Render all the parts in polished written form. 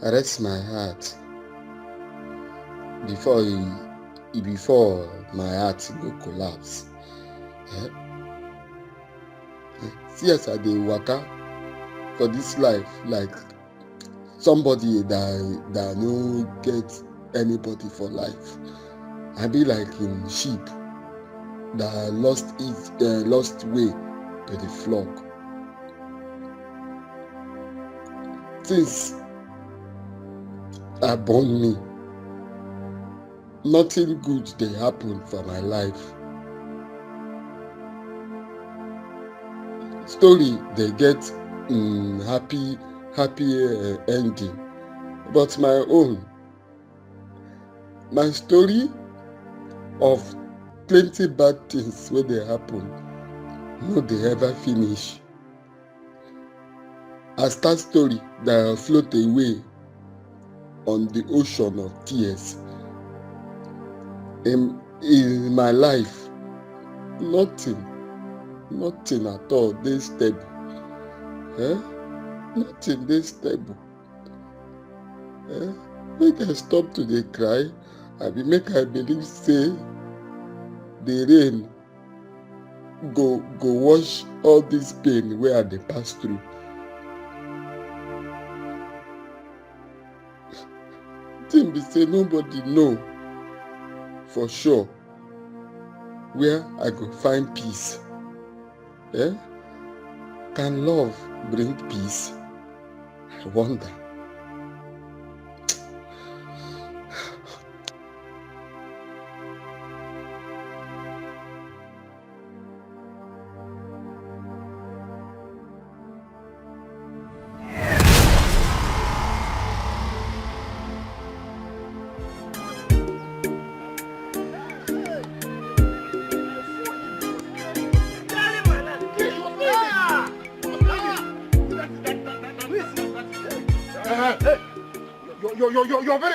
rest my heart before before my heart go collapse. Eh? See as I dey waka for this life like somebody that no get anybody for life. I be like in sheep that lost way to the flock. Since I born me, nothing good dey happen for my life. Story dey get happy ending, but my story of plenty bad things wey dey happen no dey ever finish. I start story that float away on the ocean of tears. In my life, nothing at all dey stable. Nothing dey stable. Make I stop to dey cry, abi make I believe say the rain go wash all this pain wey I dey pass through. Thing be say nobody know for sure where I go find peace. Can love bring peace? I wonder.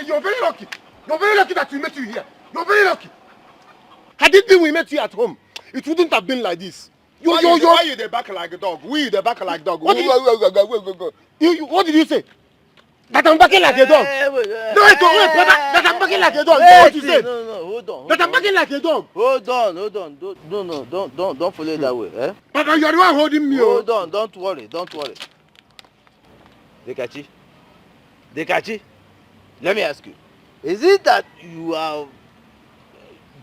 You're very lucky. You're very lucky that we met you here. You're very lucky. Had it been we met you at home, it wouldn't have been like this. Why you the back like a dog? We the back like dog. What did you say? That I'm backing like a dog. Wait, that I'm backing like a dog. What you said? No, hold on. That I'm backing like a dog. Hold on. Don't follow it that way, eh? Papa, you're the one holding me. Hold on, don't worry. Dekachi, let me ask you. Is it that you are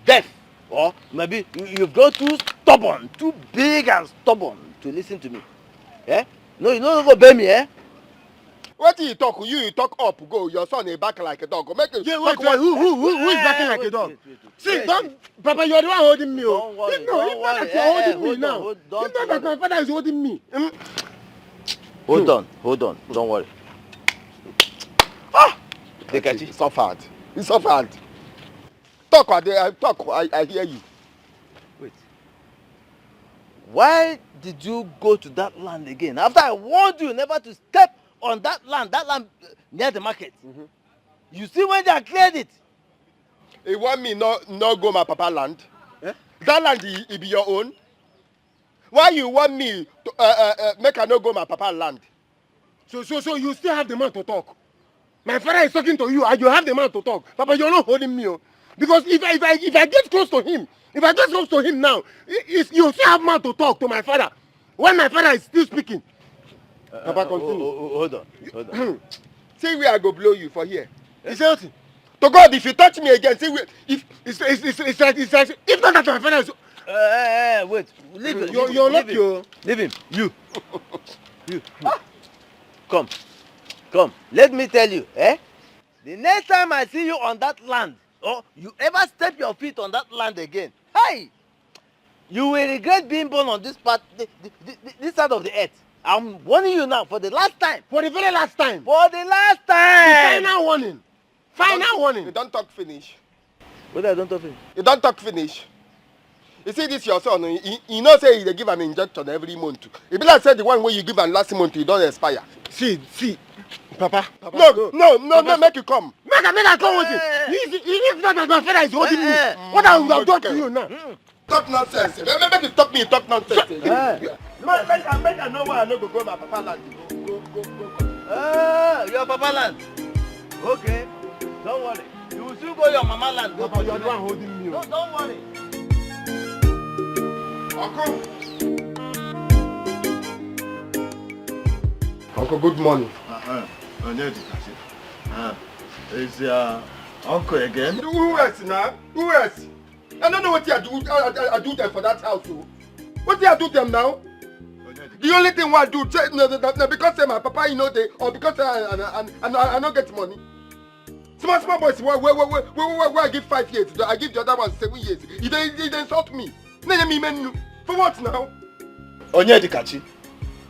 deaf? Or maybe you've grown too stubborn, too big and stubborn to listen to me? Eh? No, you don't go obey me, eh? What do you talk? You talk up, go. Your son is back like a dog. Go make it. Yeah, wait. Who is backing like a dog? Wait. See, don't, Papa, you're the one holding me. Don't worry. You know that you're holding me now. You know that my father is holding me. Hold on. Don't worry. Ah! Dekachi, suffered. He suffered. Talk, I hear you. Wait. Why did you go to that land again? After I warned you never to step on that land near the market. Mm-hmm. You see when they cleared it? You want me not go my papa land? Eh? That land it be your own? Why you want me to make I not go my papa land? So you still have the man to talk. My father is talking to you and you have the man to talk. Papa, you're not holding me. Because if I get close to him, now, you still have man to talk to my father. When my father is still speaking. Papa, continue. Hold on. See where I go blow you for here. He said, to God, if you touch me again, see where, if not that my father is... wait. Leave him. You're not you. Leave him. You. Come. Let me tell you, eh? The next time I see you on that land, or you ever step your feet on that land again, hey! You will regret being born on this part, this side of the earth. I'm warning you now for the last time. For the very last time. For the last time. The final warning. Final warning. You don't talk finish. What I don't talk finish? You don't talk finish. You see this your son, you know say they give an injection every month. It be like say the one where you give an last month, you don't expire. See. Papa. No, make you come. Make I come with you. If not that my father is holding me, what I will do to you now? Talk nonsense. Make you talk nonsense. Make I know why I no go my papa land. Go. Your papa land. Okay, don't worry. You will still go your mama land. No, but you are the one holding me. No, don't worry. Uncle, good morning. Is your uncle again? Who else now? Who else? I don't know what you do them for that house. Oh. What do you do them now? The only thing I do, because my papa, you know, or because I don't get money. Small boys, where I give 5 years, I give the other one 7 years. They insult me. For what now? Onyedikachi,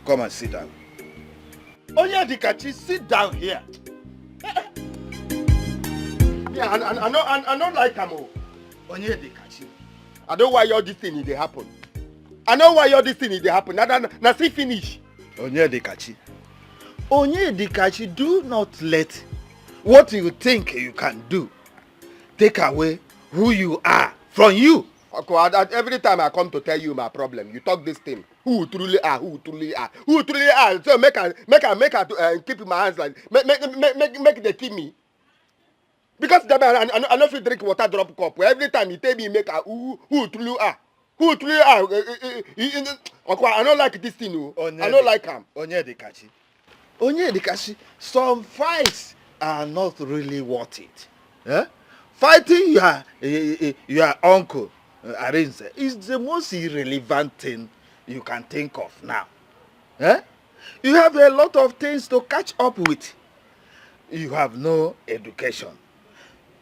come and sit down. Onyedikachi, sit down here. Yeah, I don't like him. Onyedikachi. I know why all this thing is happen. I know why all this thing is happen. Now see finish. Onyedikachi. Onyedikachi, do not let what you think you can do take away who you are from you. Okay, every time I come to tell you my problem, you talk this thing. Who truly are? Who truly are? Who truly are? So make her keep my hands like make they keep me. Because I know if you drink water drop cup. Every time you tell me make her who truly are? Who truly are? Okay, I don't like this thing. I don't like him. Onyedikachi, some fights are not really worth it. Eh? Fighting your uncle Arinze is the most irrelevant thing you can think of now. Eh? You have a lot of things to catch up with. You have no education.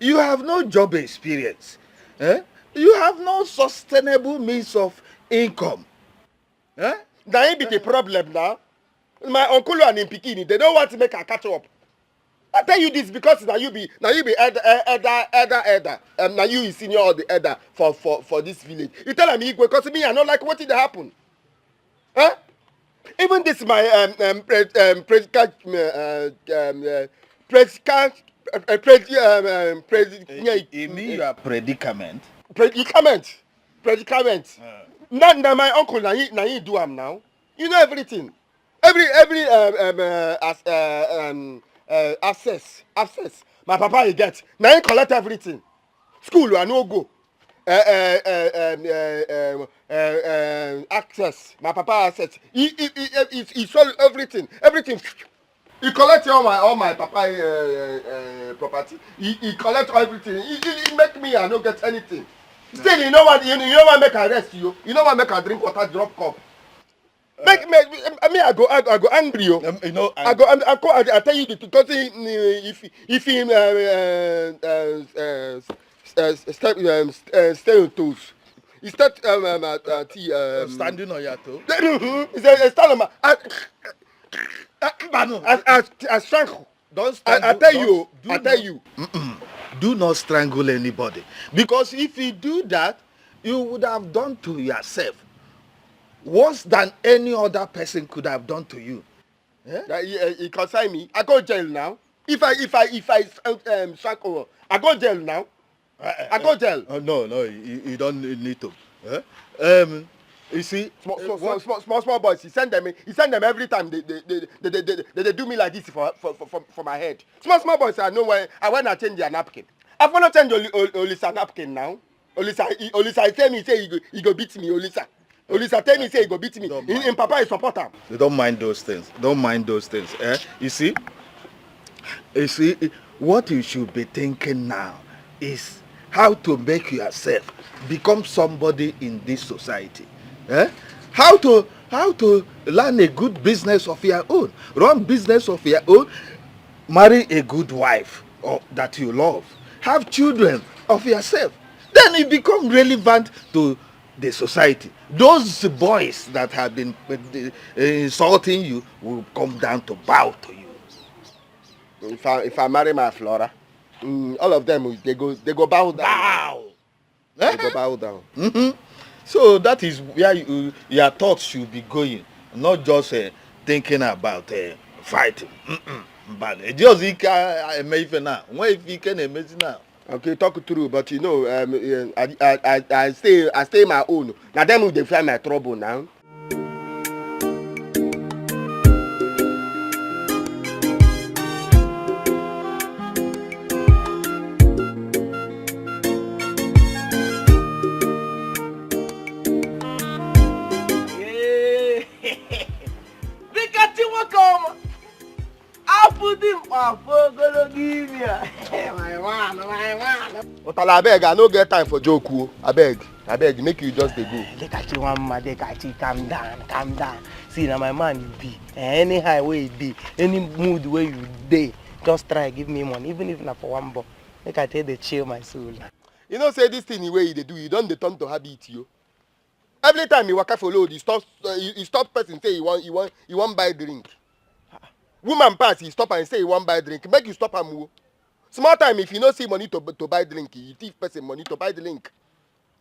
You have no job experience. Eh? You have no sustainable means of income. Eh? That ain't be the problem now. My uncle and in Pikini, they don't want to make a catch up. I tell you this because now you be elder. Now you is senior or the elder for this village. You tell me because me I don't like what did happen. Huh? Even this my You mean your predicament? Predicament. Now my uncle now he do am now. You know everything. Every access. My papa he get. Now he collect everything. School I no go. Access. My papa access. He sold everything. Everything. He collect all my papa property. He collect everything. He make me I no get anything. Still you know what make I rest you. You know what make I drink water drop cup. I go angry. You know, I tell you because if he stay on toes, he start standing on your toe. He stand on my. I strangle. Don't strangle. I tell you. Do not strangle anybody, because if you do that, you would have done to yourself worse than any other person could have done to you. Yeah? He consign me. I go jail now. If I strangle, I go jail now. I go jail. No, you don't need to. You see, small boys. He send them every time. They do me like this for my head. Small boys. I know when I change their napkin. I wanna change Olisa napkin now. Olisa tell me say he go beat me. Olisa tell me say he go beat me. In Papa he support him. They don't mind those things. Eh? You see, what you should be thinking now is how to make yourself become somebody in this society. Eh? How to learn a good business of your own, run business of your own, marry a good wife that you love, have children of yourself. Then you become relevant to the society. Those boys that have been insulting you will come down to bow to you. If I marry my Flora, all of them they go bow down. Bow. They go bow down. Mm-hmm. So that is where your thoughts should be going, not just thinking about fighting. But just now. If you can imagine now. Okay, talk through, but you know, I stay my own. Now them they find my trouble now. Gonna give me. My man. Otala, abeg, I no get time for joke. Abeg, make you just dey go. Dekachi one man, Dekachi, calm down. See, now my man you be. Anyhow way it be, any mood where you dey, just try give me money, even if not for one buck. Make I tell the chill my soul. You know, say this thing the way they do, you don't turn to habit, yo. Every time you waka for load, you stop person say you want buy drink. Woman pass, he stop and say you want buy drink. Make you stop am. Small time if you no see money to buy drink, you give person money to buy drink.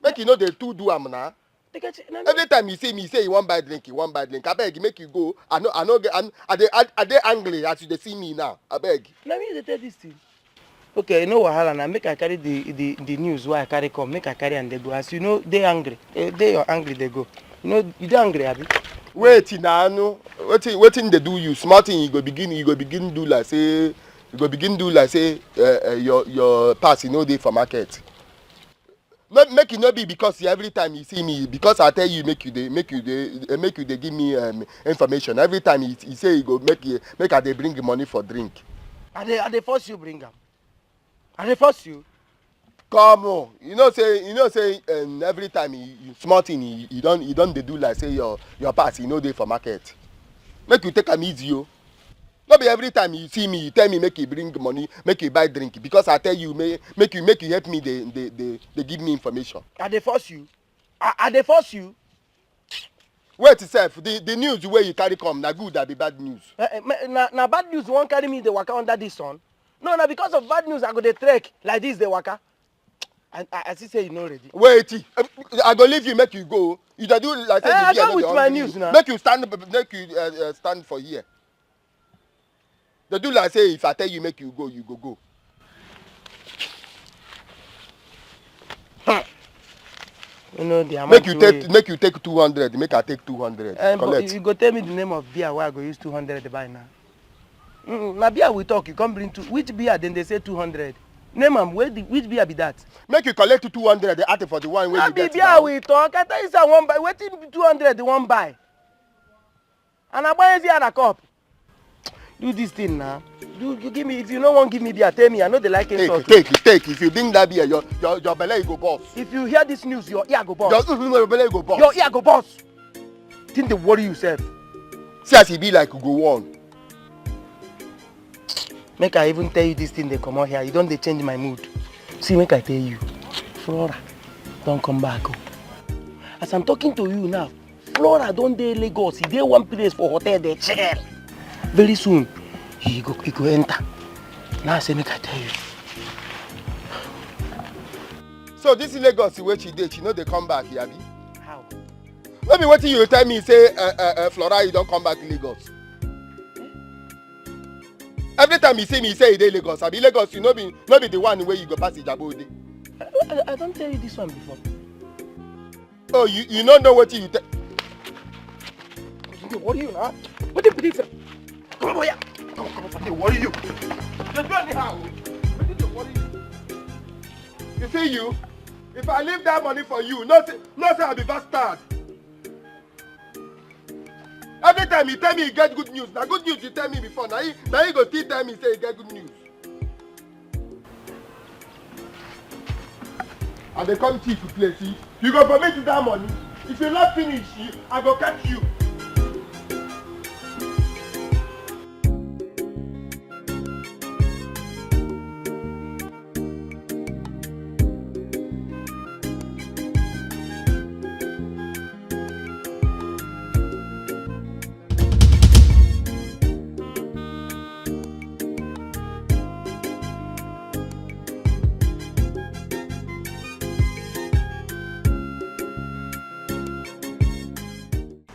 Make you know the two do am now. Every time you see me say you want buy drink, I beg make you go. I dey angry as you see me now. I beg. Let me tell this thing. Okay, you know wahala now. Make I carry the news why I carry come. Make I carry and they go. As you know, they angry. They are angry. They go. You know, you dey angry, abi? Wait now, no. Waiting they do you. Smart thing you go begin do like say your pass you know dey for market. Make it not be because every time you see me, because I tell you make you dey give me information. Every time he say he go make I dey bring money for drink. Are they force you bring them? Are they force you? Come on, you know say every time you small thing you don't dey do like say your pass you know dey for market. Make you take am easy yo. No be every time you see me you tell me make you bring money make you buy drink because I tell you make you help me they give me information. Are they force you? Are they force you? Wait sef the news wey you carry come na good or be bad news. Na bad news won't carry me the waka under this sun. No, because of bad news I go dey trek like this the waka. I still say you know already. Wait, I go leave you make you go. You dey do like say I go with my news now. Make you stand for here. They do like say if I tell you make you go, you go. You know the amount make you take 200. Make I take 200. Collect. You go tell me the name of beer where I go use 200 to buy now. Na beer we talk. You come bring which beer? Then they say 200. Name am which beer be that? Make you collect 200. They ask for the one where you get. Na beer we talk. I tell you say I wan buy. Wetin 200 the one buy? And I buy here a cup. Do this thing now. You give me. If you no want give me beer, tell me. I know they like it. Take. If you drink that beer, your belly go burst. If you hear this news, your ear go burst. Your belly go burst. Your ear go burst. Think they worry yourself. See as e be like you go on. Make I even tell you this thing they come out here. You don't they change my mood. See, make I tell you. Flora, don't come back. Oh. As I'm talking to you now, Flora don't dey Lagos. He dey one place for hotel they chill. Very soon, he go enter. Now I say make I tell you. So this is Lagos where she did. She know they come back here, abi? How? Maybe what you tell me say Flora you don't come back to Lagos. Every time you see me say he dey Lagos, abi Lagos you no be the one where you go pass Ijabode. I don't tell you this one before. Oh, you don't know what you tell. What are you now? What do you predict? Come on, yeah. Come on, what are you? Just do anyhow. What do you worry you? You see you? If I leave that money for you, no say I'll be bastard. Every time you tell me you get good news, now good news you tell me before. Now you go still tell me say you get good news. And they come cheap to play, see? You go permit that money. If you not finish, I go catch you.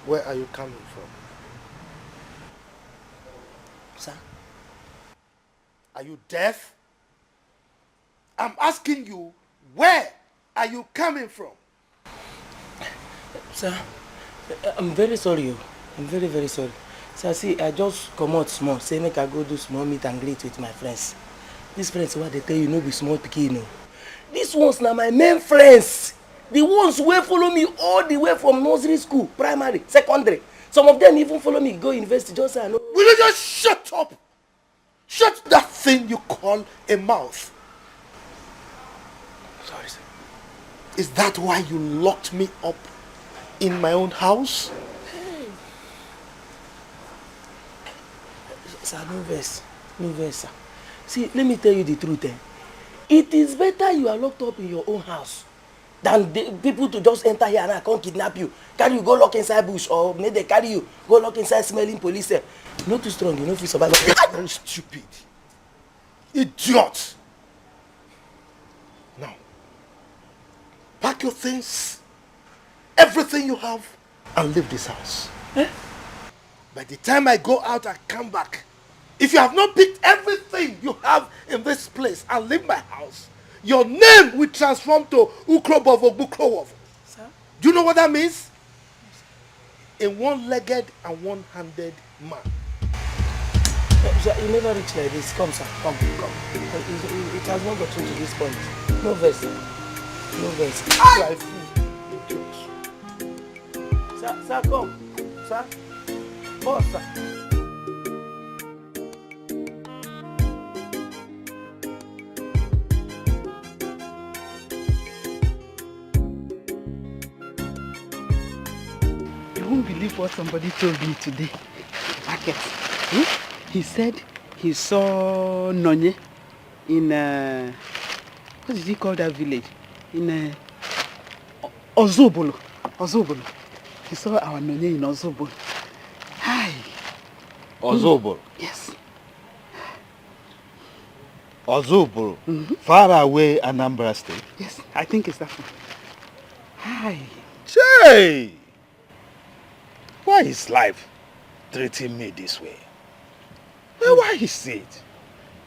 Where are you coming from? Sir? Are you deaf? I'm asking you, where are you coming from? Sir, I'm very sorry. I'm very, very sorry. Sir, see, I just come out small. Say make I go do small meet and greet with my friends. These friends, what they tell you, no be small pikin, no. These ones now my main friends. The ones who follow me all the way from nursery school, primary, secondary. Some of them even follow me go university. Just say I know. Will you just shut up? Shut that thing you call a mouth. Sorry, sir. Is that why you locked me up in my own house? Sir, no verse, sir. See, let me tell you the truth. It is better you are locked up in your own house than people to just enter here and I come kidnap you, carry you go lock inside bush, or make they carry you go lock inside smelling police cell. Not too strong, you know if you survive. Very stupid. Idiot. Now, pack your things, everything you have, and leave this house. By the time I go out and come back, if you have not picked everything you have in this place and leave my house, your name will transform to Ukrobovo Bukrowovo. Sir? Do you know what that means? A one-legged and one-handed man. Sir, you never reach like this. Come, sir. Come. It has not gotten to this point. No verse, sir. No verse. Like fool. Sir, come. Sir. Boss, sir. You won't believe what somebody told me today. Market. He said he saw Nonye in what did he call that village? In Ozobolo. Ozobolo. He saw our Nonye in Ozobolo. Hi. Ozobolo. Yes. Ozobolo. Far away Anambra State. Yes, I think it's that one. Hi. Jay! Why is life treating me this way? Well, why is it?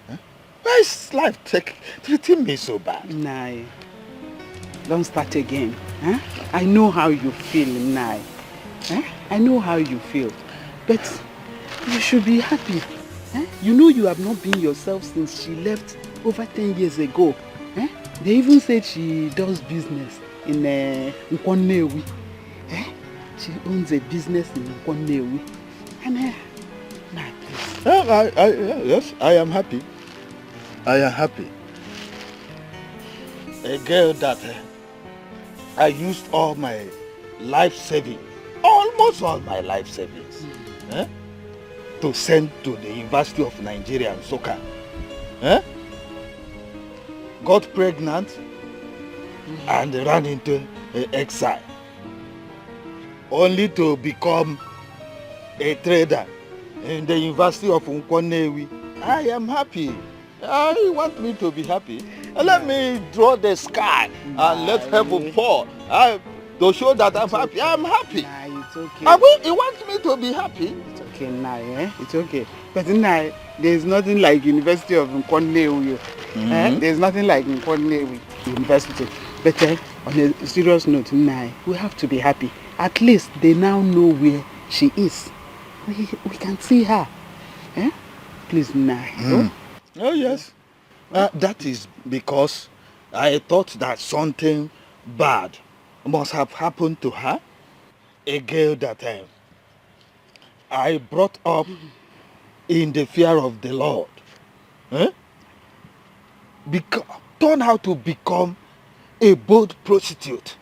Huh? Why is life treating me so bad? Nai. Don't start again. Huh? I know how you feel, Nai. Huh? I know how you feel. But you should be happy. Huh? You know you have not been yourself since she left over 10 years ago. Huh? They even said she does business in Nkwonewi. Huh? She owns a business in Nkwonewi. And Nai, please. Yes, I am happy. I am happy. A girl that I used all my life savings, almost all my life savings, to send to the University of Nigeria in Soka. Got pregnant and ran into exile, only to become a trader in the University of Nkwonewi. I am happy. I want me to be happy. Let me draw the sky and let heaven fall. To show that I'm happy. I'm happy. Nah, it's okay. You want me to be happy? It's okay, Nai. It's okay. But Nai, there's nothing like University of Nkwonewi. There's nothing like Nkwonewi University. But on a serious note, Nai, we have to be happy. At least they now know where she is. We can see her. Please, Nai. Oh, yes. That is because I thought that something bad must have happened to her. A girl that I brought up in the fear of the Lord. Turn out to become a bold prostitute.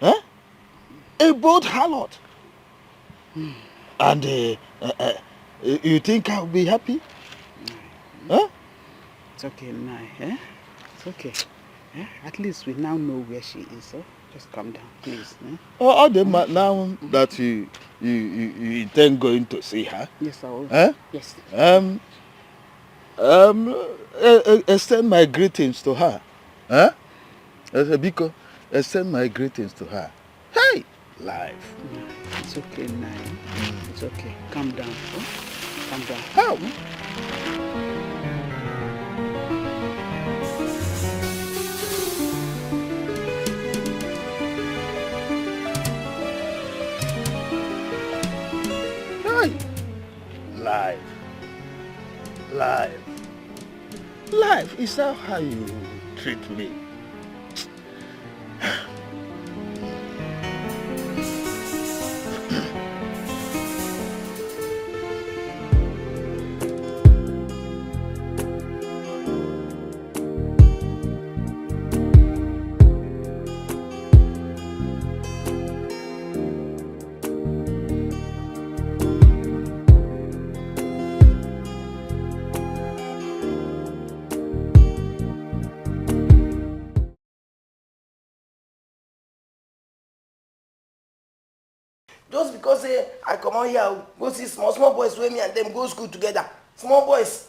A bold harlot. And you think I'll be happy? It's okay, Nai. It's okay. At least we now know where she is. Just calm down, please. Now that you intend going to see her? Yes, I will. Yes. Extend my greetings to her. Biko, extend my greetings to her. Hey, life. It's okay, Nai. It's okay. Calm down. Calm down. How? Life, is that how you treat me? Just because I come out here, go see small boys with me and them go school together. Small boys.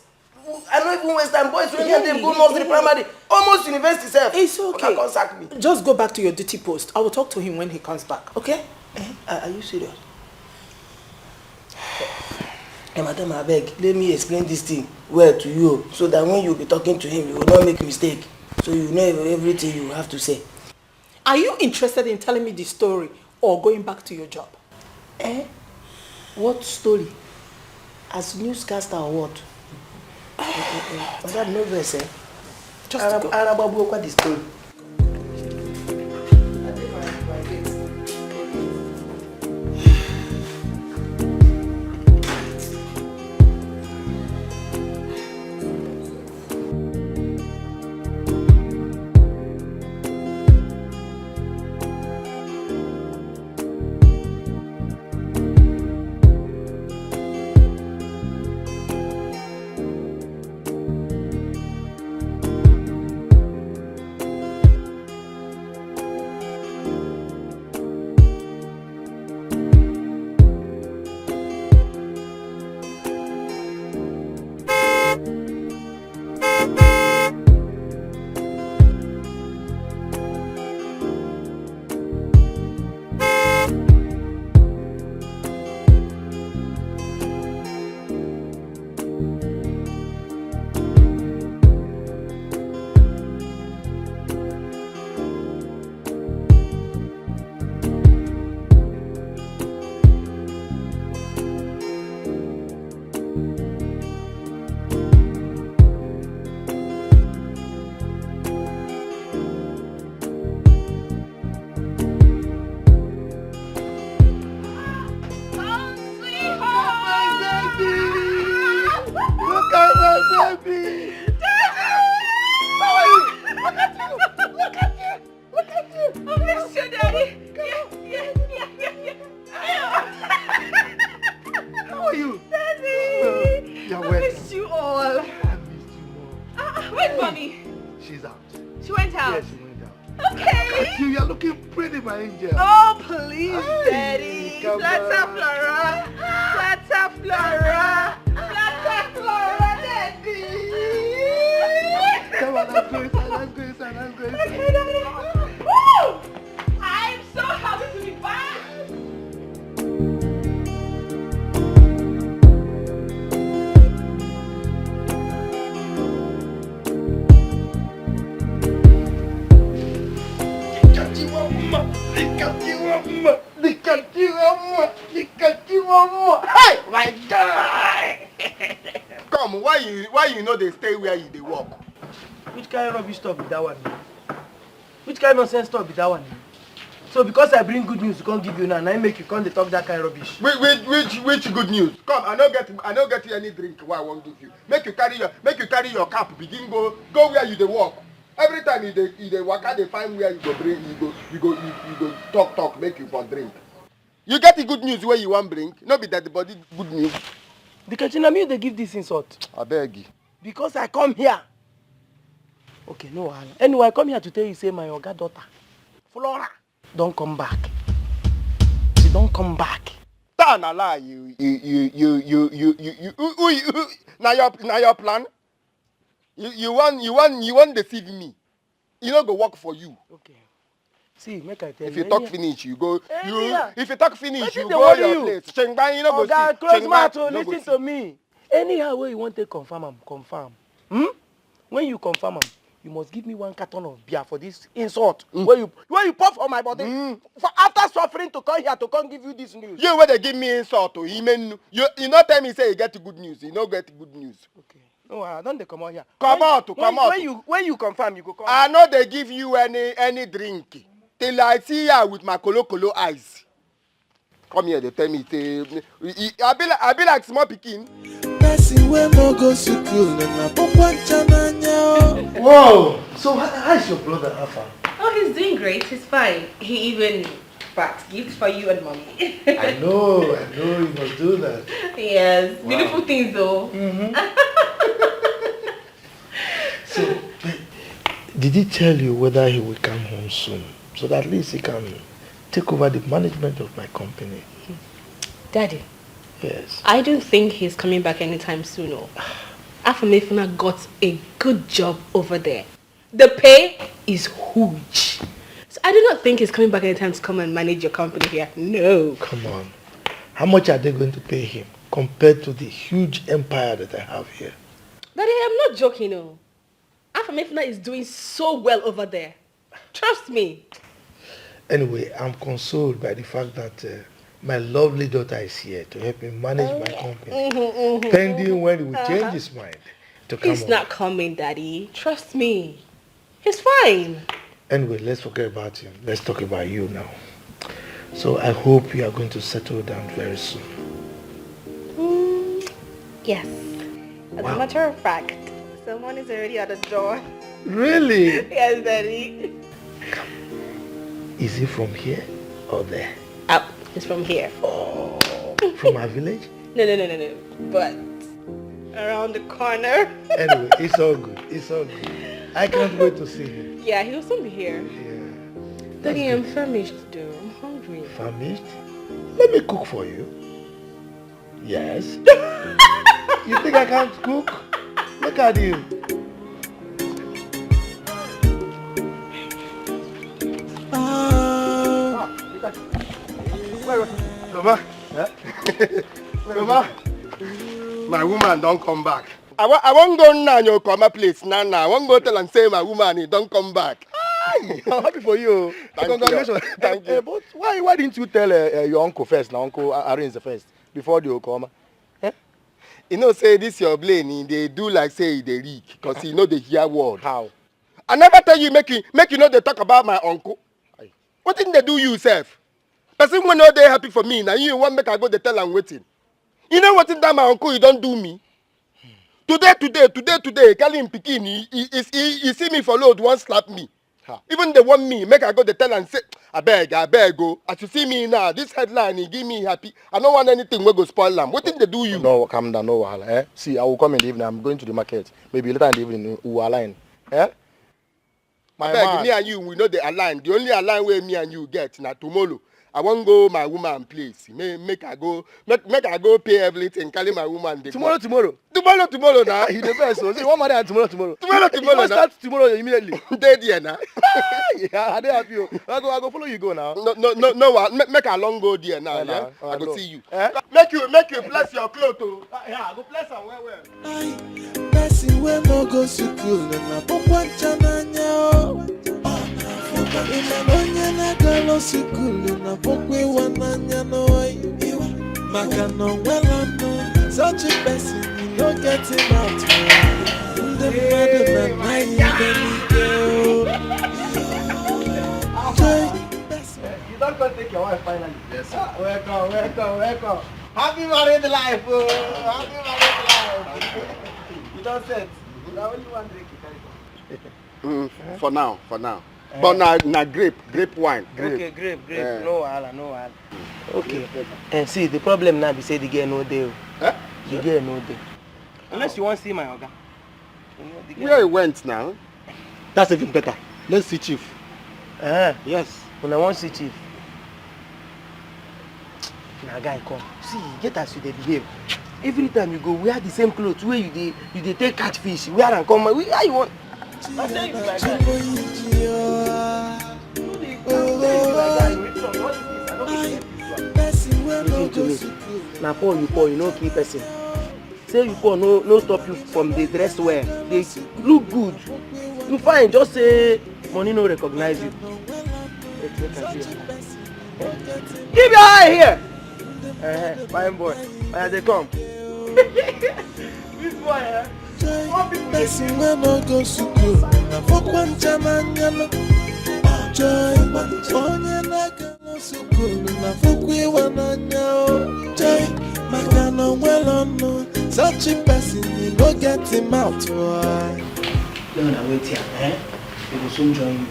I don't even waste time. Boys with me and them go nursery, primary, almost university self. It's okay. Can't sack me. Just go back to your duty post. I will talk to him when he comes back, okay? Are you serious? Hey, madam, I beg, let me explain this thing well to you so that when you be talking to him, you will not make mistake. So you know everything you have to say. Are you interested in telling me the story or going back to your job? What story? As newscaster or what? Madam, no verse, Just go. Arababu, what the story? Come, why you know they stay where you they walk? Which kind of rubbish stuff be that one? Which kind of nonsense stuff be that one? So because I bring good news to come give you now, and I make you come to talk that kind of rubbish. Which good news? Come, I don't get you any drink. What I won't give you. Make you carry your cap. Begin go where you they walk. Every time you they walk out, they find where you go bring. You go talk. Make you for drink. You get the good news where you want bring. Not be that the body good news. The Chinenye they give this insult. I beg you. Because I come here. Okay, no. Anyway, I come here to tell you, say my Oga daughter, Flora, don't come back. She don't come back. Turn a lie, you. Now your plan. You want deceive me. You not go work for you. Okay. See, make I tell you. If you talk finish, you go. If you talk finish, you they go worry your you? place. Chengban, you know go Oga, see. close mouth to no go listen see. to me. Anyhow, where you want to confirm, confirm. When you confirm, you must give me 1 carton of beer for this insult. Where you pour for my body. For after suffering to come here to come give you this news. You where they give me insult to him, you not tell me say you get good news. You not get good news. Okay. No, I don't they come out here. Come out. When you confirm, you go come. I know they give you any drink till I see you with my colo eyes. Come here, they tell me say I be like small pikin. Whoa! So how's your brother Alpha? Oh, he's doing great. He's fine. He even bought gifts for you and mommy. I know, you must do that. Yes, Wow. beautiful things though. So, did he tell you whether he will come home soon? So that at least he can take over the management of my company. Daddy. Yes. I don't think he's coming back anytime soon. Afamefuna got a good job over there. The pay is huge. So I do not think he's coming back anytime to come and manage your company here. No. Come on. How much are they going to pay him compared to the huge empire that I have here? Daddy, I'm not joking. No. Afamefuna is doing so well over there. Trust me. Anyway, I'm consoled by the fact that my lovely daughter is here to help me manage my company. Pending when he will change his mind to come. He's not coming, Daddy. Trust me. He's fine. Anyway, let's forget about him. Let's talk about you now. So I hope you are going to settle down very soon. Yes. As a matter of fact, someone is already at the door. Really? Yes, Daddy. Is he from here or there? Oh, he's from here. Oh, from our village? No. But around the corner. Anyway, it's all good. It's all good. I can't wait to see him. Yeah, he'll soon be here. Yeah. Daddy, I'm famished though. I'm hungry. Famished? Let me cook for you. Yes. You think I can't cook? Look at you. Mama. Mama. My woman don't come back. I won't go now your comma place. Nah. I won't go tell and say my woman he don't come back. I'm happy for you. Congratulations. Thank you. But why didn't you tell your uncle first? Now uncle arrange the first before the come. Eh? You know, say this your blame. They do like say they reek because you know they hear word. How? I never tell you make you know they talk about my uncle. Aye. What didn't they do you self? Person when know they happy for me now you want make I go they tell and waiting. You know what in that my uncle you don't do me. Today, Kali in Pikin, he see me for load, one slap me. Huh. Even they want me, make I go, they tell and say, I beg go. As you see me now, this headline, he give me happy. I don't want anything we go spoil them. What did they do you? No, calm down, no wahala. Eh? See, I will come in the evening, I'm going to the market. Maybe later in the evening, we will align. Eh? My beg, me and you, we know they align. The only align way me and you get, now tomorrow. I won't go my woman place. Make I go pay everything. Carry my woman. Tomorrow now. He the best. So you want marry tomorrow. Tomorrow. Start tomorrow immediately. Dead here now. Yeah, I dey happy you. I go follow you go now. No. Make a long go there now. Yeah, I go see you. Eh? Make you bless your clothes. Oh. Yeah, I go bless am well. I person we no go school na pokwa Chinenye. Onye na-agalo sikulu na pokwe wananya noy. Maka no welano, such a person you no get him out. The brother na You don't go take your wife finally. Yes, sir. Welcome. Happy married life, Happy married life. You don't set. Now only one drink you carry. For now. But na grape wine. Okay, grape. No wahala. Okay. And see, the problem now be say the girl no dey. The girl no dey. Unless you want to see my oga. Where he went now? That's even better. Let's see chief. Yes. When I want to see chief. Now guy come. See, get as you dey behave. Every time you go, wear the same clothes. Where you dey take catfish. Wear and come. How you want? I say you be my guy. Listen to me. Now pour, you know keep person. Say you pour, no stop you from the dress wear. They look good. You fine, just say money no recognize you. Keep your eye here. Fine boy. Where they come? This boy, person we no go school na pokwa Chinenye. Onye na-agalo school na pokwe wananya. Maka no welano, such a person you no get him out. No, wait here. We will soon join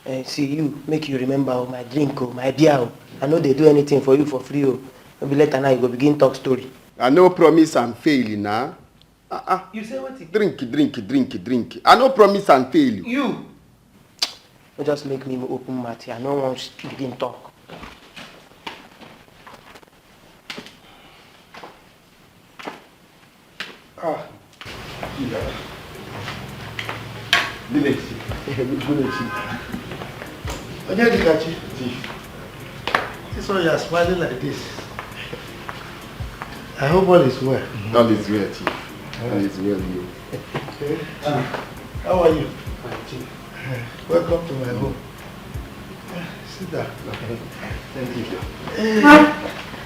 you. See you, make you remember my drink, my beer. I know they do anything for you for free. Maybe later now you go begin talk story. I no promise and fail now. You say what? Drink. I no promise and fail you. You just make me open mouth. I no want to begin talk. Village. Chief. This why you are smiling like this. I hope all is well. All is well, Chief. All is well, you. How are you? Fine, Chief. Welcome to my home. Sit down. Thank you.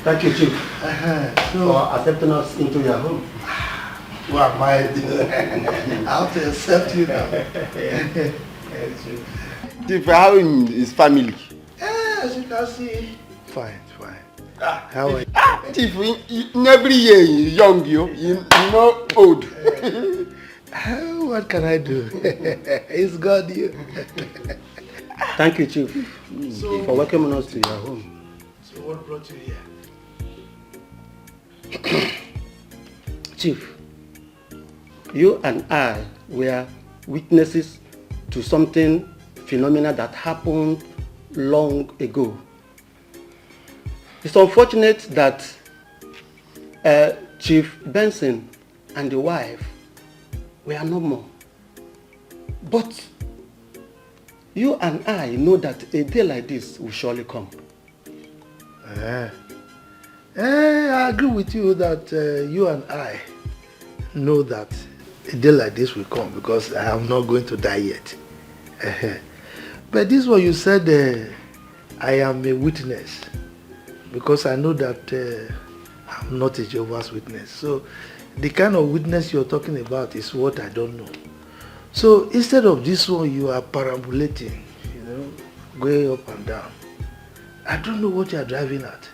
Thank you, Chief, for accepting us into your home. What am I doing? I have to accept you now. Chief, how is family? As you can see. Fine. How are you? Chief, in every year you young, you know old. What can I do? It's God, you. Thank you, Chief, for welcoming us to your home. So what brought you here? Chief, you and I were witnesses to something phenomenal that happened long ago. It's unfortunate that Chief Benson and the wife were no more. But you and I know that a day like this will surely come. I agree with you that you and I know that a day like this will come because I am not going to die yet. But this one you said, I am a witness because I know that I'm not a Jehovah's Witness. So the kind of witness you're talking about is what I don't know. So instead of this one, you are perambulating, going up and down. I don't know what you are driving at.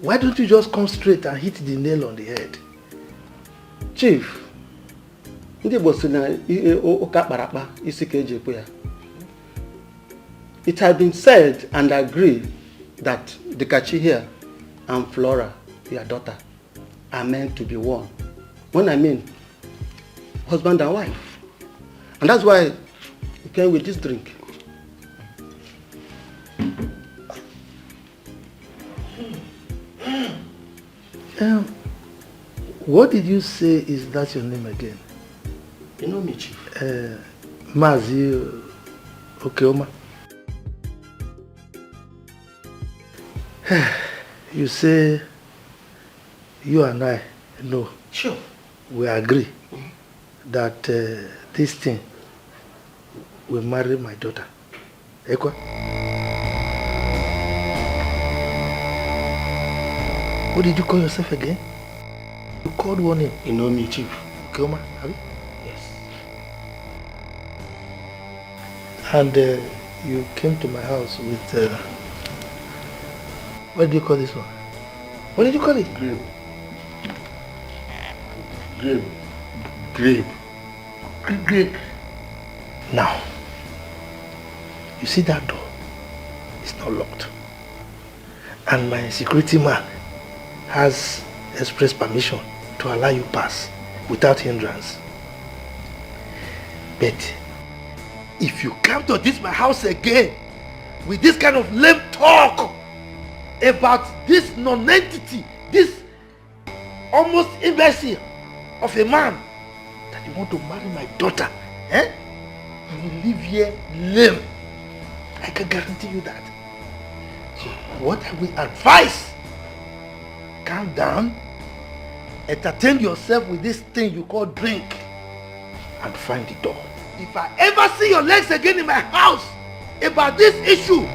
Why don't you just come straight and hit the nail on the head? Chief, it has been said and agreed that the Kachi here and Flora, your daughter, are meant to be one. When I mean husband and wife. And that's why we came with this drink. What did you say is that your name again? You know me, Chief. Mazi Okeoma. You say you and I know. Sure. We agree that this thing will marry my daughter. Ekwa? What did you call yourself again? You called one name. You know me, Chief. Okeoma, have you? Yes. And you came to my house with, what do you call this one? What did you call it? Grape. Now, you see that door? It's not locked. And my security man has express permission to allow you pass without hindrance. But if you come to my house again with this kind of lame talk about this non-entity, this almost imbecile of a man that you want to marry my daughter, you will live here lame. I can guarantee you that. So what I will advise, calm down, entertain yourself with this thing you call drink, and find the door. If I ever see your legs again in my house about this issue,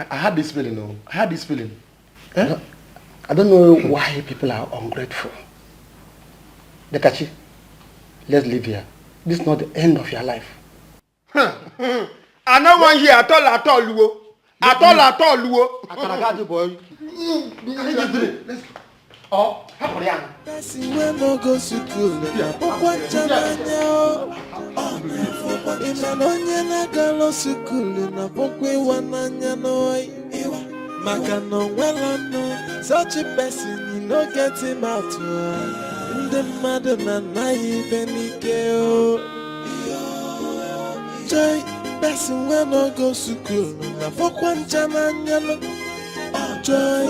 I had this feeling, I don't know why people are ungrateful. Dekachi, let's live here. This is not the end of your life. I no one here at all, Luo. At all, Luo. Akaragadi boy. Let's go. Oh, Person wey no go school na pokwa Chinenye o. Ina no nye na galo school na pokwa wananya no. maka no well no such a person you no get him out the mother na naive nike o joy person when no go school na fokwan jana nyalo joy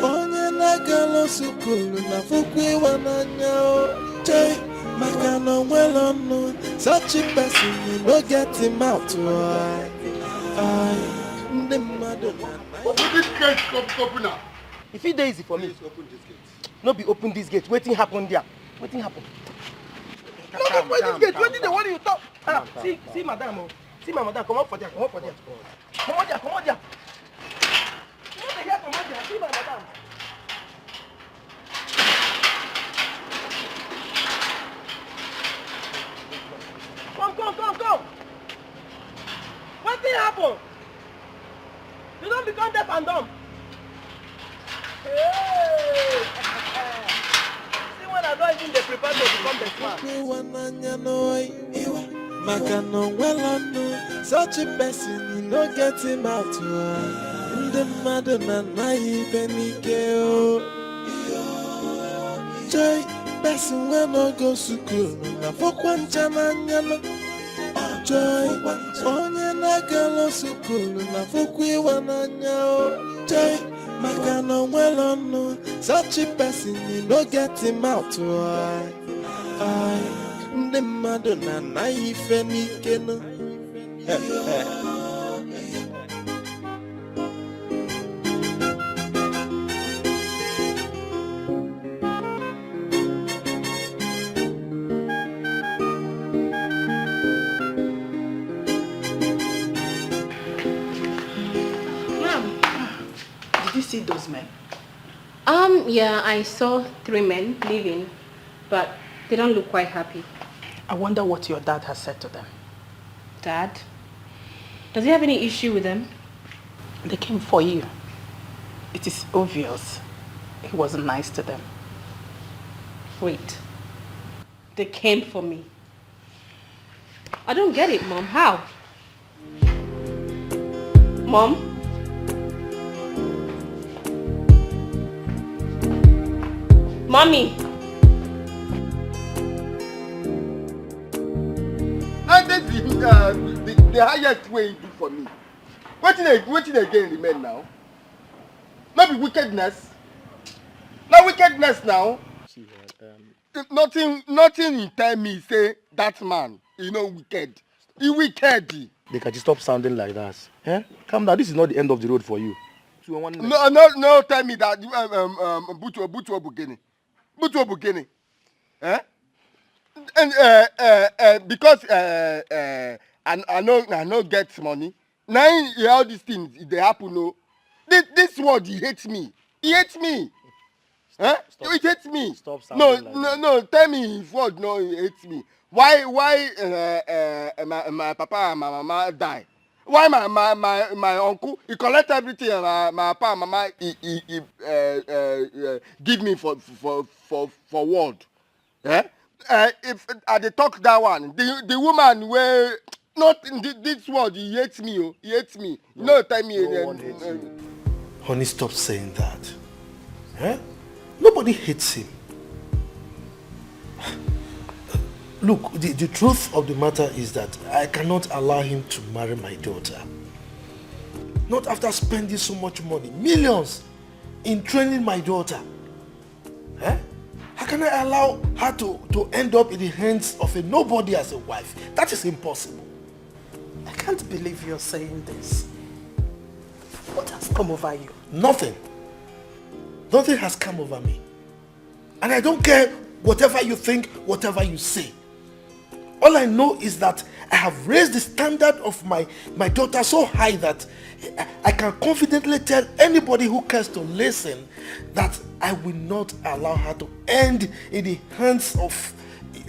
onye na galo school na fokwe wananya o joy maka no well no such a person you no get him out the mother. Open this gate, open now. If it easy for me, Open this gate. no be open this gate. Wetin happen there? Wetin happen? No, open this gate. Wetin the one you talk? See, madam. See my madam. Come on for there. Come on for there. Come on there. Come on there. You know the hair. Come on there. See my madam. Come. Wetin happen? You don't become deaf and dumb. Hey! See when I don't even prepare to become the smart. Maka no well no such a person you no get him out the mother na naive nike o joy person when no go school na fokwan jana nyalo joy onye na galo school na fokwe wananya o joy maka no well no such a person you no get him out the mother na naive nike no Did you see those men? Yeah, I saw 3 men leaving, but they don't look quite happy. I wonder what your dad has said to them. Dad? Does he have any issue with them? They came for you. It is obvious he wasn't nice to them. Wait. They came for me. I don't get it, Mom. How? Mom? Mommy! And that's the highest way you do for me. What again remain now? Not be wickedness. Not wickedness now. See, Nothing you tell me say that man, you know, wicked. He wicked. they can just stop sounding like that. Eh? Calm down. This is not the end of the road for you. No, tell me that Butu Bugini. Eh? And because I know get money. Now all these things they happen. No, this word he hates me. He hates me. Huh? He hates me. Stop sounding like that. No. Tell me his word. No, he hates me. Why my papa and my mama die? Why my uncle he collect everything and my papa and mama he give me for word. Yeah? If I dey talk that one, the woman where not in this word he hates me. Oh, he hates me. No, tell me. No one hates you. Honey, stop saying that. Eh? Nobody hates him. Look, the truth of the matter is that I cannot allow him to marry my daughter. Not after spending so much money, millions, in training my daughter. Eh? How can I allow her to end up in the hands of a nobody as a wife? That is impossible. I can't believe you're saying this. What has come over you? Nothing. Nothing has come over me. And I don't care whatever you think, whatever you say. All I know is that I have raised the standard of my daughter so high that I can confidently tell anybody who cares to listen that I will not allow her to end in the hands of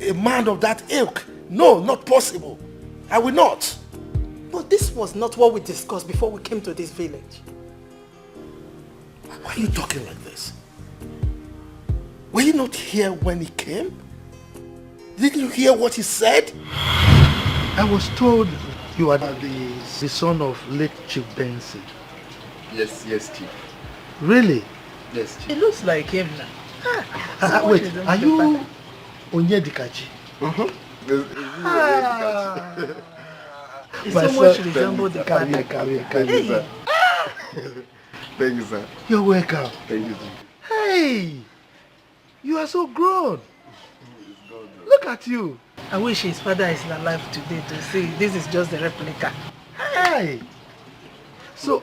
a man of that ilk. No, not possible. I will not. But this was not what we discussed before we came to this village. Why are you talking like this? Were you not here when he came? Didn't you hear what he said? I was told you are the son of late Chief Benson. Yes, Chief. Really? Yes, Chief. It looks like him now. Wait, are you Onyedikachi? He so much resembles the father. Thank you, sir. Thank you, sir. You're welcome. Thank you, Chief. Hey, you are so grown. Look at you. I wish his father is alive today to see this is just the replica. Hey. So,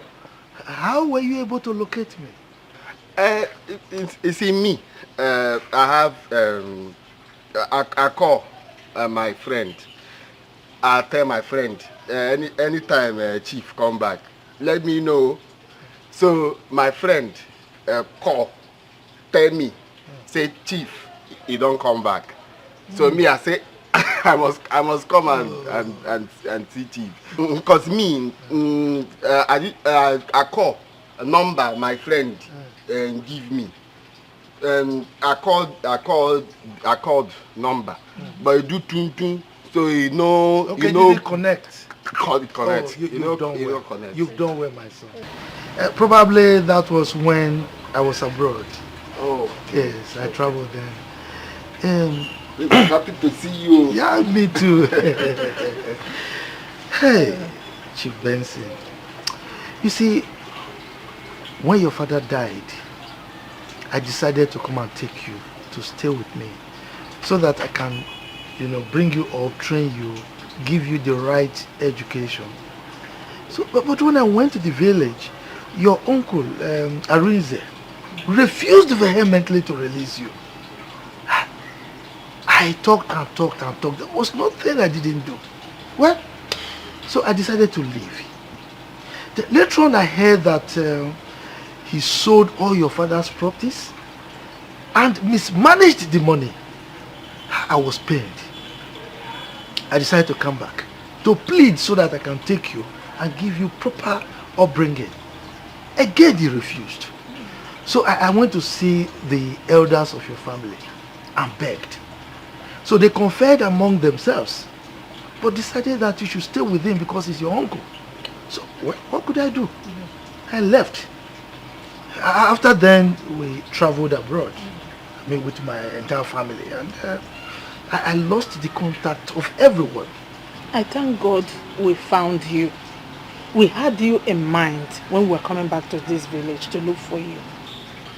how were you able to locate me? It's in me. I have I call my friend. I tell my friend anytime Chief come back, let me know. So my friend call, tell me, say Chief, he don't come back. So me I say I must come and see Chief. Because me I call a number my friend give me. I called number, but he do tung, so he know. Okay, you know, did it connect? Connect. Oh, You've done well. Connect. You've done well, my son. Probably that was when I was abroad. Oh. Yes, I traveled then. Happy to see you. Yeah, me too. Hey, Chief Benson. You see, when your father died, I decided to come and take you to stay with me so that I can, bring you up, train you, give you the right education. So, but when I went to the village, your uncle, Arinze, refused vehemently to release you. I talked and talked and talked. There was nothing I didn't do. Well, so I decided to leave. Later on, I heard that he sold all your father's properties and mismanaged the money. I was paid. I decided to come back to plead so that I can take you and give you proper upbringing. Again, he refused. So I went to see the elders of your family and begged. So they conferred among themselves, but decided that you should stay with him because he's your uncle. So what could I do? I left. After then, we traveled abroad. With my entire family, and I lost the contact of everyone. I thank God we found you. We had you in mind when we were coming back to this village to look for you.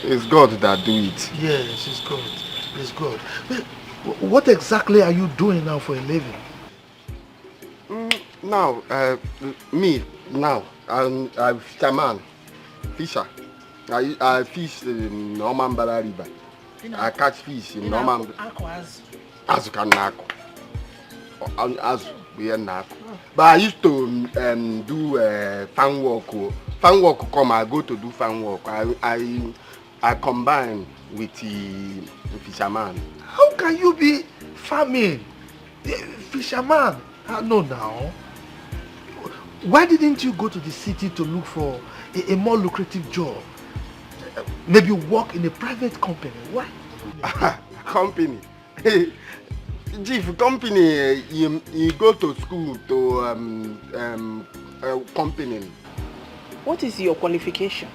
It's God that do it. Yes, it's God. It's God. Well, what exactly are you doing now for a living? Now, I'm fisherman, fisher. I fish in Normambara River. I catch fish in Normambara. Azu can nako. Azu we are nako. But I used to do fan work. Fan work come, I go to do fan work. I combine with the fisherman. How can you be farming? Fisherman? No, now. Why didn't you go to the city to look for a more lucrative job? Maybe work in a private company. Why? Company? Chief, company, you go to school to company. What is your qualification?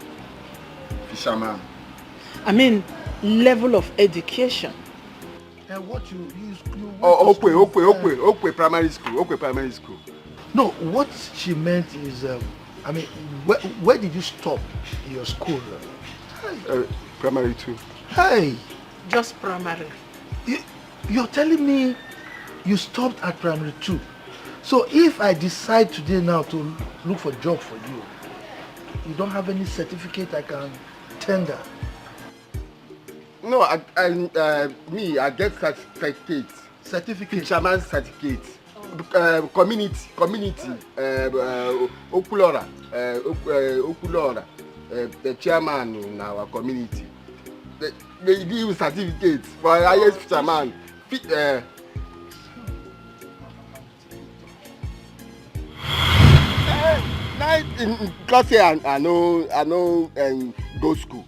Fisherman. I mean, level of education. And what you Okwe primary school. No, what she meant is, where did you stop your school? Primary 2. Hey! Just primary. You're telling me you stopped at primary 2. So if I decide today now to look for a job for you, you don't have any certificate I can tender? No, I get certificate. Certificate? Fisherman certificate. Community. Okulora. The chairman in our community. They give certificates for highest fisherman. In class here, I know go school.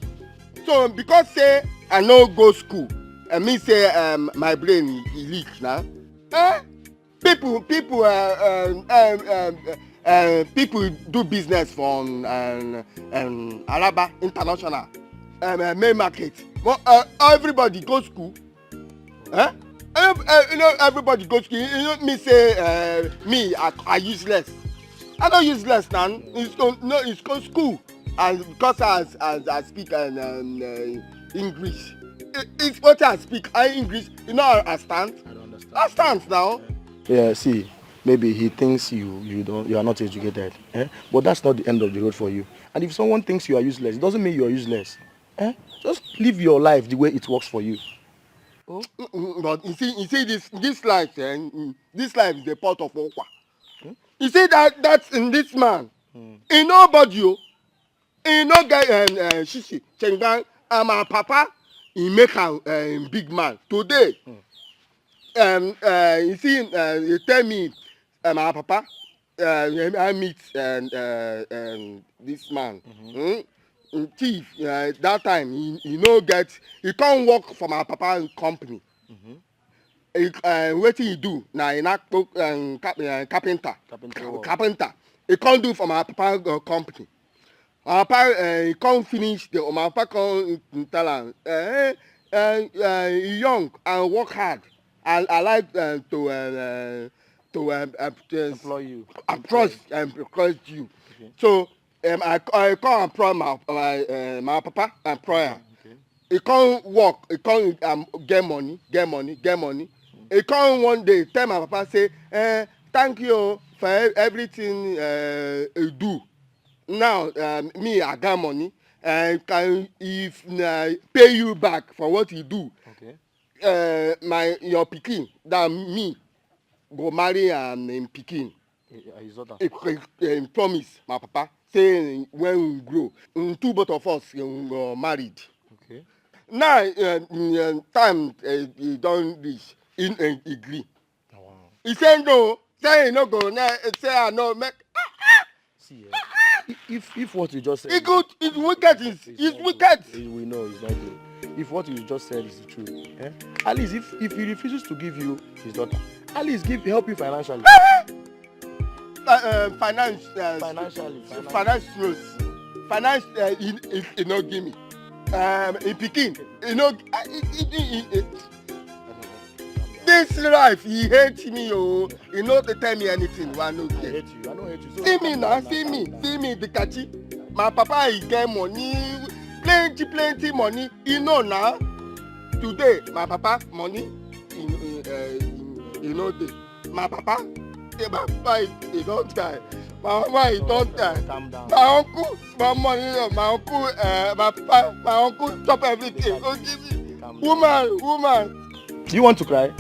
So because say I know go school, and me say my brain is leak now. People people do business from Alaba International main market. Well, everybody go school. Huh? You know, everybody go school. You know me say me I useless. I don't useless now. It's go school, and because I speak English. It's what I speak. English. You know I stand. I don't understand. I stand now. Yeah, see, maybe he thinks you are not educated, but that's not the end of the road for you. And if someone thinks you are useless, it doesn't mean you are useless. Just live your life the way it works for you. Oh. But you see this life, this life is the pot of okwa. You see that's in this man. He nobody, he no get shishi chengan. My papa, he make a big man today. You see, you tell me, my papa, I meet this man. Thief. That time he no get. He can't work for my papa company. What he do? Now he not carpenter. Carpenter. He can't do for my papa company. My papa he can't finish the. My papa can't tell him. Young and work hard. I like to employ you. Trust you. Okay. So I can't employ my papa employer. Okay. He can't work. He can't get money. He can't one day tell my papa say, thank you for everything you do. Now me I got money and can if pay you back for what you do. Okay. Your pikin that me go marry in pikin. He promise my papa say when we grow, two both of us married. Okay. Now time he don reach, he agree. Oh, wow. He say no, say he no go. Say I no make. See, if what you just said, it's good. It's wicked. It's wicked. We know it's not good. If what you just said is the truth, at least if he refuses to give you his daughter, at least help you financially. Financially. He no give me. He pikin. He no. This life, he hates me. Oh, he no dey tell me anything. I no get. I hate you. I don't hate you. So see me now. See me. The catchy. My papa he get money. Plenty money. You know now. Today, my papa money. You know this. My papa he don't die. My mama he don't die. Calm down. My uncle, my money, my uncle, my papa, my uncle chop everything. Go give me. Woman. Do you want to cry?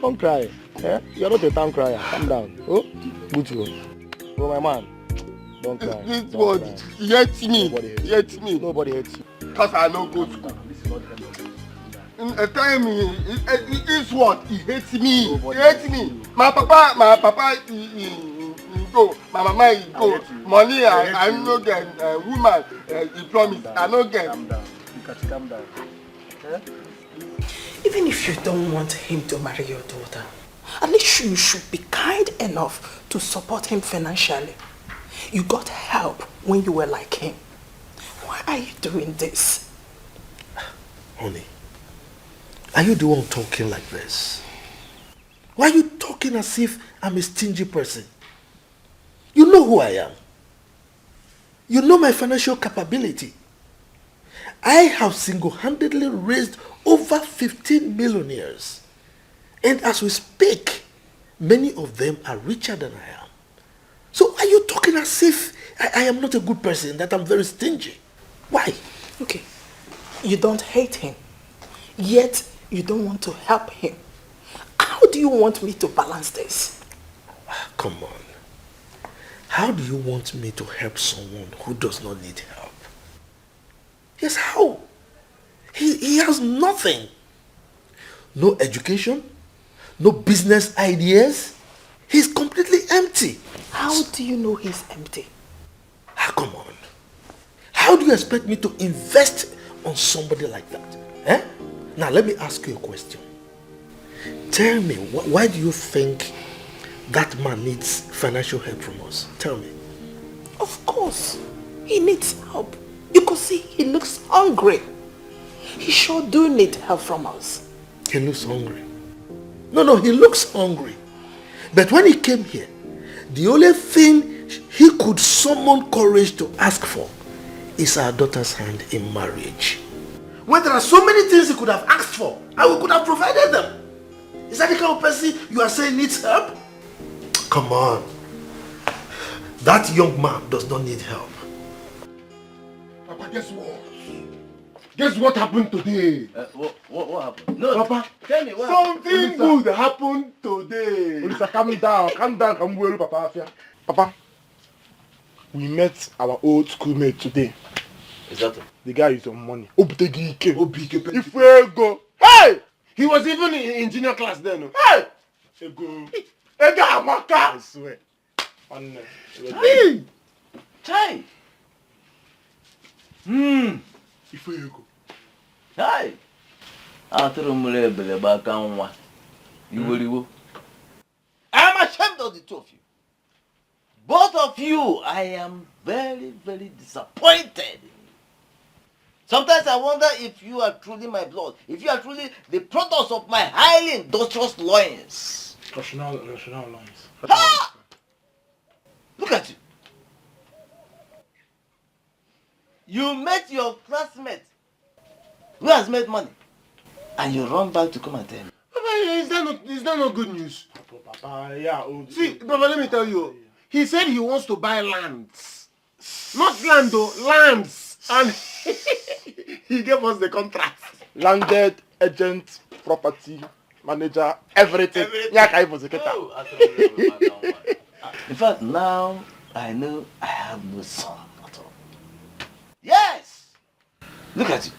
Don't cry. You're not a town crier. Calm down. Oh, good to go. Oh, my man. Don't cry. This word hurts me. Nobody hates you. Because I no go to school. Tell me, this word he hates me. He hates me. My papa he go. My mama he go. Money I no get. Woman he promise I no get. Calm down. Calm down. Even if you don't want him to marry your daughter, at least you should be kind enough to support him financially. You got help when you were like him. Why are you doing this? Honey, are you the one talking like this? Why are you talking as if I'm a stingy person? You know who I am. You know my financial capability. I have single-handedly raised over 15 millionaires. And as we speak, many of them are richer than I am. So are you talking as if I am not a good person, that I'm very stingy? Why? Okay, you don't hate him, yet you don't want to help him. How do you want me to balance this? Come on. How do you want me to help someone who does not need help? Yes, how? He has nothing. No education, no business ideas. He's completely empty. How do you know he's empty? Come on. How do you expect me to invest on somebody like that? Now let me ask you a question. Tell me, why do you think that man needs financial help from us? Tell me. Of course. He needs help. You could see he looks hungry. He sure do need help from us. He looks hungry. No, he looks hungry. But when he came here, the only thing he could summon courage to ask for is our daughter's hand in marriage. When there are so many things he could have asked for, and we could have provided them. Is that the kind of person you are saying needs help? Come on. That young man does not need help. Papa, guess what? Guess what happened today? What happened? No, Papa, tell me what something good happened today. Maurice, calm down, come worry, Papa. Papa, we met our old schoolmate today. Is that it? The guy is on money. Obtegike. If we go. Hey! he was even in junior class then. No? Hey! Ego Amaka! I swear. Hey! Chai! If we go. Hi! After Mulebele Bakanwa, you will. I am ashamed of the two of you. Both of you, I am very, very disappointed. Sometimes I wonder if you are truly my blood, if you are truly the product of my highly industrious loins. National lines. Ha! Look at you. You met your classmate who has made money, and you run back to come and tell me. Papa, is that not good news? Papa, yeah. See, Papa, let me tell you. He said he wants to buy lands. Not land though, lands. And he gave us the contract. Landed, agent, property, manager, everything. In fact, now I know I have no son at all. Yes! Look at you.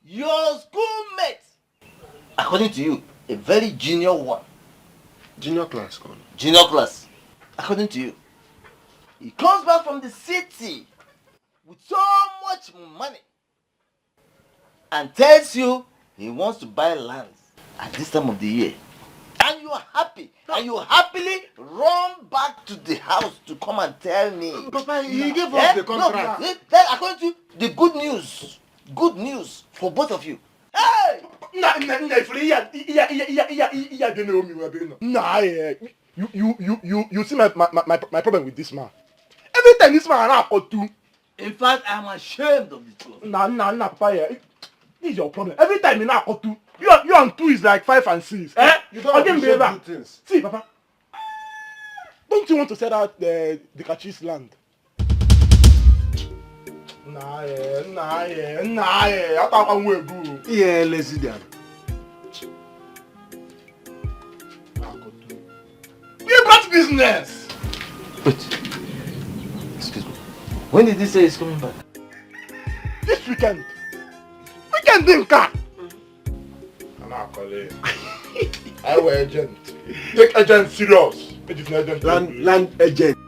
Your schoolmate, according to you, a very junior one. Junior class, gone. Junior class, according to you. He comes back from the city with so much money and tells you he wants to buy land at this time of the year. And you are happy. And you happily run back to the house to come and tell me. Papa, he gave us the contract. No, then according to you, the good news for both of you. Hey! You see my problem with this man. Every time this man in fact, I'm ashamed of the two of you. Nah, Papa, yeah. This is your problem. Every time you and two is like 5 and 6. You don't appreciate good things. See, Papa, don't you want to sell out the Kachis land? Nah, I thought I'm way good. Yeah, lazy down. You got business. Wait. Excuse me. When did he say he's coming back? This weekend. Weekend in car. I'm not calling. I will agent. Take agent serious. Land agent.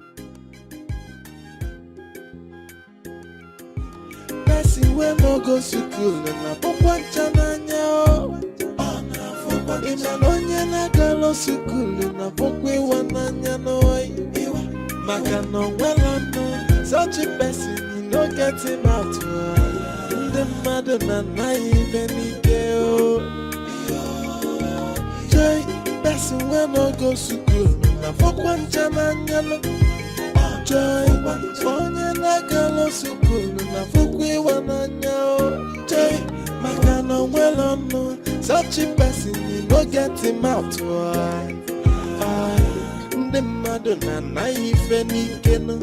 Person we no go school na papa Chinenye. Ina onye na galo school na pokwe wananya no. Maka no well no. Such a person you no get him out. The mother na naive ni deo. Joy, person we no go school na pokwe Chinenye. Joy, onye na galo school na pokwe wananya. Joy, maka no well no. Such a person you no get him out. The mother na naive ni keno.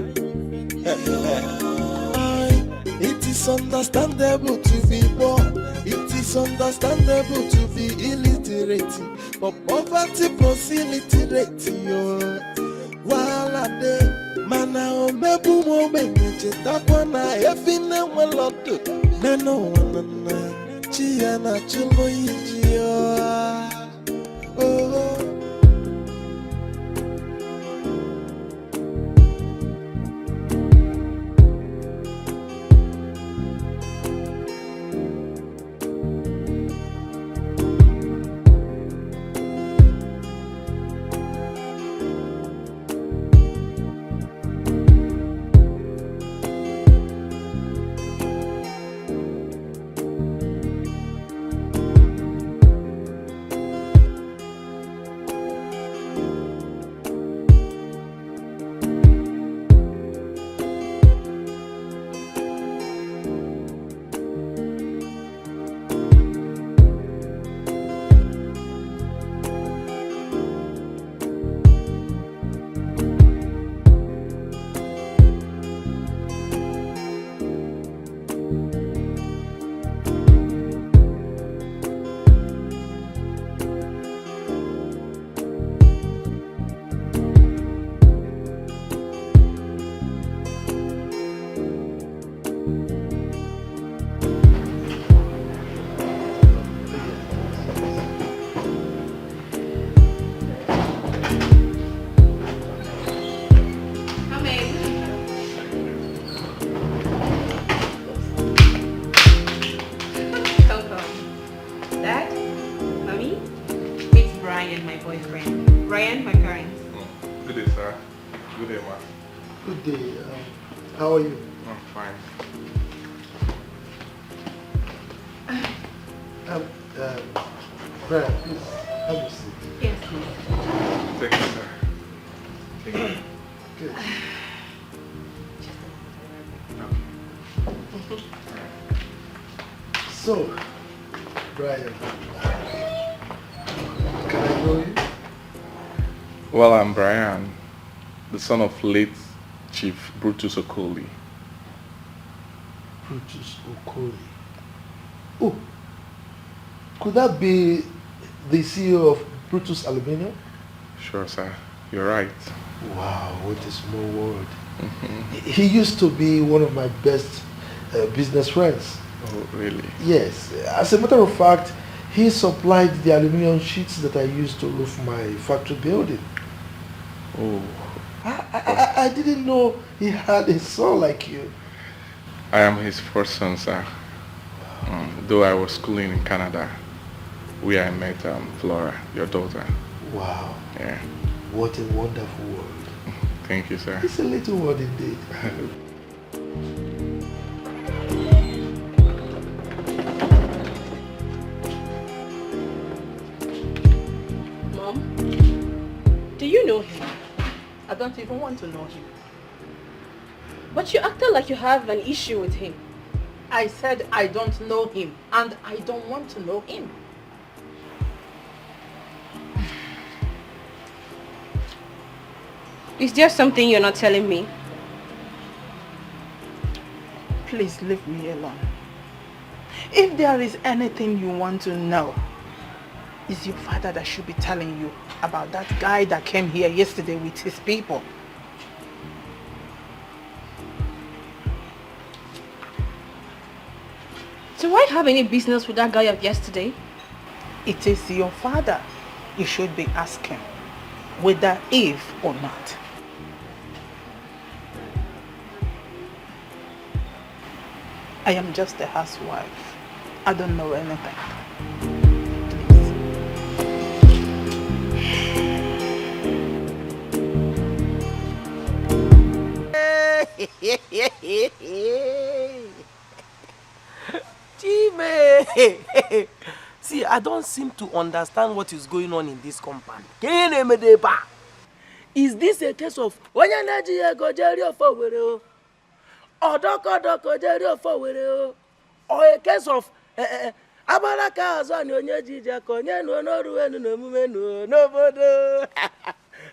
It is understandable to be poor. It is understandable to be illiterate. But poverty plus illiterate yo. While I dey, mana o mebu mo benye takwana efine weloto. Neno wana chia na chulo yiji yo. Oh. boyfriend. Ryan, my parents. Good day, sir. Good day, ma. Good day. How are you? I'm fine. Brian, please have a seat. Yes. Thank you, sir. Thank you. Good. So, Brian, can I know you? Well, I'm Brian, the son of late Chief Brutus Okoli. Brutus Okoli. Oh, could that be the CEO of Brutus Aluminium? Sure, sir. You're right. Wow, what a small world. He used to be one of my best business friends. Oh, really? Yes. As a matter of fact, he supplied the aluminum sheets that I used to roof my factory building. Oh. I didn't know he had a son like you. I am his first son, sir. Though I was schooling in Canada, where I met Flora, your daughter. Wow. Yeah. What a wonderful world. Thank you, sir. It's a little world indeed. Mom, do you know him? I don't even want to know him. But you acted like you have an issue with him. I said I don't know him, and I don't want to know him. Is there something you're not telling me? Please leave me alone. If there is anything you want to know, it's your father that should be telling you about that guy that came here yesterday with his people. Do I have any business with that guy of yesterday? It is your father you should be asking, whether if or not. I am just a housewife. I don't know anything. Chime! See, I don't seem to understand what is going on in this compound. Is this a case of or a case of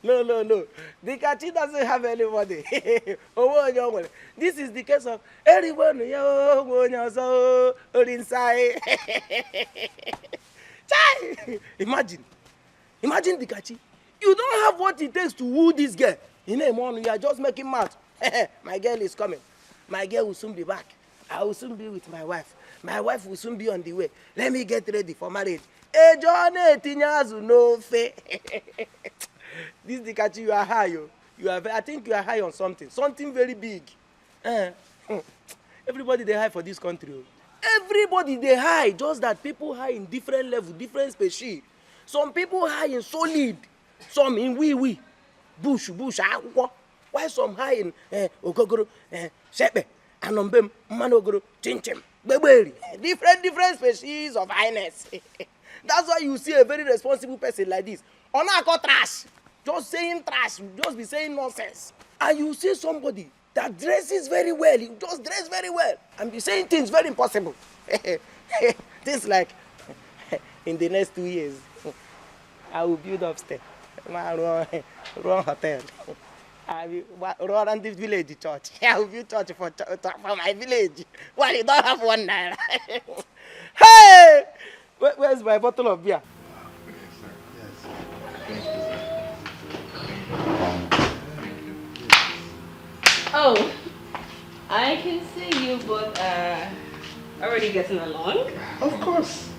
no. The Kachi doesn't have anybody. This is the case of everyone inside. Imagine the Kachi. You don't have what it takes to woo this girl. In a morning, you are just making mouth. My girl is coming. My girl will soon be back. I will soon be with my wife. My wife will soon be on the way. Let me get ready for marriage. No fe. This Dikachi, you are high. I think you are high on something. Something very big. Everybody they high for this country. Everybody they high. Just that people high in different level, different species. Some people high in solid. Some in wee. Bush. Why some high in ogogoro, shepe, anombem, manogoro, chinchim, beberi. Different species of highness. That's why you see a very responsible person like this. Onako trash. Just saying trash. Just be saying nonsense. And you see somebody that dresses very well. You just dress very well. And be saying things very impossible. Things like, in the next 2 years, I will build upstairs. Run hotel. I will run the village church. I will build church for my village. Well, you don't have one naira. Hey! Where's my bottle of beer? Oh, I can see you both are already getting along. Of course.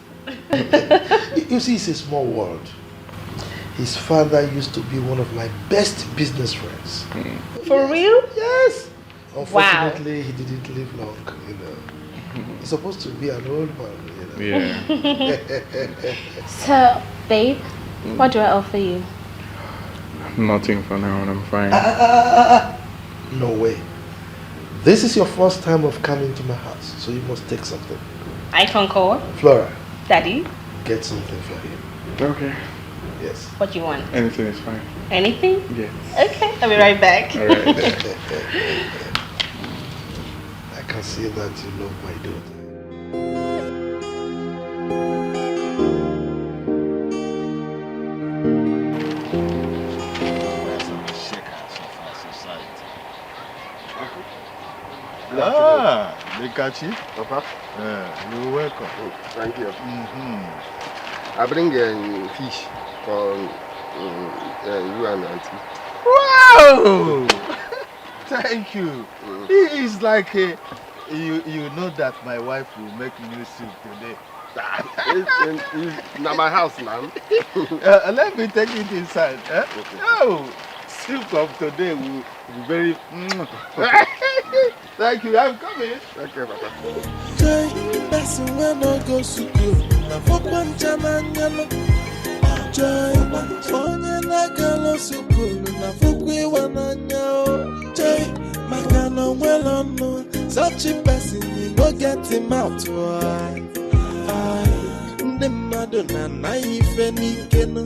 You see, it's a small world. His father used to be one of my best business friends. For real? Yes. Unfortunately, he didn't live long, He's supposed to be an old man, Yeah. So, babe, What do I offer you? Nothing for now, I'm fine. No way. This is your first time of coming to my house, so you must take something. iPhone call? Flora. Daddy? Get something for him. Okay. Yes. What do you want? Anything is fine. Anything? Yes. Okay, I'll be right back. All right. I can see that you love my daughter. Ah, Bekachi. Papa. You're welcome. Oh, thank you. I bring fish for you and auntie. Wow! Thank you. It's like you know that my wife will make new soup today. It's not my house now. Let me take it inside. Eh? Okay. Oh, soup of today will be very. Thank you. I'm coming. Thank you, Papa. Joy, that's when I go to school. Na fokwan Chinenye. Joy, onye na galo school. Na fokwe wananya. Joy, makana well no. Such a person you no get him out. The Madonna naive nikeno.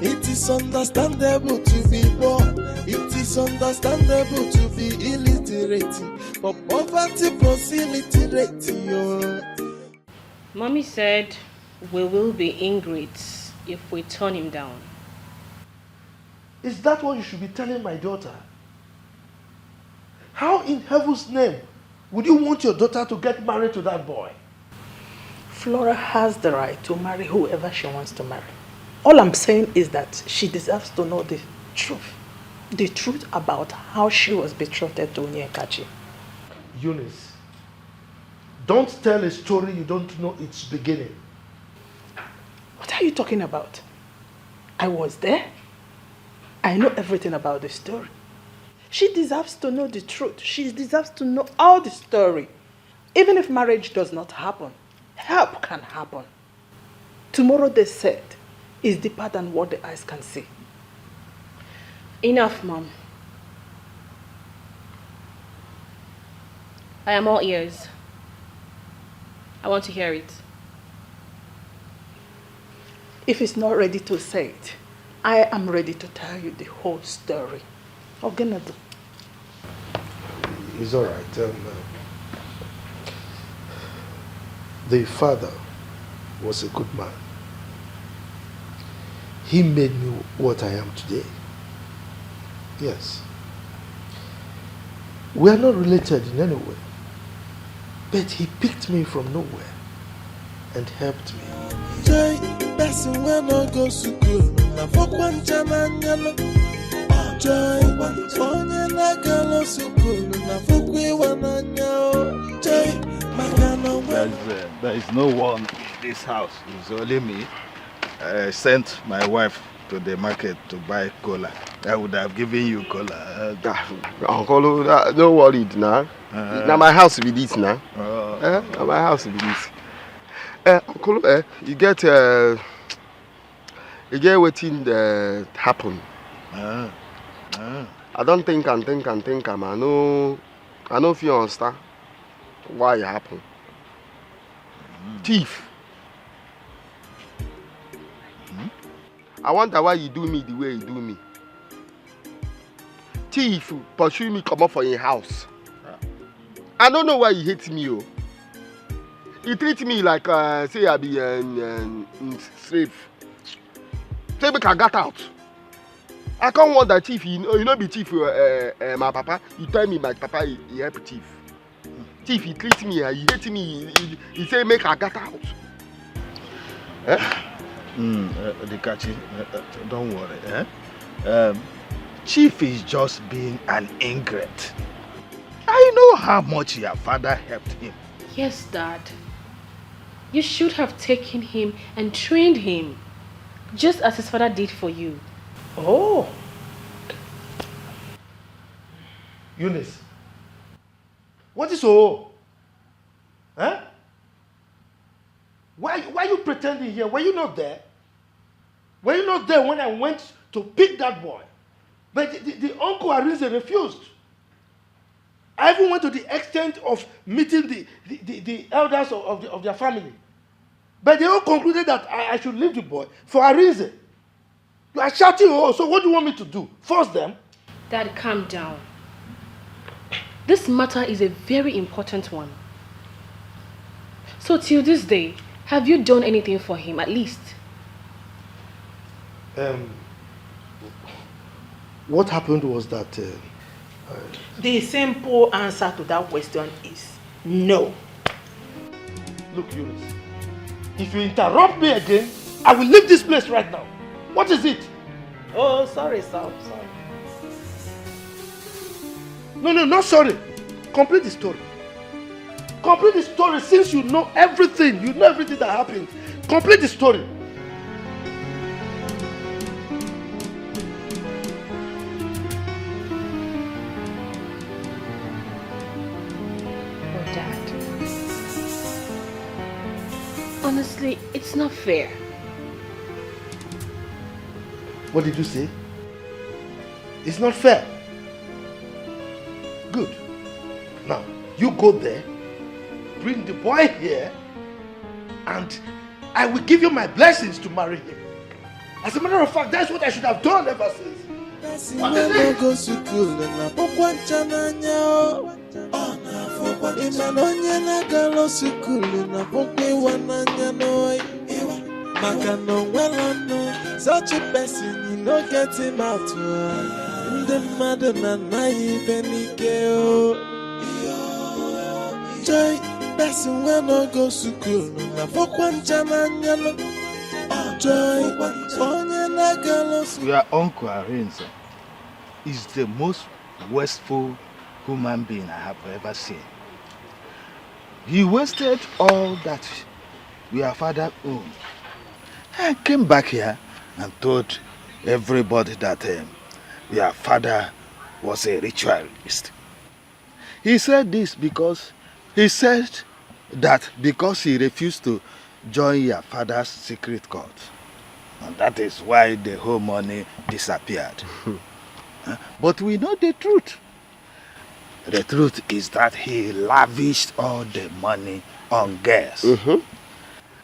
It is understandable to be poor. It is understandable to be illiterate. But poverty illiterate. Mommy said we will be ingrates if we turn him down. Is that what you should be telling my daughter? How in heaven's name would you want your daughter to get married to that boy? Flora has the right to marry whoever she wants to marry. All I'm saying is that she deserves to know the truth. The truth about how she was betrothed to Onyekachi. Eunice, don't tell a story you don't know its beginning. What are you talking about? I was there. I know everything about the story. She deserves to know the truth. She deserves to know all the story. Even if marriage does not happen, help can happen. Tomorrow, they said, is deeper than what the eyes can see. Enough, Mom. I am all ears. I want to hear it. If it's not ready to say it, I am ready to tell you the whole story. Ogenado. It's all right. The father was a good man. He made me what I am today. Yes. We are not related in any way. But he picked me from nowhere and helped me. Joy, that's when I go to school. Na fokwan Chinenye. Joy, onye na galo school. Na fokwe wananya. Joy, makana well. There is no one in this house. It's only me. I sent my wife to the market to buy cola. I would have given you cola. Uncle, don't worry now. Now my house will be this now. Now my house will be this. Uncle, you get waiting happen. I don't think I know if you understand why it happened. Thief. I wonder why you do me the way you do me. Thief pursue me come up for your house. I don't know why you hate me. Oh. He treat me like say I be slave. Say make I got out. I can't want that thief. You know be thief. My papa. You tell me my papa he help thief. Thief he treat me. He hate me. He say make I got out. Dikachi, don't worry. Chief is just being an ingrate. I know how much your father helped him. Yes, Dad. You should have taken him and trained him, just as his father did for you. Oh. Eunice, what is so? Huh? Why are you pretending here? Were you not there? Were you not there when I went to pick that boy? But the uncle Arinze refused. I even went to the extent of meeting the elders of their family. But they all concluded that I should leave the boy for Arinze. You are shouting, oh, so what do you want me to do? Force them? Dad, calm down. This matter is a very important one. So till this day, have you done anything for him, at least? What happened was that... the simple answer to that question is no. Look, Eunice, if you interrupt me again, I will leave this place right now. What is it? Oh, sorry, sir. Sorry. No, not sorry. Complete the story. Complete the story since you know everything. You know everything that happened. Complete the story. Oh, Dad. Honestly, it's not fair. What did you say? It's not fair. Good. Now, you go there, bring the boy here, and I will give you my blessings to marry him. As a matter of fact, that's what I should have done ever since. What is it? Such a person, you know, get him out to the mother and naive joy, person when no go to school, na fokwan chananya joy, onye na galos. Your uncle Arinze is the most wasteful human being I have ever seen. He wasted all that your father owned. I came back here and told everybody that your father was a ritualist. He said this because he said that because he refused to join your father's secret cult. And that is why the whole money disappeared. But we know the truth. The truth is that he lavished all the money on girls.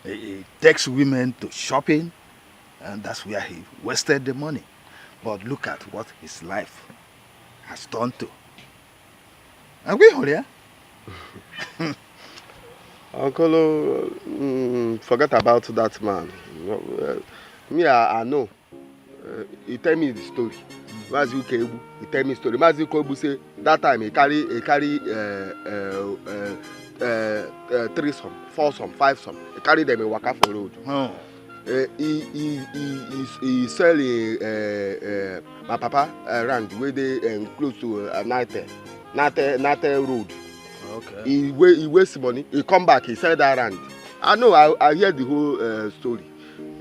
He takes women to shopping, and that's where he wasted the money. But look at what his life has turned to. Are we here? Uncle, forget about that man. Me, I know. He tell me the story. Mazi Ukebu, he tell me the story. Mazi Ukebu say that time he carry threesome, foursome, fivesome. He carry them in waka for road. He sell my papa around where they close to Nate Road. Okay. He waste money. He come back. He sell that land. I know. I hear the whole story.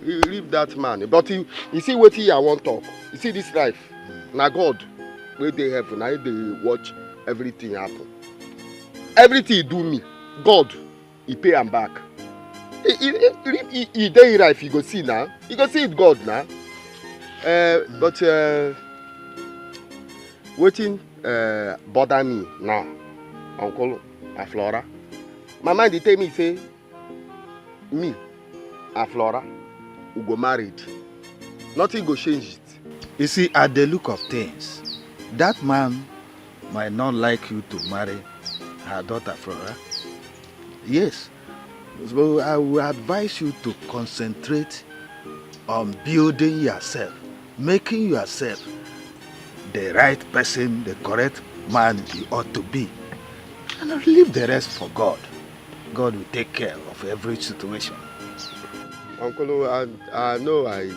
He leave that man. But you see what I want talk. You see this life. Now God, where they have, now they watch everything happen. Everything he do me, God, he pay him back. He day life, you go see now. You go see it God now. But waiting bother me now, Uncle Aflora. My mind they tell me say, me, Aflora, we go married. Nothing go change it. You see, at the look of things, that man might not like you to marry her daughter Flora. Yes. So I will advise you to concentrate on building yourself, making yourself the right person, the correct man you ought to be. And leave the rest for God. God will take care of every situation. Uncle, I know I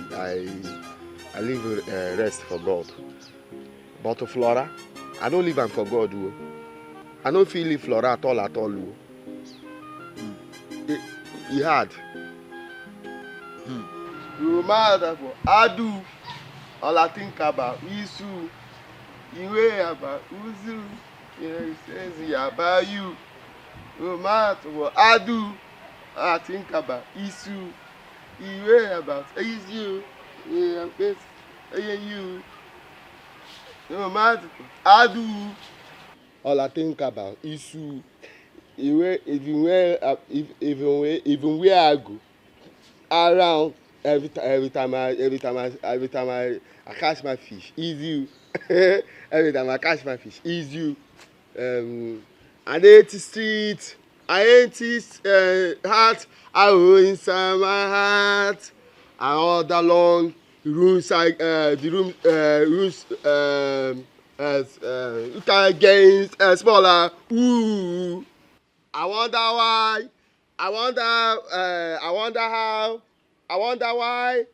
leave rest for God. But to Flora, I don't leave am for God. I don't feel leave Flora at all. He had. You mad for Adu. All I think about Isu. Iwe about Uzu. He says he about you. You mad for Adu. I think about issue. You worry about issue. Yeah, you. No matter. I do. All I think about issue. Even where I go around every time I catch my fish, is you. Every time I catch my fish, is you. I hate the street. I hate his heart. I go inside my heart. And all that long rooms, you can get smaller. Ooh. I wonder why. I wonder how. I wonder why.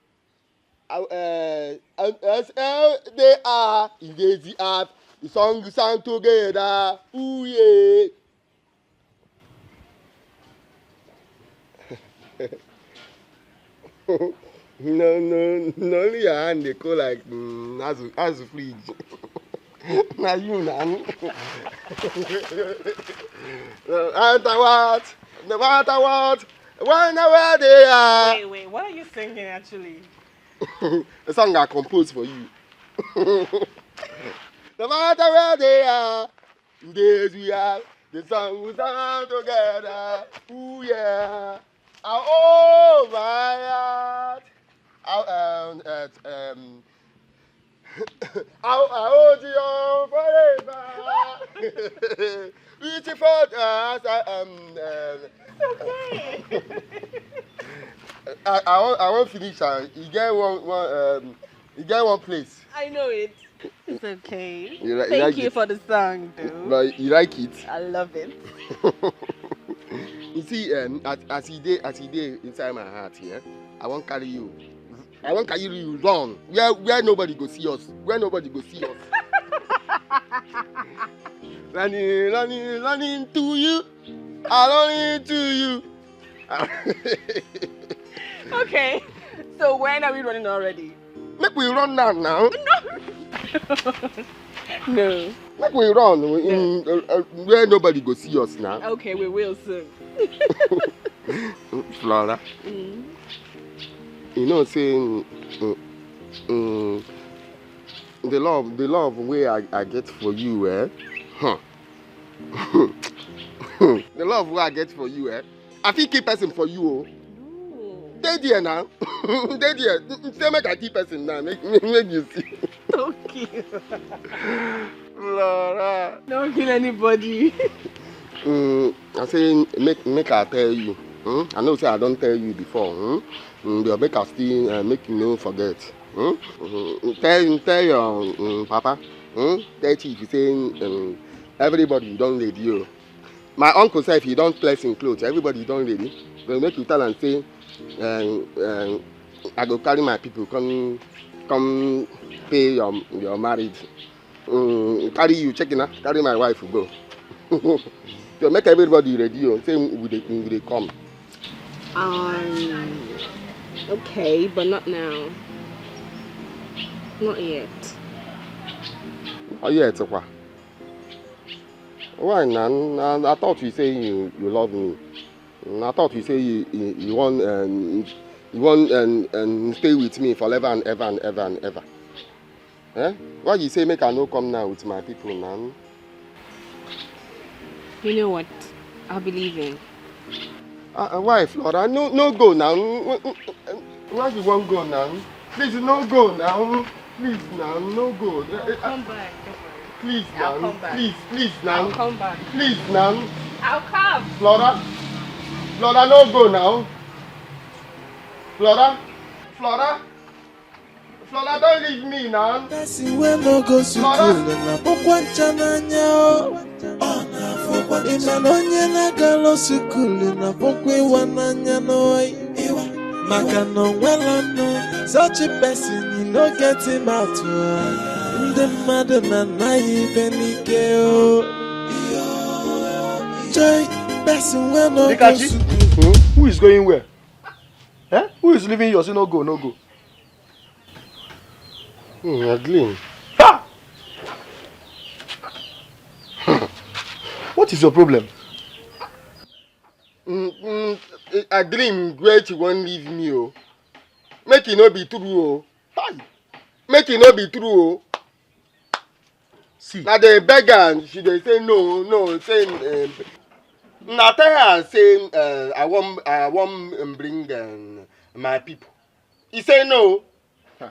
They are in the art. The song sang together. Ooh yeah. No, only your hand they go like as a fridge. Now you man. No matter what, whenever they are. Wait, what are you singing actually? The song I composed for you. No matter where they are, days we are, the song we sing together. Ooh yeah. Oh my heart. I'll hold you on forever. Beautiful as I am. Okay. I won't finish. You get one place. I know it. It's okay. Thank you for the song, dude. But you like it? I love it. You see, as he did inside my heart here, I won't carry you. I won't carry you wrong. Where nobody go see us. Where nobody go see us. Running to you. I running to you. Okay. So when are we running already? Make we run now. No. Make we run where nobody go see us now. Okay, we will soon. Flora. You know, saying the love way I get for you, the love way I get for you, I feel keep person for you, oh. They there now. They there. Say make I keep person now. Make you see. Don't kill. Flora. Don't kill anybody. I say make I tell you. I know say I don't tell you before. But make I still make you no forget. Tell your papa. Tell chief you say everybody don't radio. My uncle said if you don't place in clothes, everybody don't ready. They make you tell and say I go carry my people come pay your marriage. Carry you checking out, carry my wife go. So make everybody ready. Say we they come. Okay, but not now. Not yet. Oh yeah, it's okay. Why now? I thought you say you love me. I thought you say you want and stay with me forever and ever and ever and ever. Eh? Why you say make I no come now with my people now? You know what? I'll be leaving. Why, Flora? No go now. Why you won't go now? Please, no go now. Please now, no go. I'll come back. Please I'll now. come back. Please now. I'll come back. Please now. I'll come. Flora, no go now. Flora, don't leave me now. Person wey no go school na bokwa Chinenye o. Ima onye na-agalo school na bokwa Iwananya no. Maka no nwela no. Such a person you no get him out. Ndị mmadụ na-anaghị ibe n'ike o. Joy, person wey no go school. Who is going where? Eh? Who is leaving you? Say no go, no go. Adeline. Ha! What is your problem? a dream great you won't leave me, oh. Make it not be true, oh. Hi. Make it not be true, oh. See. Now the beggar, she they say no, saying now tell her saying I want bring my people. He say no. Huh.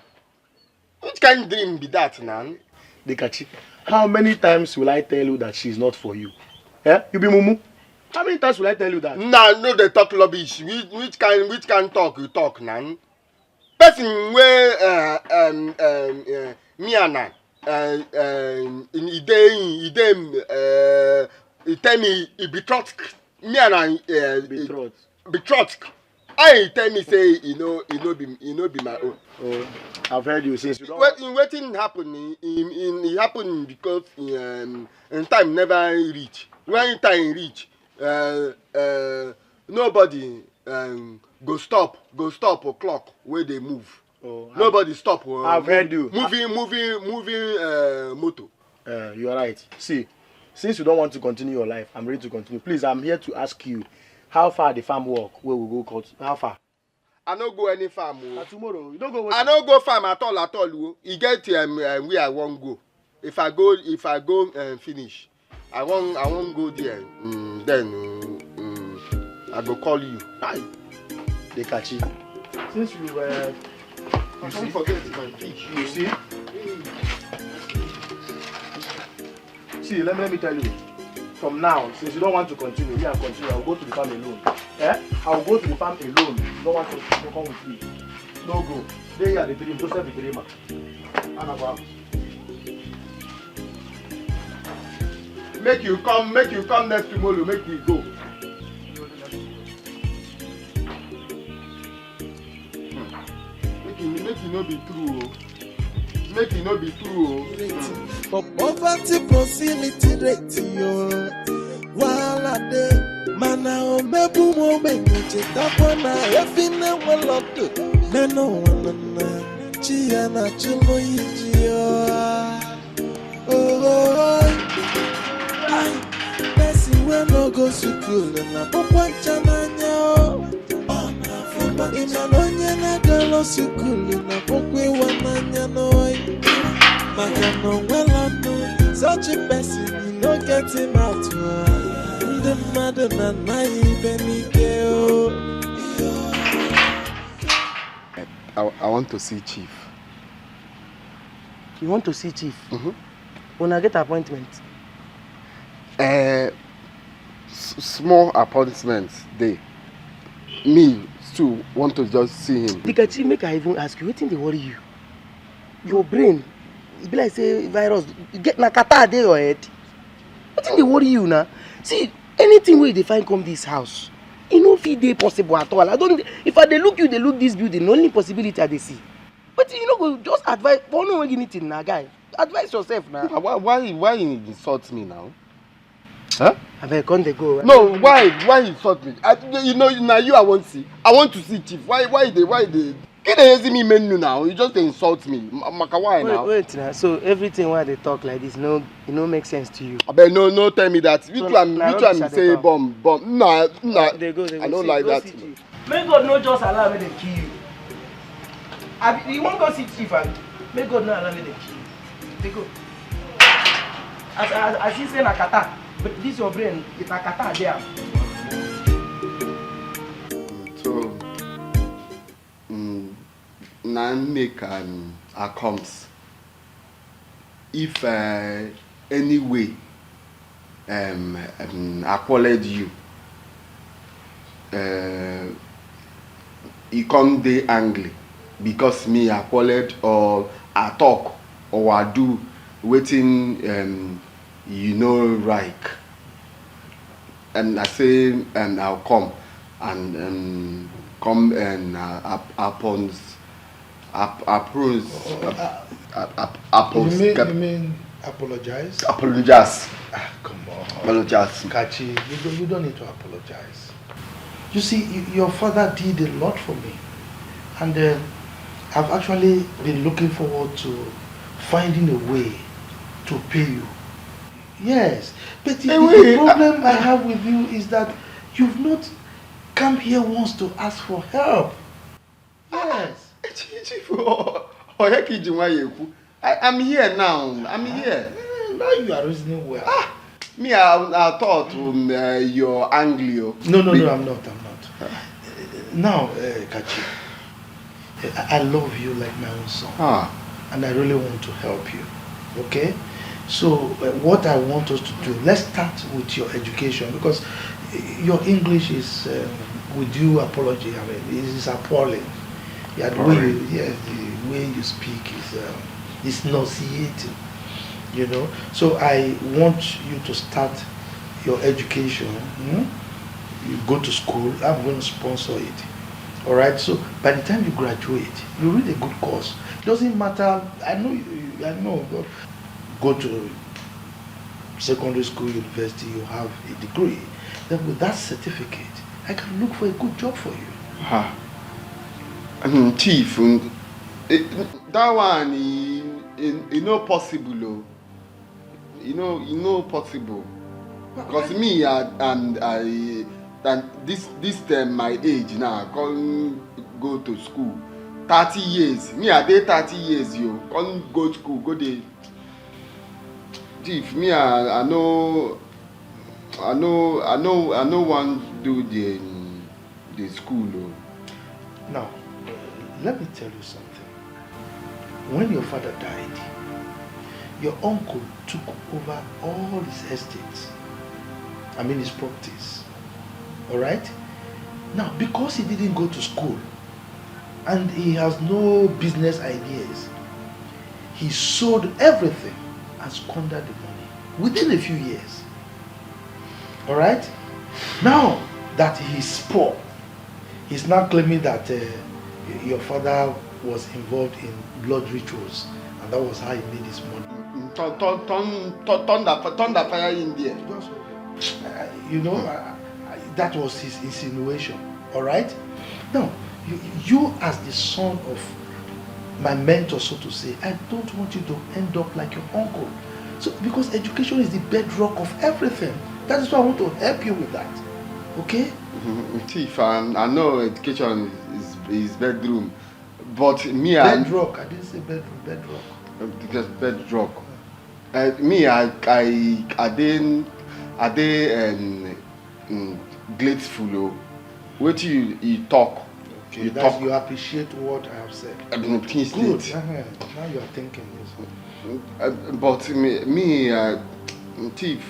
Which kind of dream be that, man? Dekachi, how many times will I tell you that she's not for you? Eh? You be mumu? How many times will I tell you that? Nah, no, they talk rubbish. Which kind talk you talk, nan? Person where me and he tell me he betrothed me and betrothed. I tell me say he no be my own. Oh, I've heard you since you don't. Waiting happen it happen because in time never reach. When time reach, nobody go stop o'clock where they move. Oh, nobody stop. I've heard you. Moving motor. You are right. See, since you don't want to continue your life, I'm ready to continue. Please, I'm here to ask you, how far the farm walk? Where we go cut? How far? I no go any farm. Tomorrow, you don't go. I no go farm at all. You get where I won't go. If I go finish, I won't go there. Then I go call you. Hi, Dekachi. Since you were, I can't forget my fish. You see? See, let me tell you. From now, since you don't want to continue, me and continue, I'll go to the farm alone. Eh? I'll go to the farm alone. You don't want to come with me. No go. They are the dream. Joseph the dreamer. Make you come next tomorrow. Make you go. Make it not be true. Make it not be true. For poverty proximity ratio. While I dey, mana o mebu mo benye tapona efina waloto. Neno wanana, chia na chulo yijio. Oh, Bessie we no go school na papa Chinenye. Imanonye na galo school na pokwe wananya no. Makano welano, such a person you no get him out. The mother na I want to see Chief. You want to see Chief? When I get appointment? Small appointments day. Me too want to just see him. Dekachi, make I even ask you, what thing they worry you? Your brain, it be like say virus, you get nakata dey your head. What thing they worry you now? See, anything where they find come this house, it no fit dey possible at all. If I dey look you, they look this building, the only possibility I dey see. But you know, go just advise, for no anything now, guy. Advise yourself now. Why you insult me now? Huh? I better come they go. No, why insult me? Now you I want to see. I want to see Chief. Why they? Can they see me menu now? You just insult me. Why now? Wait now. So everything why they talk like this, no, it no make sense to you. But no, tell me that. Which one say bomb? No. They go. I don't like that. May God no just allow me to kill you. You won't go see Chief, and may God not allow me to kill you. They go. As you say nakata, but this your brain, it's nakata there. So, now make an accounts. If any way acknowledge you, he come dey angry because me acknowledge or I talk or I do waiting you know right. And I say I'll come and come and You mean apologize? Apologize. Come on. Apologize. Kachi, you don't need to apologize. You see, your father did a lot for me. And I've actually been looking forward to finding a way to pay you. Yes. But the problem I have with you is that you've not come here wants to ask for help. Yes. Chief, I'm here now. I'm here. Now you are reasoning well. Me, I thought you're Anglo. No, I'm not. Now, Kachi, I love you like my own son. And I really want to help you. Okay? So, what I want us to do, let's start with your education, because your English is, with due apology, I mean, it is appalling. Yeah, the way you speak is nauseating, you know. So I want you to start your education. You go to school, I'm going to sponsor it. All right, so by the time you graduate, you read a good course. Doesn't matter, I know, go to secondary school, university, you have a degree. Then with that certificate, I can look for a good job for you. Chief, that one is not possible. You know possible. Because me and this time my age now, can't go to school. 30 years. Me I did 30 years yo. Can't go to school, go there. Chief, me I know one do the school. Now, let me tell you something. When your father died, your uncle took over all his estates. I mean his properties. Alright? Now, because he didn't go to school and he has no business ideas, he sold everything and squandered the money within a few years. Alright? Now that he's poor, he's now claiming that your father was involved in blood rituals and that was how he made his money. Turn the fire in there. That was his insinuation. Alright? Now, you as the son of my mentor, so to say, I don't want you to end up like your uncle. So, because education is the bedrock of everything. That is why I want to help you with that. Okay? Chief, I know education is bedroom, but me bedrock. I didn't say bedroom. Bedrock. Because bedrock. Me, I didn't grateful. What you talk. Okay, you appreciate what I have said. Good. Now you are thinking this. But me, Chief,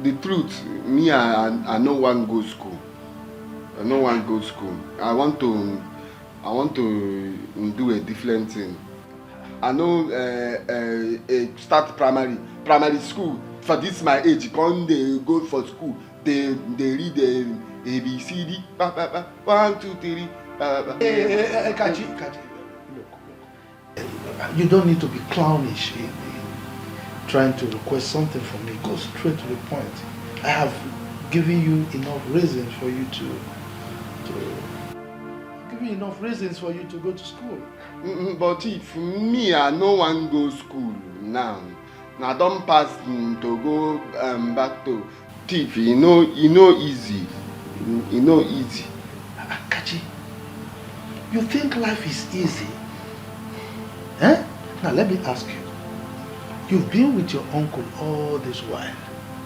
the truth, me, I no one go school. I no one go school. I want to do a different thing. I know start primary school. For this my age, when they go for school, they read the ABCD. 1, 2, 3. Kachi, look. You don't need to be clownish in trying to request something from me. Go straight to the point. I have given you enough reasons for you to go to school. But if me, I no one go school now. Now don't pass to go back to thief. You know easy. You know easy. Kachi, you think life is easy? Eh? Now let me ask you. You've been with your uncle all this while.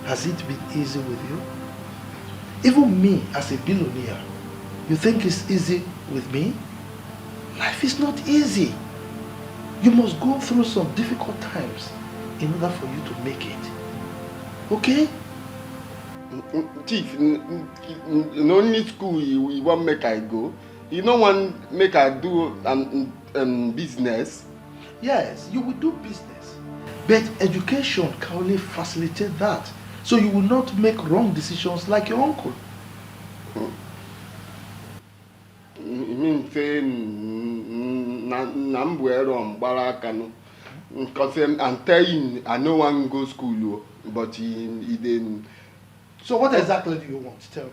Has it been easy with you? Even me as a billionaire, you think it's easy with me? Life is not easy. You must go through some difficult times in order for you to make it. Okay? Chief, no need school you want make I go. You don't want make I do business. Yes, you will do business. But education can only facilitate that. So you will not make wrong decisions like your uncle. You mean saying because I'm telling I no one go school, but he didn't. So what exactly do you want? Tell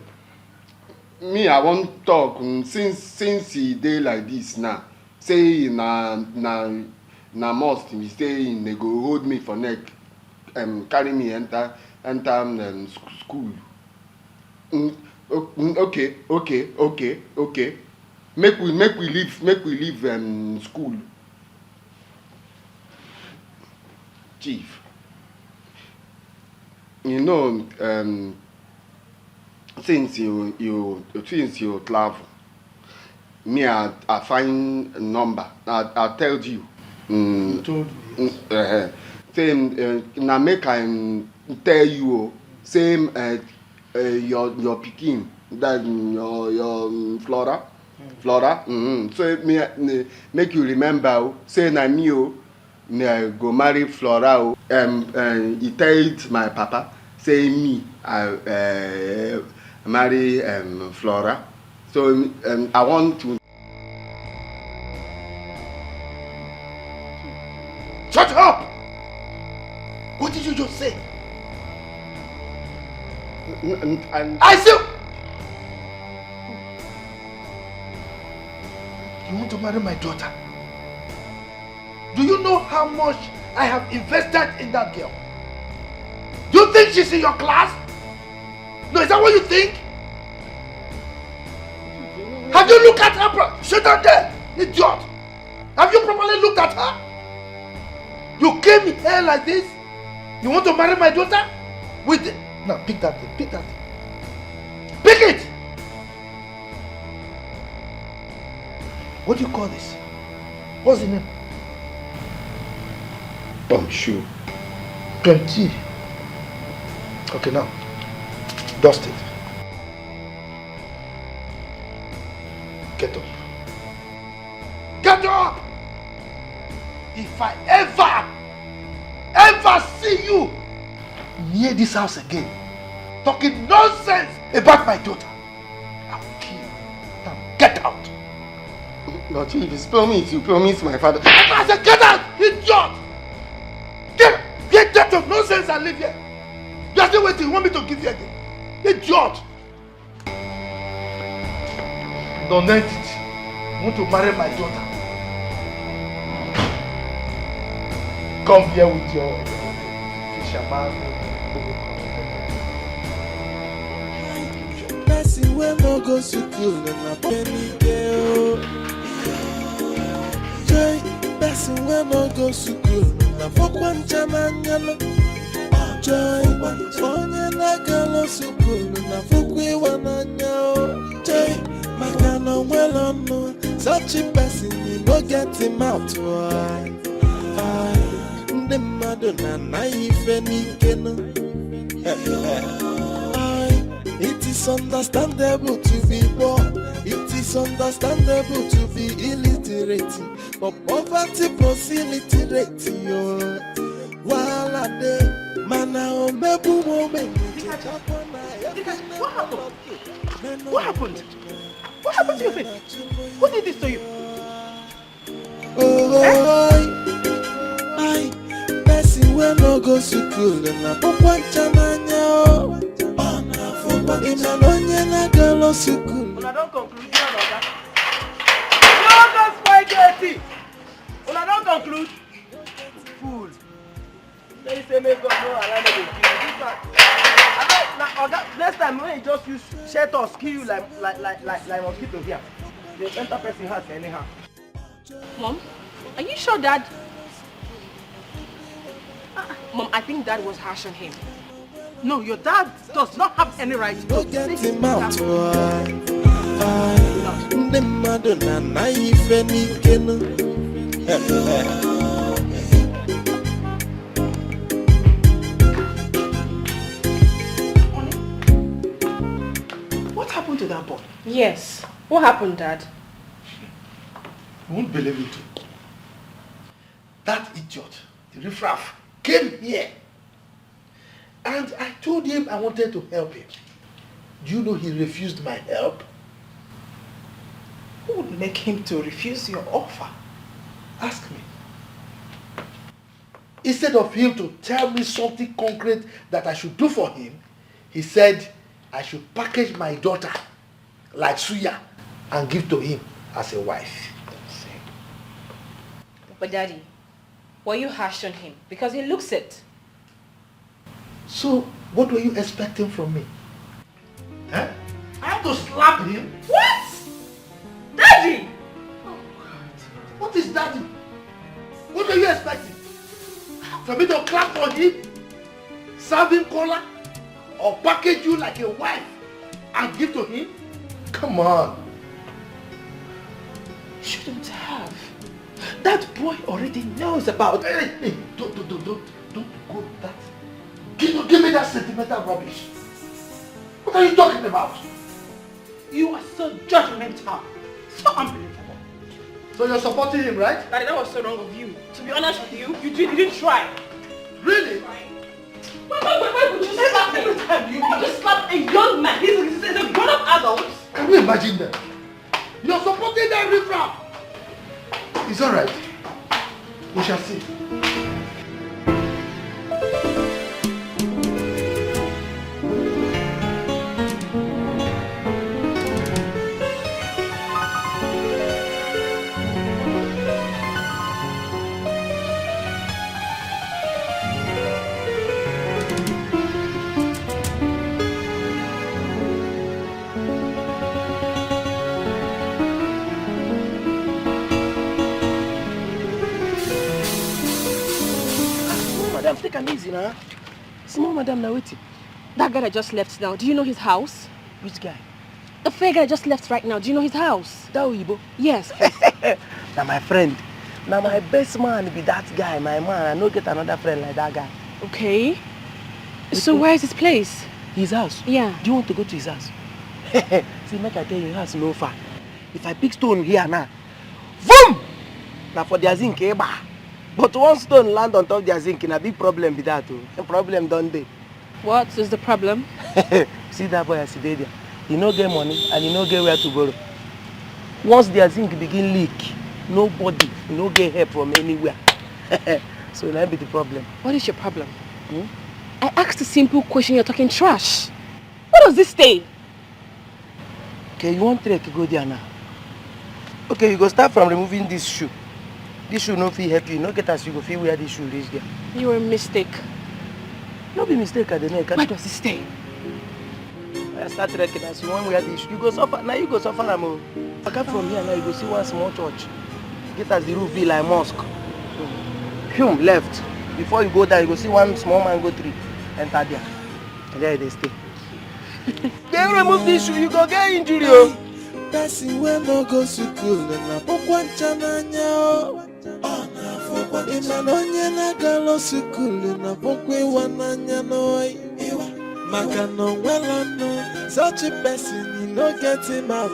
me. Me, I want talk since he day like this now. Say na must he say they go hold me for neck, carry me enter school. Okay. Make we leave school. Chief. You know, since you travel, me I find a number. I tell you. You told me. Same. Now make I tell you. Same. Your Peking. That your Flora. Flora. So me make you remember. Say na me go marry Flora. He told my papa. Say me I marry Flora. So I want to. Shut up! What did you just say? I said. You want to marry my daughter? Do you know how much I have invested in that girl? Do you think she's in your class? No, is that what you think? Have you looked at her? Sit down there, idiot! Have you properly looked at her? You came here like this? You want to marry my daughter? With it? Now pick that thing, pick that thing. Pick it! What do you call this? What's the name? Shoe. 20. Okay, now dust it. Get up. Get up! If I ever see you near this house again, talking nonsense about my daughter, I will kill you. Now get out. No, Chief, you promise my father. I said get out, idiot! Get out of nonsense and leave here. You are still waiting. You want me to give you again? Idiot! Non-entity. You want to marry my daughter? Come here with your fisherman. Person wey no go school na penny girl. Joy, person wey no go school na fokwan Chinenye. Joy, onye na go school na fokwe wananya. Joy, maka no well no, such a person you no get him out. Nnebe na naife n'ikeno. It is understandable to be poor. It is understandable to be illiterate. But poverty plus illiterate, yo. While I day, mana o mebu moment. What happened? What happened? What happened to your face? Who did this to you? I person wey no go school na pokwan Chinenye. Onye na go school. Una don conclude on that. No, don't spaghetti. Una don conclude. Fool. They say make God no allow me to kill you. This one. Next time when you just use shirt or kill you like mosquito here, they enter person house anyhow. Mom, are you sure Dad? Mom, I think Dad was harsh on him. No, your dad does not have any right to get him out. Nnebe na naife n'ikeno. What happened to that boy? Yes. What happened, Dad? You won't believe it. That idiot, the riffraff, came here. And I told him I wanted to help him. Do you know he refused my help? Who would make him to refuse your offer? Ask me. Instead of him to tell me something concrete that I should do for him, he said I should package my daughter like suya and give to him as a wife. But Daddy, were you harsh on him? Because he looks it. So, what were you expecting from me? Huh? I have to slap him? What? Daddy! What is daddy? What are you expecting? For me to clap for him? Serve him cola? Or package you like a wife and give to him? Come on. Shouldn't have. That boy already knows about... Hey, don't go that. Give me that sentimental rubbish. What are you talking about? You are so judgmental. So unbelievable. So you're supporting him, right? Daddy, that was so wrong of you. To be honest with you, you didn't try. Really? Why would you slap every time? You just slap a young man. He's a grown-up adult. Can you imagine that? You're supporting that riffraff. It's alright. We shall see. Madam, take am easy now. Small madam, now wait. That guy that just left now, do you know his house? Which guy? The fair guy just left right now, do you know his house? That Oyibo? Yes. Now my friend. Now my best man be that guy, my man. I no get another friend like that guy. Okay. So where is his place? His house? Yeah. Do you want to go to his house? See, make I tell you, his house no far. If I pick stone here now, boom! Now for their zinc, eh, bah. But one stone land on top their zinc, na big problem with that. A problem done there. What is the problem? See that boy as he dey there. He no get money and he no get where to borrow. Once their zinc begin leak, nobody no get help from anywhere. So that be the problem. What is your problem? I asked a simple question, you're talking trash. What does this say? Okay, you want trek to go there now? Okay, you go start from removing this shoe. This shoe no fit help you. No get as you go fit wear this shoe reach there. You were a mistake. No be mistake at the neck. Where does it stay? I start trekking as you want wear this shoe. You go suffer. Now you go suffer am. I come from here now. You go see one small church. Get as the roof be like mosque. Boom, left. Before you go there, you go see one small mango tree. Enter there. And there they stay. They remove this shoe. You go get injury. Person when no go to school na pokwa Chinenye o. Imanonye na galo school na pokwe wananya no. Maka no wela no. Such a person you no get him out.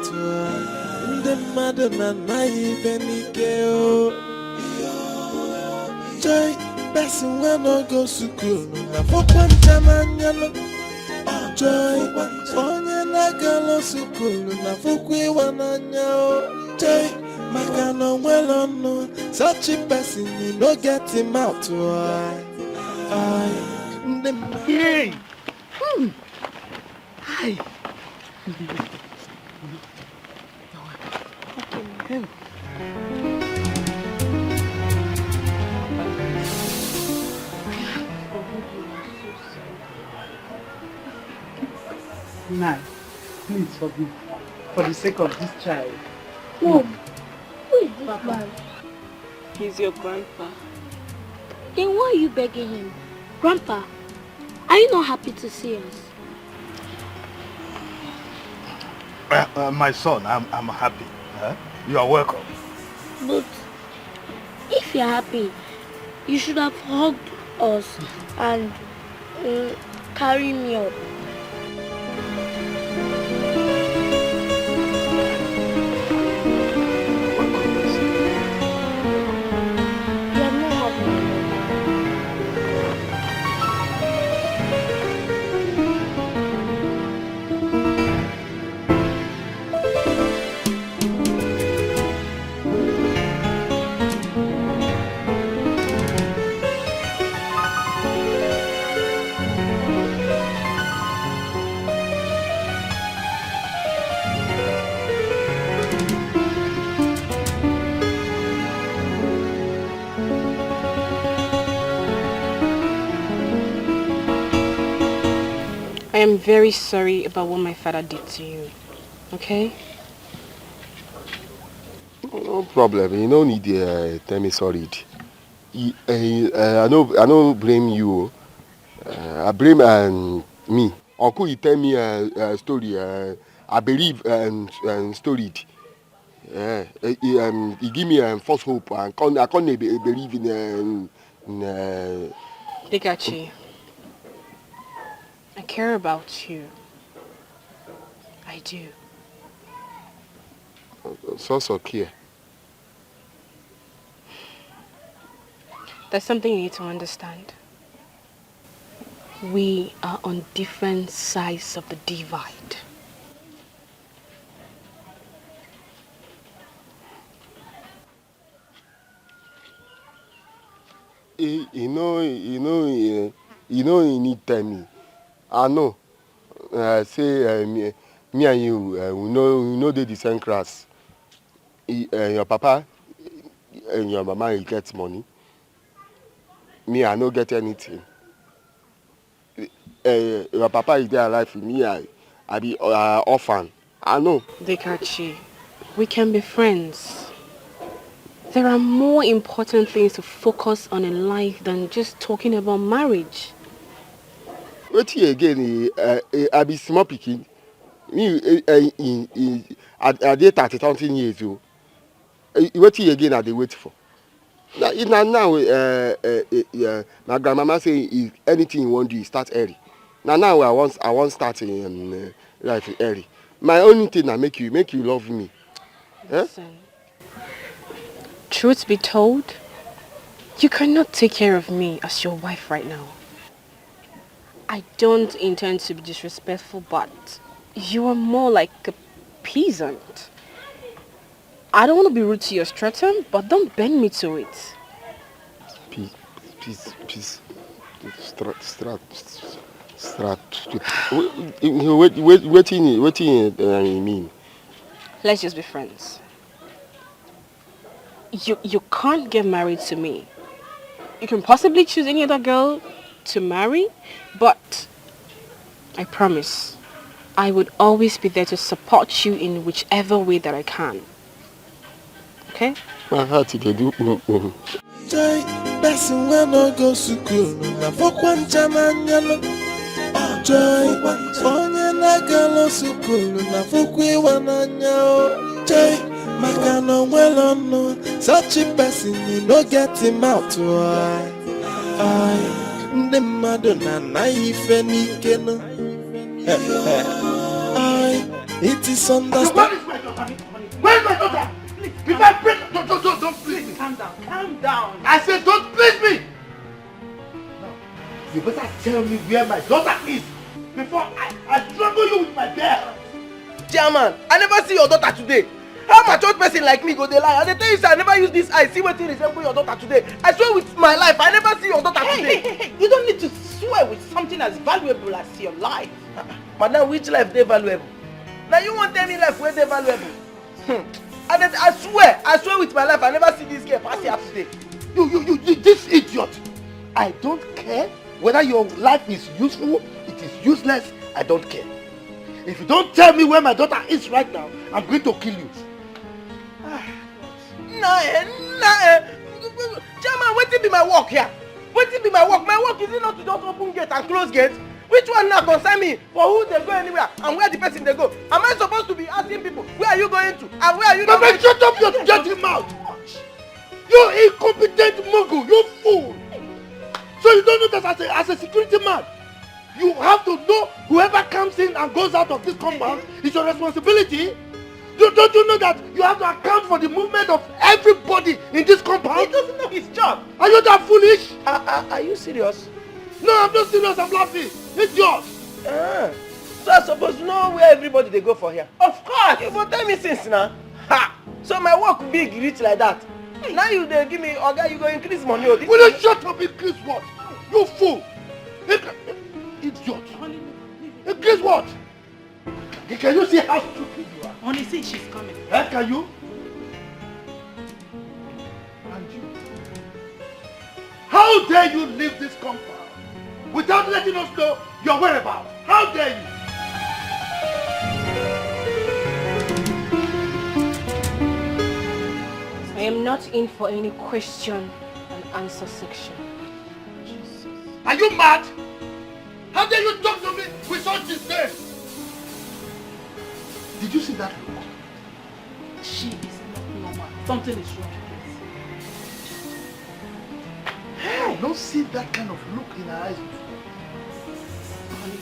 Nde mmadụ na naive nike o. Joy, person when no go to school na pokwa Chinenye no. Joy, onye na-agala sukulu na fukwe wananya o. Joy, maka na onwelo no. Such a person you no get him out. Hey! Hi! Nai, please forgive for the sake of this child. Mom, who is this man? He's your grandpa. Then why are you begging him? Grandpa, are you not happy to see us? My son, I'm happy. You are welcome. But if you're happy, you should have hugged us and carry me up. I am very sorry about what my father did to you. Okay? No problem. You no need tell me sorry. I no blame you. I blame me. Uncle, he tell me a story. I believe story. He give me false hope. I can't believe in Dikachi, I care about you. I do. so care. There's something you need to understand. We are on different sides of the divide. You know, you need tell me. I know. Say me and you, we know they the same class. Your papa and your mama, you get money. Me, I no get anything. Your papa is there alive. Me, I be orphan. I know. Dikachi, we can be friends. There are more important things to focus on in life than just talking about marriage. What again? I be small pikin. Me, I dey 30-something years old. What again? I dey wait for. Now, my grandmama say if anything you want to do, start early. Now I want start in life early. My only thing na make you love me. Listen, truth be told, you cannot take care of me as your wife right now. I don't intend to be disrespectful, but you are more like a peasant. I don't want to be rude to your stratum, but don't bend me to it. Peace. Strat. What you mean? Let's just be friends. You can't get married to me. You can possibly choose any other girl to marry, but I promise I would always be there to support you in whichever way that I can. Okay? My heart dey do. Joy, person when no go school, na fokwan chananya no. Joy, onye na galo school, na fokwe wananya o. Joy, maka no well no, such a person you no get him out. I, the madonna na ife nike no. It is understand. Where's my daughter? If I break, don't please me. Calm down. I said don't please me. Now, you better tell me where my daughter is before I strangle you with my bare. Chairman, I never see your daughter today. How mature person like me go dey lie? And they tell you say I never use this eye see wetin resemble your daughter today. I swear with my life I never see your daughter today. Hey, you don't need to swear with something as valuable as your life. Madam, which life dey valuable? Now you wan tell me life wey dey valuable? And then I swear with my life I never see this girl pass here today. You, this idiot. I don't care whether your life is useful, it is useless, I don't care. If you don't tell me where my daughter is right now, I'm going to kill you. Chairman, wetin be my work here? Wetin be my work? My work is it not to just open gate and close gate? Which one now concern me for who they go anywhere and where the person they go? Am I supposed to be asking people where are you going to and where are you not going to? Shut up your dirty mouth! You incompetent mogul, you fool! So you don't know that as a security man, you have to know whoever comes in and goes out of this compound is your responsibility. Don't you know that you have to account for the movement of everybody in this compound? He doesn't know his job. Are you that foolish? Are you serious? No, I'm not serious, I'm laughing. It's yours. So I suppose to know where everybody they go for here. Of course, you will tell me since now. Ha! So my work big rich like that. Now you they give me, okay, you go increase money. Will you shut up, increase what? You fool! Idiot! Increase what? Can you see how stupid you are? Honey, see she's coming. Can you? And you? How dare you leave this compound without letting us know your whereabouts? How dare you? not in for any question and answer section. Are you mad? How dare you talk to me with such disdain? Did you see that look? She is not normal. Something is wrong. Hey, don't see that kind of look in her eyes. Honey,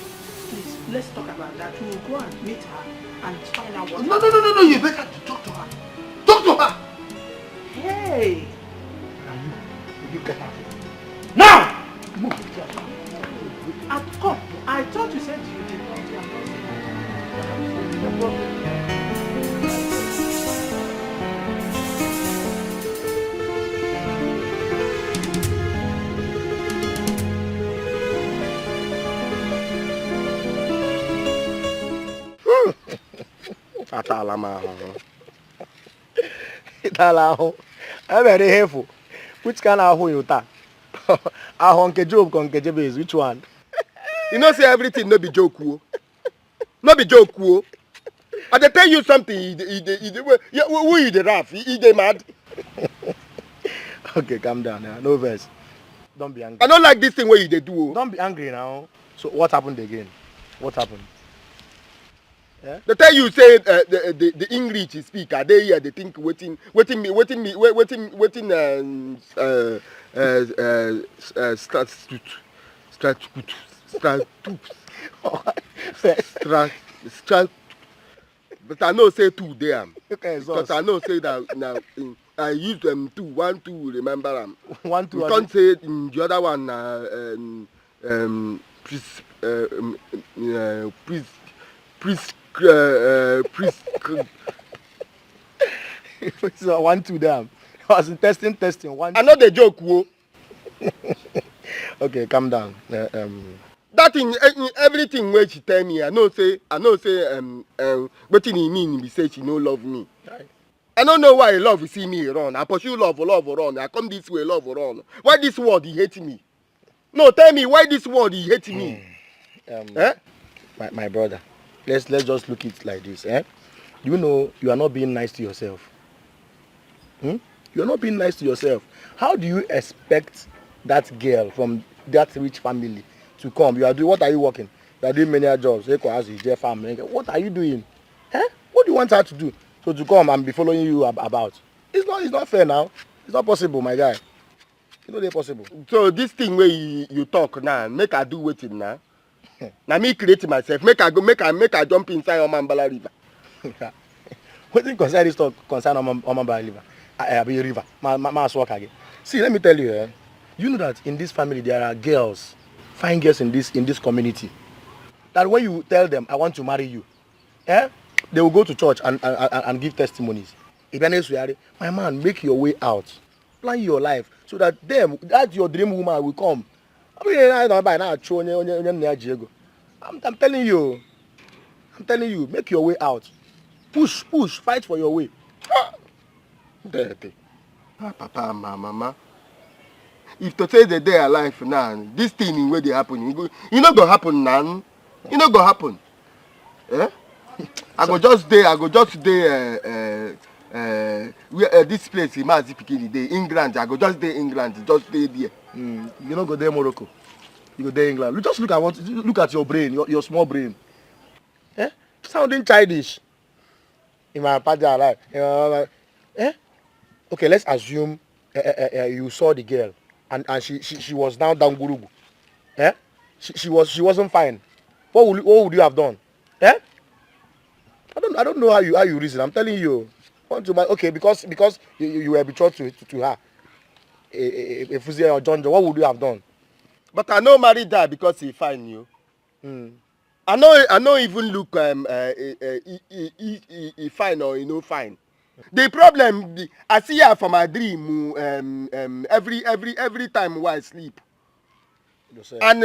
please, let's talk about that. We will go and meet her and find out what. No, you better talk to her. Talk to her! Hey! Now you get out of here. Now! Move. Come, I thought you said you did not do no problem. I'm very careful. Which kind of who you ta? Job, which one? You know, say everything no be joke, no be joke. I dey tell you something. Who is the rough? He dey mad. Okay, calm down now. No verse. Don't be angry. I don't like this thing where you dey do. Don't be angry now. So what happened again? What happened? Yeah? They tell you say the English you speak. Are they here? They think waiting but I know say two there. Okay, because I know say that now I use them two, 1, 2. Remember them. 1, 2. You can't say the other one. So 1, 2 them. I was testing 1. I know the joke, whoa. Okay, calm down. That in everything where she tell me, I know say what he mean be say she no love me. Right. I don't know why love you see me run. I pursue love run. I come this way, love run. Why this word he hate me? No, tell me why this word he hate me. My brother, let's just look it like this. You know you are not being nice to yourself. You are not being nice to yourself. How do you expect that girl from that rich family to come? What are you working? You are doing many jobs. What are you doing? What do you want her to do? So to come and be following you about? It's not fair now. It's not possible, my guy. It's not possible. So this thing where you talk now, make I do waiting now. Now me create myself. Make I jump inside Omambala River. What do you consider this talk concern Omambala River? Be river. Ma walk again. See, let me tell you, you know that in this family there are girls, fine girls in this community. That when you tell them I want to marry you, they will go to church and give testimonies. My man, make your way out. Plan your life so that that your dream woman will come. I'm telling you, make your way out. Push, fight for your way. Dirty. Papa and mama. If to say the day alive now, this thing where they happen, you not gonna happen now. You not gonna happen. I go just day. This place in Mazipikini Day, England. I go just day England, just day there. You not go there Morocco. You go there England. Just look at your brain, your small brain. Sounding childish. In my party alive. Okay, let's assume you saw the girl and she was down Gurugu. She wasn't fine. What would you have done? I don't know how you reason. I'm telling you. Okay, because you were betrothed to her. If you or John, what would you have done? But I know married her because he fine you. I know even look he fine or he no fine. The problem I see her for my dream every time while I sleep. And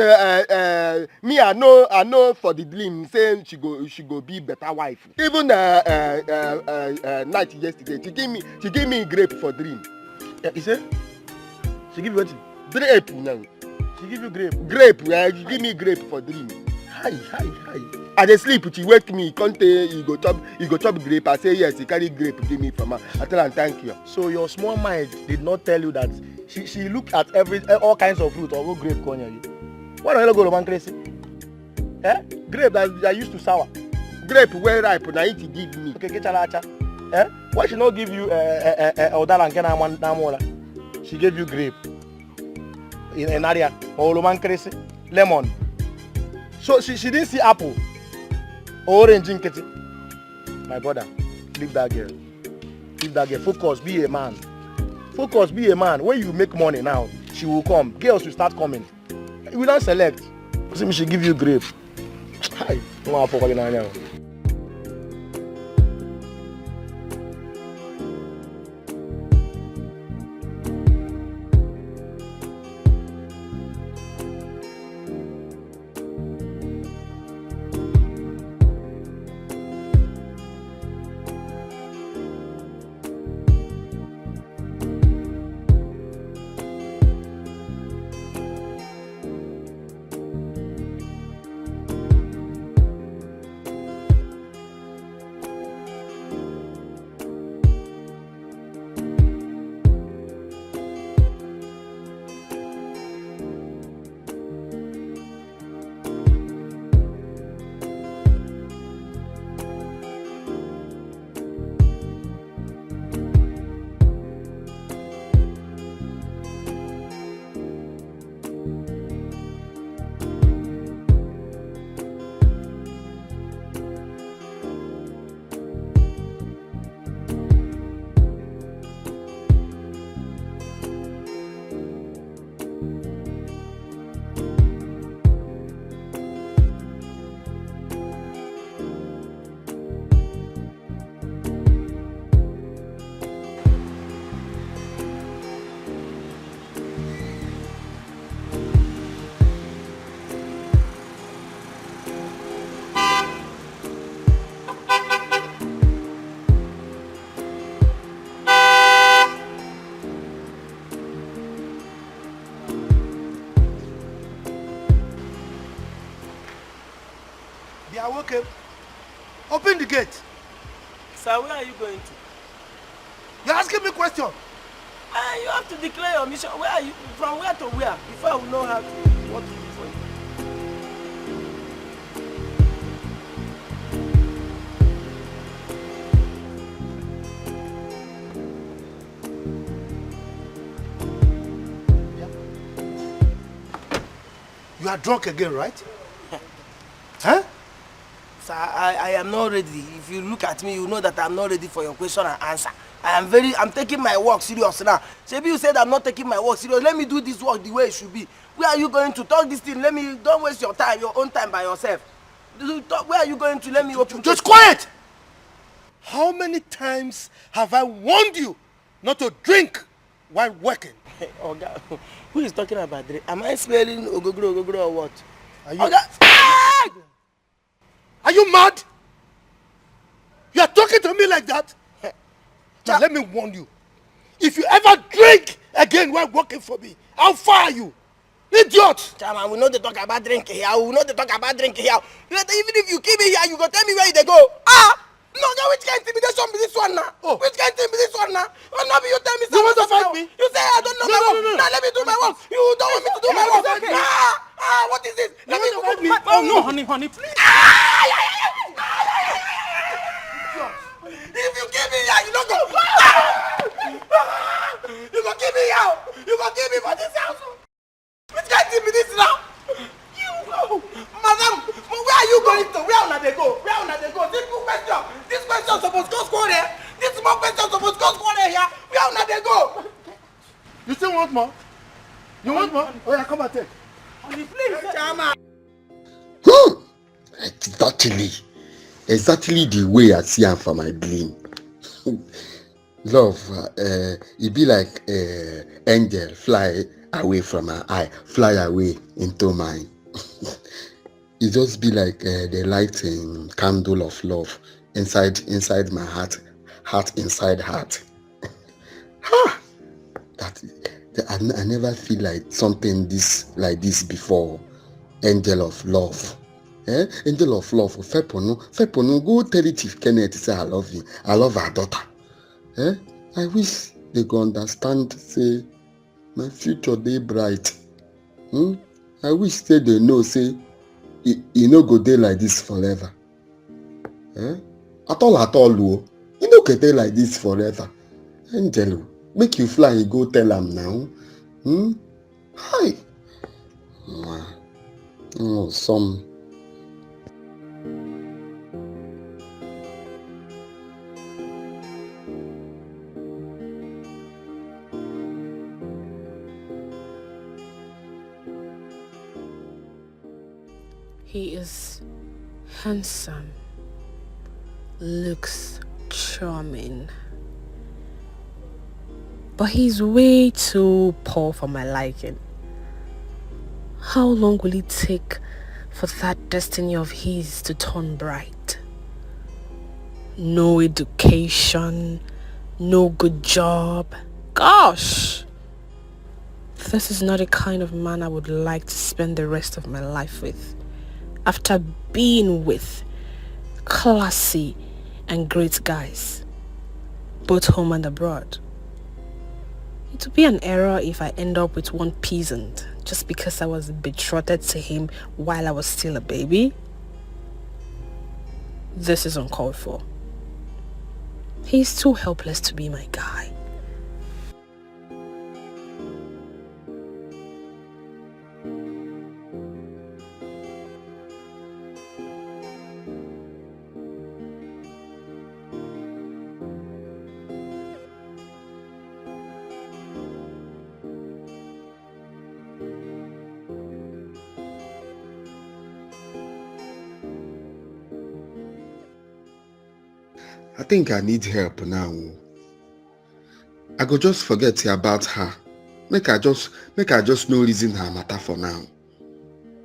me I know for the dream saying she go be better wife. Even night yesterday she give me grape for dream. You say? She give you what? Grape now. She give you grape. Grape, she give me grape for dream. Hi. I dey sleep, she wake me, come tell you go chop grape. I say yes, he carry grape, give me from her. I tell her thank you. So your small mind did not tell you that she looked at all kinds of fruit or go grape corner you. Why don't you go to crazy? Eh? Grape that used to sour. Grape well ripe, now it give me. Okay, get chalacha. Eh? Why she not give you odalan? She gave you grape. In an area or crazy lemon. So she didn't see apple, orange in kitty. My brother, leave that girl. Leave that girl. Focus, be a man. Focus, be a man. When you make money now, she will come. Girls will start coming. You will not select. See me, she give you grape. Hi. They are okay. Open the gate. Sir, where are you going to? You're asking me a question. You have to declare your mission. Where are you? From where to where? Before I will know what to do for you. You are drunk again, right? Huh? Sir, I am not ready. If you look at me, you know that I'm not ready for your question and answer. I'm taking my work serious now. Maybe you said I'm not taking my work serious. Let me do this work the way it should be. Where are you going to talk this thing? Don't waste your time, your own time by yourself. Where are you going to? Let me open. Just quiet! How many times have I warned you not to drink while working? Oh God, who is talking about drink? Am I smelling ogogoro or what? Are you? Are you mad? You are talking to me like that? Now let me warn you. If you ever drink again while working for me, I'll fire you. Idiot! Chairman, we know they talk about drinking here. Even if you keep me here, you go tell me where they go. No, which kind of intimidation be this one now? Oh. Which kind of intimidation one now? Oh, no, you tell me something. You want to fight me? You say I don't know my work. No. Now let me do my work. You don't want me to do my work. Okay. What is this? Let me fight me. Oh, no, honey, please. If you give me here, you don't go. You go give me here. You go give me for this house. Which kind of intimidation now? Madam, where are you going to? Where they go? Simple question. This question is supposed to go there. This small question is supposed to go here. Where they go? You still want more? You want more? Oh yeah, come and take. Please, Chama. Exactly the way I see am for my dream. Love, it be like angel fly away from my eye, fly away into mine. It just be like the lighting candle of love inside my heart inside heart. I never feel like something like this before. Angel of love. Angel of love, Feponu, go tell it if Kenneth say I love you. I love our daughter. I wish they could understand, say, my future day bright. I wish say they know, say, you no go day like this forever. At all, you no go day like this forever. Angelo, make you fly, you go tell them now. Hi. Oh, some. He is handsome, looks charming, but he's way too poor for my liking. How long will it take for that destiny of his to turn bright? No education, no good job. Gosh! This is not the kind of man I would like to spend the rest of my life with. After being with classy and great guys, both home and abroad. It would be an error if I end up with one peasant just because I was betrothed to him while I was still a baby. This is uncalled for. He's too helpless to be my guy. I think I need help now. I go just forget about her. Make I just no reason her matter for now.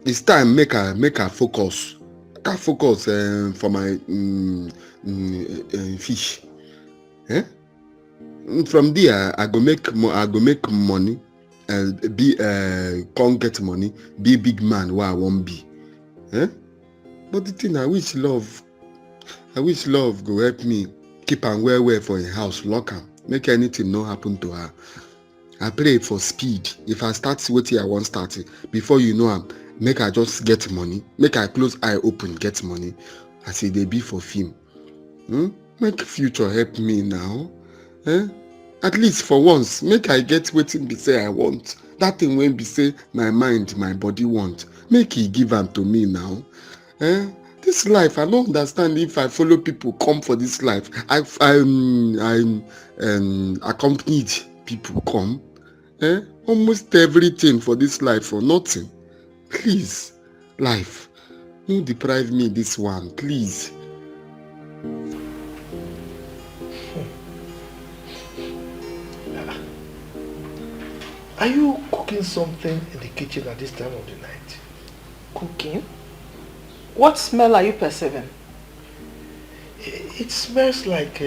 It's time make her focus. Make her focus for my fish. From there I go make money and be can't get money, be a big man where I won't be. But the thing I wish love go help me keep am well for a house, lock am, make anything no happen to her. I pray for speed. If I start wetin I want start before you know am, make I just get money, make I close eye open get money as e dey be for film. Make future help me now. At least for once, make I get wetin be say I want. That thing when be say my mind, my body want, make e give am to me now. This life, I don't understand if I follow people come for this life. I'm accompanied people come. Almost everything for this life for nothing. Please, life, don't deprive me this one, please. Are you cooking something in the kitchen at this time of the night? Cooking? What smell are you perceiving? It smells like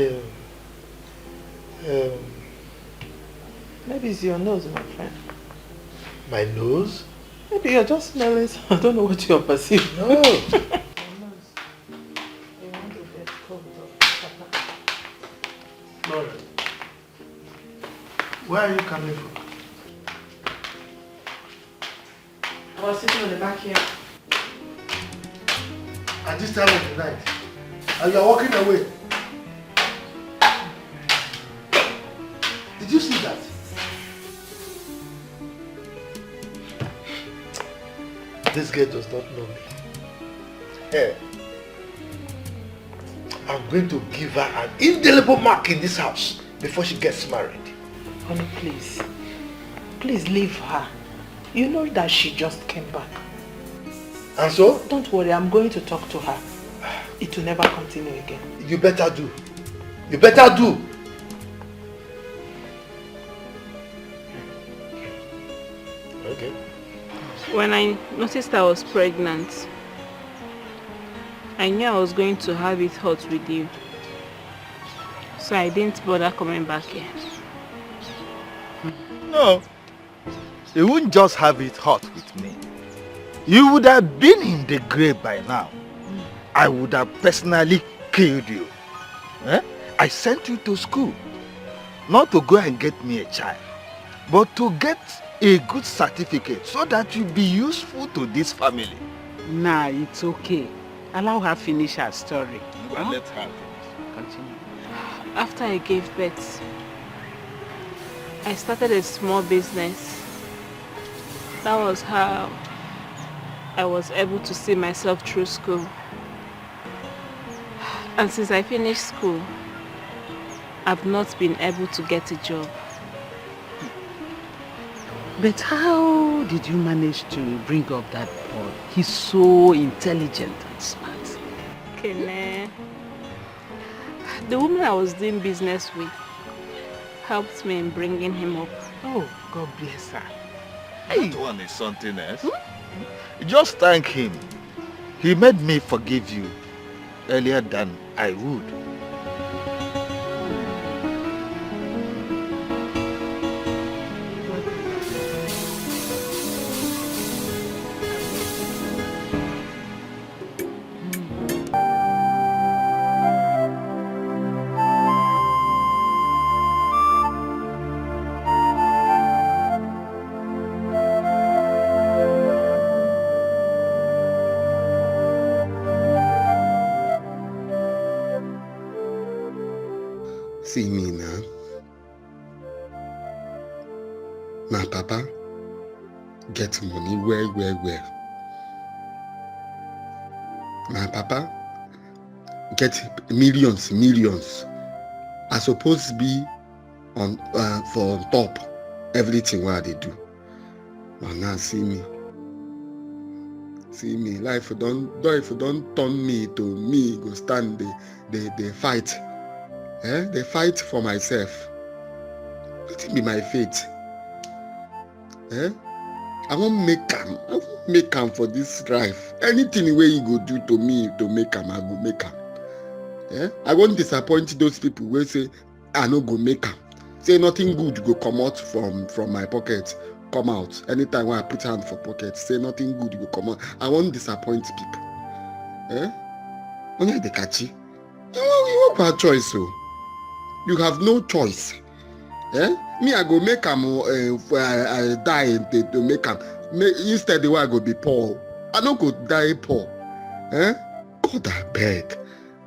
maybe it's your nose, my friend. My nose? Maybe you're just smelling. I don't know what you're perceiving. No. Laura, where are you coming from? I was sitting on the back here. At this time of the night, and you're walking away. Did you see that? This girl does not know me. I'm going to give her an indelible mark in this house before she gets married. Honey, please. Please leave her. You know that she just came back. And so? Don't worry, I'm going to talk to her. It will never continue again. You better do. You better do. Okay. When I noticed I was pregnant, I knew I was going to have it hot with you. So I didn't bother coming back here. No. You wouldn't just have it hot with me. you would have been in the grave by now. I would have personally killed you. Eh? I sent you to school, not to go and get me a child, but to get a good certificate so that you'll be useful to this family. Nah, it's okay. Allow her finish her story. Huh? Let her finish. Continue. After I gave birth, I started a small business. That was how I was able to see myself through school. And since I finished school, I've not been able to get a job. But how did you manage to bring up that boy? He's so intelligent and smart. Chinenye, the woman I was doing business with helped me in bringing him up. Oh, God bless her. That one is something else. Just thank him. He made me forgive you earlier than I would. See me now. My papa get money well. My papa get millions. I suppose to be on for on top everything what they do. But now see me. Life don't turn me to me go stand they fight. They fight for myself. Let be my fate. I won't make am for this life. Anything where you go do to me to make am, I go make am. I won't disappoint those people who say I no go make am. Say nothing good go come out from my pocket, come out. Anytime when I put hand for pocket, say nothing good go come out. I won't disappoint people. Only the catchy. You have a choice, so you have no choice. Me, I go make am. I die to make am. Instead, the way I go be poor. I no go die poor. God I beg.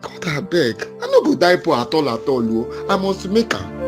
I no go die poor at all. I must make am.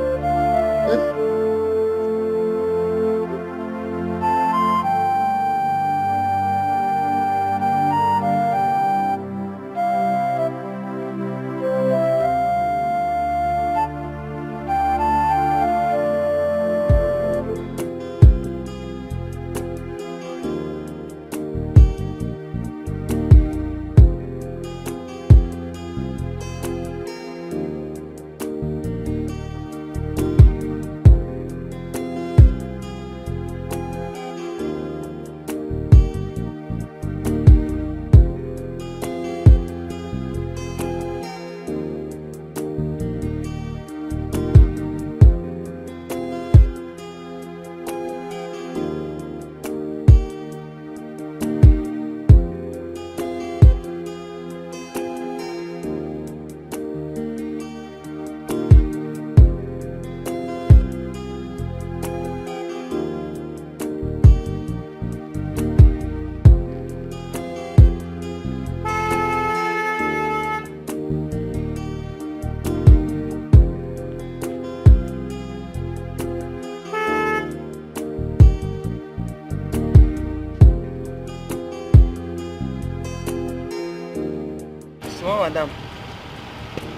Madam,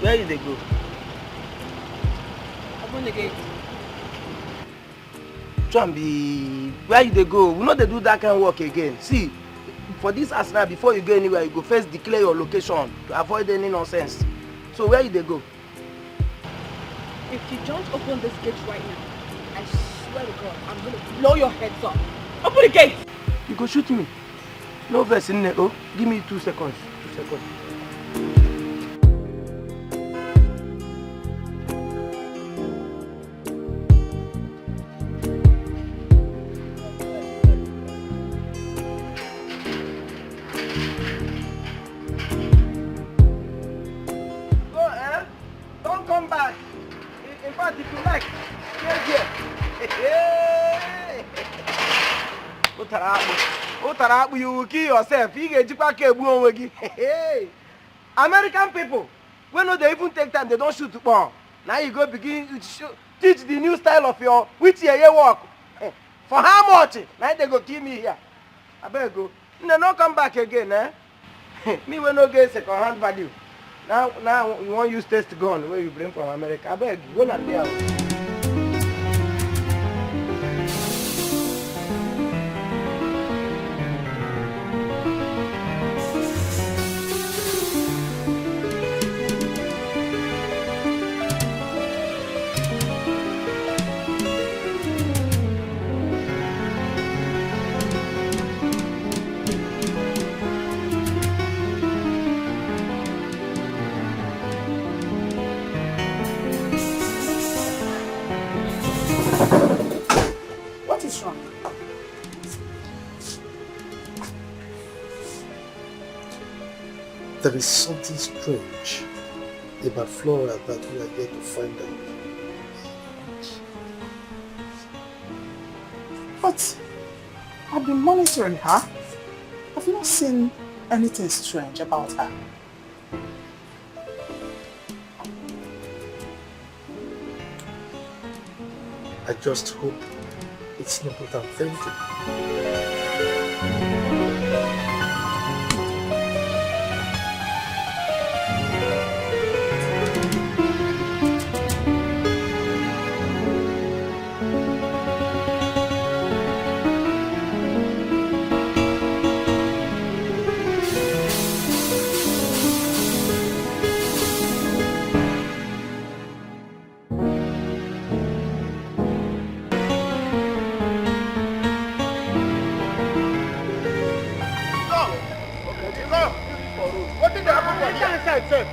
where did they go? Open the gate. Trambi, where you they go? We know they do that kind of work again. See, for this arsenal, before you go anywhere, you go first declare your location to avoid any nonsense. So where you they go? If you don't open this gate right now, I swear to God, I'm gonna blow your heads off. Open the gate! You go shoot me. No verse in there. Oh, give me 2 seconds. 2 seconds. come back. In fact, if you like, here. You will kill yourself. You get American people, when they even take time, they don't shoot to bomb. Now you go begin to teach the new style of your which year you walk. For how much? Now they go kill me here. I better go. They not come back again, eh? Me will not get second hand value. Now you want use test gun where you bring from America. I beg go not there. There is something strange about Flora that we are yet to find out. But I've been monitoring her. I've not seen anything strange about her. I just hope it's not what I'm thinking.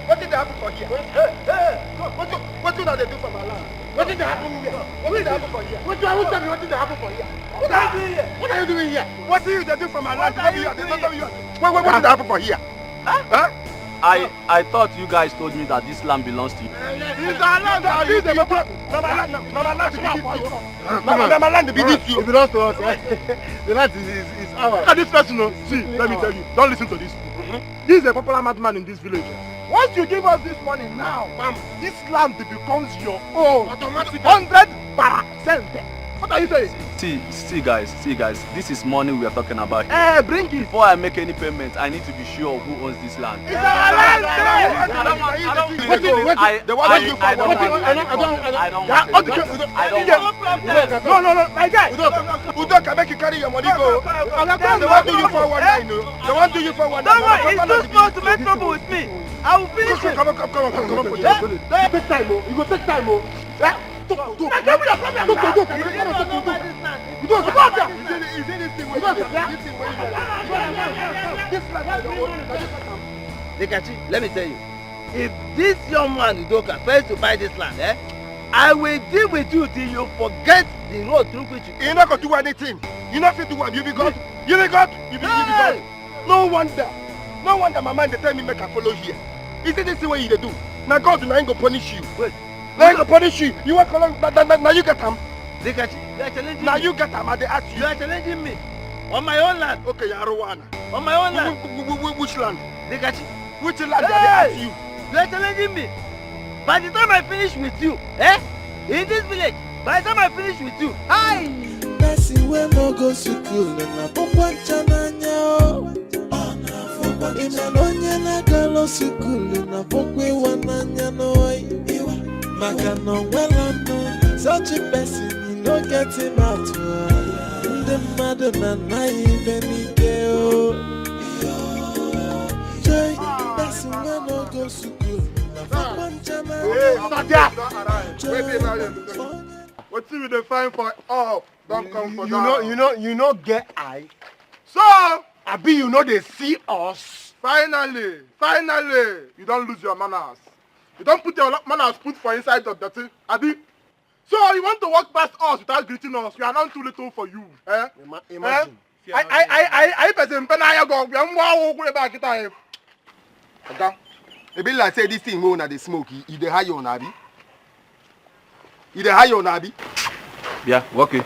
What did they happen for here? What did they do for my land? What did they happen here? What did they happen for here? What did they happen for here? What are you doing here? What are you doing here? What did they do for my land? What did they happen for here? Huh? I thought you guys told me that this land belongs to you. It's our land. My land belongs to you. It belongs to us. The land is ours. And this person, see, let me tell you, don't listen to this. This is a popular madman in this village. Once you give us this money now, bam, this land becomes your own. Automatically. 100%. What are you saying? See guys, this is money we are talking about here. Hey, bring it. Before I make any payment, I need to be sure who owns this land. It's our land! No, my guy. Udoka, make you carry your money go. They want to do you for one night, no? They want to do you for one night. Don't worry, it's too small to make trouble with me. I will finish it. Come on. Take time, you go take time, Let me tell you, if this young man Udoka fails to buy this land, I will deal with you till you forget the road through which you. You're not gonna do anything. You're not fit to what? You be God. You be God. No wonder my mind they tell me make I follow here. Is it this the way you do? Now God now ain't gonna punish you. Wait. Now ain't gonna punish you. You want color? Now you get them. You are challenging me. Now you get them. They ask you. You are challenging me on my own land. Okay, Yarowana. On my own land. Which land? Which land hey! they ask you? You are challenging me. By the time I finish with you, in this village, by the time I finish with you, hi. Person we no go school na pokwa Chinenye. Imanonye na galo school na pokwe wananya no. Maka no welano. Such a person you no get him out. The mother na even ideo. Joy, person we no go school na pokwa Chinenye. What see we dey find for up? Don't come for You know, get eye. So, Abi, you know they see us. Finally, you don't lose your manners. You don't put your manners put for inside the dirty. Abi, so you want to walk past us without greeting us? We are not too little for you. Imagine. I person penaya go. We am wow go back time. Okay. It be like say this thing when they smoke, you dey high on Abi. You dey hire your Nnebe? Yeah, walk in.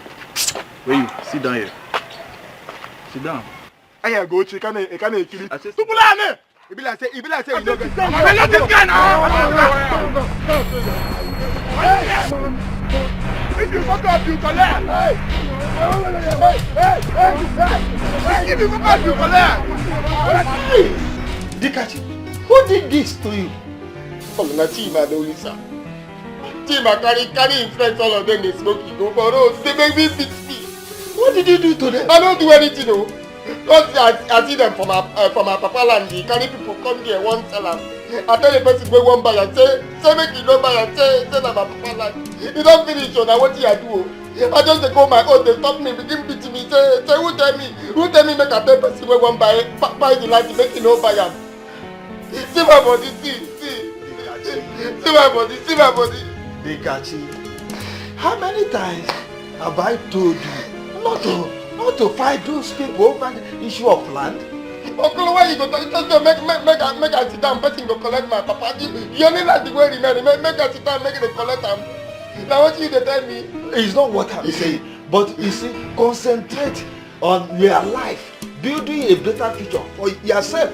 Where you? Sit down here. Sit down. I go check and kill. I said, It be like say you know get. let this guy now. If you fuck up, you collect. If you fuck up, you collect. Dikachi, who did this to you? Come na Chima no lisa. Chima carry him friends, all of them they smoke go for road. They make me beat me. What did you do to them? I don't do anything though. Because I see them from my papa land. He carry people come here one tell them. I tell the person go one buy and say make you no buy and say na my papa land. He don't finish on what I do. I just dey go my own. They stop me, begin beat me. Say who tell me make I tell person go one buy the land make you no buy am. See my body, see my body. Dikachi, how many times have I told you not to fight those people over the issue of land? Uncle, why you go to make I sit down, person go collect my papa. You only like the way remain, make I sit down, make it collect them. Now what you tell me? It's not what I'm saying, but you see, concentrate on your life, building a better future for yourself.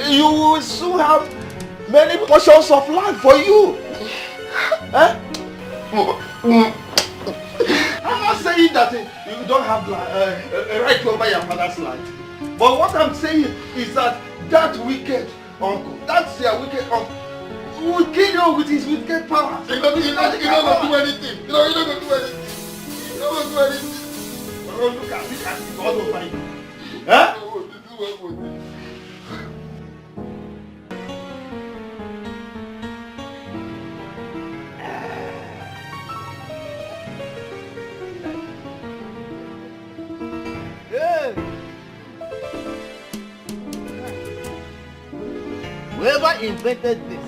You will soon have many portions of land for you. I'm not saying that you don't have a right to over your father's land. But what I'm saying is that wicked uncle, that's your wicked uncle, will kill you with his wicked power. You don't do anything. You don't do anything. Oh, look at this all over you. Huh? Whoever invented this,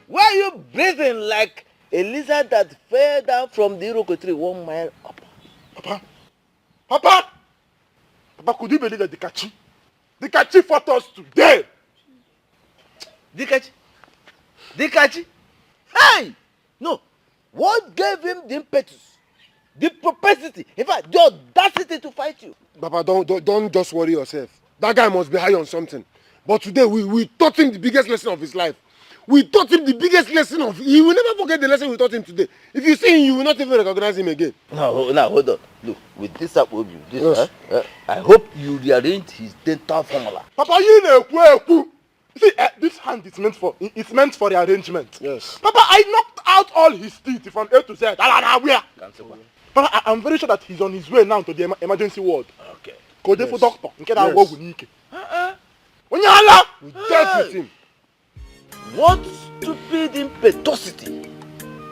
why are you breathing like a lizard that fell down from the iroko tree 1 mile up? Papa, could you believe that Dikachi fought us today? Dikachi? Hey! No. What gave him the impetus? The propensity? In fact, the audacity to fight you? Papa, don't just worry yourself. That guy must be high on something. But today, we taught him the biggest lesson of his life. We taught him the biggest lesson of... He will never forget the lesson we taught him today. If you see him, you will not even recognize him again. Now, hold on. Look, with this up of you, I hope you rearrange his dental formula. Papa, you know, see, this hand is meant for the arrangement. Yes. Papa, I knocked out all his teeth from A to Z. Where? Papa, I'm very sure that he's on his way now to the emergency ward. Okay. Go there for doctor. Yes. When you holla, we dealt with him. What stupid impetuosity.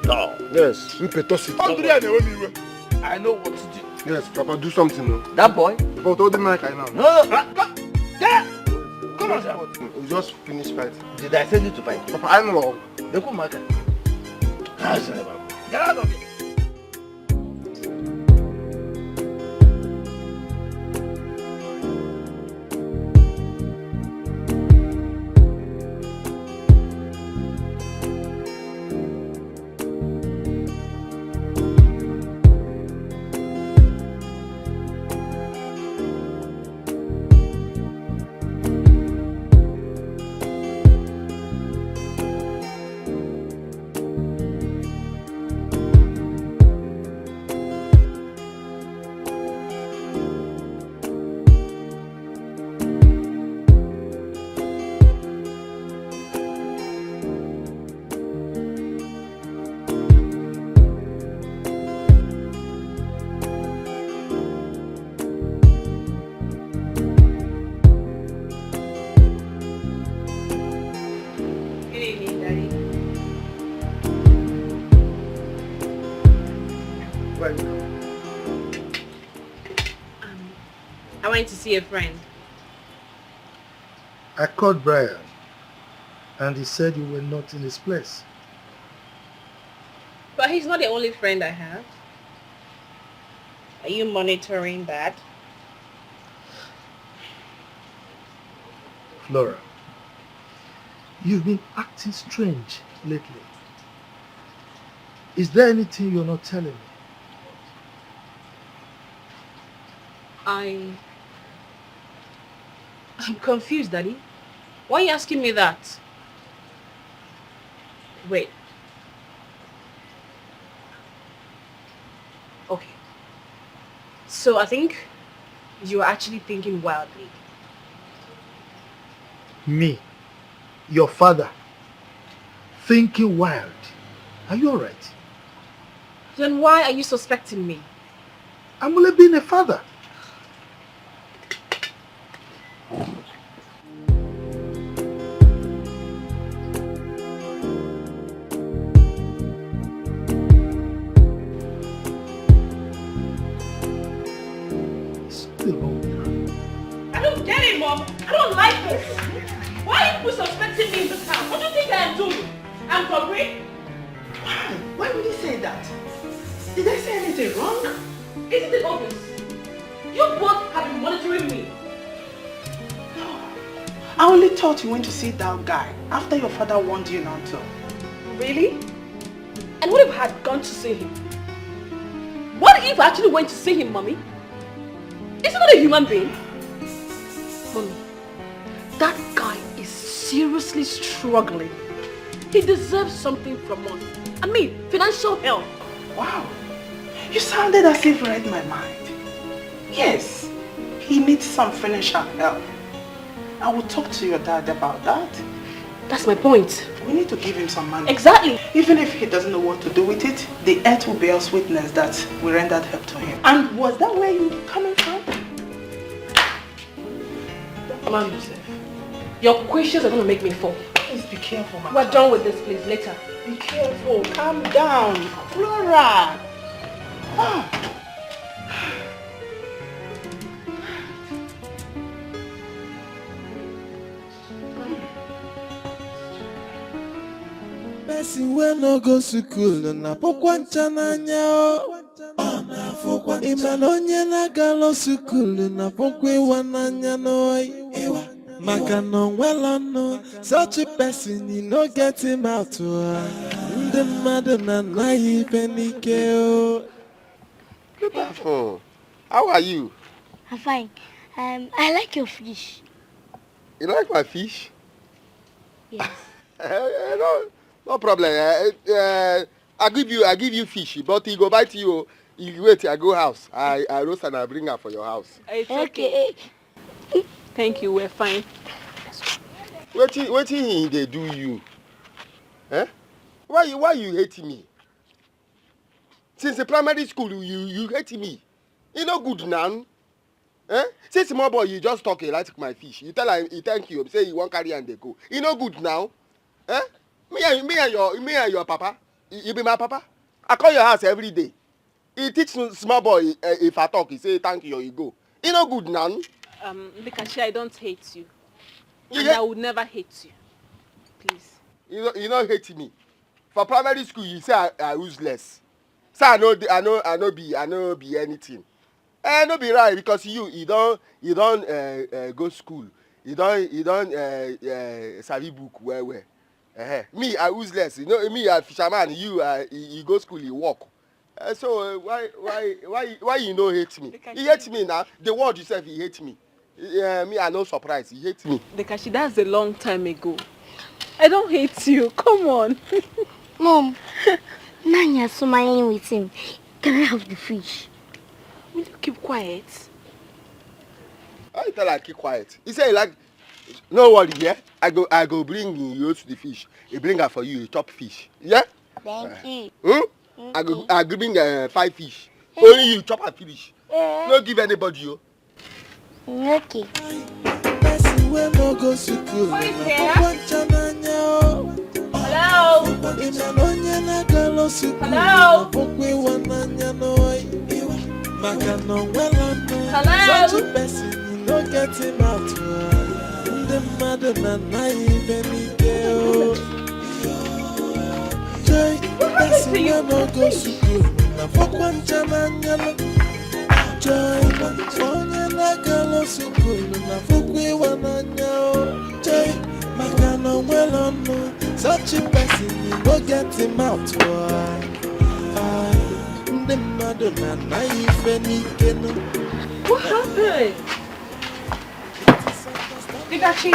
No. Yes, impetuosity. I know what to do. Yes, Papa, do something. No? That boy? Papa, told him like I know. No. Come on. We just finished fight. Did I send you to fight? Papa, I know. They come back. Get out of it. I went to see a friend. I called Brian and he said you were not in his place. But he's not the only friend I have. Are you monitoring that? Flora, you've been acting strange lately. Is there anything you're not telling me? I'm confused, Daddy. Why are you asking me that? Wait. Okay. So I think you're actually thinking wildly. Me, your father, thinking wild. Are you alright? Then why are you suspecting me? I'm only being a father. I don't get it, Mom. I don't like this. Why are you suspecting me in this house? What do you think I am doing? I'm hungry? Why would you say that? Did I say anything wrong? Isn't it obvious? You both have been monitoring me. I only thought you went to see that guy after your father warned you not to. Really? And what if I had gone to see him? What if I actually went to see him, Mommy? Is he not a human being? Mommy, that guy is seriously struggling. He deserves something from us. I mean, financial help. Wow. You sounded as if you read my mind. Yes, he needs some financial help. I will talk to your dad about that. That's my point. We need to give him some money. Exactly. Even if he doesn't know what to do with it, the earth will bear us witness that we rendered help to him. And was that where you were coming from? Mom, yourself. Your questions are going to make me fall. Please be careful, my We're done with this, please. Later. Be careful. Calm down. Flora. Person wey no go school na pokwa Chinenye o. Ịma na onye na-agala school na pokwa ịwa n'anya n'oyi. Maka na onwela ọnụ, such a person you no get him out. Ndị mmadụ na-anaghị ibe n'ike o. Beautiful. How are you? I'm fine. I like your fish. You like my fish? Yes. No problem. I give you fish, but he go bite you. You wait, I go house. I roast and I bring her for your house. It's okay. Thank you, we're fine. What he they do you? Eh? Why you hate me? Since the primary school you hate me. You no good now. Eh? Since small boy you just talk like my fish. You tell him he thank you. Say you won't carry and they go. You no good now. Eh? Me and your papa. You be my papa. I call your house every day. He teach small boy if I talk, he say thank you or you go. You no good now. Because I don't hate you. And I would never hate you. Please. You don't hate me. For primary school you say I useless. So I know be anything. No be right because you don't go school. You don't study book well. Me I useless. You know me I fisherman. You go school you work. So why you no hate me? He hates me now. The word yourself he hates me. Me I no surprise. He hates me. Dekashi, that's a long time ago. I don't hate you. Come on. Mom, now you're smiling with him. Can I have the fish? Will you keep quiet? I tell her keep quiet. He say like, no worry, yeah. I go bring you to the fish. He bring her for you. You chop fish, yeah. Thank you. I go bring 5 fish. Only you chop and finish. No give anybody you. Okay. Person wey no go school na pokwa Chinenye o. Hello. Ịma na onye na-agala school na pokwa ịwa n'anya n'oyi. Maka na onwela ọnụ, such a person you no get him out. Ndị mmadụ na-anaghị ibe n'ike o. Person wey no go school na pokwa Chinenye o. joy. Onye na-agala sukulu na fukwe wananya o. Joy, makana nwelo no. Such a person, you go get him out. Why? The mother na ife nikeno. What happened? Digachi,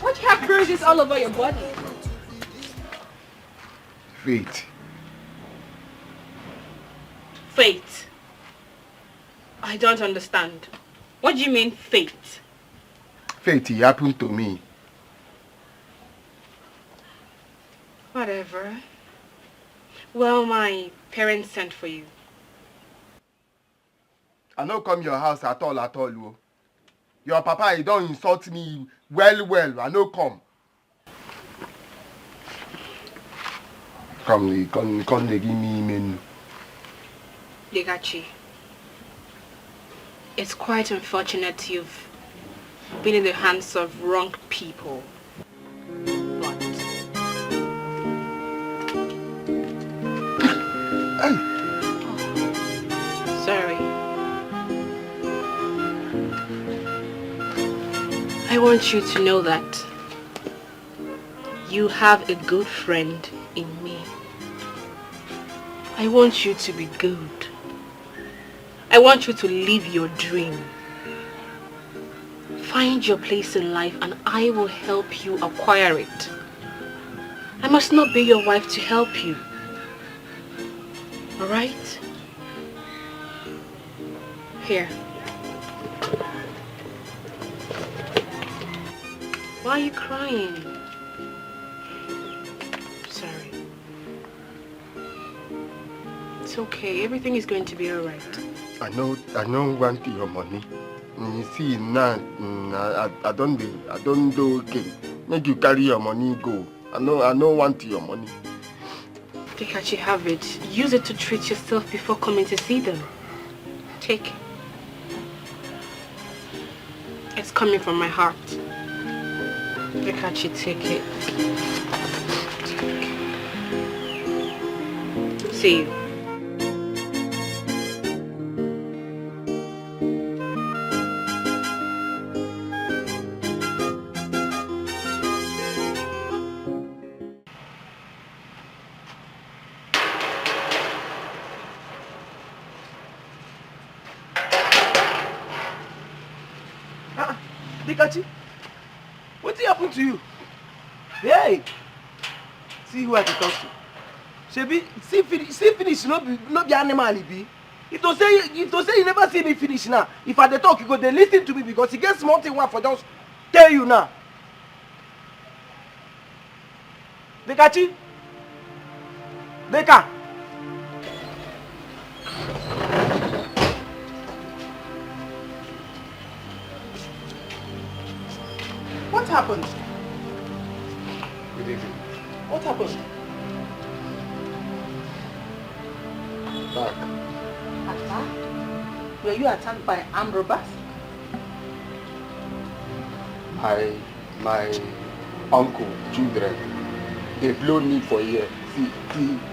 why do you have bruises all over your body? Fate. Fate? I don't understand. What do you mean, fate? Fate happened to me. Whatever. Well, my parents sent for you. I no come your house at all. Oh. Your papa, he don't insult me well. I no come. Come, they give me menu. Digachi, it's quite unfortunate you've been in the hands of wrong people. But sorry. I want you to know that you have a good friend in me. I want you to be good. I want you to live your dream. Find your place in life and I will help you acquire it. I must not be your wife to help you. Alright? Here. Why are you crying? Sorry. It's okay. Everything is going to be alright. I know want your money. You see now, I don't do okay. Make you carry your money go. I know want your money. Dikachi, have it. Use it to treat yourself before coming to see them. Take. It's coming from my heart. Dikachi, take it. See you. Dikachi, what happened to you? Hey, see who I can talk to. Shebi, see finish, no be animal be. If to say you never see me finish now, if I dey talk, you go dey listen to me because he get small thing one for just tell you now. Dikachi, Deka. What happened? Good evening. What happened? Back. Attack? Were you attacked by armed robbers? My uncle, children, they blow me for here. See,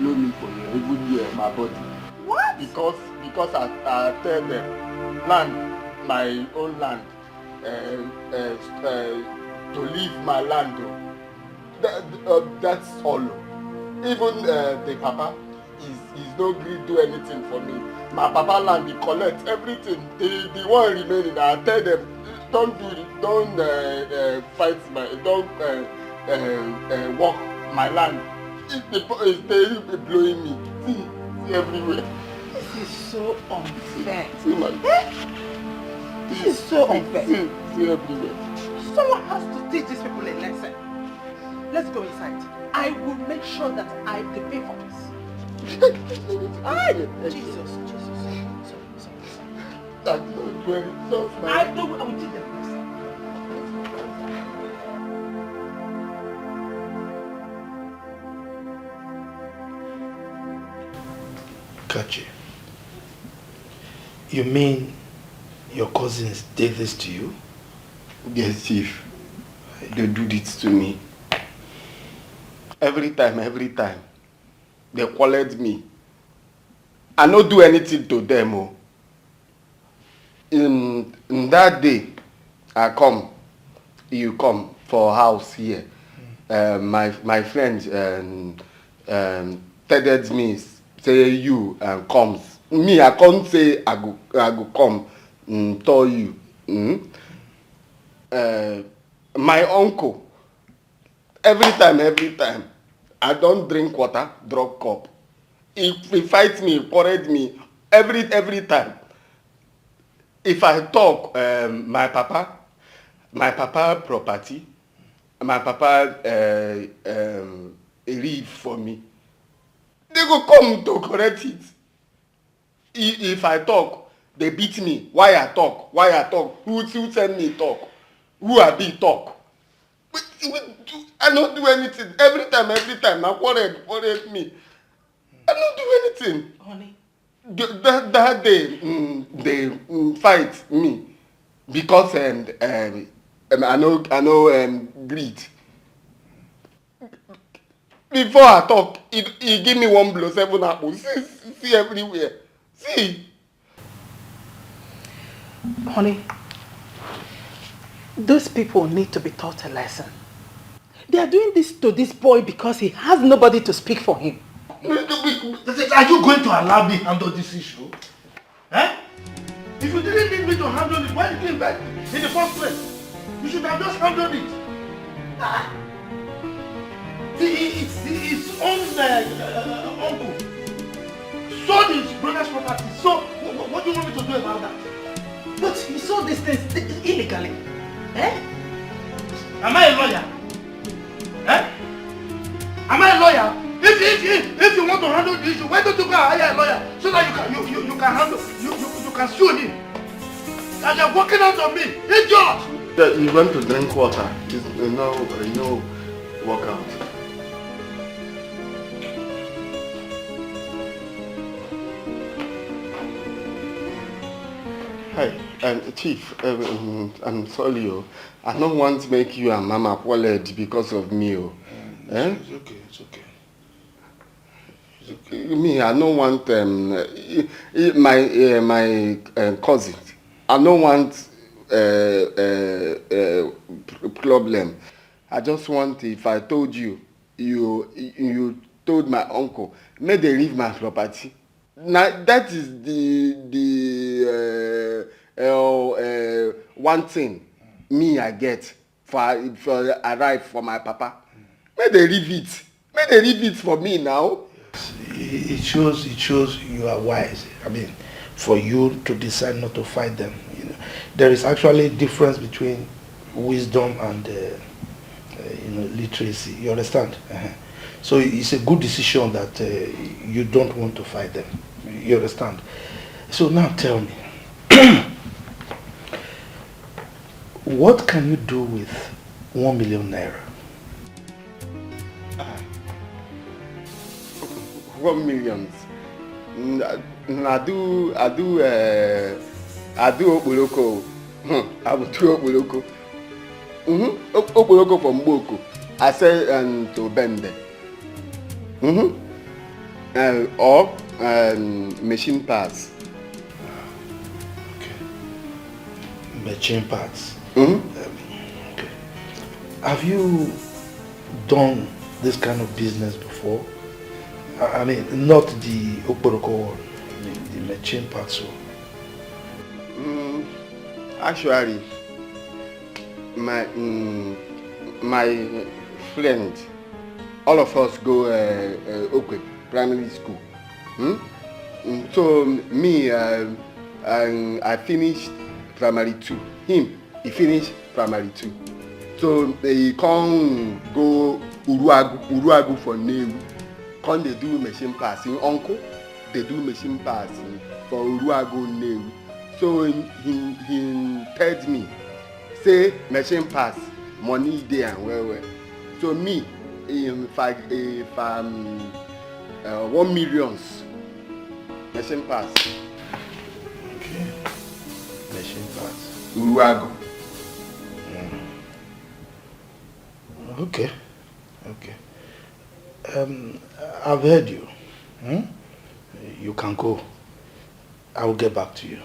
blow me for here. Even here, my body. What? Because I tell them, land, my own land, to leave my land. That's all. Even the papa is no gree do anything for me. My papa land, he collect everything. The one remaining, I tell them, don't do it, don't fight my, don't walk my land. They blowing me. See everywhere. This is so unfair. See my. This is so unfair. See everywhere. Someone has to teach these people a lesson. Let's go inside. I will make sure that I pay for this. Jesus. I will teach them. Kachi, you mean your cousins did this to you? Yes, Chief. They do this to me. Every time. They collect me. I don't do anything to them. Oh. in that day, you come for house here. My friend tedded me, say you comes. Me, I can't say I go come tell you. My uncle, every time, I don't drink water, drop cup. He fights me, quarreled me every time. If I talk, my papa property, my papa leave for me. They go come to correct it. If I talk, they beat me. Why I talk? Who send me talk? Who I be talk? I don't do anything. Every time, I quarrel me. I don't do anything. Honey. That day, they fight me because I know greed. Before I talk, he give me one blow, 7 apples. See everywhere. See. Honey, those people need to be taught a lesson. They are doing this to this boy because he has nobody to speak for him. Are you going to allow me to handle this issue? Eh? If you didn't need me to handle it, why did you invite me in the first place? You should have just handled it. It's his own uncle. Sold his brother's property. So, what do you want me to do about that? But he sold these things illegally. Eh? Am I a lawyer? Eh? Am I a lawyer? If you want to handle the issue, why don't you go and hire a lawyer so that you can handle, you can sue him? And you're working out on me, idiot! He went to drink water. No workout. Hi, Chief. I'm sorry. I don't want to make you and Mama quarrel because of me. It's okay. Me, I don't want my cousin. I don't want problem. I just want, if I told you told my uncle, may they leave my property. Now that is the one thing me I get for arrive for my papa. May they leave it. May they leave it for me now. It shows you are wise. I mean, for you to decide not to fight them. There is actually a difference between wisdom and literacy. You understand? So it's a good decision that you don't want to fight them. You understand? So now tell me, what can you do with 1 million naira? 1 million. I do Oboloko. I will do Oboloko. Oboloko from Boko. I say to Bende. Or machine parts. Okay. Machine parts. Okay. Have you done this kind of business before? I mean, not the Oporoko one, I mean the machine parts one. Actually, my friend, all of us go Okwe primary school. So me, I finished primary 2. He finished primary 2. So he can't go Uruagu for Nnebe. Can they do machine passing? Uncle, they do machine passing for Uruagu Nnebe. So he told me, say machine pass, money there and well. So me, if I'm 1 million machine pass. Okay. Machine pass. Uruagu. Okay. I've heard you. You can go. I will get back to you.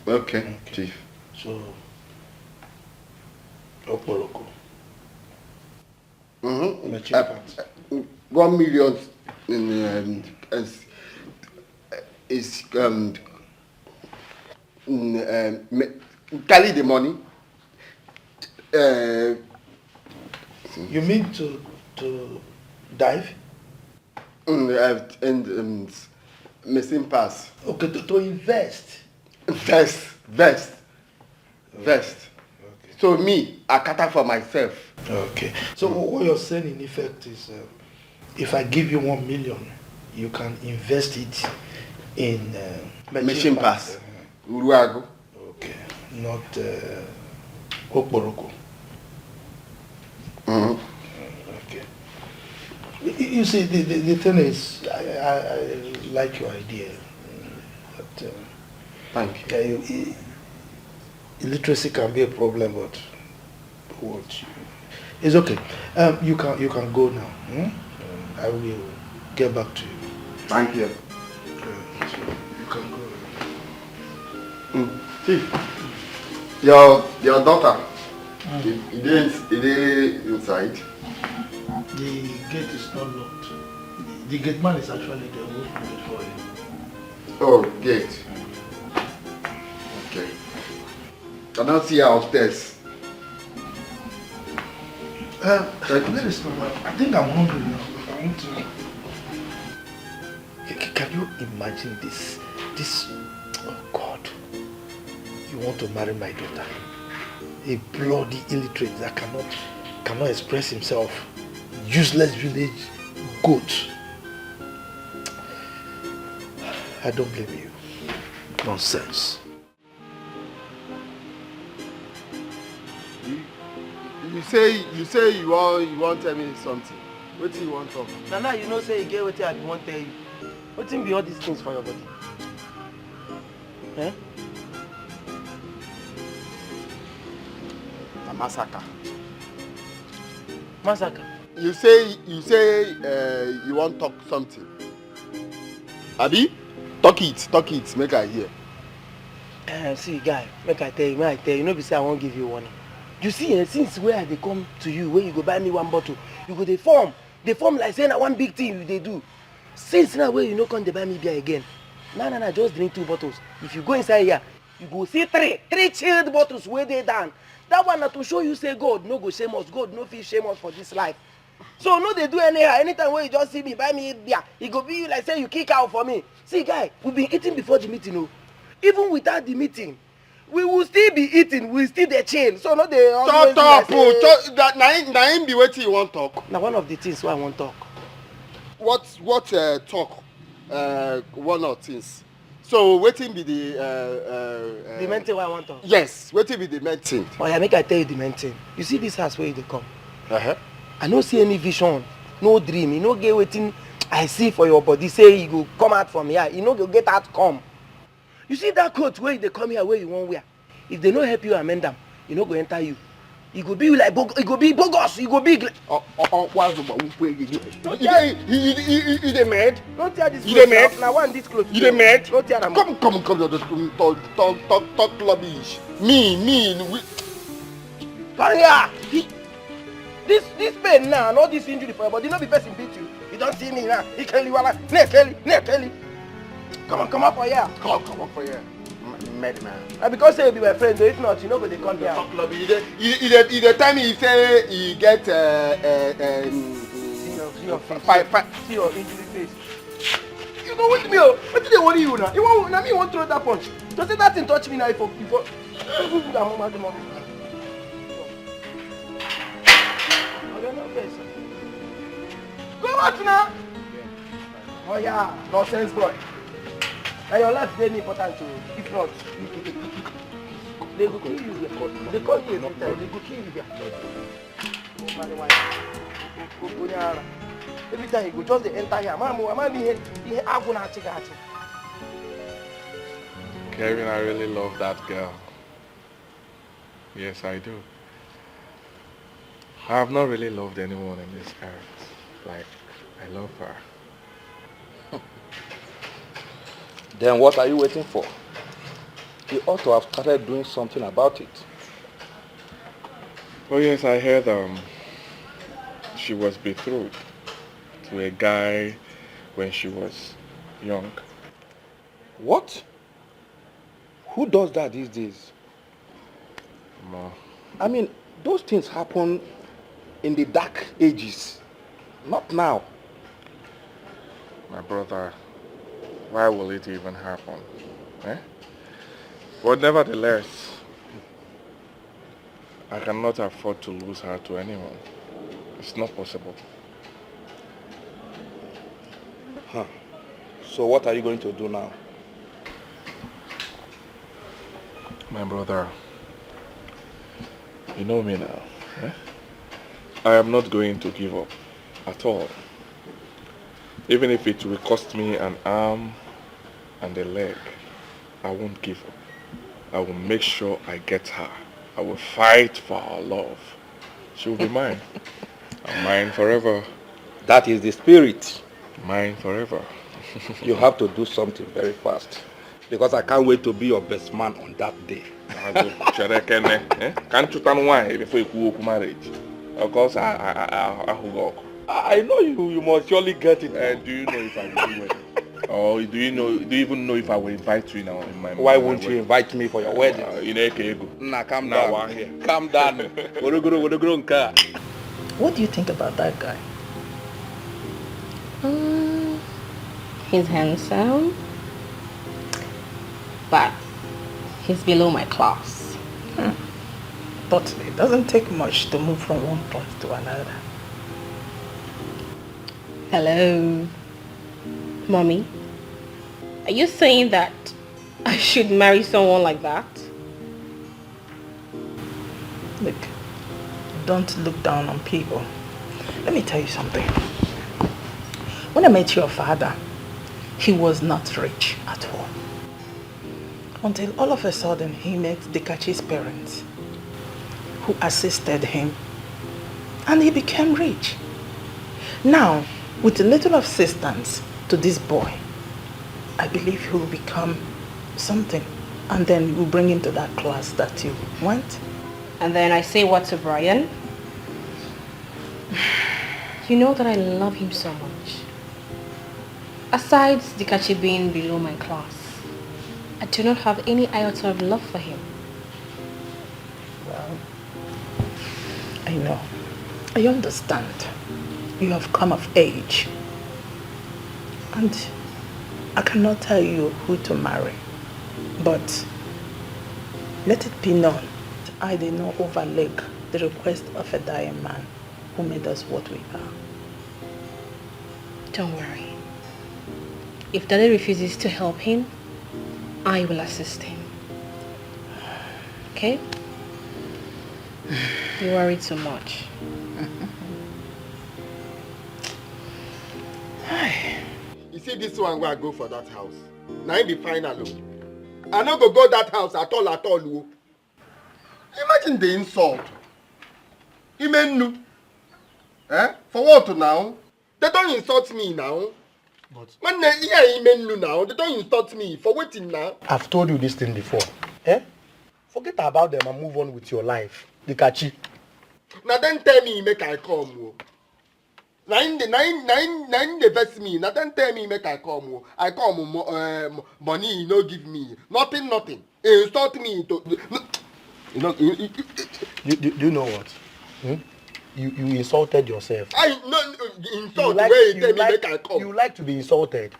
Okay, Chief. So, Oporoko. Mm-hmm. 1 million is carry the money. You mean to dive? And missing pass. Okay, to invest. Vest. Okay. So me, I cater for myself. Okay. So what you're saying in effect is, if I give you 1 million, you can invest it in machine pass. Uruago. Okay. Not Oporoko. Mm-hmm. Okay. You see, the thing is, I like your idea. But, thank you. Illiteracy can be a problem, but it's okay. You can go now. I will get back to you. Thank you. So you can go. See, your daughter, is inside? The gate is not locked. The gate man is actually there who opened it for you. Oh, gate. Okay. Can I see her upstairs? Where is my wife? I think I'm hungry now. I want to. Can you imagine this? Oh God. You want to marry my daughter? A bloody illiterate that cannot express himself. Useless village goat. I don't blame you. Nonsense. You say you want tell me something. What do you want to talk? Now you know say you get what I want tell you. What be all these things for your body? Eh? A massacre. Massacre. You say you want talk something. Abi? Talk it, make I hear. See guy, make I tell you, no be say I won't give you warning. You see, since where they come to you, when you go buy me 1 bottle, you go they form like saying one big thing they do. Since now where you no come they buy me beer again. No, just drink 2 bottles. If you go inside here, you go see three chilled bottles where they down. That one to show you say God no go shame us, God no feel shame us for this life. So no they do anyhow. Anytime when you just see me buy me beer, it go be you like say you kick out for me. See guy, we've been eating before the meeting, no. Even without the meeting, we will still be eating, we still the chill. So no they always that na be wetin you want talk. Now one of the things why I want talk. What talk? One of things. So wetin be the main thing why I want talk? Yes, wetin be the main thing? Oh yeah, make I tell you the main thing. You see this house where you dey come? I no see any vision, no dream. You no get wetin I see for your body. Say you go come out from here, you no go get out come. You see that coat where they come here where you won't wear. If they don't help you amend them, you no go enter you. It go be like it go be bogus. It go be. What's the you the mad? Don't tear this. You the mad? Now one this clothes. You the mad? Don't tear them. Come. Talk rubbish. Me. Come here. This pain now, not this injury for your body. No be person beat you. You don't see me now. He Kelly wala. Ne Kelly. Come up for here. Come up for here. Mad man. And because say you be my friend, though, if not, you know go they come here. Talk lobby. The time he say he get see your face. See your injury face. You go with me, oh. What did they worry you now? Me want throw that punch. Don't say that thing touch me now if Go out now. Oh yeah, nonsense boy. And your life very important to you. If not, they go kill you here. They call you every time. They go kill you here. Every time you go, just they enter here. Mama, be aguna chiga. Kevin, I really love that girl. Yes, I do. I have not really loved anyone in this earth. Like, I love her. Then what are you waiting for? he ought to have started doing something about it. Oh yes, I heard she was betrothed to a guy when she was young. What? Who does that these days? Ma. I mean, those things happen in the dark ages, not now. My brother, why will it even happen? Eh? But nevertheless, I cannot afford to lose her to anyone. It's not possible. Huh. So what are you going to do now? My brother, you know me now. Eh? I am not going to give up at all. Even if it will cost me an arm and a leg, I won't give up. I will make sure I get her. I will fight for our love. She will be mine. And mine forever. That is the spirit. Mine forever. You have to do something very fast. Because I can't wait to be your best man on that day. Can't you tell why before you go to marriage? Of course, I know you must surely get it. Do you know if I will do wedding? Or do you even know if I will invite you now in my Why won't you invite me for your wedding? Nah, calm down. Calm down. What do you think about that guy? He's handsome, but he's below my class. But it doesn't take much to move from one class to another. Hello, Mommy. Are you saying that I should marry someone like that? Look, don't look down on people. Let me tell you something. When I met your father, he was not rich at all. Until all of a sudden he met Dikachi's parents, who assisted him, and he became rich. Now, with a little assistance to this boy, I believe he will become something, and then we'll bring him to that class that you want. And then I say what to Brian? You know that I love him so much. Aside Dikachi being below my class, I do not have any iota of love for him. Well, I know. I understand. You have come of age. And I cannot tell you who to marry. But let it be known, I did not overlook the request of a dying man who made us what we are. Don't worry. If Daddy refuses to help him, I will assist him. Okay? You worry too much. You see this one where I go for that house. Now it be final. I no go that house at all. Imagine the insult. Imenu. For what now? They don't insult me now. But man, yeah, imenu now. They don't insult me for waiting now. I've told you this thing before. Forget about them and move on with your life. Dikachi. Now then tell me make I come. Nine the best me. Now then tell me make I come. I come money you no give me. Nothing. Insult me to you know what? You insulted yourself. I no insult where you tell me make I come. You like to be insulted.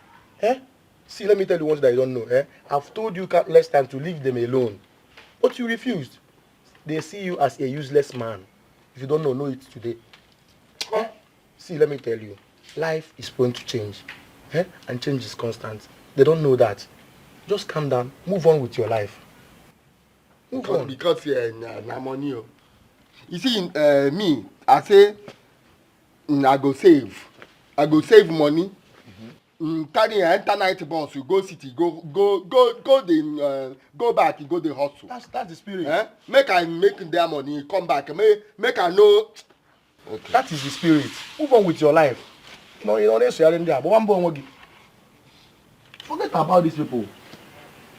See, let me tell you one thing that you don't know. I've told you countless times to leave them alone. But you refused. They see you as a useless man. If you don't know it today. See, let me tell you. Life is going to change. And change is constant. They don't know that. Just calm down. Move on with your life. Move on. Because na money. You see, me, I say, I go save money. Carry an internet bus, you go city, go back, you go the hustle. That's the spirit. Make their money, come back. Make I know. Okay. That is the spirit. Move on with your life. No, you know this. Forget about these people.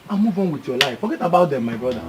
and move on with your life. Forget about them, my brother.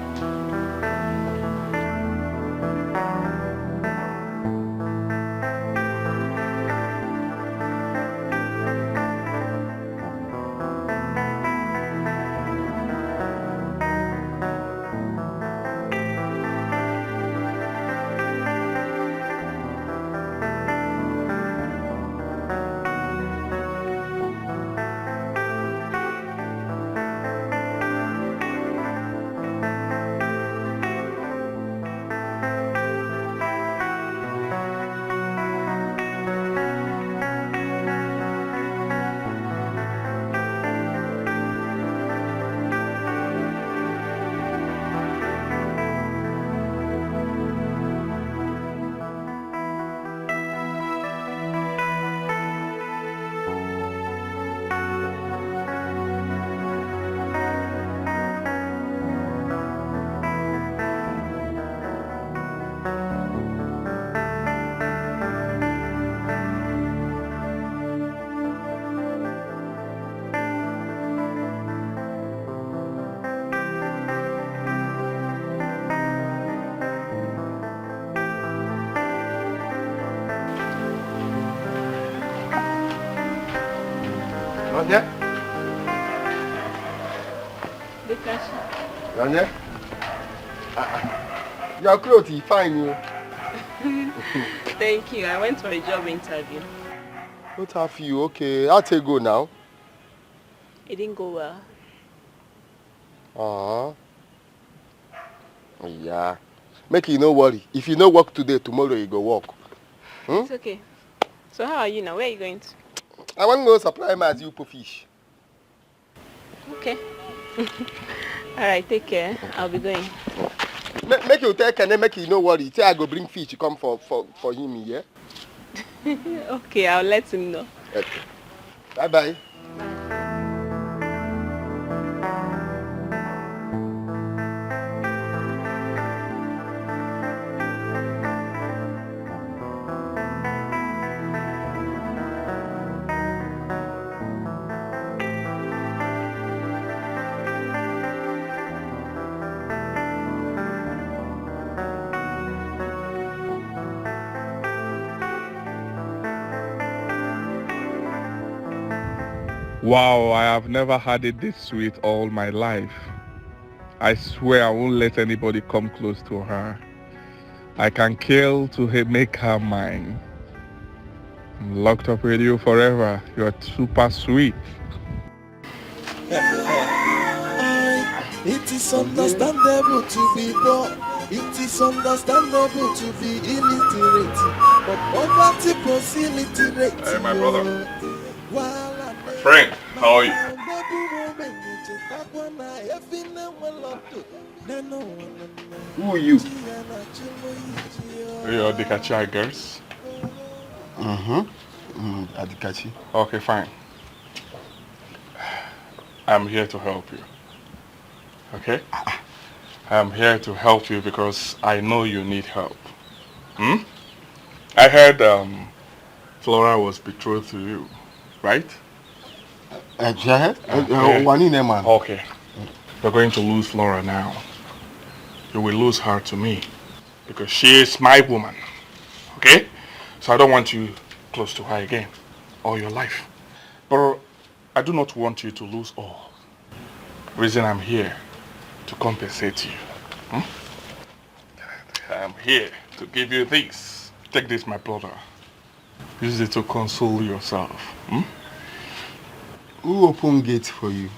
Nnebe? Nnebe? Your clothes is fine, you. Thank you. I went for a job interview. What have you? Okay, I'll take go now. It didn't go well. Yeah. Make you no worry. If you no work today, tomorrow you go work. It's okay. So how are you now? Where are you going to? I want to go supply my Azupo fish. Okay. Alright, take care. I'll be going. Make you take and then make you no worry. Say I go bring fish to come for him, yeah? Okay, I'll let him know. Okay. Bye-bye. Wow, I have never had it this sweet all my life. I swear I won't let anybody come close to her. I can kill to make her mine. I'm locked up with you forever. You're super sweet. It is understandable to be poor. It is understandable to be illiterate. But poverty facilitates. Hey, my brother. My friend, how are you? Who are you? You're Adikachi girls? Adikachi. Okay, fine. I'm here to help you. Okay? I'm here to help you because I know you need help. I heard Flora was betrothed to you, right? Okay. You're going to lose Flora now. You will lose her to me because she is my woman. Okay? So I don't want you close to her again all your life. But I do not want you to lose all. The reason I'm here to compensate you. I'm here to give you this. Take this, my brother. Use it to console yourself. Who opened gate for you?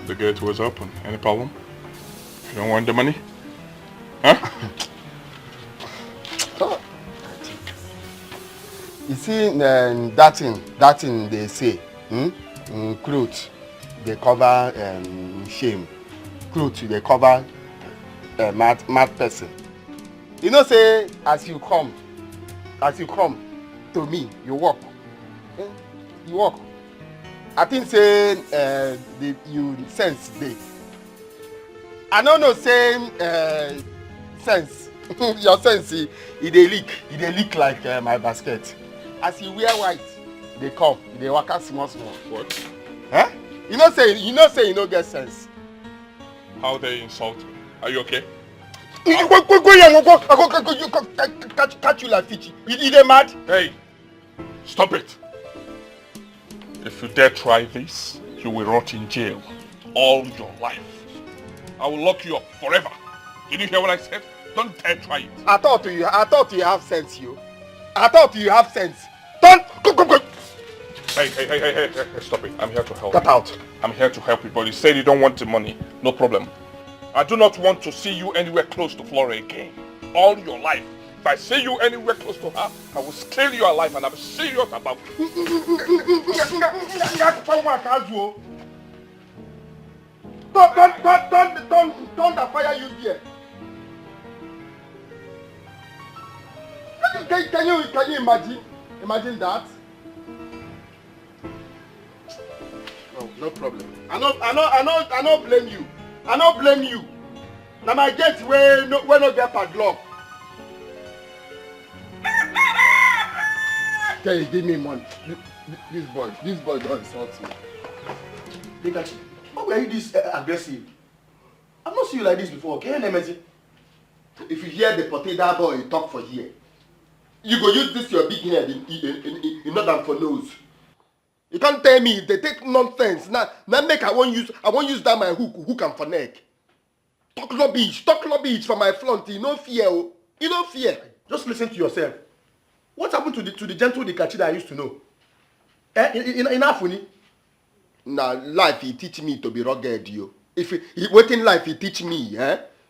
The gate was open. Any problem? You don't want the money? Huh? You see, that thing they say, clothes, they cover shame. Clothes, they cover mad person. You know, say, as you come to me, you walk. You walk. I think say you sense day. I don't know saying sense. Your sense it dey leak like my basket. As you wear white, they come, they walk out small. What? Huh? You know say you no get sense. How they insult me? Are you okay? Go catch you like fish. You dey mad? Hey, stop it. If you dare try this, you will rot in jail all your life. I will lock you up forever. Did you hear what I said? Don't dare try it. I thought you have sense, you. I thought you have sense. Don't go. Hey, stop it. I'm here to help. Get out. I'm here to help you, but you said you don't want the money. No problem. I do not want to see you anywhere close to Flora again. All your life. If I see you anywhere close to her, I will scale you alive and I'm serious about it. Don't fire you here. Can you imagine that? No problem. I no blame you. I no blame you. Now my gate where no get padlock. Okay, give me money. This boy don't insult me. Dikachi, why were you this aggressive? I've not seen you like this before. Can you Nnebe? If you hear the potato boy talk for here, you go use this your big head in order for nose. You can't tell me they take nonsense. Now make I won't use that my hook and for neck. Talk rubbish for my front. You no fear. You no fear. Just listen to yourself. What happened to the gentle Dikachi that I used to know? In Afuni? Now life he teach me to be rugged, you. If he waiting life he teach me,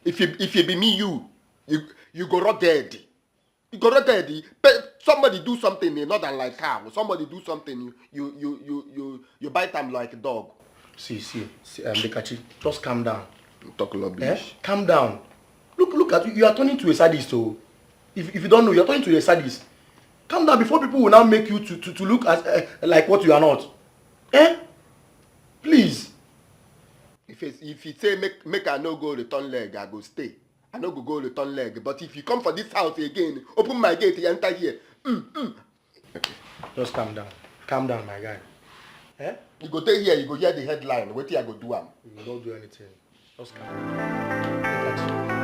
If you be me, you go rugged. You go rugged. Somebody do something not than like cow. Somebody do something you bite them like a dog. See, Dikachi, just calm down. Talk rubbish. Calm down. Look at you. You are turning to a sadist. So, if you don't know, you are turning to a sadist. Calm down before people will now make you to look as like what you are not. Please. If you say make I no go return leg, I go stay. I no go return leg. But if you come for this house again, open my gate, you enter here. Okay. Just calm down. Calm down, my guy. You go take here, you go hear the headline. Wait till I go do am. You will not do anything. Just calm down. Dikachi.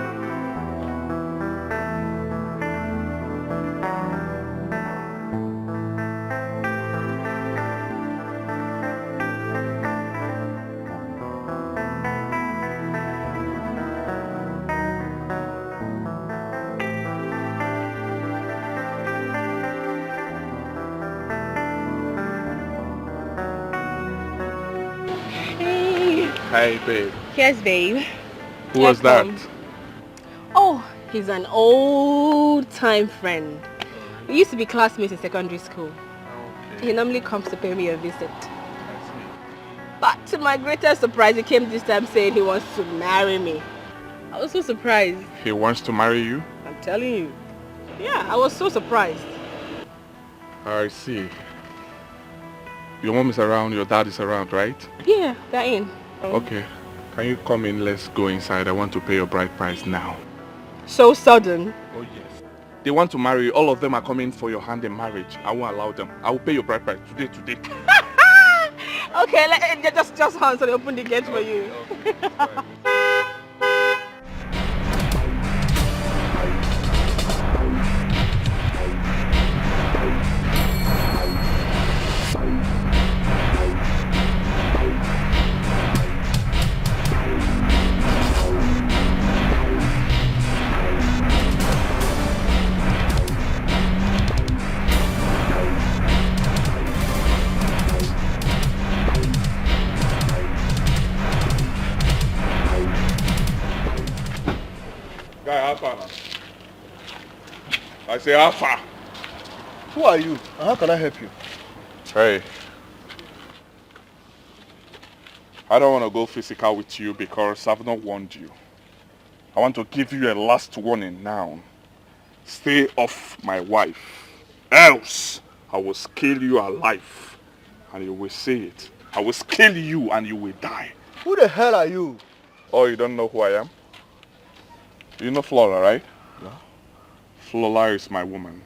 Hey, babe. Yes, babe. Who was that? Oh, he's an old-time friend. We used to be classmates in secondary school. Okay. He normally comes to pay me a visit. But to my greatest surprise, he came this time saying he wants to marry me. I was so surprised. He wants to marry you? I'm telling you. Yeah, I was so surprised. I see. Your mom is around, your dad is around, right? Yeah, they're in. Okay. Can you come in? Let's go inside. I want to pay your bride price now. So sudden? Oh, yes. They want to marry you. All of them are coming for your hand in marriage. I won't allow them. I will pay your bride price today. Okay, just hold so they open the gate for you. Guy, how far now? I say how far? Who are you? And how can I help you? Hey. I don't want to go physical with you because I've not warned you. I want to give you a last warning now. Stay off my wife. Else, I will scale you alive. And you will see it. I will scale you and you will die. Who the hell are you? Oh, you don't know who I am? You know Flora, right? Yeah. Flora is my woman.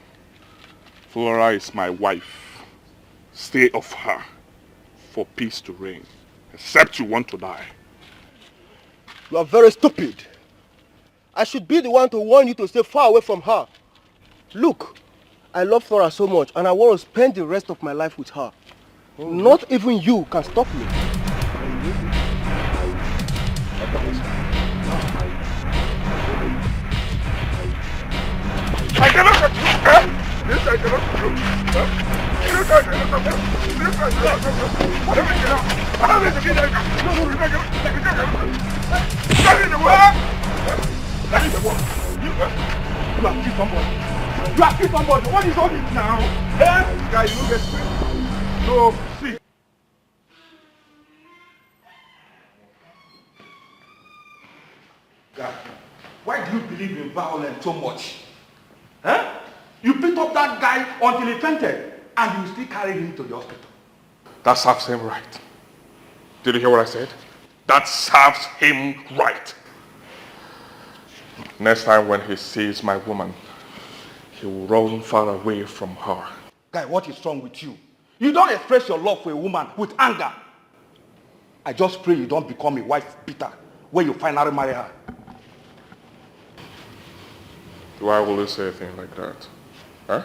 Flora is my wife. Stay off her for peace to reign. Except you want to die. You are very stupid. I should be the one to warn you to stay far away from her. Look, I love Flora so much and I want to spend the rest of my life with her. Not even you can stop me. I cannot touch you. This I cannot touch you. This I cannot touch you. This I cannot touch you. I don't think you know. I don't think you know. That is the word. That is the word. You have killed somebody. You have killed somebody. What is all this now? Eh? Guy, you don't get straight. So, see. God, why do you believe in violence so much? Huh? You picked up that guy until he fainted and you still carried him to the hospital. That serves him right. Did you hear what I said? That serves him right. Next time when he sees my woman, he will run far away from her. Guy, what is wrong with you? You don't express your love for a woman with anger. I just pray you don't become a wife beater when you finally marry her. Why will you say a thing like that? Huh?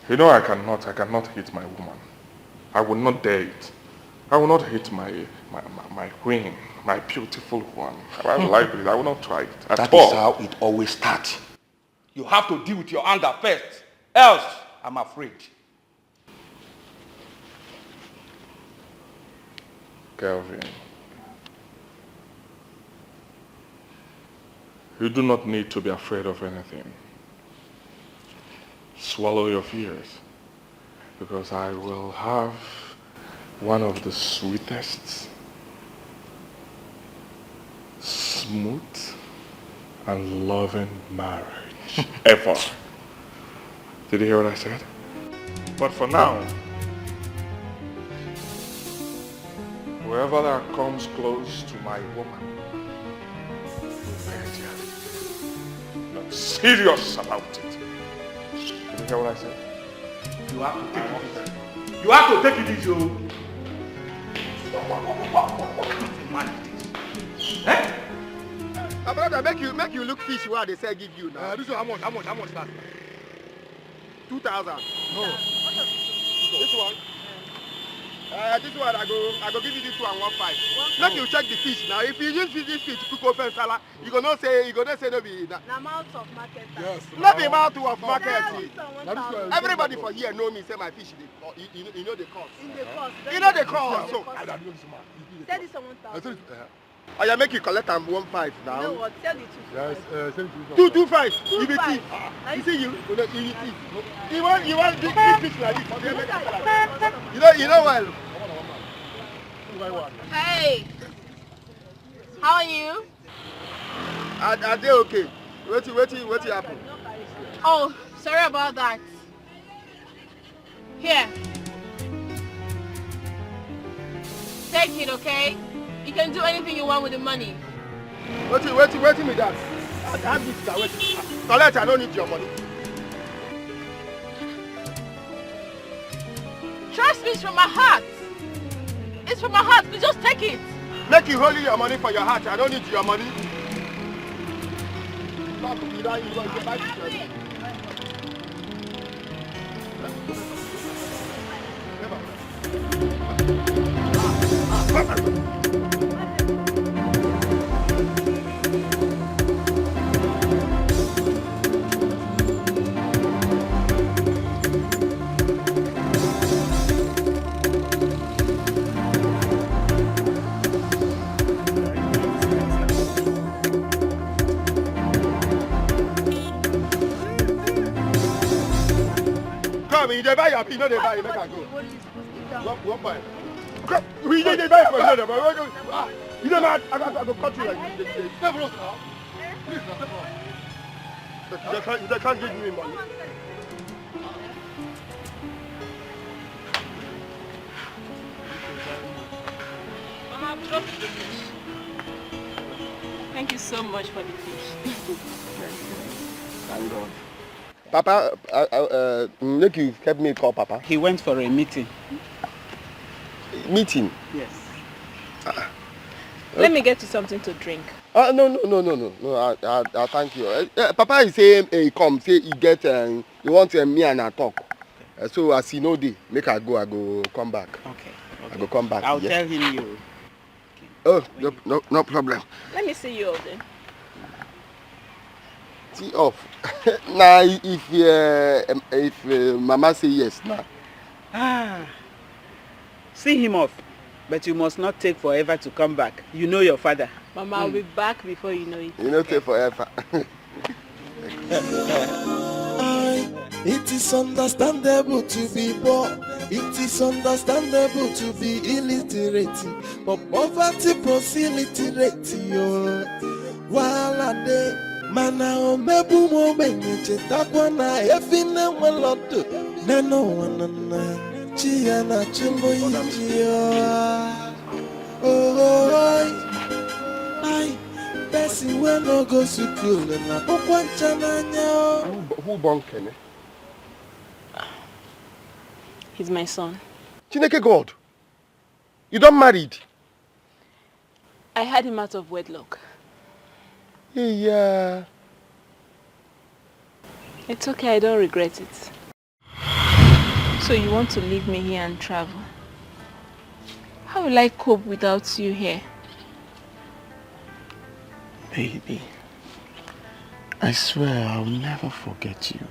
You know I cannot hit my woman. I will not dare it. I will not hit my queen, my beautiful one. I will like it. I will not try it at all. That is how it always starts. You have to deal with your anger first. Else, I'm afraid. Kelvin, you do not need to be afraid of anything. Swallow your fears, because I will have one of the sweetest, smooth, and loving marriage ever. Did you hear what I said? But for now, whoever that comes close to my woman, I'm serious about it. Did you hear what I said? You have to take it easy. You have to take it easy. Eh? Brother, make you look fish where they say give you now. This one, how much that? 2,000. No. This one. This one I go give you this one 1.5. Make you check the fish now. If you use this fish to cook open salad, you gonna say no be that. Na mouth of market. Yes. Not the amount of market. Everybody for here know me say my fish you know the cost. You know the cost. So Say this on 1,000. I make you collect them 1.5 now. You know what? Tell the Yes, 2.25. You be thief. You see you thief. You want big fish like this. You know well. Hey, how are you? Are they okay? What happened? Oh, sorry about that. Here. Take it, okay? You can do anything you want with the money. Wait me that. I have this that wait. Collect, I don't need your money. Trust me, it's from my heart. It's from my heart. Please just take it. Make you hold your money for your heart. I don't need your money. Come, you buy your pin, no they buy, you make her go. One buy. We they buy for you, but you know what? I go cut you like this. Please, they can't give me money. Thank you so much for the fish. Thank God. Papa, make you help me call Papa. He went for a meeting. Meeting? Yes. Let me get you something to drink. No. I thank you. Papa is saying he come, say he get, he want me and I talk. So as he know day, make I go come back. Okay. I go come back. I'll tell him you. Oh, no problem. Let me see you all then. See off. Now if Mama say yes, now. See him off. But you must not take forever to come back. You know your father. Mama, I'll be back before you know it. You know, take forever. It is understandable to be poor. It is understandable to be illiterate. But poverty plus illiterate, yo. While I day, mana o mebu mo benye takwana efine mwelodo. Neno wanana, chia na chimbo yinjio. Oh, I, person we no go school na pokwancha nanya. Who born Kenny? He's my son. Chineke God, you don't married? I had him out of wedlock. Yeah. It's okay, I don't regret it. So you want to leave me here and travel? How will I cope without you here? Baby, I swear I'll never forget you.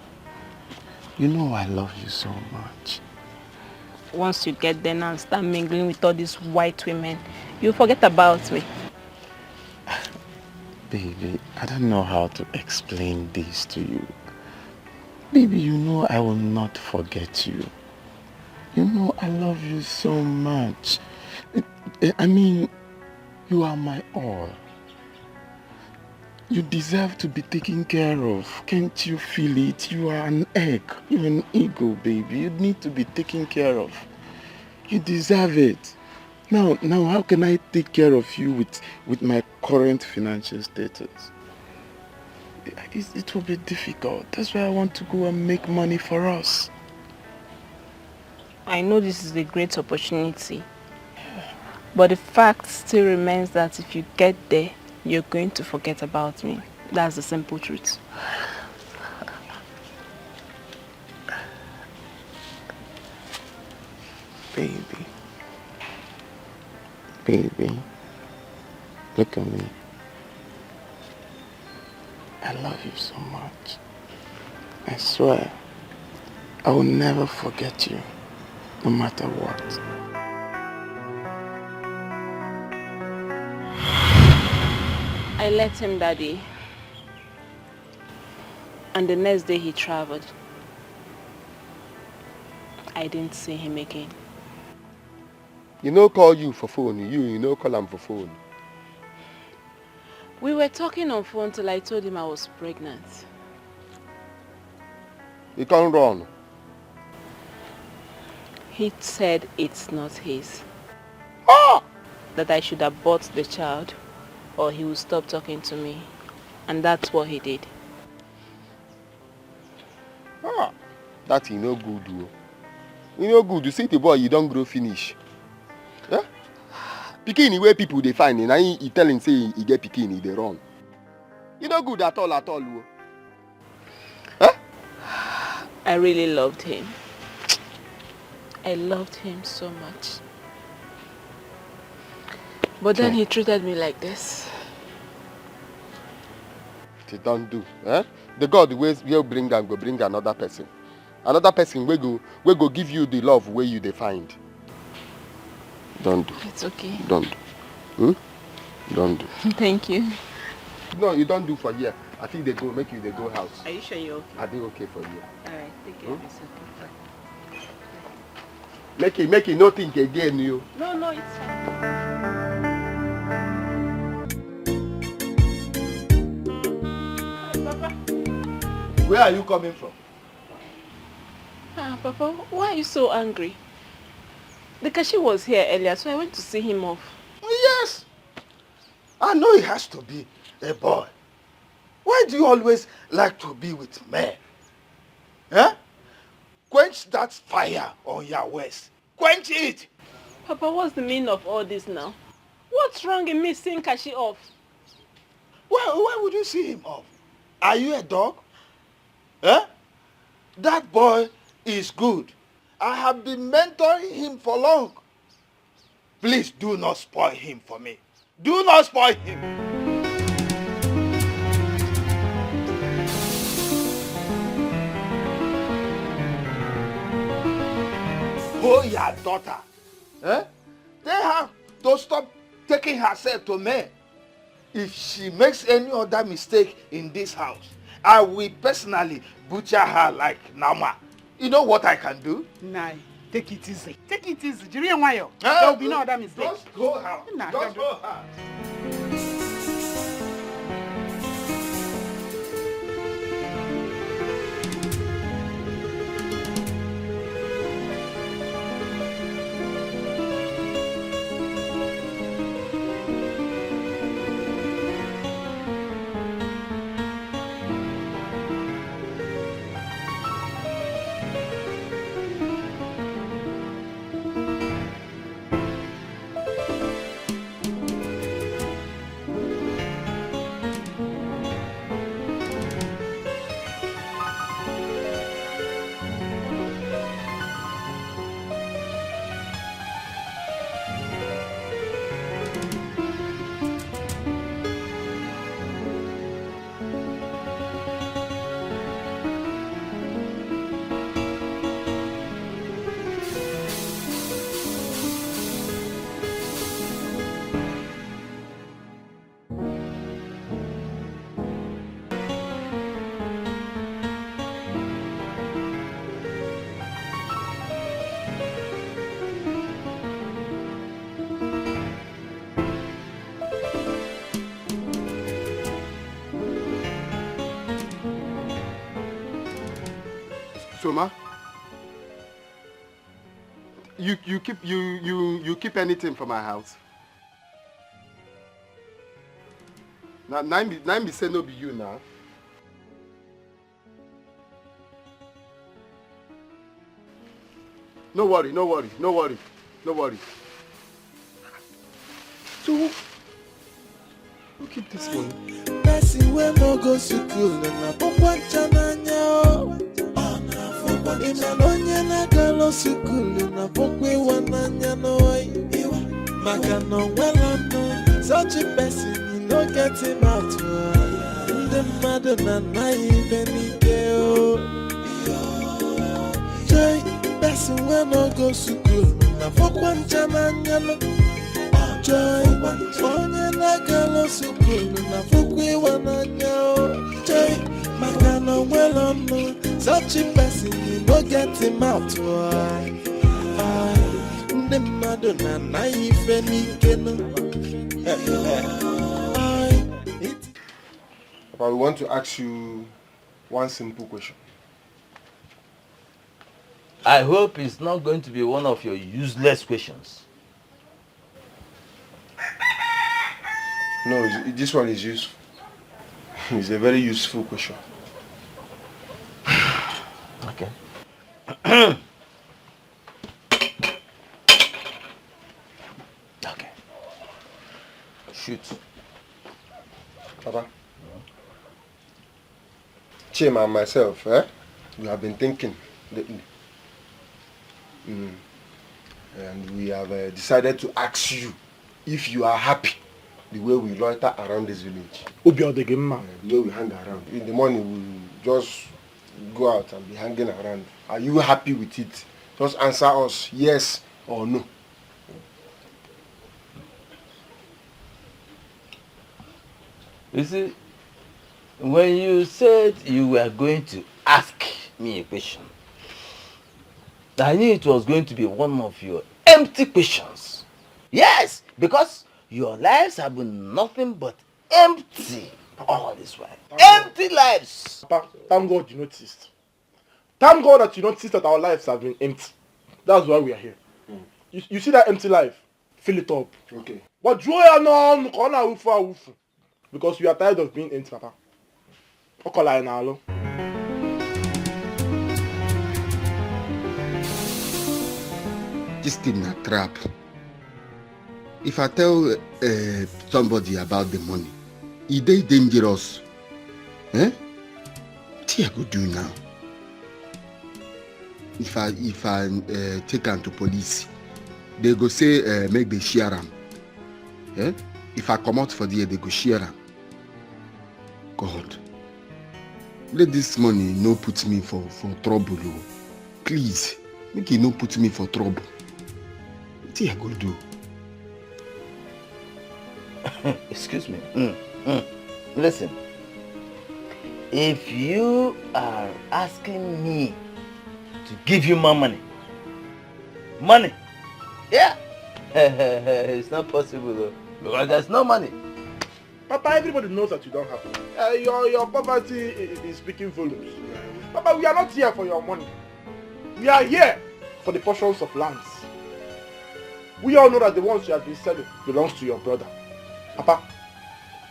You know I love you so much. Once you get there now and start mingling with all these white women, you'll forget about me. Baby, I don't know how to explain this to you. Baby, you know I will not forget you. You know I love you so much. I mean, you are my all. You deserve to be taken care of. Can't you feel it? You are an egg. You're an eagle, baby. You need to be taken care of. You deserve it. Now, how can I take care of you with my current financial status? It will be difficult. That's why I want to go and make money for us. I know this is a great opportunity. But the fact still remains that if you get there, you're going to forget about me. That's the simple truth. Baby, look at me. I love you so much. I swear, I will never forget you, no matter what. I left him that day. And the next day he traveled. I didn't see him again. You know call you for phone. You know call him for phone. We were talking on phone till I told him I was pregnant. You can't run. He said it's not his. Ah! That I should abort the child or he would stop talking to me. And that's what he did. Ah, that is no good. You know good. You see the boy, you don't grow finish. Yeah? Pikin where people they find and he tell him say he get pikin, they run. You no good at all. Huh? I really loved him. I loved him so much. But then he treated me like this. They don't do. Eh? The God will bring them, go bring another person. Another person will go give you the love where you find. Don't do. It's okay. Don't do. Don't do. Thank you. No, you don't do for here. I think they go house. Are you sure you're okay? I think okay for you. Alright, take care of yourself. Make it not think again, you. No, it's fine. Where are you coming from? Papa, why are you so angry? The cashier was here earlier, so I went to see him off. Yes. I know it has to be a boy. Why do you always like to be with men? Huh? Quench that fire on your waist. Quench it. Papa, what's the meaning of all this now? What's wrong in me seeing Kashi off? Why would you see him off? Are you a dog? Eh? That boy is good. I have been mentoring him for long. Please do not spoil him for me. Do not spoil him. Oh, your daughter. Eh? They have to stop taking herself to men. If she makes any other mistake in this house, I will personally butcher her like Nama. You know what I can do? Nah, take it easy. Take it easy. There will be no other mistake. Just go out. Nah, Just go out. Soma, you keep anything from my house? Now, me say no be you now. No worry. So, who keep this one? Person wey no go school na pokwa Chinenye. Ina onye na-agalo school na pokwa Chinenye no. Maka no nwela such a person you no get him out. Ndị mmadụ na ibe n'ike o. Joy, person wey no go school na pokwa Chinenye. Joy, onye na-agalo school na pokwa Chinenye. Joy, maka no nwela such a person you no get him out. Ndị mmadụ na ife n'ike no. Papa, we want to ask you one simple question. I hope it's not going to be one of your useless questions. No, this one is useful. It's a very useful question. Okay. Okay. Shoot. Papa. Chima and myself, we have been thinking lately. And we have decided to ask you if you are happy the way we loiter around this village. The way we hang around. In the morning, we just go out and be hanging around. Are you happy with it? Just answer us yes or no. You see, when you said you were going to ask me a question, I knew it was going to be one of your empty questions. Yes, because your lives have been nothing but empty all this while. Empty lives. Papa, thank God you noticed. Thank God that you noticed that our lives have been empty. That's why we are here. You see that empty life? Fill it up. Okay. But because we are tired of being empty, Papa. This thing a trap. if I tell somebody about the money, is they dangerous? Eh? What I go do now? If I take them to police, they go say make they share them. Eh? If I come out for the year, they go share them. God, let this money no put me for trouble. Oh. Please, make it no put me for trouble. What I go do? Excuse me. Listen, if you are asking me to give you more money, yeah, it's not possible though, because there's no money. Papa, everybody knows that you don't have money. Your poverty is speaking volumes. Papa, we are not here for your money. We are here for the portions of lands. We all know that the ones you have been selling belongs to your brother. Papa,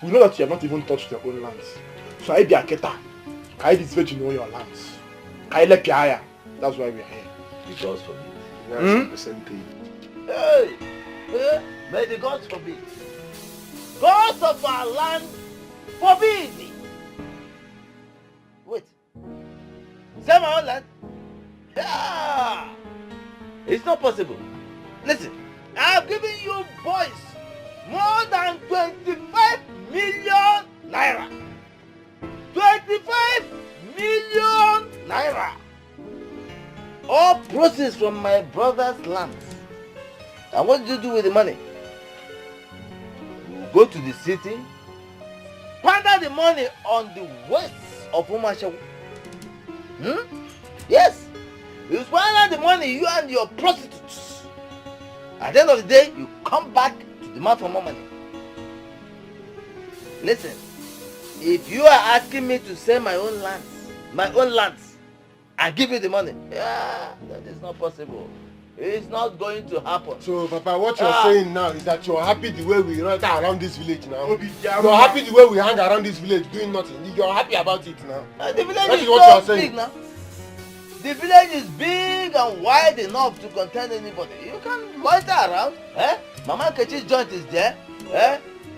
we know that you have not even touched your own lands. So I be a keta. I this virgin know your lands. I let Piaya. That's why we are here. The gods forbid. That's the same thing. Hey, may the gods forbid. Gods of our land forbid thee. Wait. Is that my own land? Yeah. It's not possible. Listen, I have given you boys more than 25 million naira. 25 million naira. All proceeds from my brother's lands. And what did you do with the money? You go to the city, squander the money on the wastes of Umashawu. Yes. You squander the money, you and your prostitutes. At the end of the day, you come back to demand for more money. Listen, if you are asking me to sell my own lands, and give you the money, yeah, that is not possible. It's not going to happen. So, Papa, what you're saying now is that you're happy the way we run around this village now. You're happy the way we hang around this village doing nothing. You're happy about it now. The village that is what so you're big saying. now. The village is big and wide enough to contain anybody. You can loiter around. Mama Kechi's joint is there.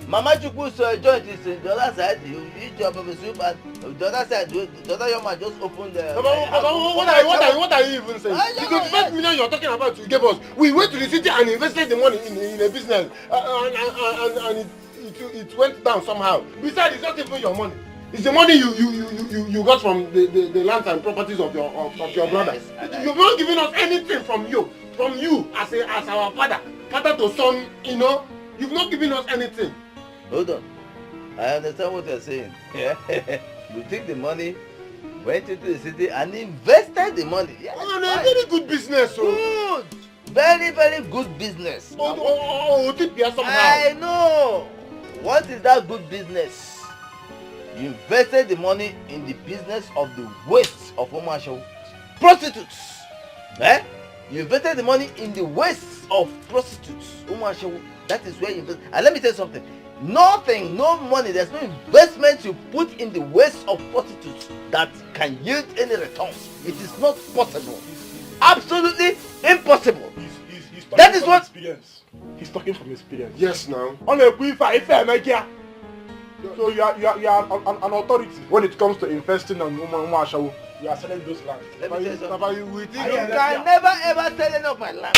Mama Chukwu's joint is on the other side. You eat your baby soup and the other side, the other young man just opened the... What are you even saying? The 25 million you're talking about you gave us, we went to the city and invested the money in a business and it went down somehow. Besides, it's not even your money. It's the money you got from the lands and properties of your brother. You've not given us anything from you as our father to son, you know. You've not given us anything. Hold on. I understand what you're saying. You take the money, went into the city and invested the money. Yes, a very good business. Good. Very, very good business. Somehow. I know. What is that good business? You invested the money in the business of the waste of Umashawu. Prostitutes. You invested the money in the waste of prostitutes. Umashawu. That is where you invest. And let me tell you something. Nothing, no money, there's no investment you put in the waste of prostitutes that can yield any returns. It is not possible. Absolutely impossible. That is what... Experience. He's talking from experience. Yes, now. So you are an authority when it comes to investing on Umashawu. You are selling those lands. Let me tell you something. Papa, You can never ever sell any of my land.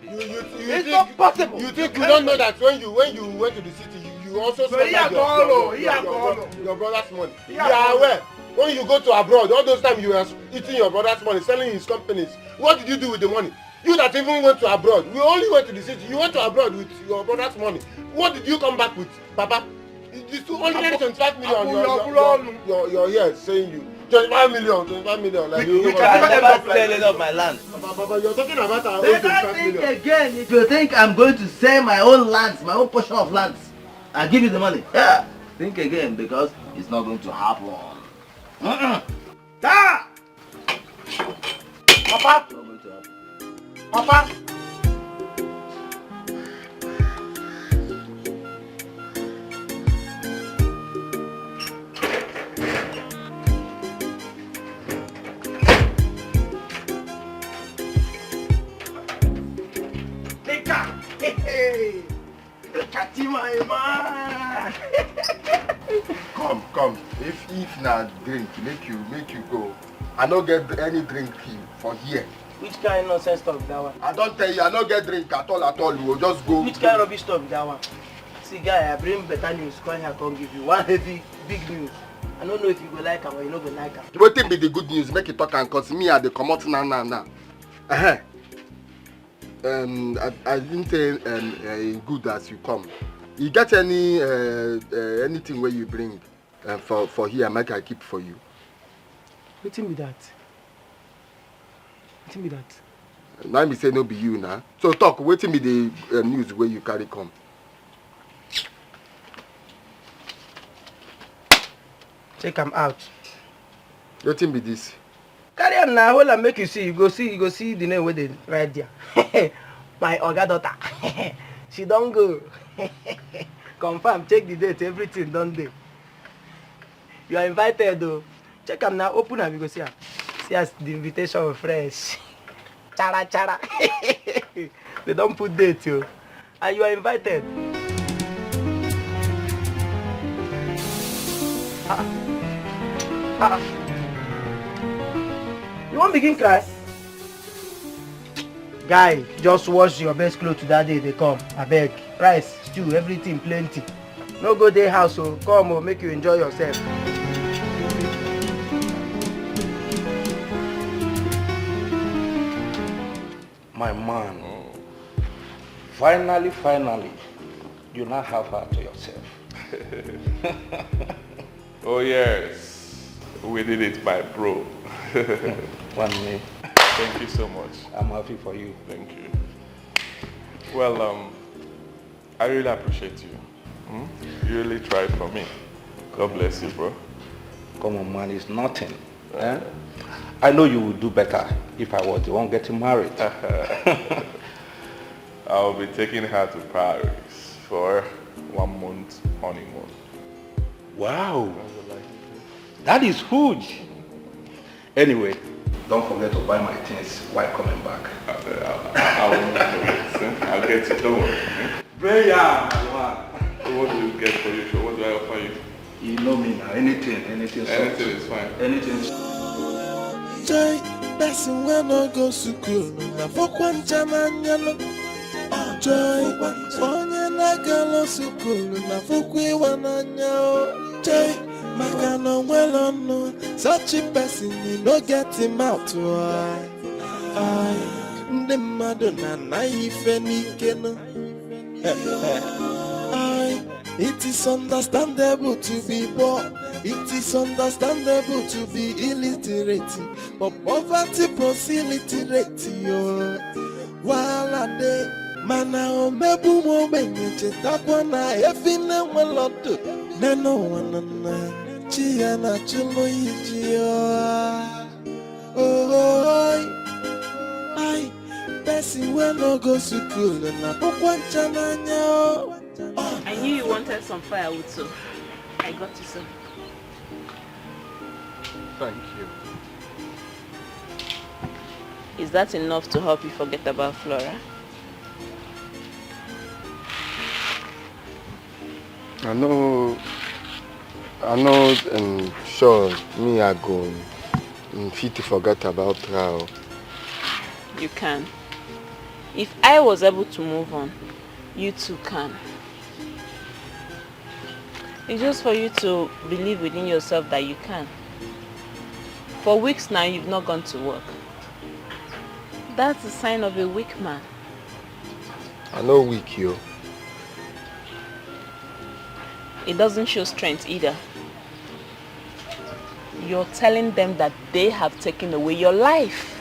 It's not possible. You think you don't know that when you went to the city, you also spent your brother's money. You are aware. When you go to abroad, all those times you were eating your brother's money, selling his companies. What did you do with the money? You that even went to abroad. We only went to the city. You went to abroad with your brother's money. What did you come back with, Papa? It's only 25 million. You're here saying you. 25 million. Like you can never sell any of my land. Papa, you're talking about our own Never 25 think million. again. If you think I'm going to sell my own lands, my own portion of lands, and give you the money, think again, because it's not going to happen. Papa! It's not going to happen. Papa! Look at him, my man. Come. If na drink, make you go. I don't get any drink for here. Which kind of nonsense talk that one? I don't tell you, I don't get drink at all. You will just go. Which kind of rubbish talk that one? See, guy, I bring better news. Come here, come give you one heavy, big news. I don't know if you go like am or you no go like am. What be the good news? Make it talk and cause me at the come out now. I didn't say good as you come. You get any anything where you bring for here? Make I keep for you. Wetin be that? Wetin be that? Now me say no be you now. So talk. Wetin be the news where you carry come? Take am out. Wetin be this? Carry am now. Hold am make you see. You go see the name where they right there. My oga daughter. She don't go. Confirm. Check the date. Everything done there. You are invited though. Check am now. Open am. You go see am. See as the invitation fresh. Chara. They don't put date yo. And you are invited. You won't begin cry? Guy, just wash your best clothes to that day they come. I beg. Rice, stew, everything plenty. No go day house, so come or make you enjoy yourself. My man, finally, you now have her to yourself. Oh yes, we did it, my bro. One me. Thank you so much. I'm happy for you. Thank you. Well, I really appreciate you. You really tried for me. God bless you, bro. Come on, man, it's nothing. I know you would do better if I was the one getting married. I'll be taking her to Paris for 1 month honeymoon. Wow, that is huge. Anyway, don't forget to buy my things while coming back. I won't forget. I'll get it. Don't worry. Prayer. What do you get for you? What do I offer you? You know me now. Anything. Anything is fine. Anything. Joy, person when no go school, na fokwan Chinenye no. Joy, onye na galo school, na fokwe wananya. Joy, maka no well no, such a person you no get him out. I, the Madonna na ife nike no. It is understandable to be poor. It is understandable to be illiterate. But poverty proximity rate yo. While a day, mana o mebu mo benye chetakwana efine mwelodo. Neno wanana chia na chulo iji yo. Oh, I, person when no go school na pokwan Chinenye. I knew you wanted some firewood, so I got you some. Thank you. Is that enough to help you forget about Flora? I know, and sure, me I go fit to forget about her. You can. If I was able to move on, you too can. It's just for you to believe within yourself that you can. For weeks now, you've not gone to work. That's a sign of a weak man. I know weak you. It doesn't show strength either. You're telling them that they have taken away your life.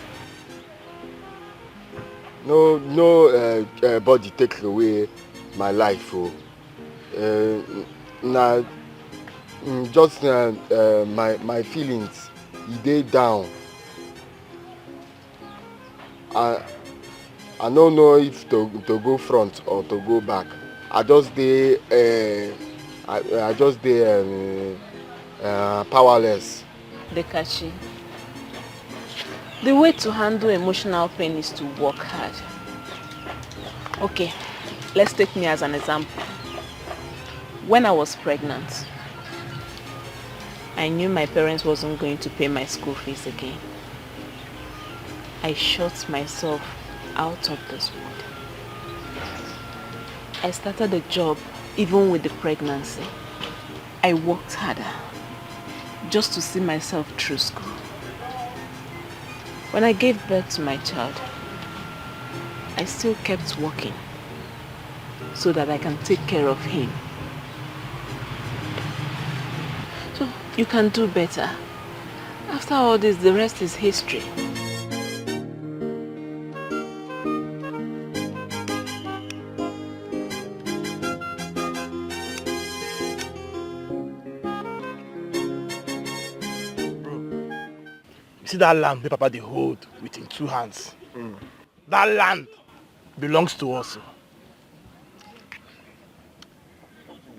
No, body take away my life. Nah, just my feelings, they down. I don't know if to go front or to go back. I just powerless. Dekachi, the way to handle emotional pain is to work hard. Okay, let's take me as an example. When I was pregnant, I knew my parents wasn't going to pay my school fees again. I shut myself out of this world. I started a job even with the pregnancy. I worked harder just to see myself through school. When I gave birth to my child, I still kept working so that I can take care of him. So you can do better. After all this, the rest is history. See that land that Papa they hold with him 2 hands. That land belongs to us.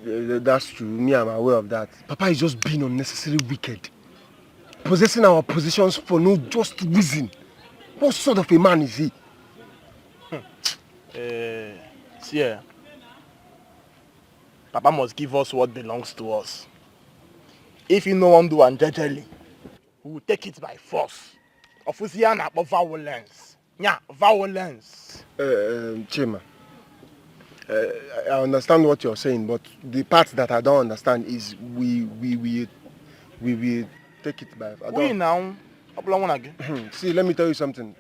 That's true. Me, I'm aware of that. Papa is just being unnecessarily wicked. Possessing our positions for no just reason. What sort of a man is he? See, Papa must give us what belongs to us. If you no one do jejely, we will take it by force. Official about violence. Yeah, violence. Chima, I understand what you're saying, but the part that I don't understand is we will take it by. We now. See, let me tell you something.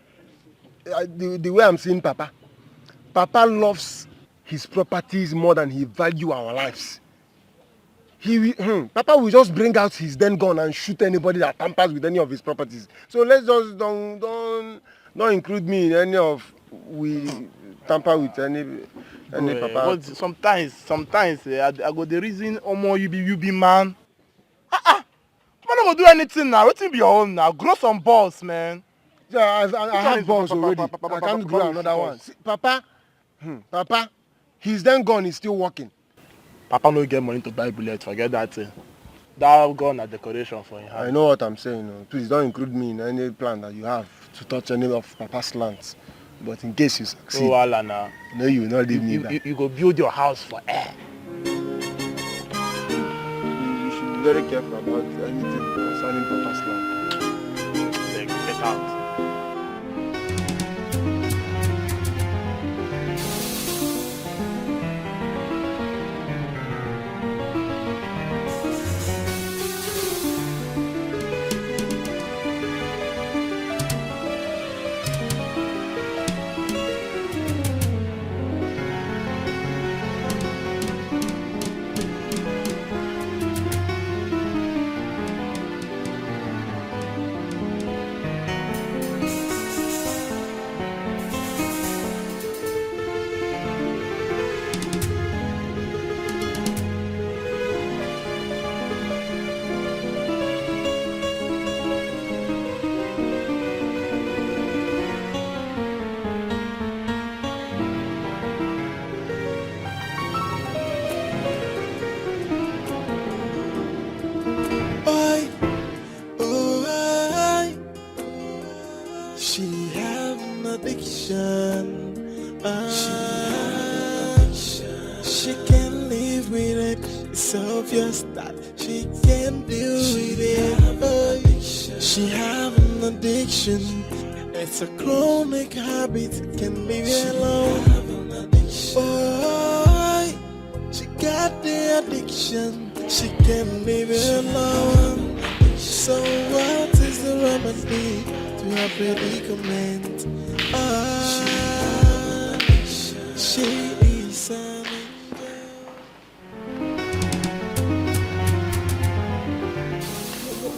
The way I'm seeing Papa loves his properties more than he values our lives. Papa will just bring out his then gun and shoot anybody that tampers with any of his properties. So let's just don't include me in any of we tamper with any Papa. But sometimes I go the reason you be man. Man don't go do anything now. What be your own now? Grow some balls, man. Yeah, I have balls already. I can't grow another one. See, Papa, his then gun is still working. Papa no get money to buy bullet. Forget that thing. That gun a decoration for him. I know what I'm saying. Please don't include me in any plan that you have to touch any of Papa's lands. But in case you succeed, no, you will not leave me back. You go build your house for air. You should be very careful about anything concerning Papa's land. Get out. She can live with it. It's obvious that she can deal with it. She have an addiction. It's a chronic habit. Can leave it alone. Oh, she got the addiction. She can leave it alone. So what is the remedy to her predicament? She is an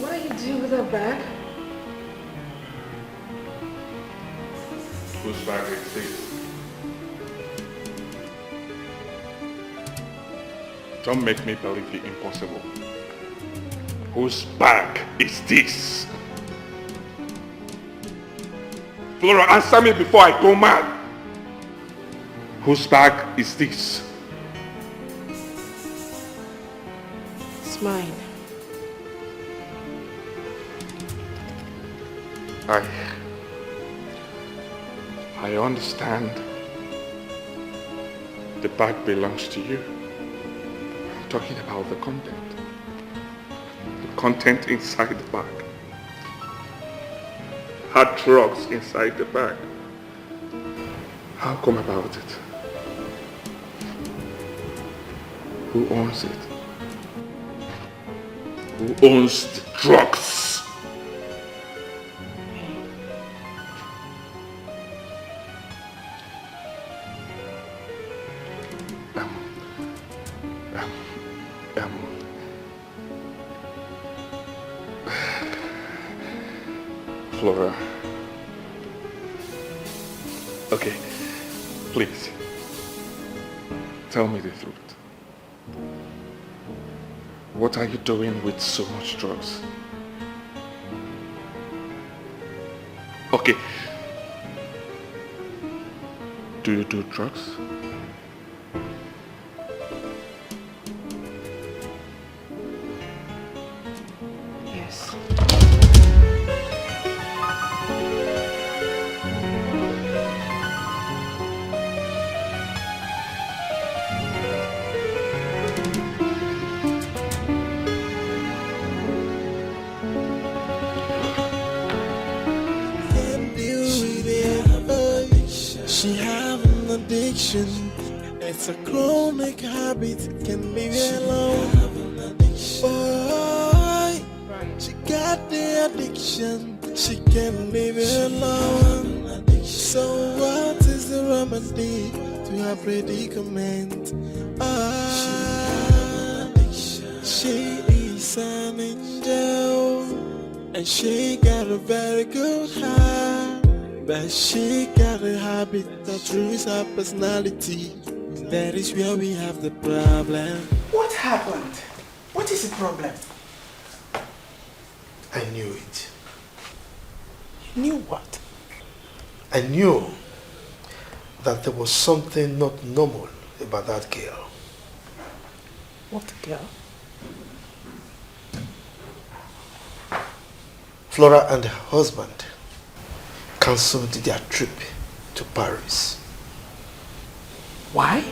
What are you doing with that bag? Whose bag is this? Don't make me believe the impossible. Whose bag is this? Flora, answer me before I go mad. Whose bag is this? It's mine. I understand the bag belongs to you. I'm talking about the content. The content inside the bag. Had drugs inside the bag. How come about it? Who owns it? Who owns the drugs? Flora. Okay, please. Tell me the truth. What are you doing with so much drugs? Okay. Do you do drugs? Yes. She have an addiction. It's a chronic habit. Can be alone. Boy, she got the addiction. She can't leave it alone. So what is the remedy to her predicament? She is an angel, and she got a very good heart. But she got a habit that ruins her personality. That is where we have the problem. What happened? What is the problem? I knew it. You knew what? I knew that there was something not normal about that girl. What girl? Flora and her husband cancelled their trip to Paris. Why?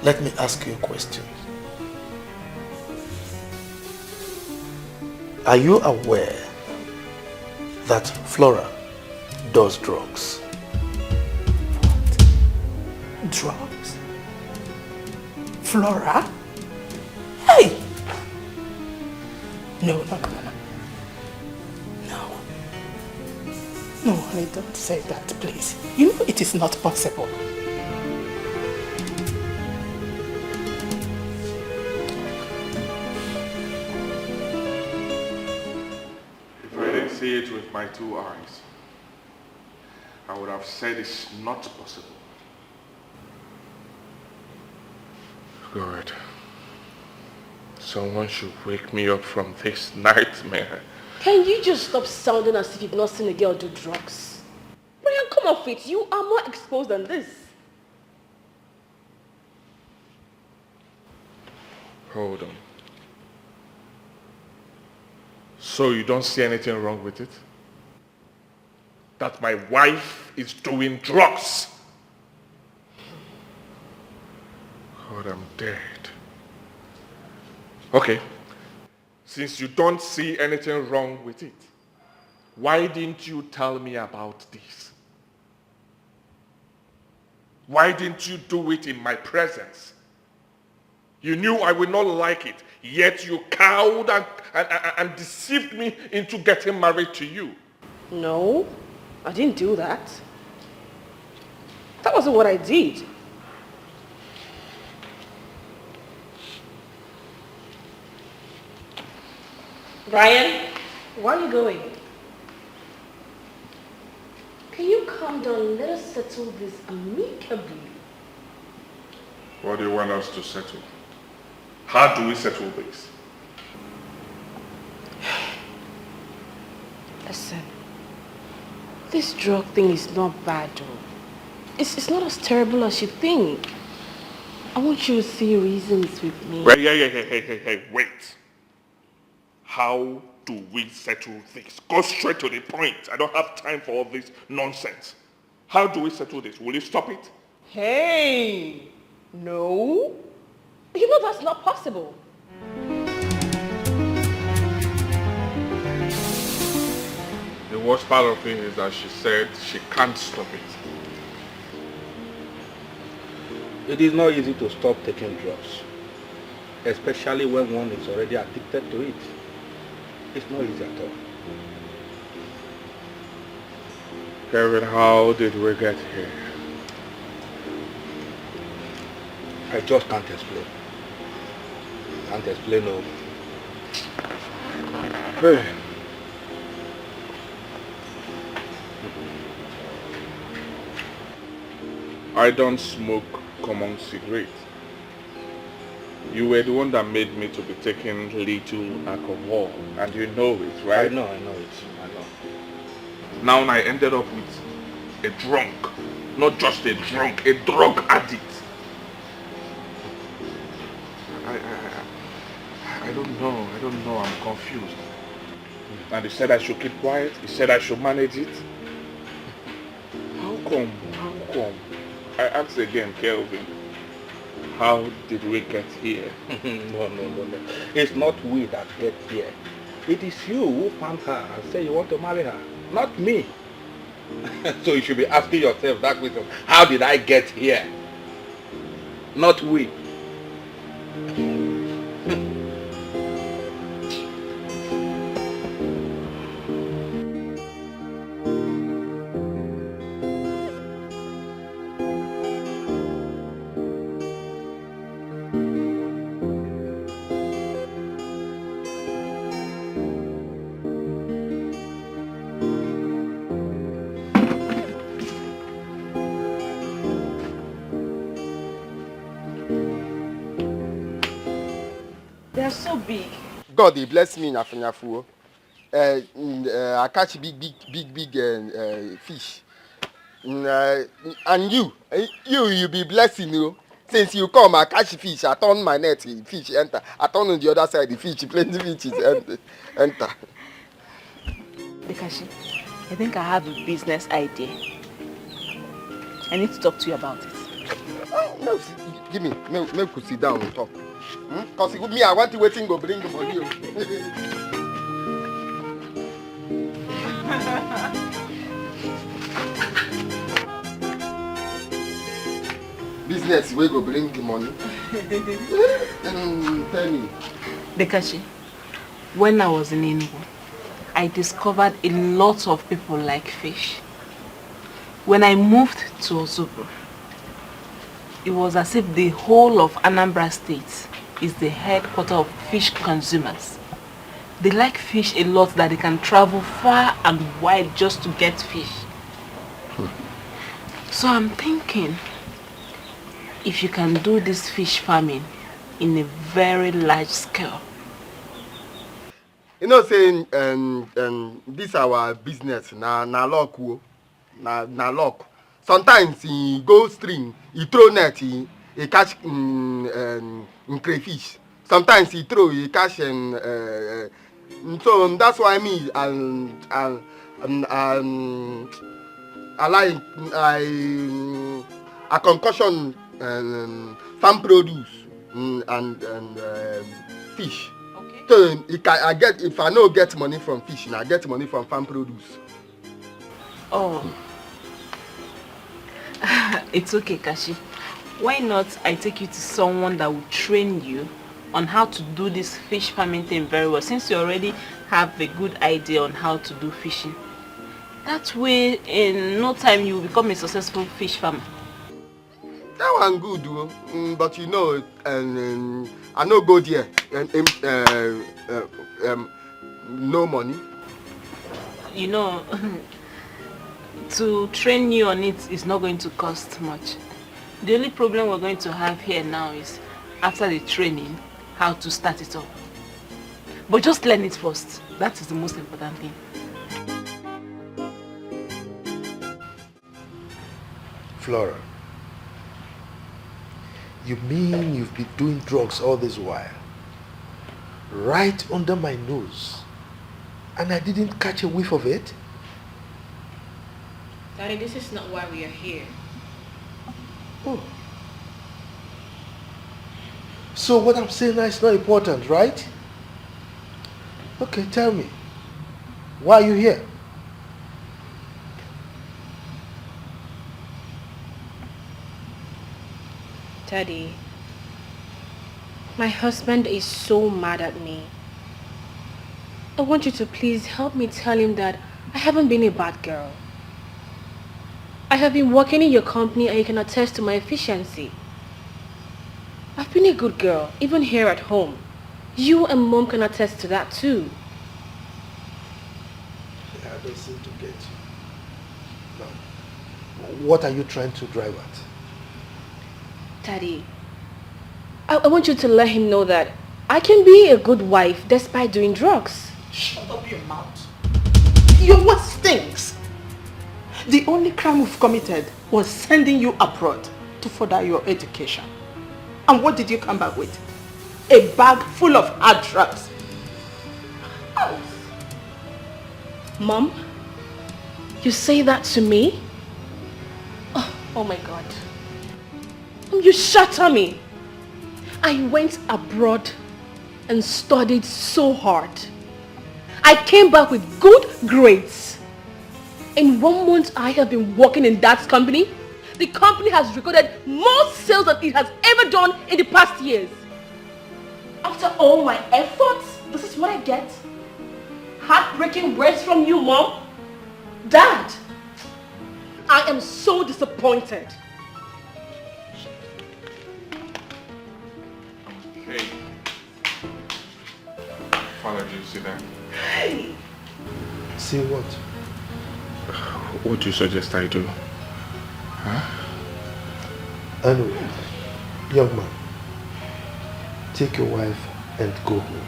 Let me ask you a question. Are you aware that Flora does drugs? What? Drugs? Flora? Hey! No. No, honey, don't say that, please. You know it is not possible. If I didn't see it with my two eyes, I would have said it's not possible. Good. Someone should wake me up from this nightmare. Can you just stop sounding as if you've not seen a girl do drugs? Brian, come off it. You are more exposed than this. Hold on. So you don't see anything wrong with it? That my wife is doing drugs? God, I'm dead. Okay. Since you don't see anything wrong with it, why didn't you tell me about this? Why didn't you do it in my presence? You knew I would not like it, yet you cowed and deceived me into getting married to you. No, I didn't do that. That wasn't what I did. Brian, where are you going? Can you calm down? Let us settle this amicably. What do you want us to settle? How do we settle this? Listen, this drug thing is not bad though. It's not as terrible as you think. I want you to see reasons with me. Hey, wait. How do we settle this? Go straight to the point. I don't have time for all this nonsense. How do we settle this? Will you stop it? Hey, no. You know that's not possible. The worst part of it is that she said she can't stop it. It is not easy to stop taking drugs, especially when one is already addicted to it. It's not easy at all. Kevin, how did we get here? I just can't explain. Can't explain, no. Hey. I don't smoke common cigarettes. You were the one that made me to be taking little alcohol, and you know it, right? I know it. I know. Now I ended up with a drunk, not just a drunk, a drug addict. I don't know, I'm confused. And he said I should keep quiet, he said I should manage it. How come? I asked again, Kelvin, how did we get here? No. It's not we that get here. It is you who found her and said you want to marry her, not me. So you should be asking yourself that question. How did I get here? Not we. They're so big. God, he bless me in Afanyafu. I catch big fish. And you be blessing you. Since you come, I catch fish. I turn my net, fish enter. I turn on the other side, the fish, plenty fishes enter. Dekashi, I think I have a business idea. I need to talk to you about it. Oh, no, give me, make we sit down and talk. Because me, I want to wait and go bring the money. Business, we go bring the money. Tell me. Dekashi, when I was in Nnebe, I discovered a lot of people like fish. When I moved to Ozubru, it was as if the whole of Anambra State is the headquarters of fish consumers. They like fish a lot that they can travel far and wide just to get fish. So I'm thinking, if you can do this fish farming in a very large scale. You know, saying this our business na luck, na luck. Sometimes he go stream, he throw net, he catch crayfish. Sometimes he throw, he catch so that's why me I like a concussion farm produce and fish. Okay. So if I no get money from fish, I get money from farm produce. Oh. It's okay, Kashi. Why not I take you to someone that will train you on how to do this fish farming thing very well, since you already have a good idea on how to do fishing. That way, in no time, you will become a successful fish farmer. That one good, but you know, I no go there, no money. You know, to train you on it is not going to cost much. The only problem we're going to have here now is, after the training, how to start it up. But just learn it first. That is the most important thing. Flora, you mean you've been doing drugs all this while? Right under my nose? and I didn't catch a whiff of it? Daddy, this is not why we are here. Oh. So what I'm saying now is not important, right? Okay, tell me. Why are you here? Daddy, my husband is so mad at me. I want you to please help me tell him that I haven't been a bad girl. I have been working in your company and you can attest to my efficiency. I've been a good girl, even here at home. You and Mom can attest to that too. I don't seem to get you. No. What are you trying to drive at? Daddy, I want you to let him know that I can be a good wife despite doing drugs. Shut up your mouth. Your word stinks. The only crime we've committed was sending you abroad to further your education. And what did you come back with? A bag full of hard drugs. Oh. Mom, you say that to me? Oh my God. You shatter me. I went abroad and studied so hard. I came back with good grades. In 1 month I have been working in that company. The company has recorded more sales than it has ever done in the past years. After all my efforts, this is what I get. Heartbreaking words from you, Mom. Dad, I am so disappointed. Hey. Father, do you see that? Hey. See what? What do you suggest I do? Huh? Anyway, young man, take your wife and go home.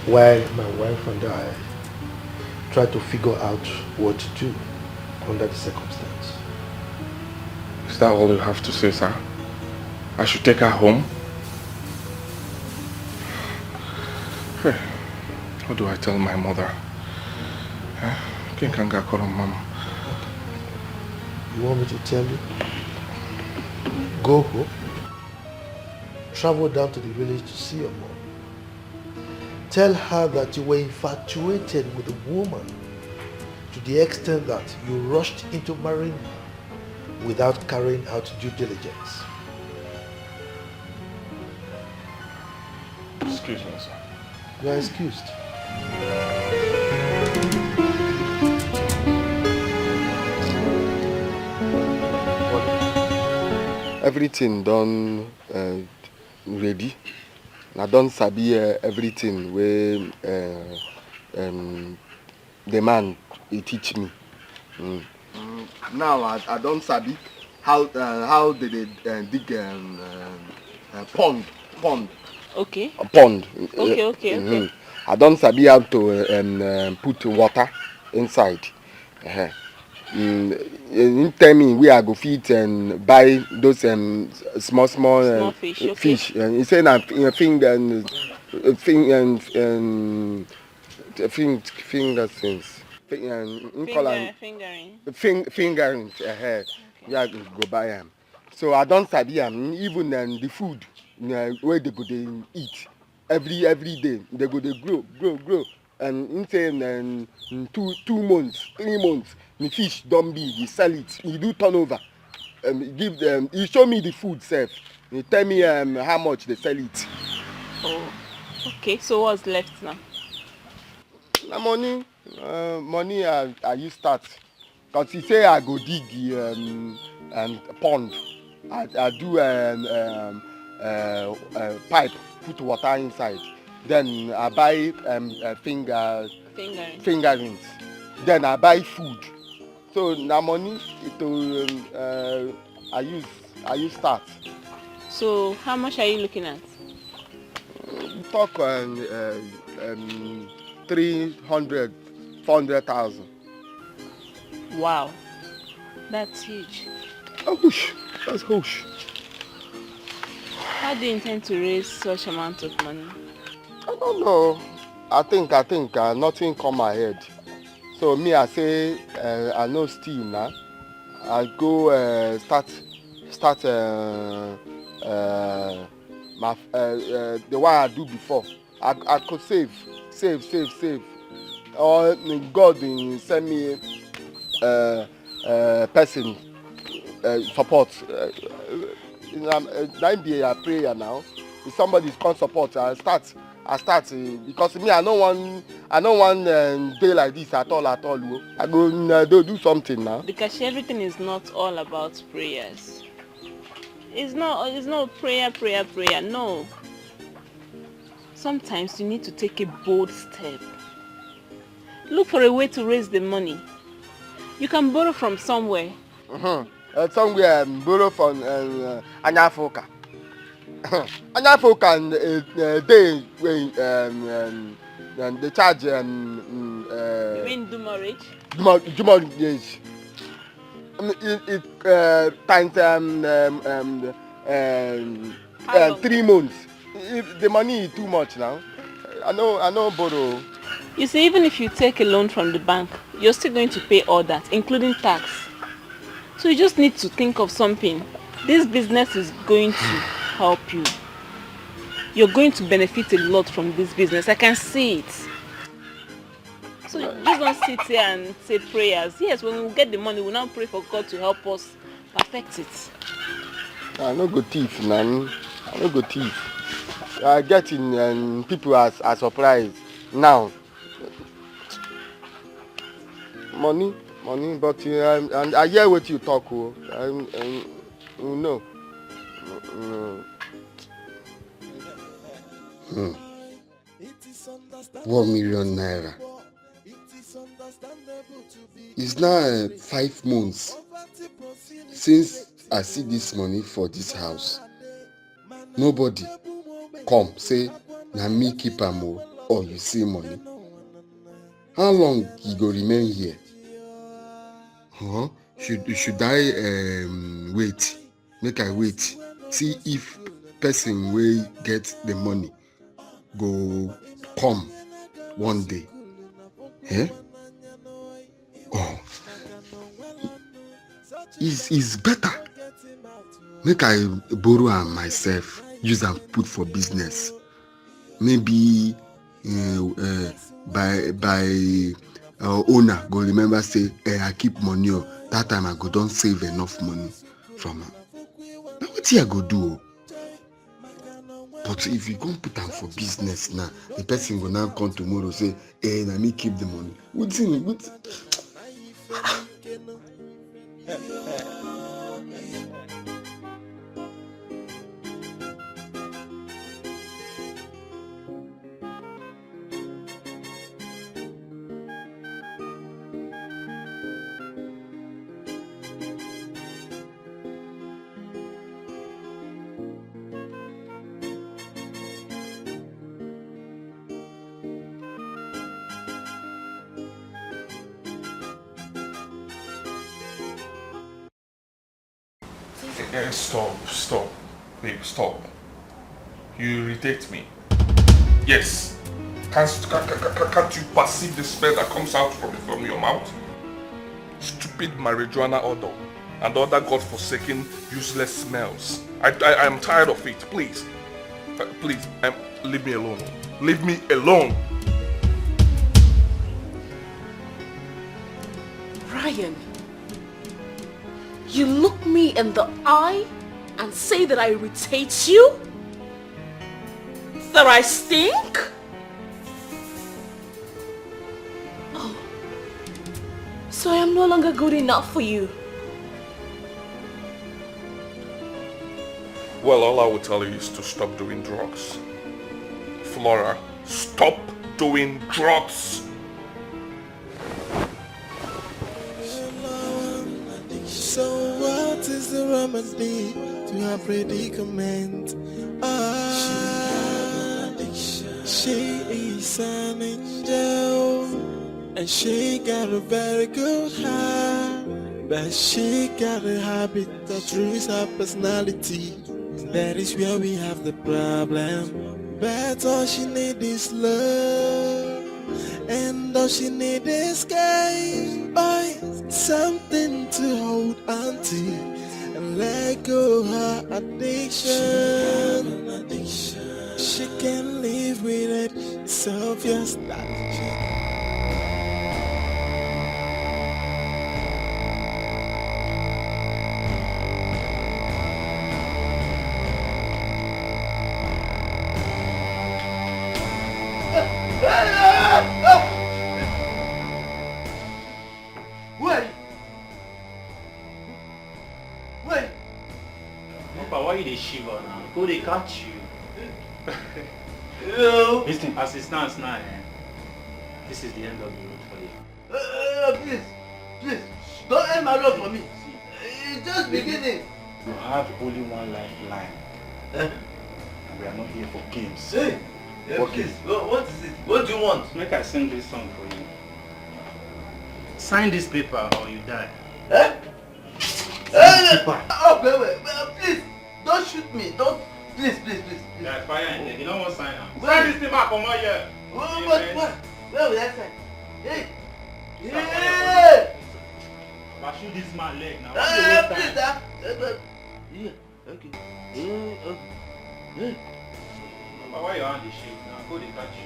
While my wife and I try to figure out what to do under the circumstance. Is that all you have to say, sir? I should take her home? Hey, what do I tell my mother? Huh? Can I call her mom? You want me to tell you? Go home. Travel down to the village to see your mom. Tell her that you were infatuated with a woman to the extent that you rushed into marrying her without carrying out due diligence. Excuse me, sir. You are excused. Everything done ready. I don't sabi everything where the man he teach me. Now I don't sabi how they dig pond. Okay. A pond. Okay. I don't sabi how to put water inside. You tell me where I go feed and buy those small fish. Okay. Fish. And he said that finger things. Fingering. Yeah, go buy them. So I don't sabi them. Even the food where they go they eat every day they go they grow. And in 2 months, 3 months, the fish don't big. You sell it. You do turnover. Give them. You show me the food, sef. You tell me how much they sell it. Oh, okay. So what's left now? The money I use start. Cause he say I go dig pond. I do pipe, put water inside. Then I buy fingerings. Then I buy food. So now money I use start. So how much are you looking at? Talk 300, 400,000. Wow, that's huge. That's huge. How do you intend to raise such amount of money? I don't know. I think nothing come my head. So me, I say I no steal now. I go start the one I do before. I could save. Or God send me person support. Now be a prayer now. If somebody's come support, I start because me I don't want day like this at all. I go do something now. Because everything is not all about prayers. It's not prayer. No. Sometimes you need to take a bold step. Look for a way to raise the money. You can borrow from somewhere. Somewhere borrow from Anyafoka. Anyafoka day when they charge You mean do marriage? Do marriage. It times 3 months. The money is too much now. I know borrow. You see, even if you take a loan from the bank, you're still going to pay all that, including tax. So you just need to think of something. This business is going to help you. You're going to benefit a lot from this business. I can see it. So just don't sit here and say prayers. Yes, when we get the money, we'll now pray for God to help us perfect it. I no go thief, man. I no go thief. I get in people are surprised now. Money, but and I hear what you talk. No. 1 million naira. It's now 5 months since I see this money for this house. Nobody come say na me keep am or you see money. How long you go remain here? Should I wait? Make I wait. See if person will get the money go come one day. Eh? Oh, it's better. Make I borrow am myself, use am put for business. Maybe by owner go remember say I keep money. That time I go don save enough money from am. Now what I go do? But if you go put am for business now, the person will now come tomorrow say, "Hey, na me keep the money." Good. Stop. Babe, stop. You irritate me. Yes. Can't you perceive the smell that comes out from your mouth? Stupid marijuana odor and other godforsaken useless smells. I am tired of it. Please. Please, leave me alone. Leave me alone. Ryan, you look me in the eye and say that I irritate you? That I stink? Oh, so I am no longer good enough for you. Well, all I will tell you is to stop doing drugs. Flora, stop doing drugs. So what is the remedy to her predicament? She is an angel, and she got a very good heart, but she got a habit that ruins her personality. That is where we have the problem. But all she needs is love. And all she need is escape, buy something to hold on to and let go her addiction. She can't live with it, it's obvious that Papa, why you dey shiver now? Go they catch you. Listen, as it stands now, this is the end of the road for you. Please, don't end my road for me. It's just beginning. You have only one lifeline. And we are not here for games. Hey, please, what is it? What do you want? Make I sing this song for you. Sign this paper or you die. Wait, please, don't shoot me. Don't, please. There's fire in there. You don't want to sign now. Sign this paper, come on here. What? Where will I sign? Hey! But shoot this man leg now. Please, yeah, okay. But why your hand is shaking now? Go they catch you.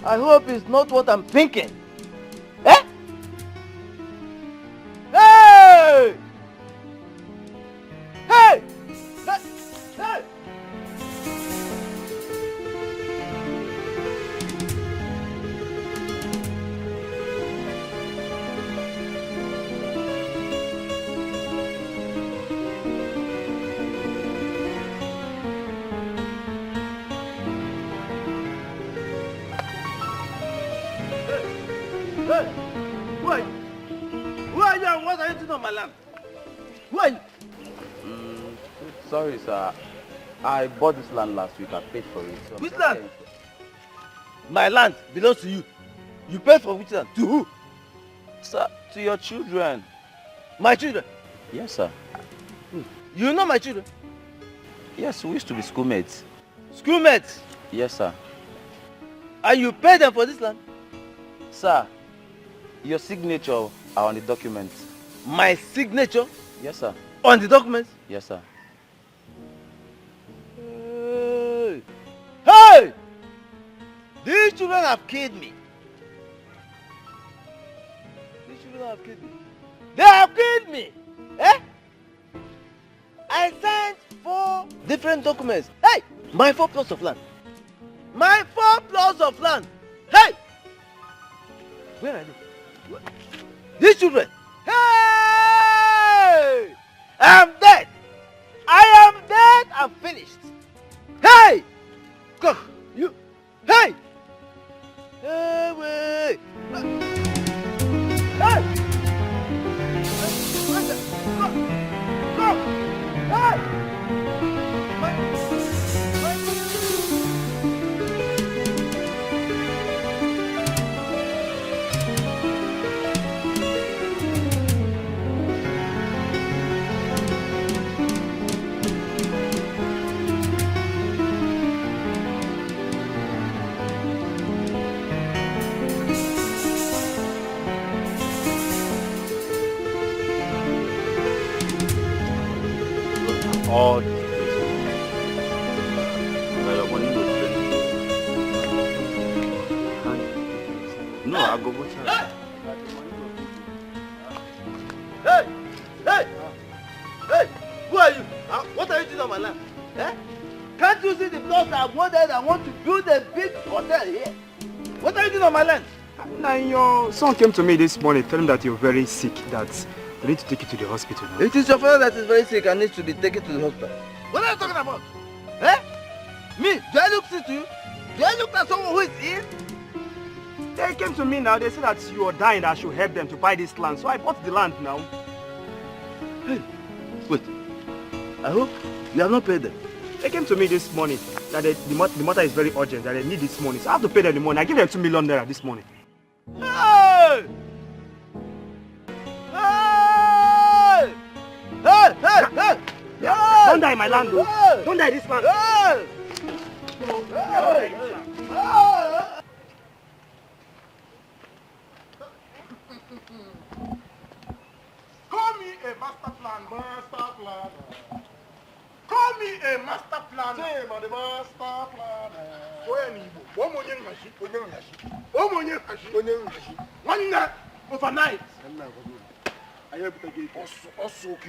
I hope it's not what I'm thinking. Eh? Hey! Hey! Hey! Hey! Who are you? Who are you and what are you doing on my land? Who are you? Sorry, sir. I bought this land last week. I paid for it. So Which land? My land belongs to you. You paid for which land? To who? Sir, to your children. My children? Yes, sir. You know my children? Yes, we used to be schoolmates. Schoolmates? Yes, sir. And you paid them for this land? Sir, your signature are on the document. My signature? Yes, sir. On the documents? Yes, sir. Hey! Hey! These children have killed me. These children have killed me. They have killed me! Eh? I signed 4 different documents. Hey! My 4 plots of land. My 4 plots of land. Hey! Where are they? These children. Hey! I'm dead. I am dead and finished. Hey! Come, you. Hey! Hey, wait. Hey! Go! Hey! All these places. Your money will spend. No, I'll go watch her. Hey! on my land? Eh? Can't you see the plots I've wanted? I want to build a big hotel here. What are you doing on my land? Now your son came to me this morning telling that you're very sick, that they need to take you to the hospital. No? It is your father that is very sick and needs to be taken to the hospital. What are you talking about? Eh? Me? Do I look sick to you? Do I look like someone who is ill? They came to me now, they said that you are dying, that I should help them to buy this land. So I bought the land now. Hey, wait. I hope you have not paid them. They came to me this morning that the matter is very urgent, that they need this money. So I have to pay them the money. I give them 2 million naira this morning. Hey! Hey! Hey! Hey! Hey! Don't die in my land, though. Hey! Don't die this land. Hey! Hey! Call me a master plan. Call me a master plan. Say, man, the master plan. One night, overnight.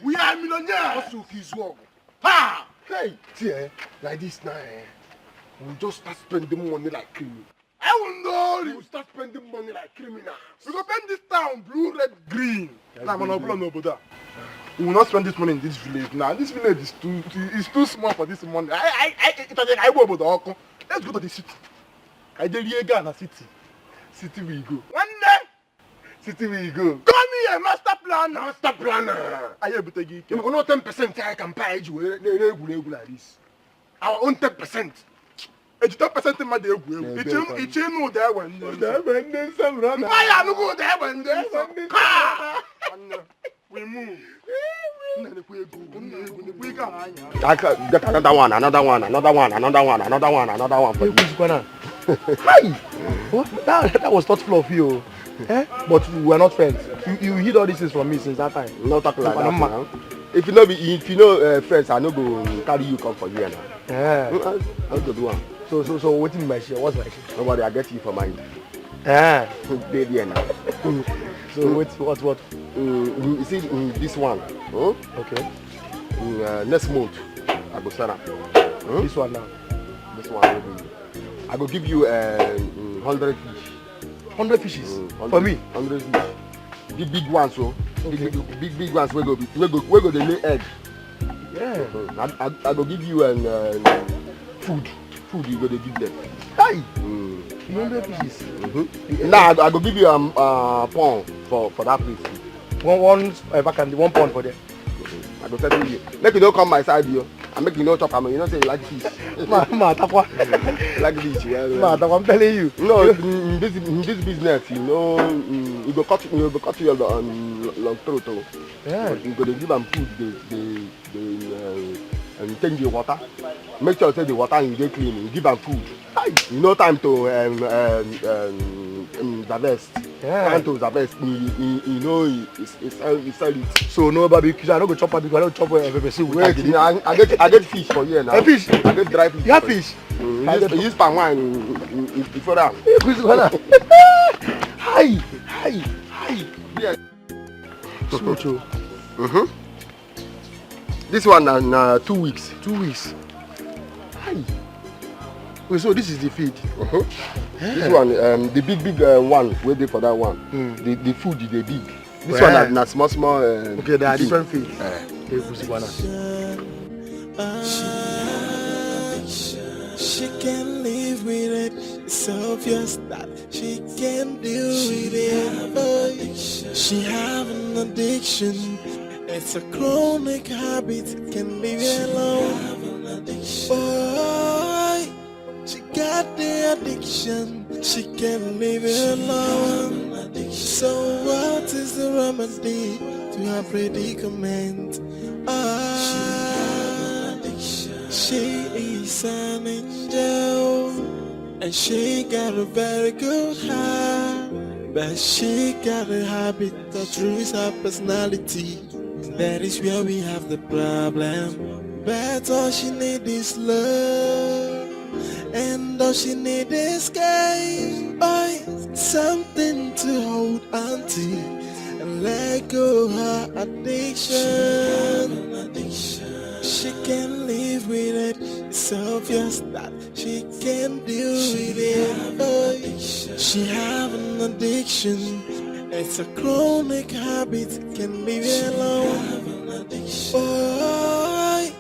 We are millionaires. Ha! Hey, dear, like this now, we'll just start spending money like criminals. I will know. We'll start spending money like criminals. We go spend this town blue, red, green. Nah, man, no, we will not spend this money in this village now. This village is too small for this money. I go over the Oko. Let's go to the city. I did here na city. City we go. One day, city we go. Call me a master planner. Master planner. I able to give you. No 10% I can buy you. Like this. Our own 10%. 10% in my day. It's no there when some run. I am go there when we move. We got another one for you. Hi! What? That was not flow of you. Eh? But we were not friends. You heard all this things from me since that time. Not talk like that. Now. If you know friends, I no go carry you come for you now. Yeah. I'll go do one. So what in my share? What's my share? Nobody, I get you for mine. Yeah. Baby now. So what? You see this one. Huh? Okay. Next month, I go start up. This one now. This one will be. I go give you 100 fish. 100 fishes? 100, for me? 100 fish. The big ones, so. Okay. The big ones we go they lay egg. Yeah. I go give you food. Food you go to give them. Hi. 100 fishes. Now I go give you pound for that place. One pound for them. I go tell you. Make you don't come my side here. I make you no chop. You know say you like fish. Like fish. Yeah. I'm telling you. No, in this business, you know, you go cut your long throat. Yeah. You go to give them food. They change the water. Make sure say the water you get clean. You give them food. You know time to harvest. Yeah. Time to harvest. You know it's sell it. So no barbecue. I don't go chop barbecue. I don't chop everything. Wait, I get fish for you now. A fish? I get dry fish. You have fish? You use palm wine before that. Hi. Yeah. So. This one na 2 weeks. 2 weeks. Hi. Wait, so this is the feed. Yeah. This one, the big one, waiting for that one. The food is the big. This one na small. Okay, there are different feed. She can live with it. It's obvious that she can deal with it. She have an addiction. It's a chronic habit. Can leave it alone. Boy, she got the addiction. She can't leave it alone. So what is the remedy to her predicament? She is an angel, and she got a very good heart, but she got a habit that ruins her personality. That is where we have the problem. But all she need is love, and all she need is escape. Something to hold on to and let go her addiction. She can live It's obvious that she can't deal with it. Oh, she have an addiction. It's a chronic habit. Can leave it alone. Oh,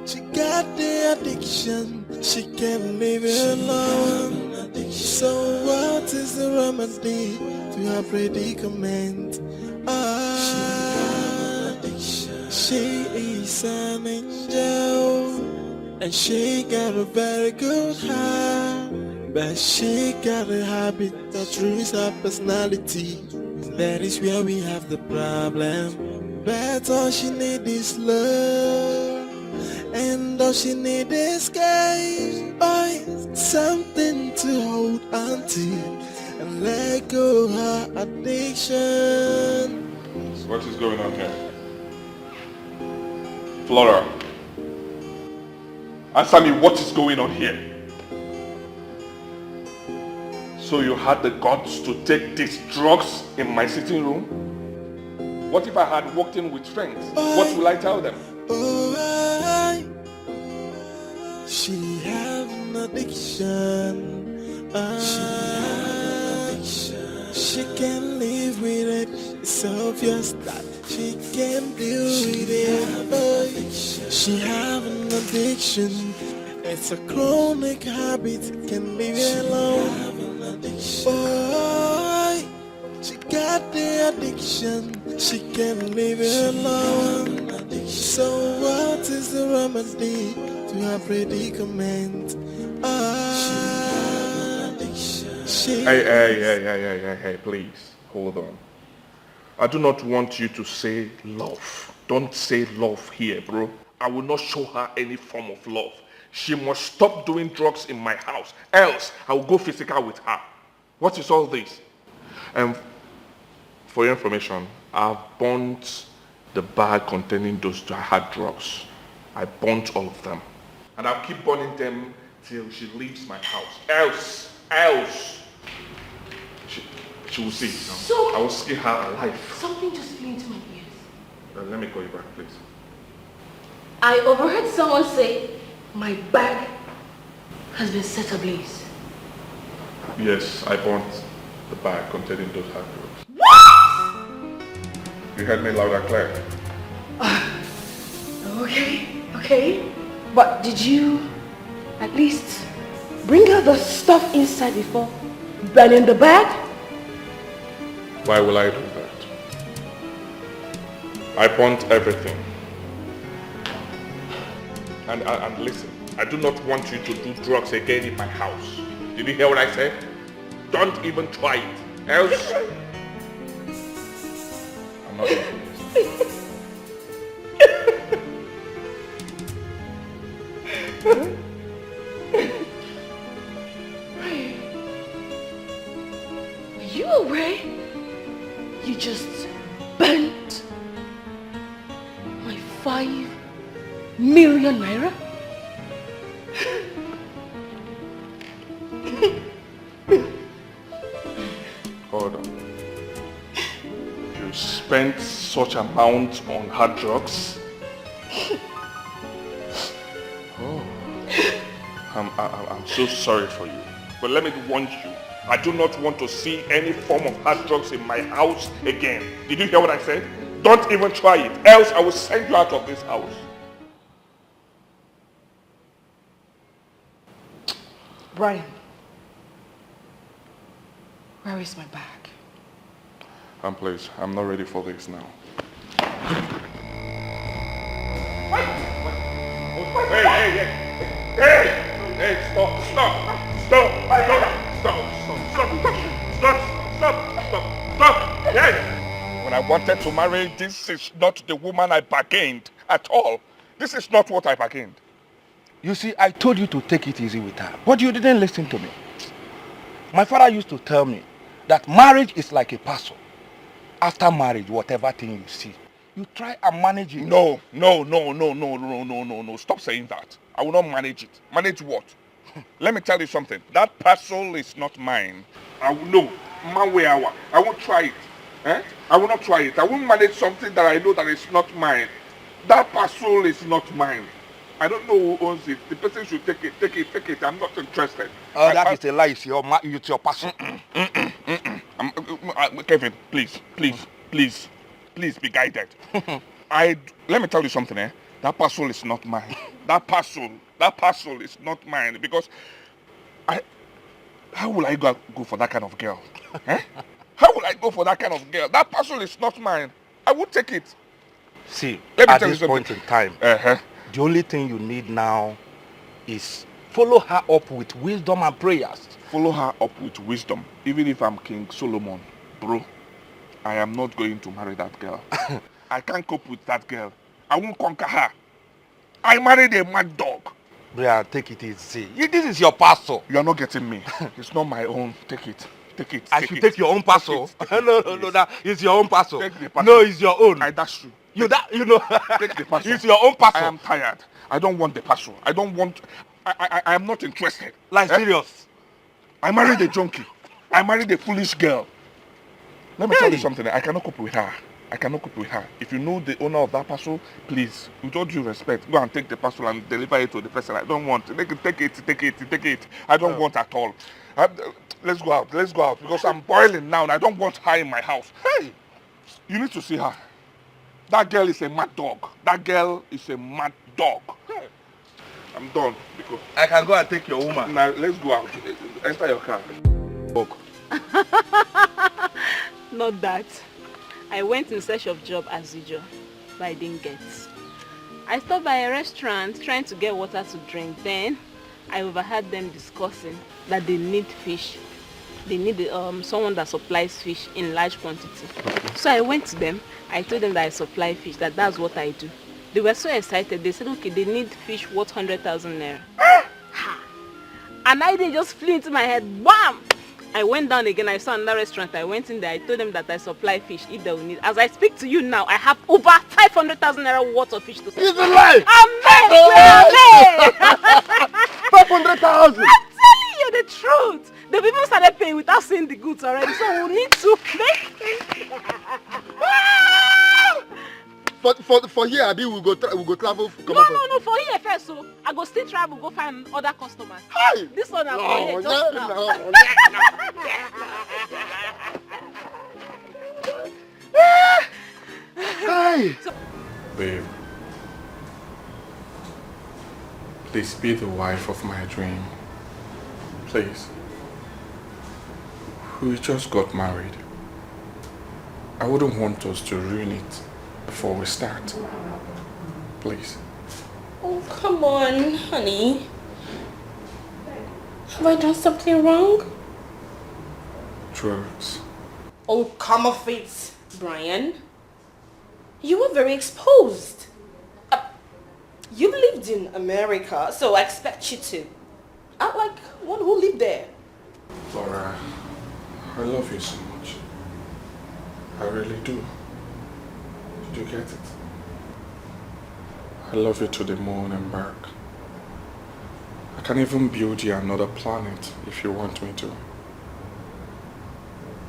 she got the addiction. She can't leave it alone. So what is the remedy to her predicament? She is an angel, and she got a very good heart, but she got a habit that ruins her personality. That is where we have the problem. But all she need is love, and all she need is escape. Something to hold on to and let go her addiction. What is going on here? Flora, answer me, what is going on here? So you had the guts to take these drugs in my sitting room? What if I had walked in with friends? What will I tell them? She have an addiction. She can't live with it. It's obvious that she can't deal with it. She have an addiction. It's a chronic habit. Can leave it alone. Oh, she got the addiction. She can't leave it alone. So what is the remedy to her predicament? Hey, please, hold on. I do not want you to say love. Don't say love here, bro. I will not show her any form of love. She must stop doing drugs in my house, else I will go physical with her. What is all this? And for your information, I've burnt the bag containing those hard drugs. I burnt all of them. And I'll keep burning them till she leaves my house. Else, she will see. So, I will see her alive. Something just flew into my ears. Let me call you back, please. I overheard someone say, my bag has been set ablaze. Yes, I burnt the bag containing those hard drugs. What? You heard me loud and clear. Okay. But did you at least bring out the stuff inside before burning the bag? Why will I do that? I burnt everything. And listen, I do not want you to do drugs again in my house. Did you hear what I said? Don't even try it. Else, I'm not going to do this. Were you aware you just burnt my 5 million naira? Hold on. You spent such amount on hard drugs? Oh. I'm so sorry for you. But let me warn you. I do not want to see any form of hard drugs in my house again. Did you hear what I said? Don't even try it. Else I will send you out of this house. Brian, where is my bag? Please, I'm not ready for this now. Hey, stop. Hey! When I wanted to marry, this is not the woman I bargained at all. This is not what I bargained. You see, I told you to take it easy with her, but you didn't listen to me. My father used to tell me that marriage is like a puzzle. After marriage, whatever thing you see, you try and manage it. No. Stop saying that. I will not manage it. Manage what? Let me tell you something. That parcel is not mine. I will know. I won't try it. I will not try it. I won't manage something that I know that is not mine. That parcel is not mine. I don't know who owns it. The person should take it, take it, take it. I'm not interested. Oh, that is a lie. It's your passion. Kevin, please be guided. Let me tell you something, eh? That parcel is not mine. That parcel is not mine because how will I go for that kind of girl? Eh? How will I go for that kind of girl? That parcel is not mine. I would take it. See, Let me at tell this you point in time, the only thing you need now is follow her up with wisdom and prayers. Follow her up with wisdom. Even if I'm King Solomon, bro, I am not going to marry that girl. I can't cope with that girl. I won't conquer her. I married a mad dog. Yeah, take it easy. This is your parcel. You're not getting me. It's not my own. Take it. Take it. I should take your own parcel. No, that is your own parcel. Take the parcel. No, it's your own. I dash you. Take the parcel. It's your own parcel. I am tired. I don't want the parcel. I am not interested. Like serious. I married a junkie. I married a foolish girl. Let me tell you something. I cannot cope with her. If you know the owner of that parcel, please, with all due respect, go and take the parcel and deliver it to the person. I don't want. Take it. I don't want at all. Let's go out. Because I'm boiling now and I don't want her in my house. Hey, you need to see her. That girl is a mad dog. Hey. I'm done. Because I can go and take your woman. Now, let's go out. Enter your car. Walk. Not that. I went in search of job as usual, but I didn't get. I stopped by a restaurant trying to get water to drink. Then I overheard them discussing that they need fish. They need someone that supplies fish in large quantity. So I went to them. I told them that I supply fish, that's what I do. They were so excited. They said, okay, they need fish worth 100,000 naira. An idea just flew into my head. Wham! I went down again. I saw another restaurant. I went in there. I told them that I supply fish if they will need. As I speak to you now, I have over 500,000 naira worth of fish to supply. It's a lie! Amen! 500,000! I'm telling you the truth. The people started paying without seeing the goods already. So we need to make For here, Abi, we go travel. No, for here first. So I go still travel, go find other customers. Hi. This one I'm for here. Just now. Hey. Babe, please be the wife of my dream. Please. We just got married. I wouldn't want us to ruin it before we start. Please. Oh, come on, honey. Have I done something wrong? Drugs. Oh, come off it, Brian. You were very exposed. You lived in America, so I expect you to act like one who lived there. Laura, I love you so much. I really do. Did you get it? I love you to the moon and back. I can even build you another planet if you want me to.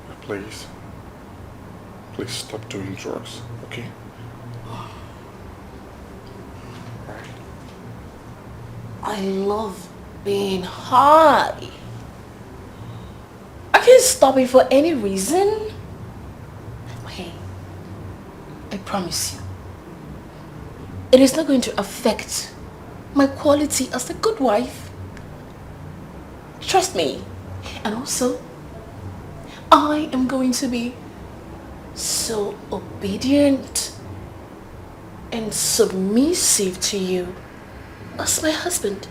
But please stop doing drugs, okay? Right. I love being high. I can't stop it for any reason. Hey, I promise you, it is not going to affect my quality as a good wife. Trust me. And also, I am going to be so obedient and submissive to you as my husband.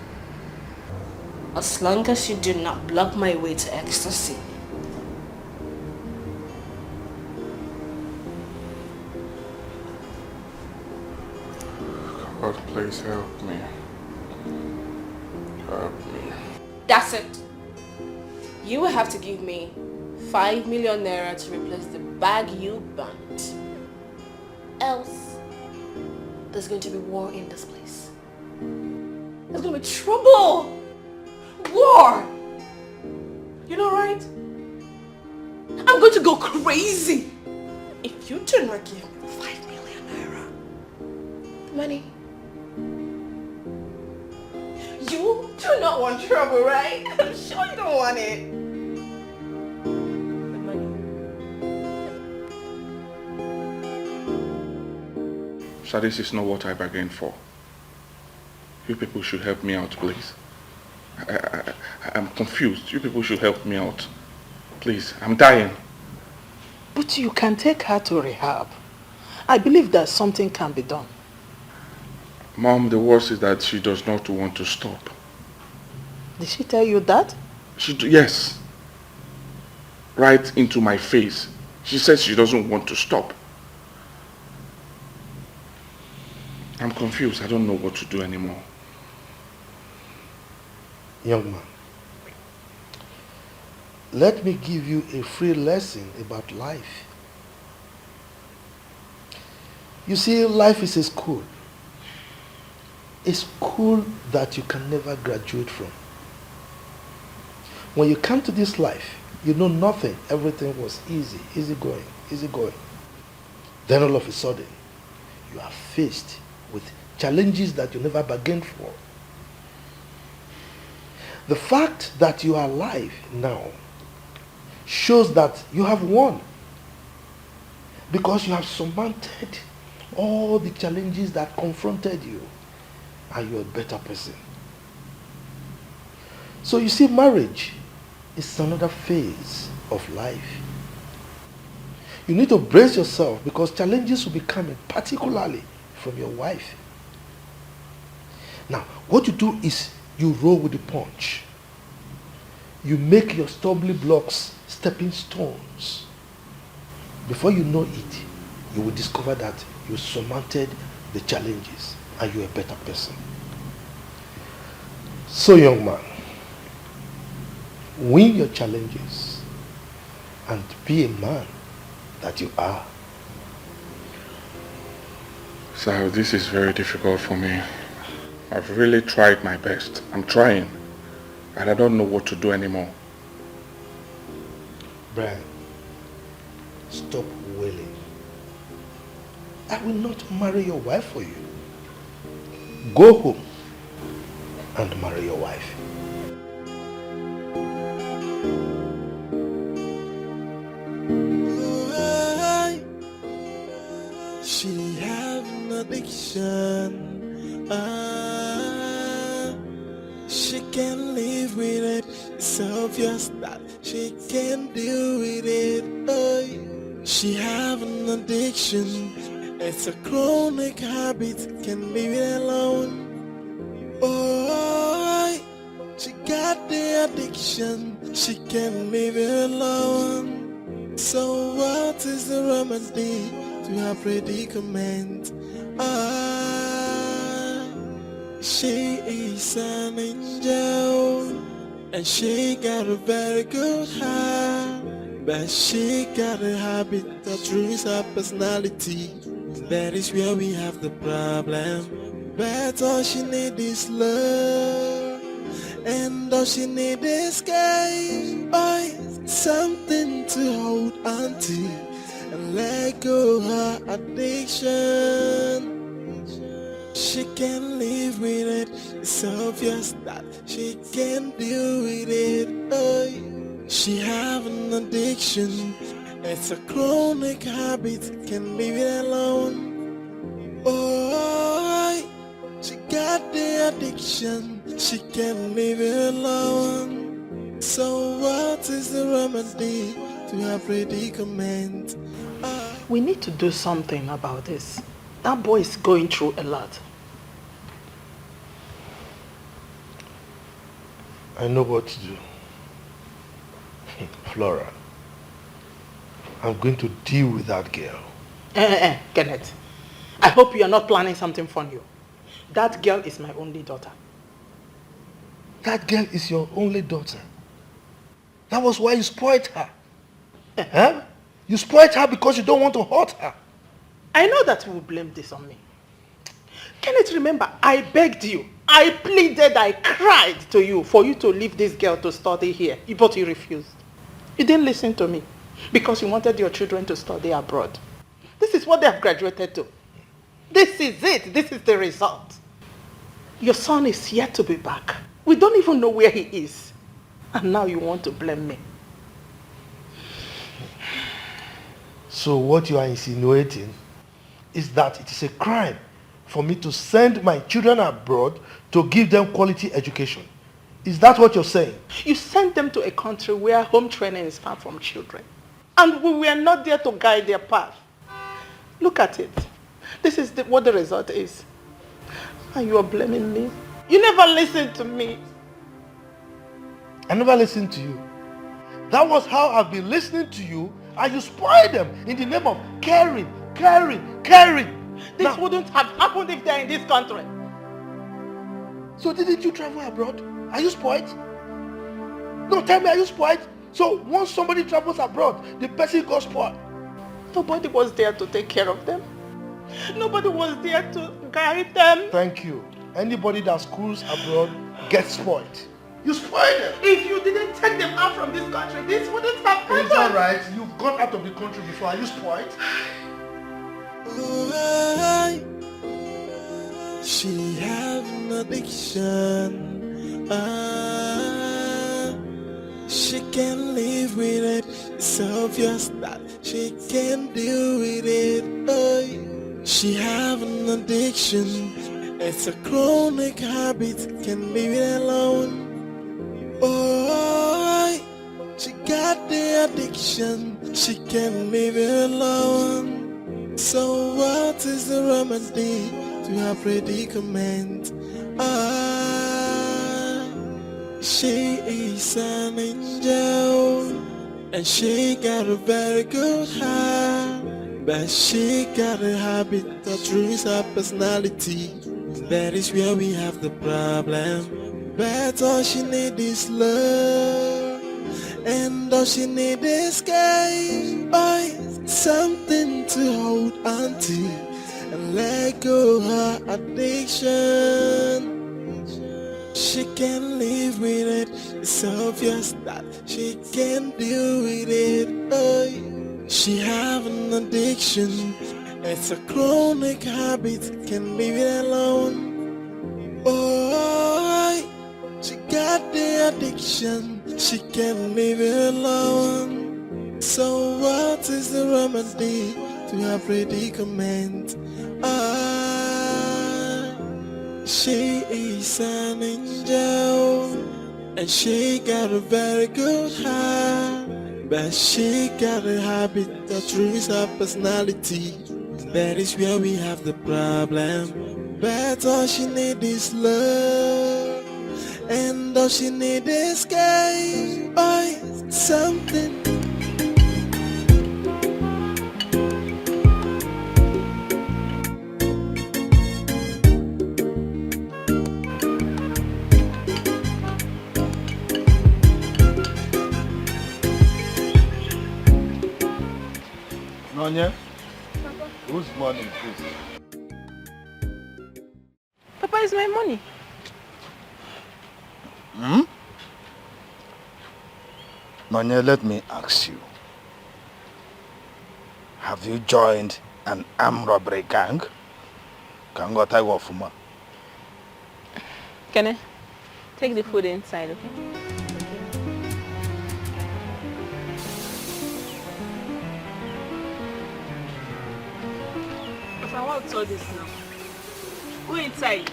As long as you do not block my way to ecstasy. God, please help me. Help me. That's it. You will have to give me 5 million naira to replace the bag you burnt. Else, there's going to be war in this place. There's going to be trouble. War. You know, right? I'm going to go crazy if you do not give me 5 million naira. The money do not want trouble, right? I'm sure you don't want it. So this is not what I bargained for. You people should help me out, please. I'm confused. You people should help me out. Please, I'm dying. But you can take her to rehab. I believe that something can be done. Mom, the worst is that she does not want to stop. Did she tell you that? Yes. Right into my face. She says she doesn't want to stop. I'm confused. I don't know what to do anymore. Young man, let me give you a free lesson about life. You see, life is a school. A school that you can never graduate from. When you come to this life, you know nothing. Everything was easy going. Then all of a sudden, you are faced with challenges that you never bargained for. The fact that you are alive now shows that you have won, because you have surmounted all the challenges that confronted you, and you're a better person. So you see, marriage is another phase of life. You need to brace yourself, because challenges will be coming, particularly from your wife. Now, what you do is you roll with the punch. You make your stumbling blocks stepping stones. Before you know it, you will discover that you surmounted the challenges and you're a better person. So, young man, win your challenges and be a man that you are. So this is very difficult for me. I've really tried my best. I'm trying. And I don't know what to do anymore. Brian, stop wailing. I will not marry your wife for you. Go home and marry your wife. She have an addiction. She can't live with it. It's obvious that she can't deal with it. She have an addiction. It's a chronic habit. Can't leave it alone. She got the addiction. She can't leave it alone. So what is the remedy to her predicament? She is an angel, and she got a very good heart, but she got a habit that ruins her personality. That is where we have the problem. But all she needs is love, and all she needs is something to hold on to and let go her addiction. She can't live with it. It's obvious that she can't deal with it. She have an addiction. It's a chronic habit. Can't leave it alone. She got the addiction. She can't leave it alone. So what is the remedy to her predicament? We need to do something about this. That boy is going through a lot. I know what to do. Flora, I'm going to deal with that girl. Kenneth, I hope you are not planning something funny. That girl is my only daughter. That girl is your only daughter. That was why you spoiled her. Huh? You spoiled her because you don't want to hurt her. I know that you will blame this on me. Kenneth, remember, I begged you. I pleaded, I cried to you for you to leave this girl to study here, but you refused. You didn't listen to me because you wanted your children to study abroad. This is what they have graduated to. This is it. This is the result. Your son is yet to be back. We don't even know where he is. And now you want to blame me. So what you are insinuating is that it is a crime for me to send my children abroad to give them quality education. Is that what you're saying? You sent them to a country where home training is far from children. And we were not there to guide their path. Look at it. This is what the result is. And you are blaming me. You never listened to me. I never listened to you. That was how I've been listening to you, and you spoiled them in the name of caring. This wouldn't have happened if they're in this country. So didn't you travel abroad? Are you spoiled? No, tell me, are you spoiled? So once somebody travels abroad, the person got spoiled. Nobody was there to take care of them. Nobody was there to guide them. Thank you. Anybody that schools abroad gets spoiled. You spoiled them. If you didn't take them out from this country, this wouldn't have happened. It's alright. You've gone out of the country before. Are you spoiled? She have an addiction. She can't live with it. It's obvious that she can't deal with it. She have an addiction. It's a chronic habit. Can't leave it alone. She got the addiction. She can't leave it alone. So what is the remedy to her predicament? She is an angel, and she got a very good heart, but she got a habit that ruins her personality. That is where we have the problem. But all she need is love, and all she need is something to hold on to and let go her addiction. She can't live with it. It's obvious that she can't deal with it. She have an addiction. It's a chronic habit. Can't leave it alone. She got the addiction. She can't leave it alone. So what is the remedy to her predicament? She is an angel, and she got a very good heart, but she got a habit that ruins her personality. That is where we have the problem. But all she need is love, and all she need is something. Chinenye, whose money is this? Papa, it's my money. Chinenye, let me ask you. Have you joined an armed robbery gang? Kene, take the food inside, okay? Papa, what's all this now? Go inside.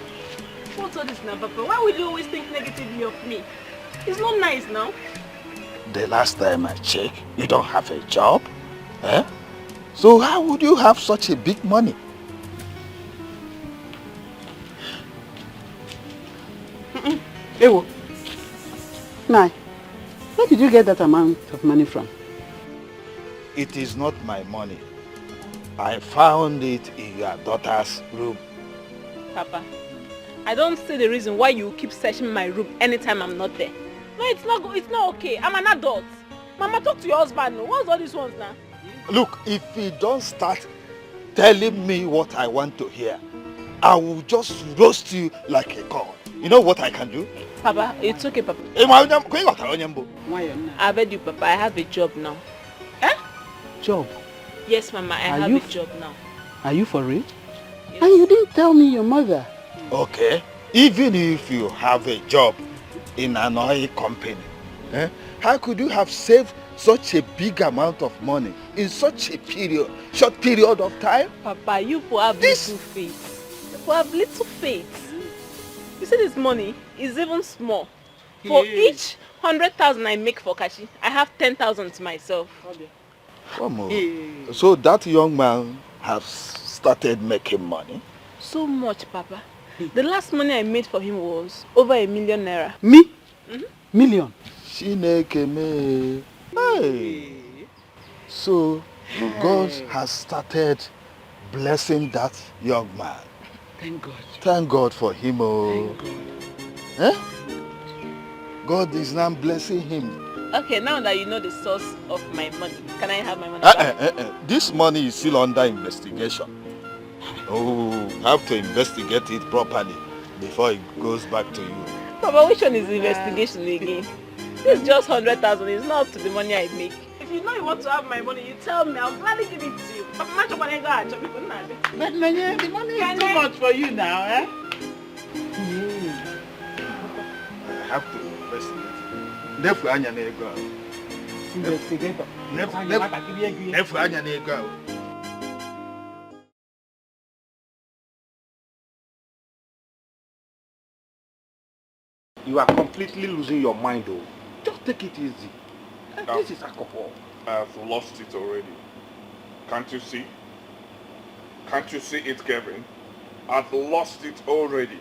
What's all this now, Papa? Why will you always think negatively of me? It's not nice now. The last time I checked, you don't have a job. Eh? So how would you have such a big money? Ewo. Nai, where did you get that amount of money from? It is not my money. I found it in your daughter's room. Papa, I don't see the reason why you keep searching my room anytime I'm not there. No, it's not okay. I'm an adult. Mama, talk to your husband. What's all these ones now? Look, if you don't start telling me what I want to hear, I will just roast you like a corn. You know what I can do? Papa, it's okay, Papa. I beg you, Papa, I have a job now. Eh? Job? Yes, Mama, I have a job now. Are you for real? Yes. And you didn't tell me your mother. Okay. Even if you have a job, in an oil company? How could you have saved such a big amount of money in such a short period of time? Papa, you have little faith. You have little faith. You see this money is even small. For each 100,000 I make for Kashi, I have 10,000 to myself. So that young man has started making money? So much, Papa. The last money I made for him was over 1 million naira. Me? Million? Chineke me. Hey. So God has started blessing that young man. Thank God. Thank God for him. Oh. God is now blessing him. Okay, now that you know the source of my money, can I have my money back? This money is still under investigation. Oh, have to investigate it properly before it goes back to you. Papa, which one is the investigation again? It's just 100,000. It's not up to the money I make. If you know you want to have my money, you tell me. I'll gladly give it to you. Papa, but the money is too much for you now, eh? I have to investigate. Investigator. You are completely losing your mind, though. Just take it easy. This is alcohol. I've lost it already. Can't you see? Can't you see it, Kevin? I've lost it already.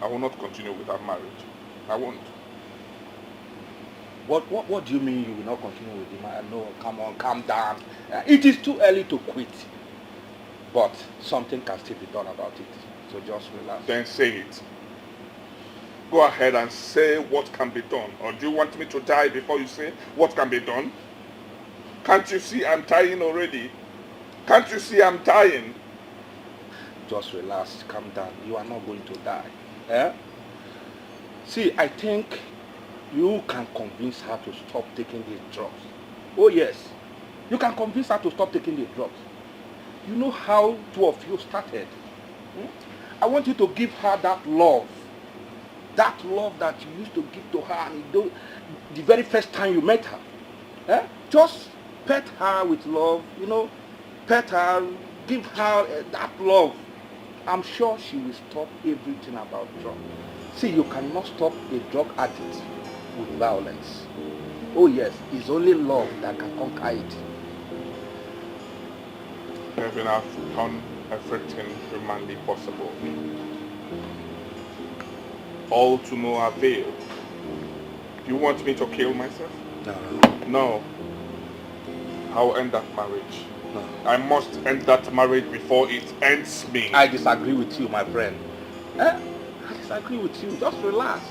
I will not continue with that marriage. I won't. What do you mean you will not continue with the marriage? No, come on, calm down. It is too early to quit. But something can still be done about it. So just relax. Then say it. Go ahead and say what can be done. Or do you want me to die before you say what can be done? Can't you see I'm dying already? Can't you see I'm dying? Just relax, calm down. You are not going to die. Eh? See, I think you can convince her to stop taking these drugs. Oh yes, you can convince her to stop taking the drugs. You know how two of you started. I want you to give her that love that you used to give to her the very first time you met her. Just pet her with love, pet her, give her that love. I'm sure she will stop everything about drugs. See, you cannot stop a drug addict with violence. Oh yes, it's only love that can conquer it. Kevin, I've done everything humanly possible. All to no avail. You want me to kill myself? No. I'll end that marriage. No. I must end that marriage before it ends me. I disagree with you, my friend. I disagree with you. Just relax.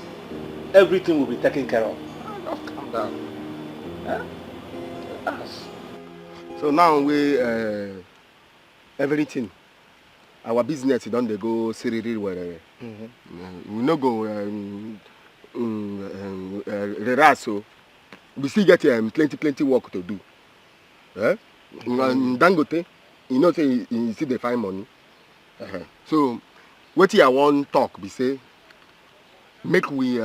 Everything will be taken care of. Just calm down. Relax. So now we everything. Our business don't they go seriously where we no go relax, so we still get plenty work to do. And Dangote, you know, say you still they find money. So what I want talk be say make we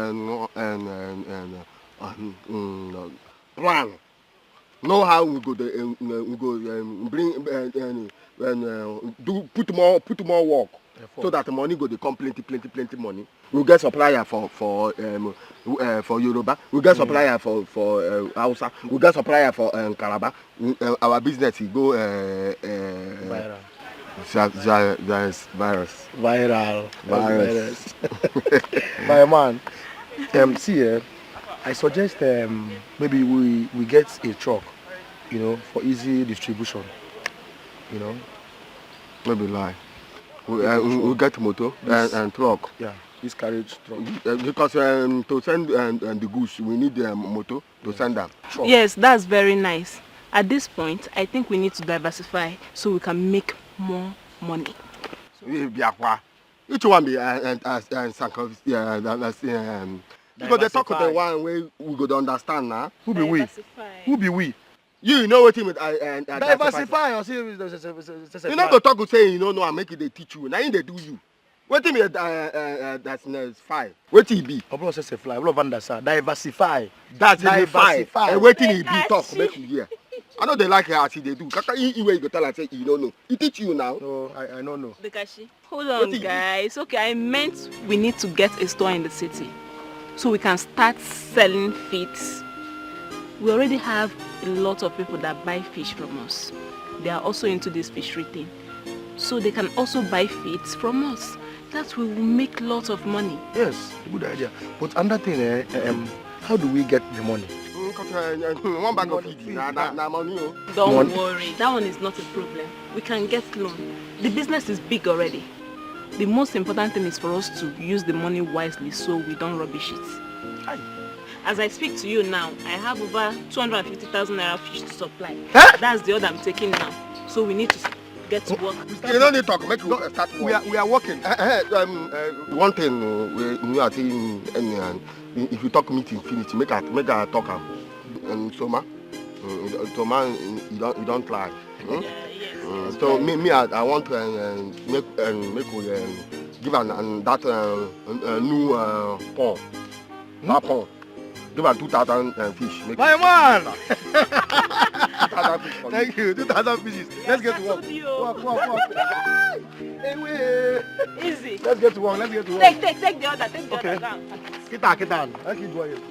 plan. Know how we go bring put more work so that the money go to come plenty money. We'll get supplier for Yoruba. We'll get supplier for Hausa. We'll get supplier for Calabar. Our business will go viral. Virus. My man, see, I suggest maybe we get a truck, for easy distribution. Maybe lie. We'll get motor and truck. Yeah, this carriage truck. Because to send the goods, we need the motor to send them. Sure. Yes, that's very nice. At this point, I think we need to diversify so we can make more money. Each one be because they talk the one way we go to understand now. Who be we? Who be we? You know what him diversify. You know go talk to say you don't know and make it they teach you. Now they do you. What do you mean that's 5? What it be? I say say fly. All of diversify. That's diversify. And what it be talk make you hear. I know they like it as they do. Kaka, you go tell and say you don't know. It teach you now. No, I don't know. Bekashi, hold on, guys. Okay, I meant we need to get a store in the city so we can start selling feet. We already have a lot of people that buy fish from us. They are also into this fishery thing. So they can also buy feet from us. That will make lots of money. Yes, good idea. But another thing, how do we get the money? One bag of feed. Money. Don't worry, that one is not a problem. We can get loan. The business is big already. The most important thing is for us to use the money wisely so we don't rubbish it. As I speak to you now, I have over 250,000 naira fish to supply. Huh? That's the order I'm taking now. So we need to get to work. You don't need to talk. Make you start work. We are working. One thing we are saying, if you talk meeting finish, make a talk. And so you don't lie. Yes. So me, I want to make we give an that new pond. That pond. Give her 2,000 fish. My man! 2,000 fish for Thank you, 2,000 fishes. Let's get to work. Walk. Easy. Let's get to work. Take the other. Take the other down. Kita. Let's keep going.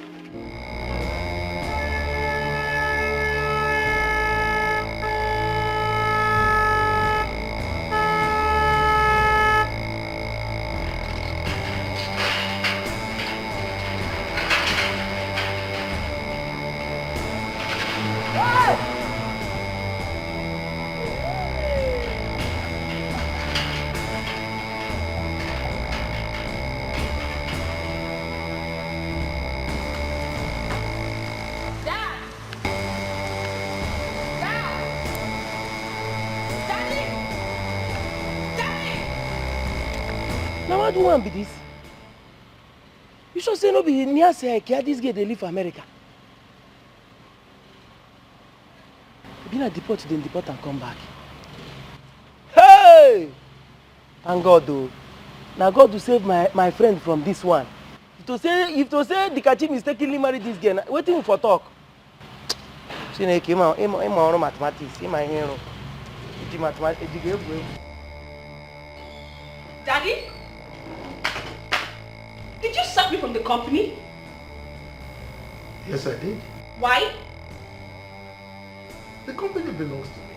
What do you want be this? You should say no be near say this girl they live for America. Been at deport, then deport and come back. Hey! Thank God though. Now God to save my friend from this one. If to say the Kachi mistakenly married this girl, waiting for talk. Chinenye came out, mathematics, my hero. Daddy? Did you sack me from the company? Yes, I did. Why? The company belongs to me.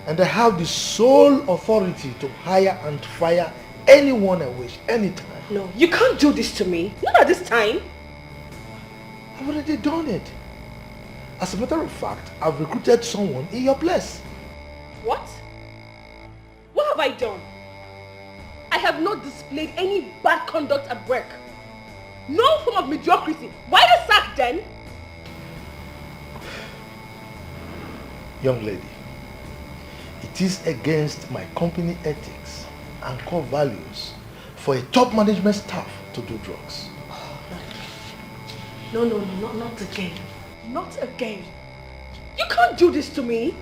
And I have the sole authority to hire and fire anyone I wish, anytime. No, you can't do this to me. Not at this time. I've already done it. As a matter of fact, I've recruited someone in your place. What? What have I done? I have not displayed any bad conduct at work. No form of mediocrity. Why the sack then? Young lady, it is against my company ethics and core values for a top management staff to do drugs. No, not again. Not again. You can't do this to me.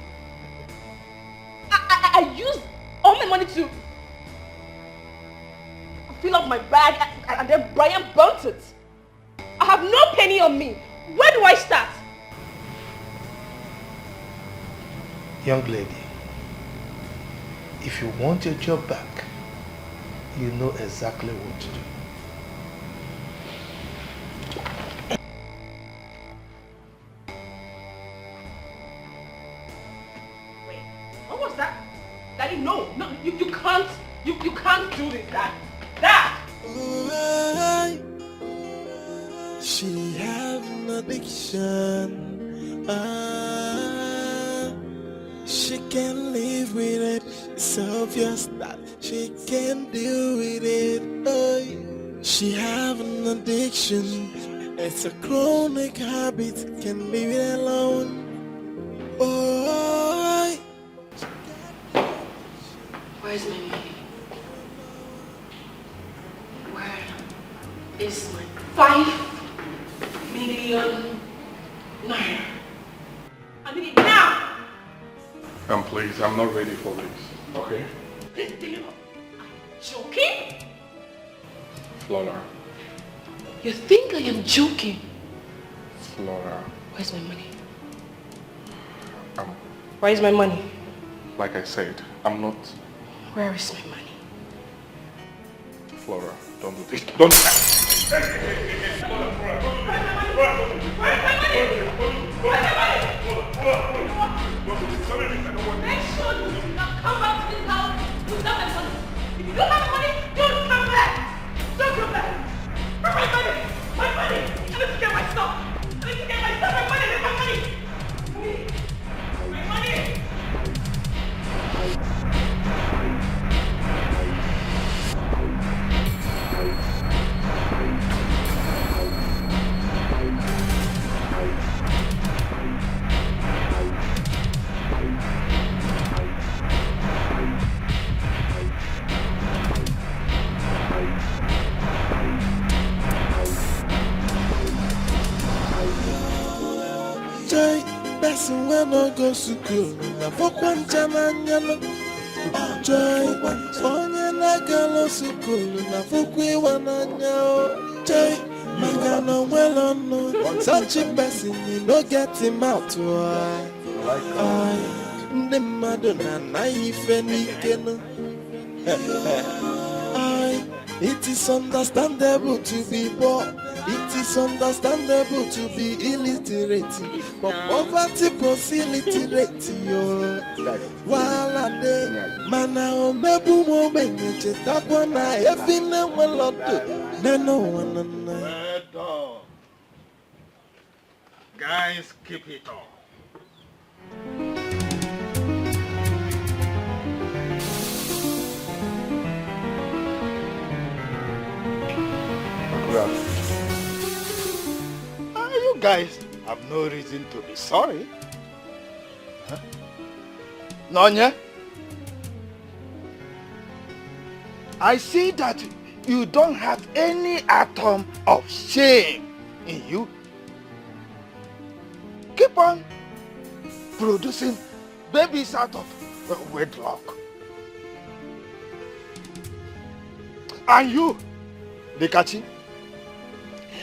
I used all my money to fill up my bag and then Brian burnt it. I have no penny on me. Where do I start? Young lady, if you want your job back, you know exactly what to do. Wait, what was that? Daddy, no, you can't do this, Dad. Dad! She have an addiction. She can live with it. It's obvious that she can deal with it. She have an addiction. It's a chronic habit. Can leave it alone. Where's my money? Where is my 5 million naira? I need it now! Please, I'm not ready for this, okay? This deal, joking? Flora. You think I am joking? Flora. Where's my money? Where's my money? Like I said, I'm not... Where is my money? Flora, don't do this. Don't... Make sure you do not come back to this house without my money. If you don't have money, don't come back. Don't come back. Where's my money? My money. I need to get my stuff. I need to get my stuff. My money. My money. My money. Joy, person when no go to school. Na fokwan Chinenye. Joy, onye na galo school. Na fokwe wananya. Joy, mangano well no. Such a person you no get him out. Why? Nnebe na ife nikeno. It is understandable to be poor. It is understandable to be illiterate. But poverty pros illiterate. While I day, mana o mebu mo benye chetapo na efine welodo. Neno wanana. Guys, keep it up. You guys have no reason to be sorry. Huh? Nonye? I see that you don't have any atom of shame in you. Keep on producing babies out of wedlock. And you, Dekachi,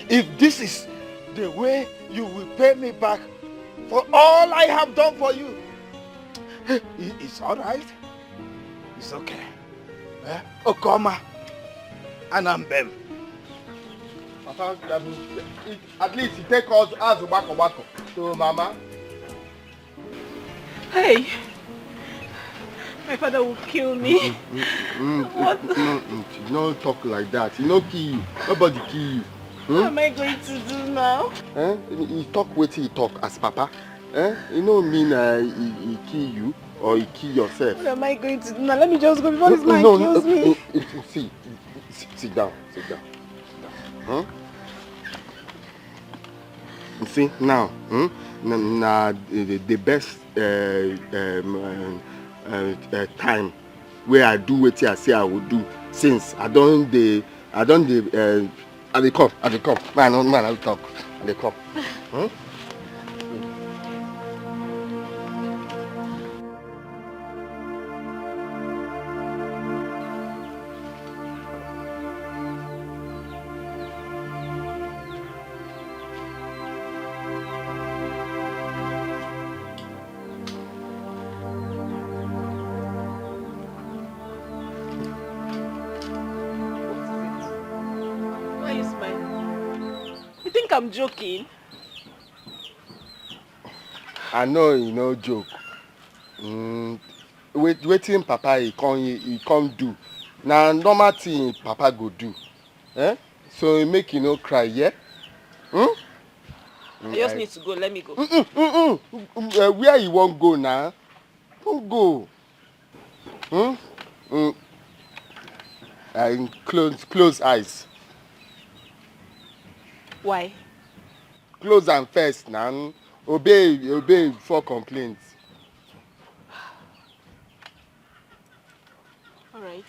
if this is the way you will pay me back for all I have done for you, it's all right. It's okay. Okoma and Ambem. At least he take us as wako. So, Mama. Hey, my father will kill me. No talk like that. He no kill you. Nobody kill you. What am I going to do now? He talk wetin he talk as Papa. You know mean he kill you or he kill yourself. What am I going to do now? Let me just go before this man kills me. See, sit down. Huh? You see now, the best time where I do what I say I will do since I don't dey come. Man, I'll talk. They come. Huh? I'm joking. I know you no joke. Waiting Papa he can't do. Now normal thing Papa go do. So he make you no cry, yeah? I just need to go, let me go. Where you won't go now? Don't go. Close eyes. Why? Close them first now. Obey before complaints. Alright.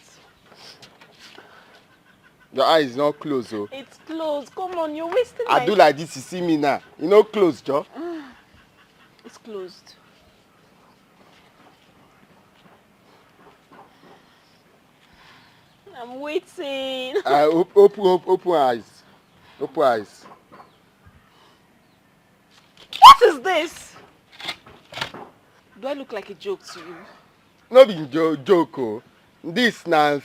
Your eye is not closed, oh. It's closed. Come on, you're wasting I do like this, you see me now. You know closed, Joe. It's closed. I'm waiting. Open eyes. Open eyes. What is this? Do I look like a joke to you? No be joke. Oh. This na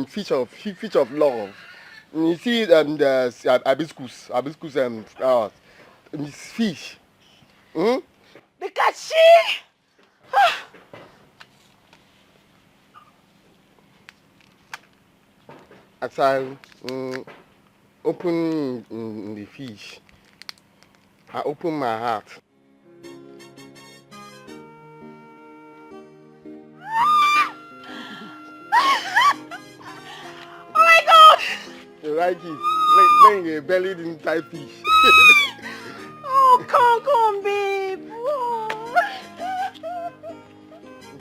fish of love. You see the hibiscus flowers. It's fish. Hmm? The kashi! As I open the fish, I open my heart. Oh my God! You like it? Laying a belly inside fish. Oh, come on, babe. Oh.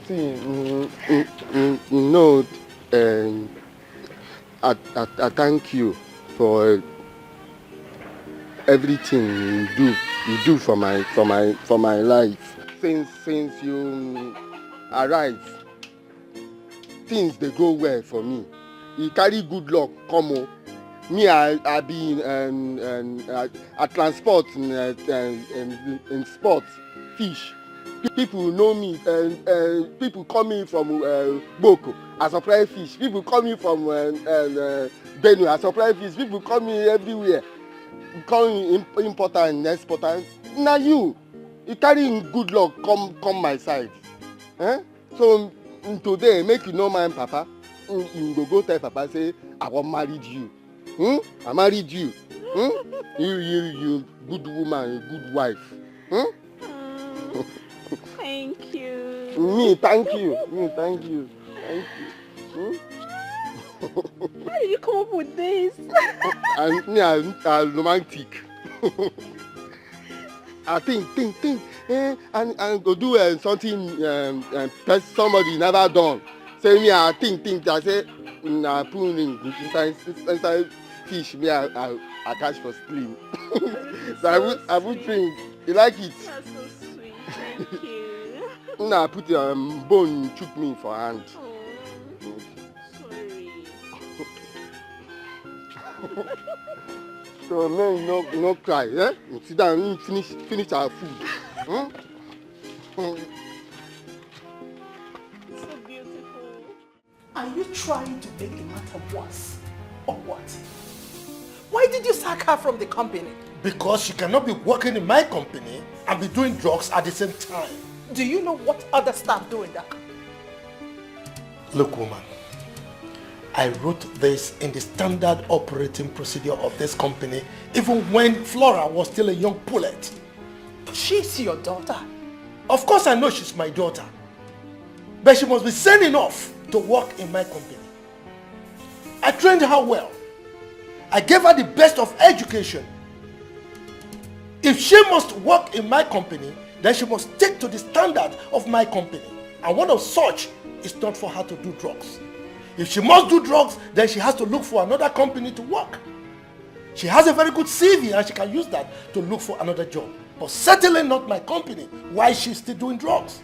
See, no, I thank you for everything you do for my life. Since you arrived, things they go well for me. You carry good luck, come on. Me, I be I transport in sport fish. People know me, and people call me from Boko. I supply fish. People call me from Benue. I supply fish. People call me everywhere. Call me importer and exporter. Now you carry good luck. Come my side. Eh? So today, make you know my papa. You go tell papa say I want married you. I married you. You good woman, good wife. Thank you. Me, thank you. Thank you. How did you come up with this? I'm romantic. I think. And go do something somebody never done. Say me, I think. I say, I put inside fish. Me, I catch for stream. So I would think. You like it? That's so sweet. Thank you. I put bone chook me for hand. Oh, sorry. So man, no cry, eh? Sit down, finish our food. It's so beautiful. Are you trying to make the matter worse, or what? Why did you sack her from the company? Because she cannot be working in my company and be doing drugs at the same time. Do you know what other staff do in that company? Look, woman, I wrote this in the standard operating procedure of this company even when Flora was still a young pullet. She's your daughter. Of course I know she's my daughter. But she must be sane enough to work in my company. I trained her well. I gave her the best of education. If she must work in my company, then she must stick to the standard of my company. And one of such is not for her to do drugs. If she must do drugs, then she has to look for another company to work. She has a very good CV and she can use that to look for another job. But certainly not my company. Why she's still doing drugs?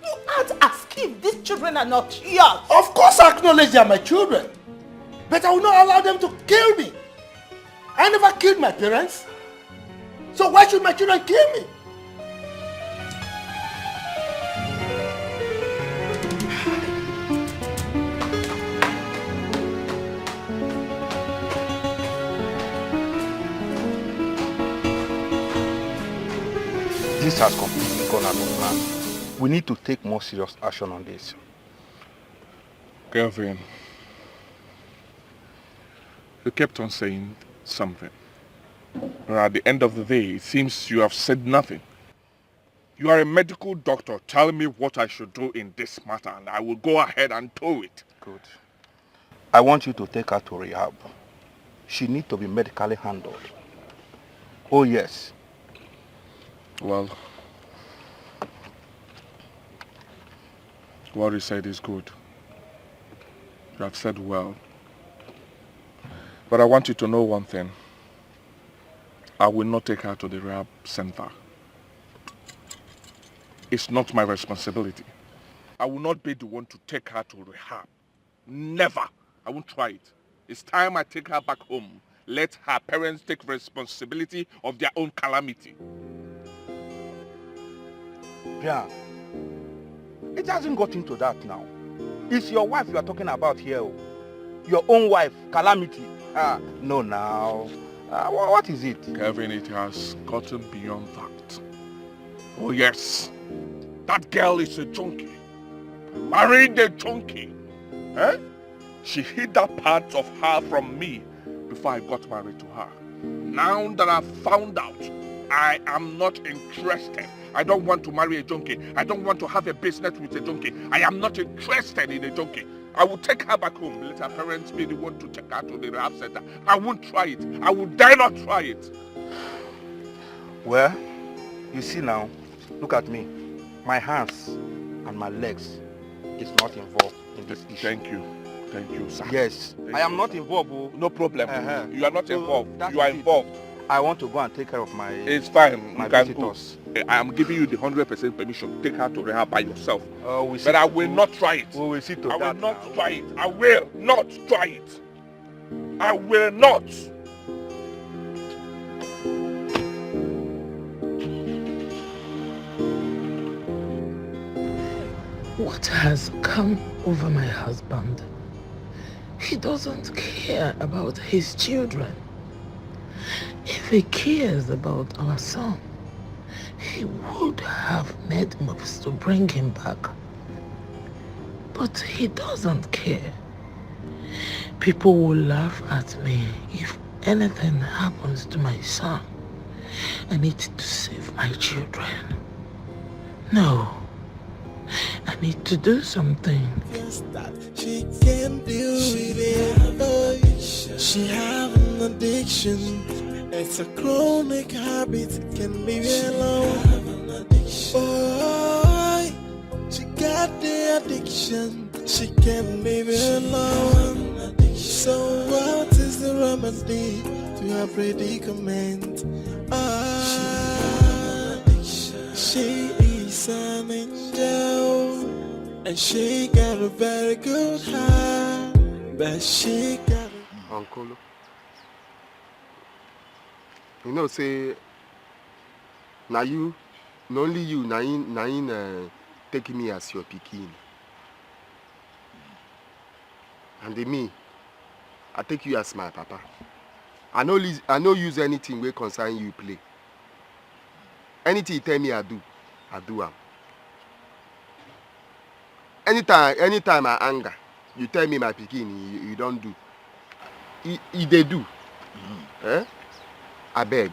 You act as if these children are not yours. Of course I acknowledge they are my children. But I will not allow them to kill me. I never killed my parents. So why should my children kill me? This has completely gone out of hand. We need to take more serious action on this. Kelvin, you kept on saying something. But at the end of the day, it seems you have said nothing. You are a medical doctor. Tell me what I should do in this matter and I will go ahead and do it. Good. I want you to take her to rehab. She needs to be medically handled. Oh yes. Well, what you said is good. You have said well. But I want you to know one thing. I will not take her to the rehab center. It's not my responsibility. I will not be the one to take her to rehab. Never. I won't try it. It's time I take her back home. Let her parents take responsibility of their own calamity. Yeah. It hasn't got into that now. It's your wife you are talking about here. Your own wife, calamity. No now. What is it? Kevin, it has gotten beyond that. Oh yes. That girl is a junkie. Married a junkie. Eh? She hid that part of her from me before I got married to her. Now that I've found out, I am not interested. I don't want to marry a junkie. I don't want to have a business with a junkie. I am not interested in a junkie. I will take her back home. Let her parents be the one to take her to the rehab center. I won't try it. I will dare not try it. Well, you see now, look at me. My hands and my legs is not involved in this issue. Thank you. Thank you, sir. Yes, I am not involved. No problem. You are not involved. You are involved. I want to go and take care of my It's fine. my You can visitors. go. I am giving you the 100% permission. Take her to rehab by yourself. We But I will not try it. We will see to I will that not now. try it. I will not try it. I will not. What has come over my husband? He doesn't care about his children. If he cares about our son, he would have made moves to bring him back. But he doesn't care. People will laugh at me if anything happens to my son. I need to save my children. No. I need to do something. Yes, that she can deal with it. Oh, she have an addiction. It's a chronic habit. Can be alone. Oh, she got the addiction. She can't be alone. So what is the remedy to her predicament? She is an angel, and she got a very good heart, but she got Uncle, you know, say, now you, not only you, now take me as your pikin. And me, I take you as my papa. I no use anything wey concern you play. Anything you tell me I do am. Anytime I anger, you tell me my pikin, you don't do. They do. Eh? I beg.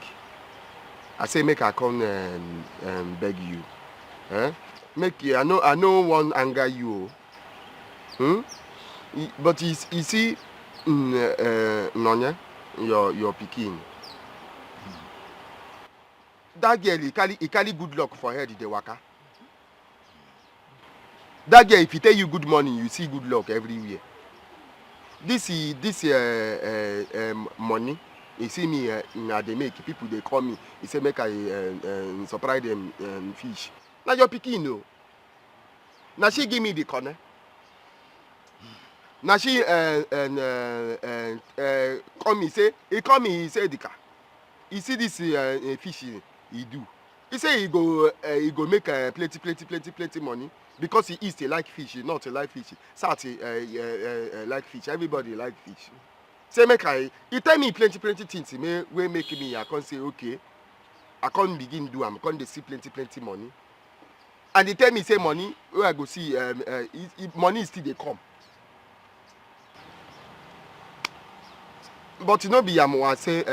I say make I come beg you. Eh? Make you, I know one anger you. But you see, Nonye, your pikin. That girl, he carry good luck for her, the waka. That girl, if he tell you good morning, you see good luck everywhere. This money, you see me, they make people, they call me. He say make I surprise them fish. Now your pikin, no. Now she give me the corner. Now she call me, he say Dika. He see this fish he do. He say he go make plenty money because he is like fish, not a like fish. Sati like fish. Everybody like fish. Say make he tell me plenty things. We make me. I can't say okay. I can't begin do. I can't see plenty money. And he tell me say money. Where I go see money still they come. But you know, be I say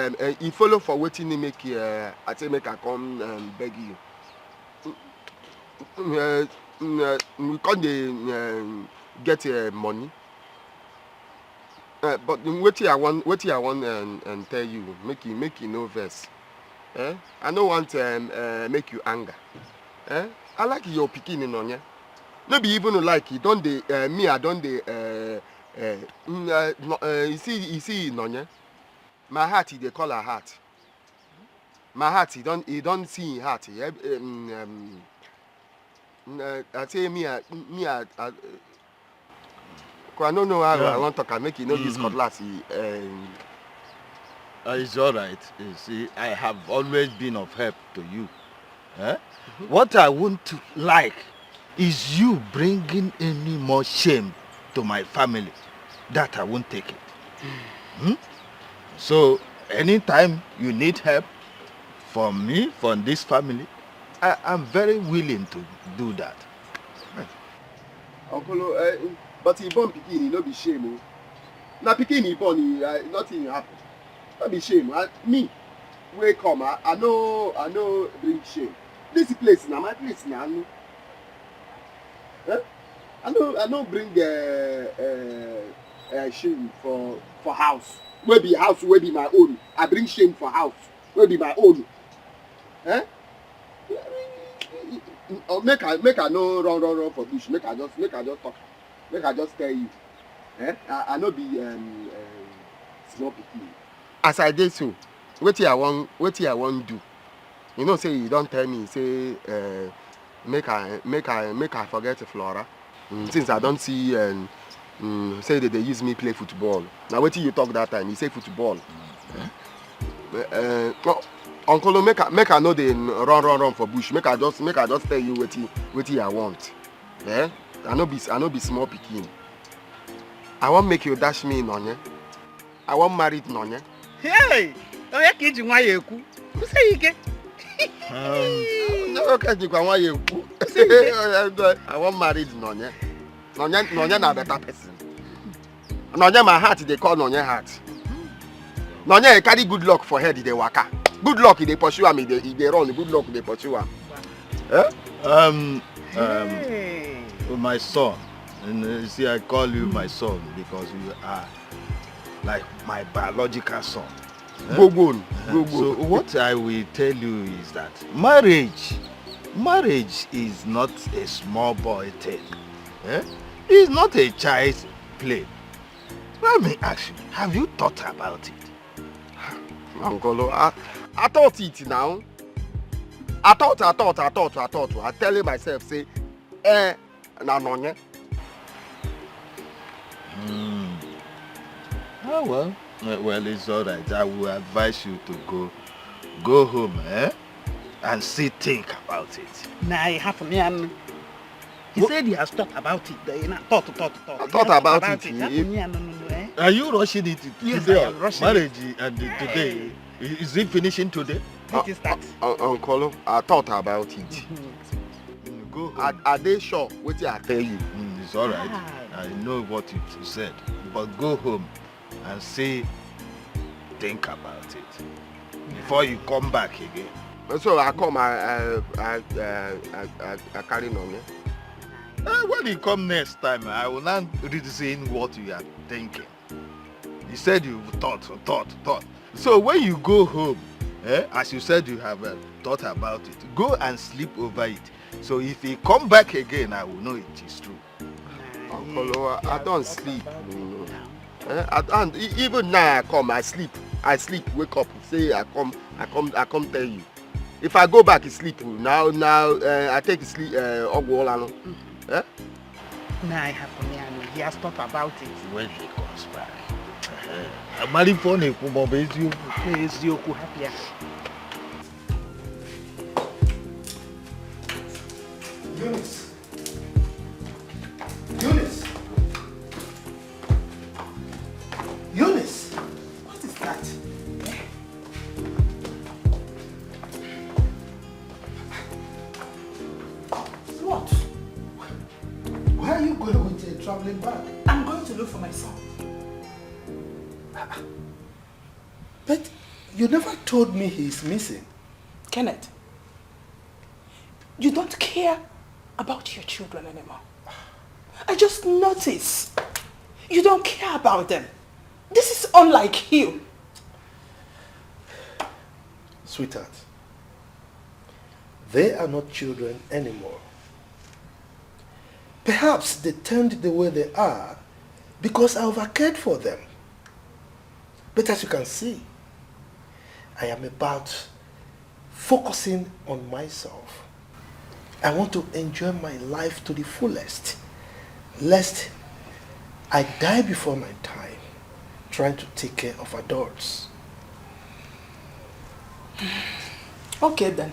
he follow for waiting to make I say make I come beg you. We can't get money. But what I want and tell you, make you no verse. I don't want make you anger. I like your picking in on ya. No be even like it. Don't they me? I don't they you see Nonye. My heart, they call her heart. My heart, he don't see in heart. I say me, I don't know how I want to talk. I make you know this cutlass. It's all right. You see, I have always been of help to you. What I won't like is you bringing any more shame to my family. That I won't take it. So, anytime you need help from me, from this family, I am very willing to do that. Uncle, but he born pikin, he no be shame. Now pikin he born, nothing happen. No be shame. Me, wey come, I know bring shame. This place na my place na. I know bring shame for house. Wey be house, wey be my own. I bring shame for house, wey be my own. Make I no run for bush. Make I just talk. Make I just tell you. I no be small pikin. As I did so, wetin I want do. You know, say you don't tell me. Say make I forget Flora. Since I don't see say that they use me play football. Now wetin you talk that time? You say football. Uncle, make I know they run for bush. Make I just tell you what I want. I no be small pikin. I want make you dash me Nonye. I want married Nonye. Hey, oya kiji nwa yeku. Say ike. No kiji nwa yeku. I want married Nonye. Nonye na better person. Nonye my heart they call Nonye heart. Nonye carry good luck for head they waka. Good luck they pursue am, they run. Good luck they pursue am. My son, and you see, I call you my son because you are like my biological son. Go. So what I will tell you is that marriage is not a small boy thing. It's not a child's play. Let me ask you, have you thought about it? Uncle, I thought it now. I thought. I telling myself, say, na Nonye. Oh well, it's all right. I will advise you to go home, and think about it. Nah, it happened. He said he has thought about it. Thought. I thought about it. Are you rushing it today? Yes, I am rushing marriage and today? Is it finishing today? It is that. Uncle, I thought about it. Go home. Are they sure? What I tell you? It's all right. I know what you said, but go home and think about it before you come back again. So I come, I carry Nonye. When you come next time, I will not read saying what you are thinking. You said you thought. So when you go home, as you said you have thought about it, go and sleep over it. So if you come back again, I will know it is true. Uncle, I don't sleep. And even now I sleep. Wake up, say I come tell you. If I go back to sleep now I take sleep Ogwolano. Nah, it happened. He has thought about it. When he comes back. I'm married for you. Happier. Eunice, what is that? What? Where are you going with a traveling bag? I'm going to look for my son. But you never told me he's missing. Kenneth, you don't care about your children anymore. I just noticed you don't care about them. This is unlike you. Sweetheart, they are not children anymore. Perhaps they turned the way they are because I overcared for them. But as you can see, I am about focusing on myself. I want to enjoy my life to the fullest, lest I die before my time trying to take care of adults. Okay then.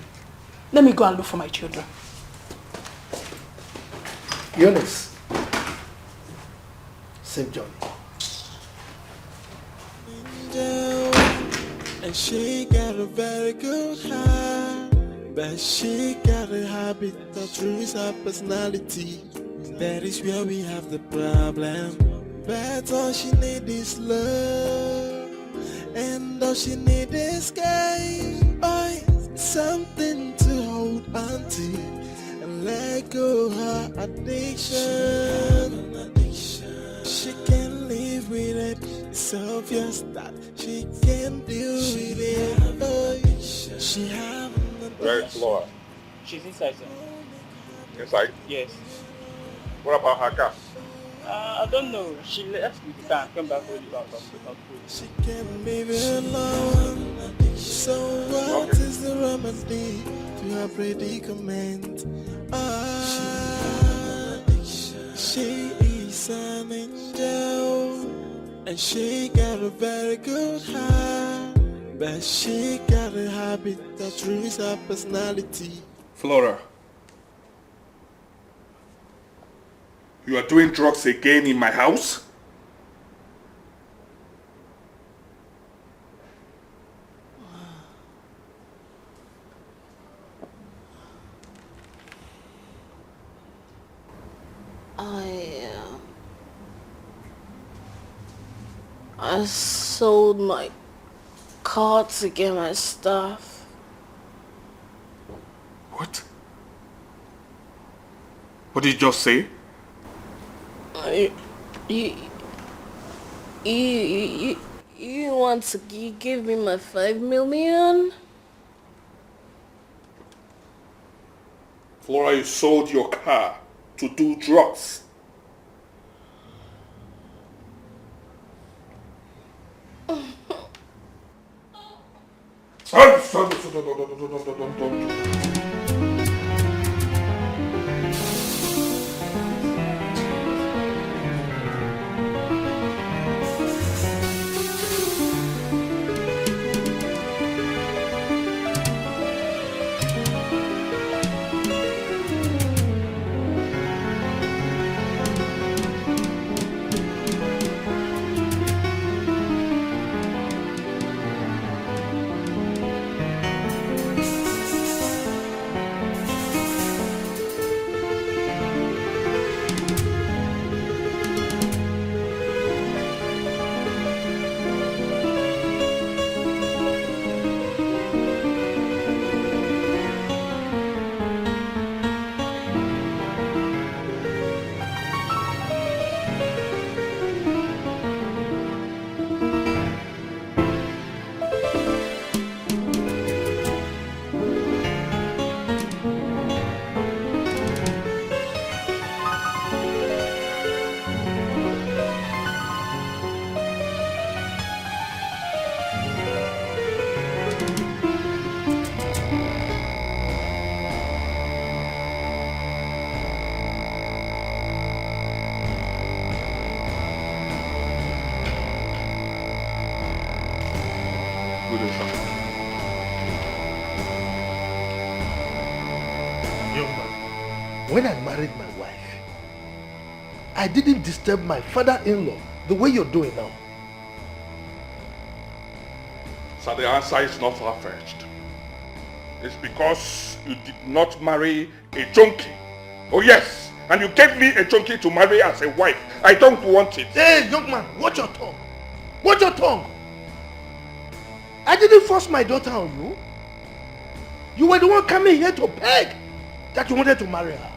Let me go and look for my children. Eunice, safe journey. And she got a very good heart, but she got a habit that ruins her personality. That is where we have the problem. But all she need is love, and all she need is game. Something to hold on to and let go her addiction. She can't live with it. It's obvious that she can't deal with it. She have Where's Laura? She's inside, sir. Inside? Yes. What about her car? I don't know. She left with the car and came back with the car. She can't leave it alone. So what is the remedy to her predicament? She is an angel, and she got a very good heart, but she got a habit that ruins her personality. Flora, you are doing drugs again in my house? I sold my car to get my stuff. What? What did you just say? You want to give me my 5 million? Flora, you sold your car to do drugs. When I married my wife, I didn't disturb my father-in-law the way you're doing now. So the answer is not far-fetched. It's because you did not marry a junkie. Oh yes, and you gave me a junkie to marry as a wife. I don't want it. Hey, young man, watch your tongue. Watch your tongue. I didn't force my daughter on you. You were the one coming here to beg that you wanted to marry her.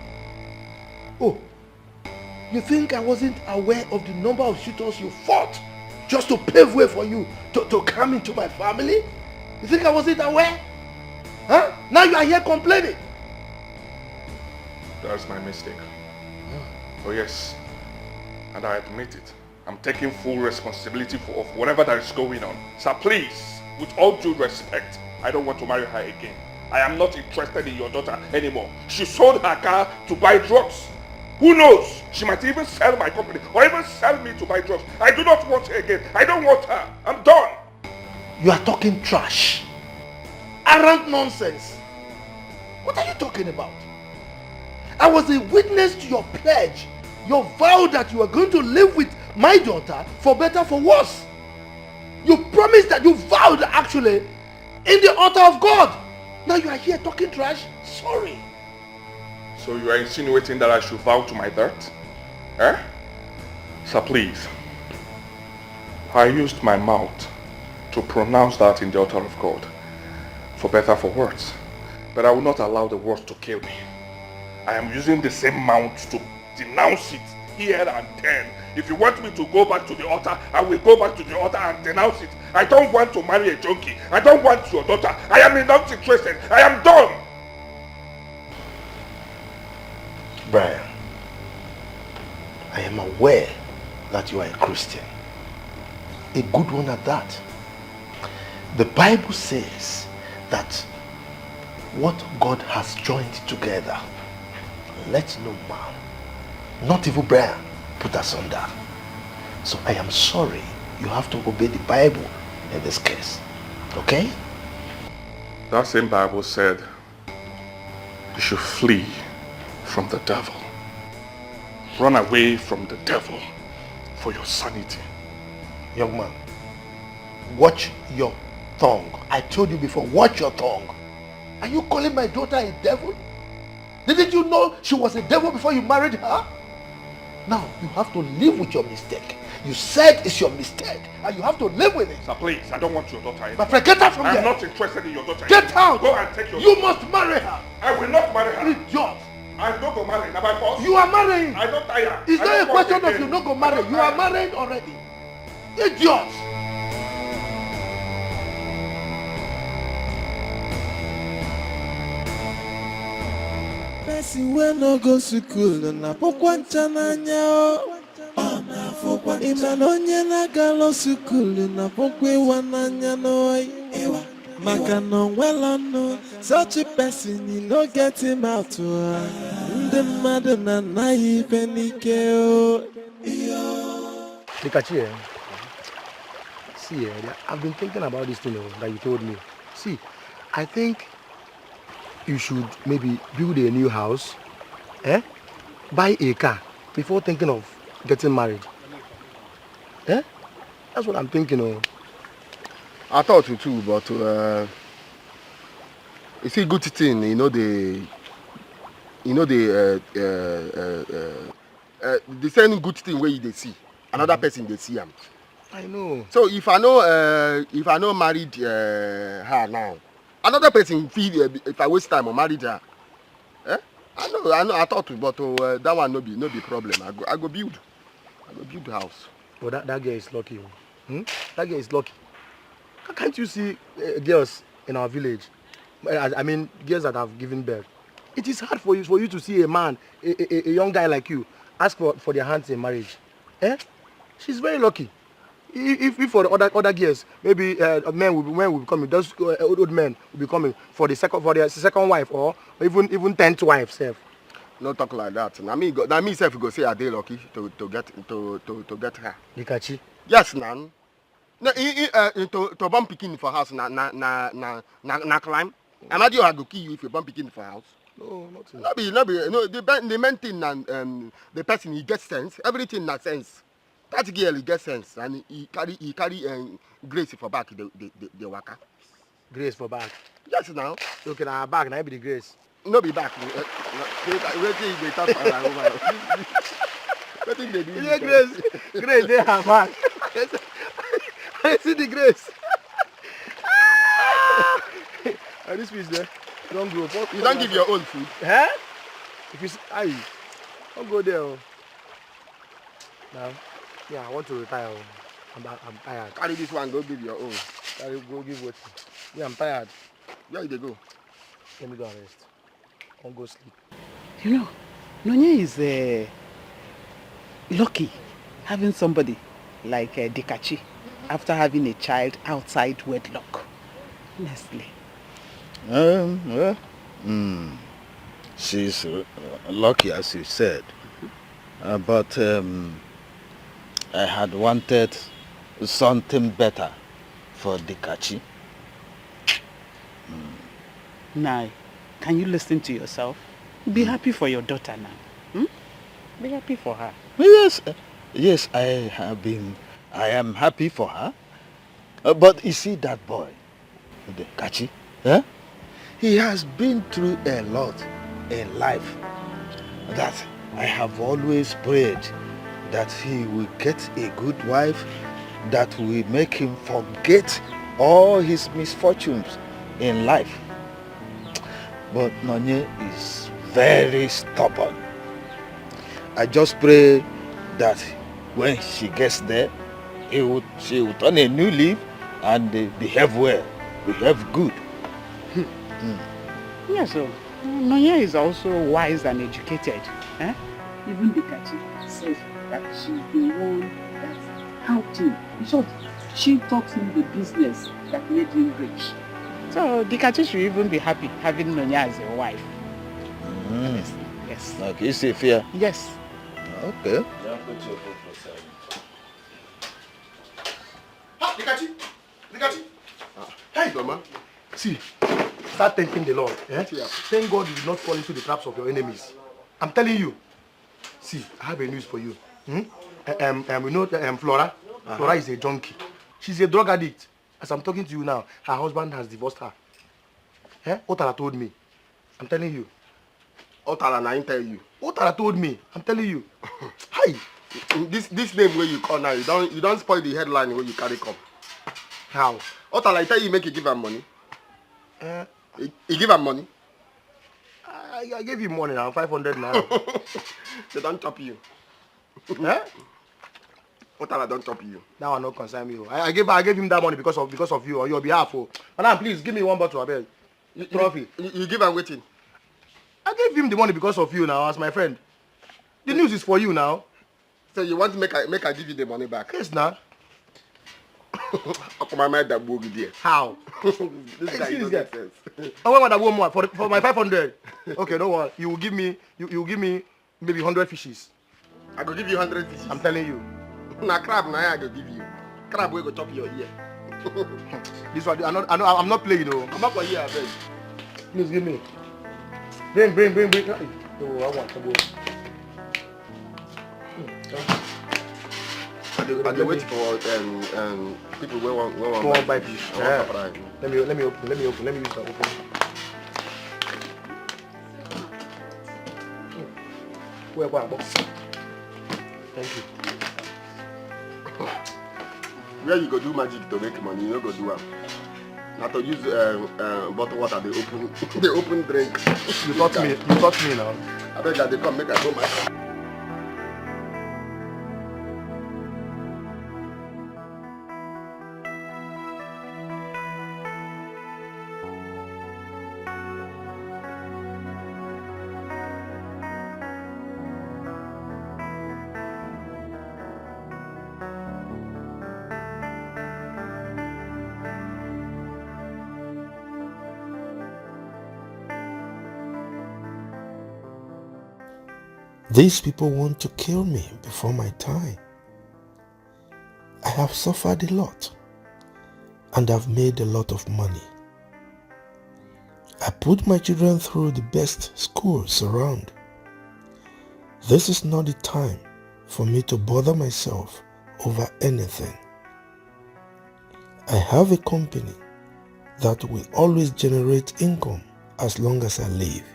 Oh, you think I wasn't aware of the number of suitors you fought just to pave way for you to come into my family? You think I wasn't aware? Huh? Now you are here complaining. That's my mistake. Oh yes, and I admit it. I'm taking full responsibility of whatever that is going on. So please, with all due respect, I don't want to marry her again. I am not interested in your daughter anymore. She sold her car to buy drugs. Who knows? She might even sell my company or even sell me to buy drugs. I do not want her again. I don't want her. I'm done. You are talking trash. Arrant nonsense. What are you talking about? I was a witness to your pledge, your vow that you are going to live with my daughter for better, for worse. You promised that, you vowed actually, in the altar of God. Now you are here talking trash? Sorry. So you are insinuating that I should vow to my dirt? Eh? Sir, please. I used my mouth to pronounce that in the altar of God, for better, for worse. But I will not allow the words to kill me. I am using the same mouth to denounce it here and then. If you want me to go back to the altar, I will go back to the altar and denounce it. I don't want to marry a junkie. I don't want your daughter. I am not interested. I am done. Brian, I am aware that you are a Christian. A good one at that. The Bible says that what God has joined together, let no man, not even Brian, put asunder. So I am sorry, you have to obey the Bible in this case. Okay? That same Bible said you should flee from the devil. Run away from the devil for your sanity. Young man, watch your tongue. I told you before, watch your tongue. Are you calling my daughter a devil? Didn't you know she was a devil before you married her? Now, you have to live with your mistake. You said it's your mistake, and you have to live with it. Sir, please, I don't want your daughter anymore. My friend, get out from here. I'm not interested in your daughter Get anymore. out. Go and take your You daughter. must marry her. I will not marry her. Idiot. I don't go marry. Now by force. You are marrying. I don't tire. It's I not a don't want question of again. you not go marry. You are married already. Idiot. Person wey no go school na pokwa Chinenye o. Ima na onye na-agala school na pokwa ịwa n'anya n'oyi. Maka na onwela nụ, such a person you no get him out. Ndị mmadụ na-anaghị ife n'ike o. Nkachi, see, I've been thinking about this thing that you told me. See, I think you should maybe build a new house, buy a car before thinking of getting married. That's what I'm thinking of. I thought you too, but it's a good thing, the same good thing where they see another person they see him. I know. So if I know married her now, another person feel if I waste time or married her. I know. I thought, but that one no be problem. I go build the house. Well, that girl is lucky. That girl is lucky. Can't you see girls in our village? I mean, girls that have given birth. It is hard for you to see a man, a young guy like you, ask for their hands in marriage. She's very lucky. If for the other girls, maybe men will be coming. Those old men will be coming for their second wife or even 10th wife. Self. No talk like that. Now me self go say are they lucky to get her. Nkachi. Yes, nan. No, to bomb picking for house na climb. Imagine I go kill you if you bomb picking for house. No, nothing. No be. No, the main thing and the person he gets sense. Everything na sense. That girl he gets sense and he carry grace for back the waka. Grace for back. Yes, now. Okay, now back now be the grace. No be back. Waiting they talk over. Waiting they do. Yeah, grace they have back. I see the grace. And this fish there, don't go. You don't give your own food. Huh? If you see, don't go there. Now, yeah, I want to retire. I'm tired. Carry this one, go give your own. Go give what? Yeah, I'm tired. Where did they go? Let me go and rest. I'll go sleep. You know, Nonye is lucky having somebody like Dikachi after having a child outside wedlock. Honestly. She's lucky, as you said. But I had wanted something better for Dikachi. Nai, can you listen to yourself? Be happy for your daughter now. Be happy for her. Yes, yes, I am happy for her. But you see that boy, Dikachi, he has been through a lot in life that I have always prayed that he will get a good wife that will make him forget all his misfortunes in life. But Nonye is very stubborn. I just pray that when she gets there, she will turn a new leaf and behave well, behave good. Yes, so Nonya is also wise and educated. Even Dikachi says that she's the one that helped him. In short, she taught him the business that made him rich. So Dikachi should even be happy having Nonya as a wife. Yes. Okay, you say fair? Yes. Okay. Dikachi! Dikachi! Hey, Mama. See, start thanking the Lord. Thank God you did not fall into the traps of your enemies. I'm telling you. See, I have a news for you. We know Flora. Flora is a junkie. She's a drug addict. As I'm talking to you now, her husband has divorced her. Otara told me. I'm telling you. Otara, I tell you. Otara told me. I'm telling you. Hi. This name where you call now, you don't spoil the headline where you carry come. How? Otara, I tell you, make you give her money. You give her money? I gave you money now, 500 now. They don't chop you. Otara don't chop you. That one not concern me. I gave him that money because of you, on your behalf. Madam, please give me one bottle, I beg. Trophy. You give her waiting. I gave him the money because of you now, as my friend. The news is for you now. So you want to make I give you the money back? Yes, now. How? This guy is get sense. I want that one more for my 500. Okay, no one. You will give me maybe 100 fishes. I go give you 100 fishes. I'm telling you. Na crab na I go give you. Crab will go chop your ear. This one I'm not playing, no. Come back for here, I beg. Please give me. Bring. Oh, I want to go. I wait for people who want buy fish. Yeah. Let me open. Let me use that open. Where box? Thank you. Where you go do magic to make money, you no go do am. Not to use bottled water, they open drink. You taught me now. I beg that they come make I go my. These people want to kill me before my time. I have suffered a lot and I've made a lot of money. I put my children through the best schools around. This is not the time for me to bother myself over anything. I have a company that will always generate income as long as I live.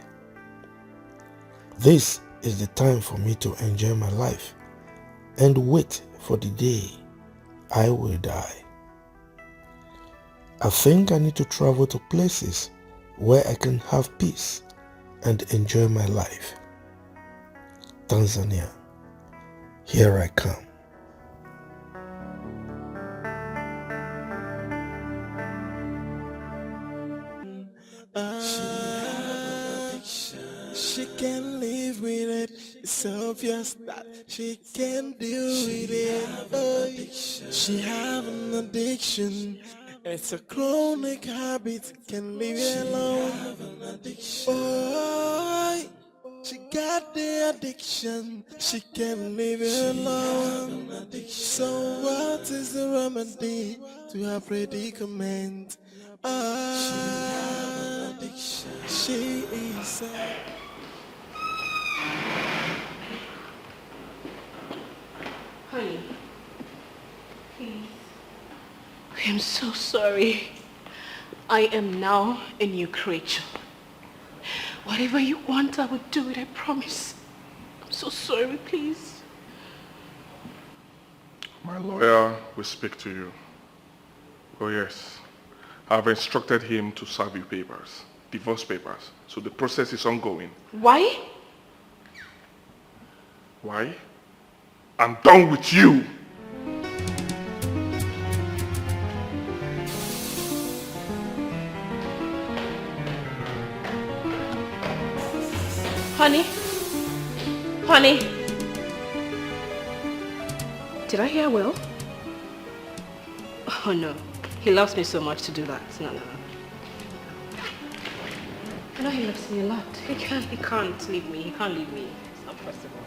This is the time for me to enjoy my life and wait for the day I will die. I think I need to travel to places where I can have peace and enjoy my life. Tanzania, here I come. She can live with it. It's obvious that she can deal with it. Oh, she have an addiction. It's a chronic habit. Can leave it alone. Oh, She got the addiction, she can't leave it alone. So what is the remedy to her predicament? Ah, she is Honey, please. I am so sorry. I am now a new creature. Whatever you want, I will do it, I promise. I'm so sorry, please. My lawyer will speak to you. Oh yes. I've instructed him to serve you papers, divorce papers. So the process is ongoing. Why? Why? I'm done with you. Honey? Honey? Did I hear well? Oh no. He loves me so much to do that. No. I know he loves me a lot. He can't leave me. He can't leave me. It's not possible.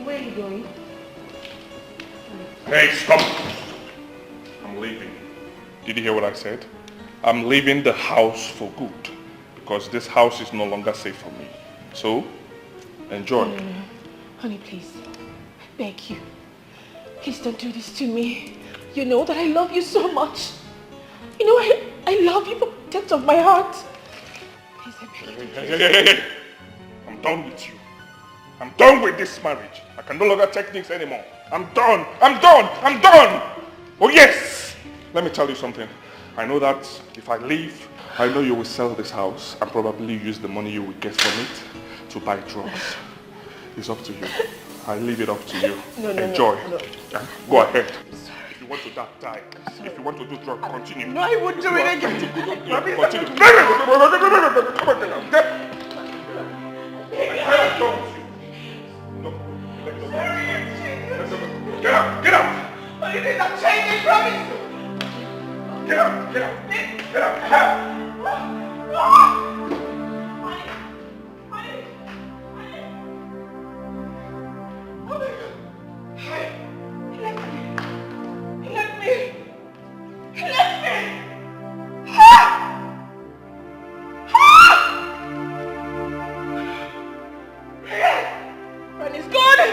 Where are you going? Hey, stop! I'm leaving. Did you hear what I said? I'm leaving the house for good because this house is no longer safe for me. So, enjoy. No. Honey, please. I beg you. Please don't do this to me. You know that I love you so much. You know I love you from the depth of my heart. Please, I beg you. Hey. I'm done with you. I'm done with this marriage. I can no longer take things anymore. I'm done. Oh yes! Let me tell you something. I know that if I leave, I know you will sell this house and probably use the money you will get from it to buy drugs. It's up to you. I leave it up to you. No. Enjoy. Yeah? Go ahead. If you want to die. If you want to do drugs, continue. No, I won't do it again. Continue. Get up! What do you think I'm changing, promise? Get up! And it's gone!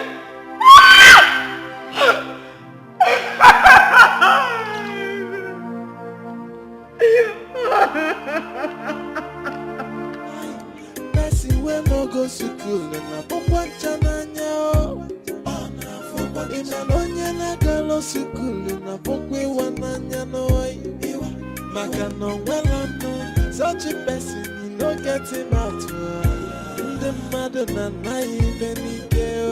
Person wey no go school na pokwa Chinenye o. Ina onye na-agalo school na pokwa Iwananya no. Maka na onwela no, such a person you no get him out. Ndị mmadụ na-anaghị ibe n'ike o.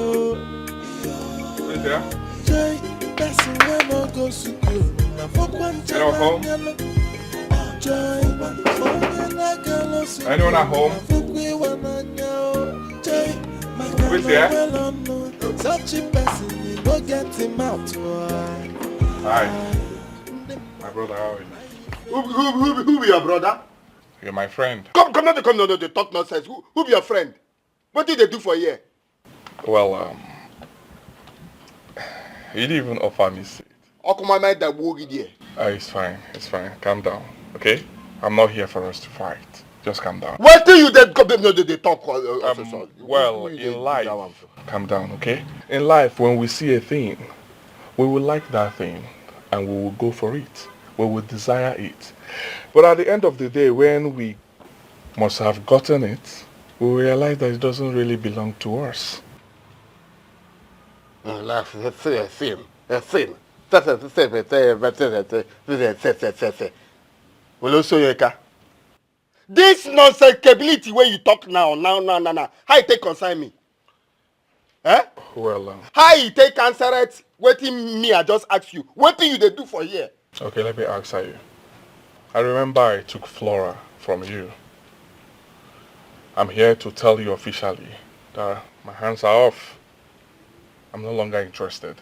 Joy, person wey no go school na pokwa Chinenye no. Anyone at home? Who is there? Such a person, you go get him out. Hi. My brother, how are you? Who be your brother? You're my friend. Come, no, talk nonsense. Who be your friend? What did they do for you? Well, he didn't even offer me seat. It's fine. Calm down, okay? I'm not here for us to fight. Just calm down. What do you then come? No, they talk. Well, in life, calm down, okay? In life, when we see a thing, we will like that thing and we will go for it. We will desire it. But at the end of the day, when we must have gotten it, we realize that it doesn't really belong to us. This nonsense capability where you talk now. How you take concern me? Eh? Well, how you take answer it? Waiting me, I just ask you. What do you they do for here? Okay, let me answer you. I remember I took Flora from you. I'm here to tell you officially that my hands are off. I'm no longer interested.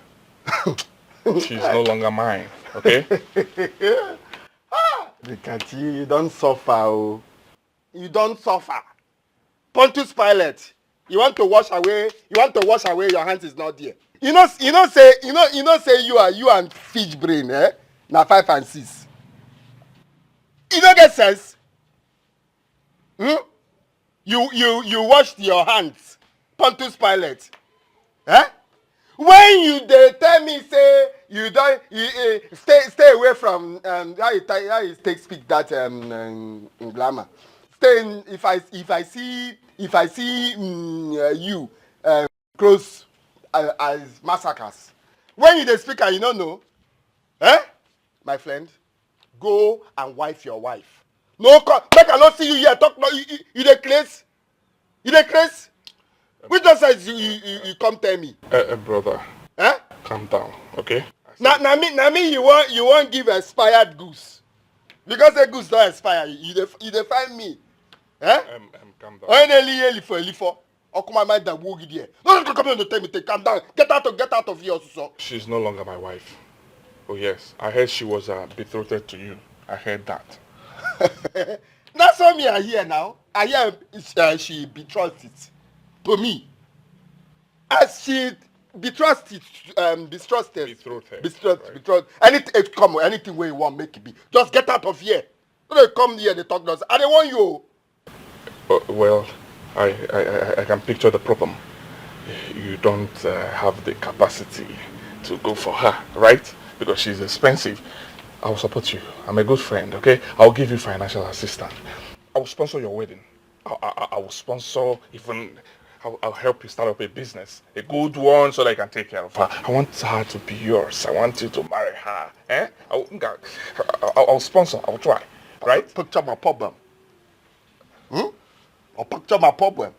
She's no longer mine, okay? Rikachi, you don't suffer, oh. You don't suffer. Pontius Pilate, you want to wash away your hands is not there. You know say you and fish brain, eh? Na 5 and 6. You don't get sense. You washed your hands, Pontius Pilate. Eh? When you they tell me say you don't stay away from how you take speak that glamour. Stay in, if I see you close as massacres. When you dey speak and you don't know, my friend, go and wife your wife. No, make I not see you here talk. No, you dey craze. You dey craze. Which just says you come tell me? Brother. Calm down, okay? Na me you won't give expired goose. Because the goose don't expire, you dey find me. Calm down. Oh, elifo. Oh, come on, mind that wogi there. No, come on, tell me, calm down. Get out of here, also. She's no longer my wife. Oh yes, I heard she was betrothed to you. I heard that. That's what me I hear now. I hear she betrothed it to me. As she betrothed. Anything where you want make it be. Just get out of here. Don't come here, they talk nonsense. I don't want you. Well, I can picture the problem. You don't have the capacity to go for her, right? Because she's expensive. I will support you. I'm a good friend, okay? I'll give you financial assistance. I will sponsor your wedding. I will sponsor even... I'll help you start up a business, a good one, so that I can take care of her. I want her to be yours. I want you to marry her. I'll sponsor. I'll try. Right? Picture my problem. Or picture my problem.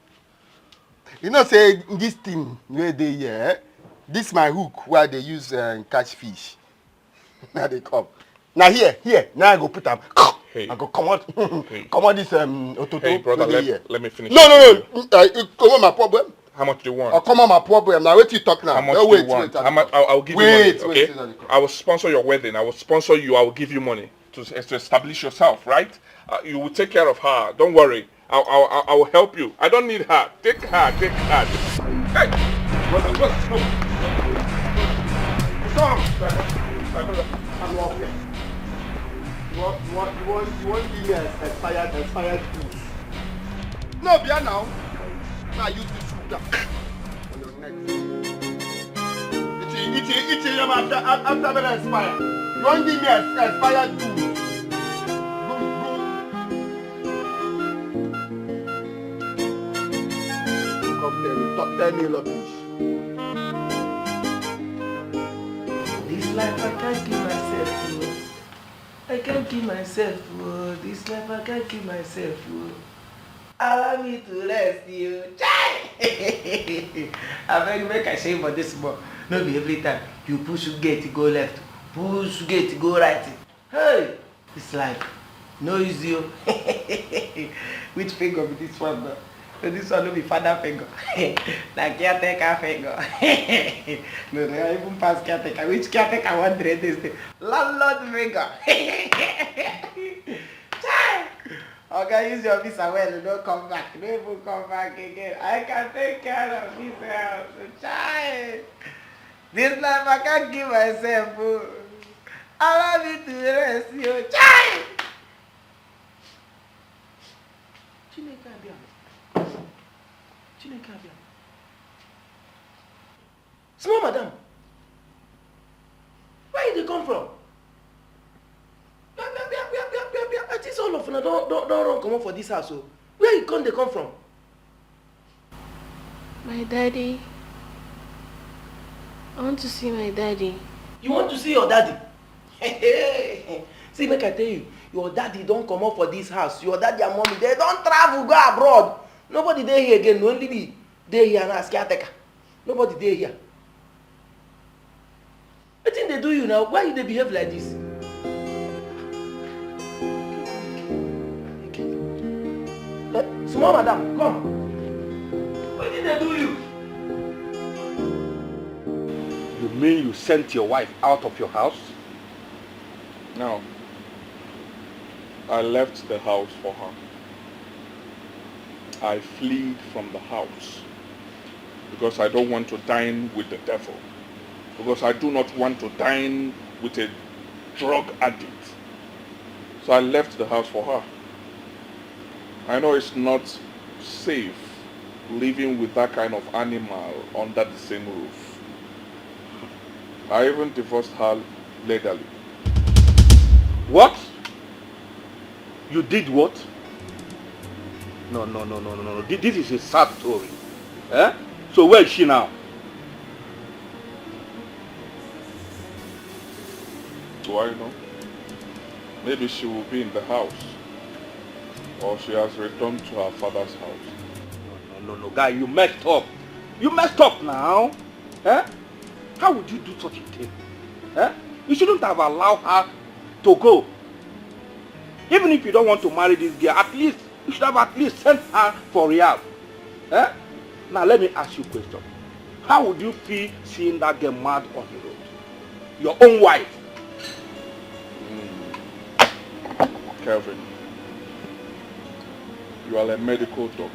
You know, say this thing where they here, this my hook where they use catch fish. Now they come. Now here. Now I go put them. Hey. I go come out this ototo. Hey brother, let me finish. No. Come on my problem. How much do you want? Oh, come on my problem. Now wait till you talk now. How much do you want? I'll give you money, okay? I will sponsor your wedding. I will sponsor you. I will give you money to establish yourself, right? You will take care of her. Don't worry. I will help you. I don't need her. Take her. Hey! Brother, no. Stop! I'm off here. You want give me expired food? No, Bia now. Now use this sugar on your neck. It's after the expire. You want give me expired food? Go. Tell me rubbish. This life I can't give myself. I can't keep myself, this life I can't keep myself, Allow me to rest, you. I beg make I shame for this boy. No be every time you push gate go left, push gate go right. Hey, this life no easy. Which finger be this one, bro? So this one will be father finger. Na caretaker finger. No, I even pass caretaker. Which caretaker want to this thing? Landlord finger. Okay, use your visa well. Don't come back. Don't even come back again. I can take care of this house. Child. This life I can't give myself. Allow me to rest you. Child. Small madam, where did they come from? I think all of them don't run come up for this house. So where they come from? My daddy. I want to see my daddy. You want to see your daddy? See, make I tell you, your daddy don't come up for this house. Your daddy and mommy, they don't travel, go abroad. Nobody there here again. No only be there here and ask caretaker. Nobody there here. I think they do you now. Why they behave like this? Small madam, come. What did they do you? mean you sent your wife out of your house? No. I left the house for her. I fled from the house because I don't want to dine with the devil. Because I do not want to dine with a drug addict. So I left the house for her. I know it's not safe living with that kind of animal under the same roof. I even divorced her legally. What? You did what? No. This is a sad story. Eh? So where is she now? Do I know? Maybe she will be in the house. Or she has returned to her father's house. No, guy, you messed up. You messed up now. Eh? How would you do such a thing? Eh? You shouldn't have allowed her to go. Even if you don't want to marry this girl, at least you should have at least sent her for rehab. Eh? Now let me ask you a question. How would you feel seeing that girl mad on the road? Your own wife. Kelvin, you are a medical doctor.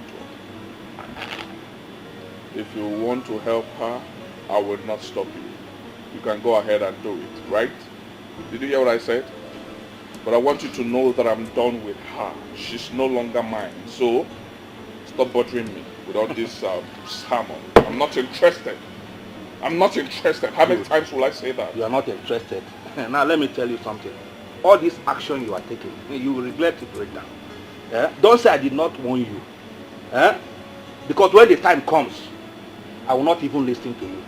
If you want to help her, I will not stop you. You can go ahead and do it, right? Did you hear what I said? But I want you to know that I'm done with her. She's no longer mine. So, stop bothering me with all this sermon. I'm not interested. I'm not interested. How many times will I say that? You are not interested. Now let me tell you something. All this action you are taking, you will regret it later. Yeah? Don't say I did not warn you. Yeah? Because when the time comes, I will not even listen to you.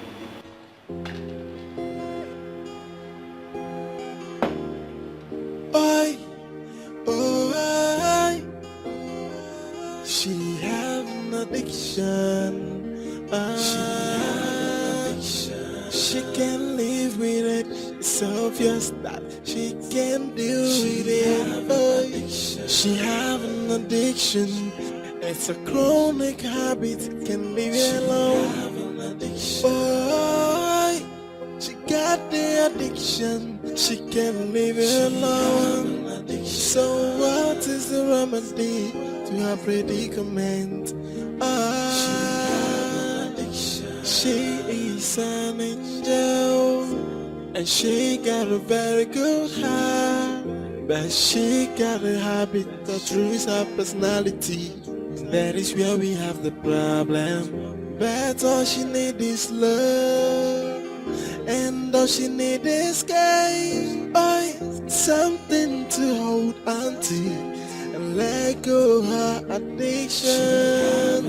She have an addiction. She can't live with it. It's obvious that she can't deal with it. She have an addiction. It's a chronic habit. Can't leave it alone. Boy, she got the addiction. She can't leave it alone. So what is the remedy to her predicament? She is an angel, and she got a very good heart, but she got a habit that ruins her personality. That is where we have the problem. But all she needs is love, and all she needs is game. Something to hold on to and let go her addiction.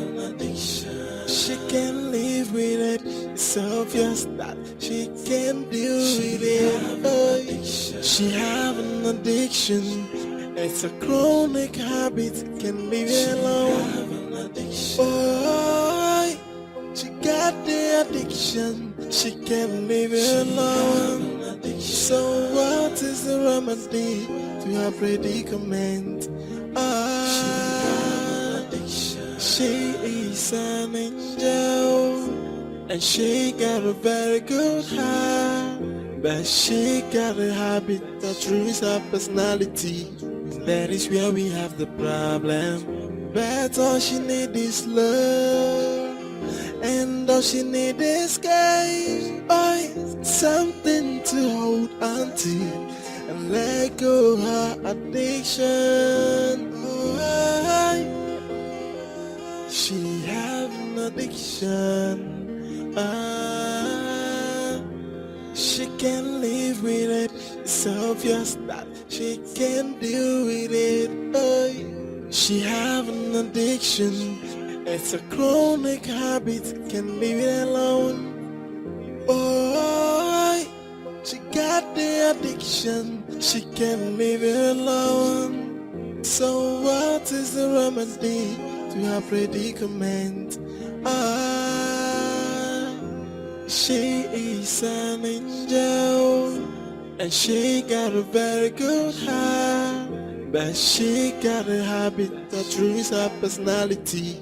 She can't live with it. It's obvious that she can't deal with it. She have an addiction. It's a chronic habit. Can't leave it alone. Boy, she got the addiction. She can't leave it alone. So what is the remedy to her predicament? She is an angel, and she got a very good heart, but she got a habit that ruins her personality. That is where we have the problem. But all she needs is love, and all she needs is game. Something to hold on to and let go her addiction. She have an addiction. She can't live with it. It's obvious that she can't deal with it. She have an addiction. It's a chronic habit. Can't leave it alone. She got the addiction. She can't leave it alone. So what is the remedy to her predicament? She is an angel, and she got a very good heart, but she got a habit that ruins her personality.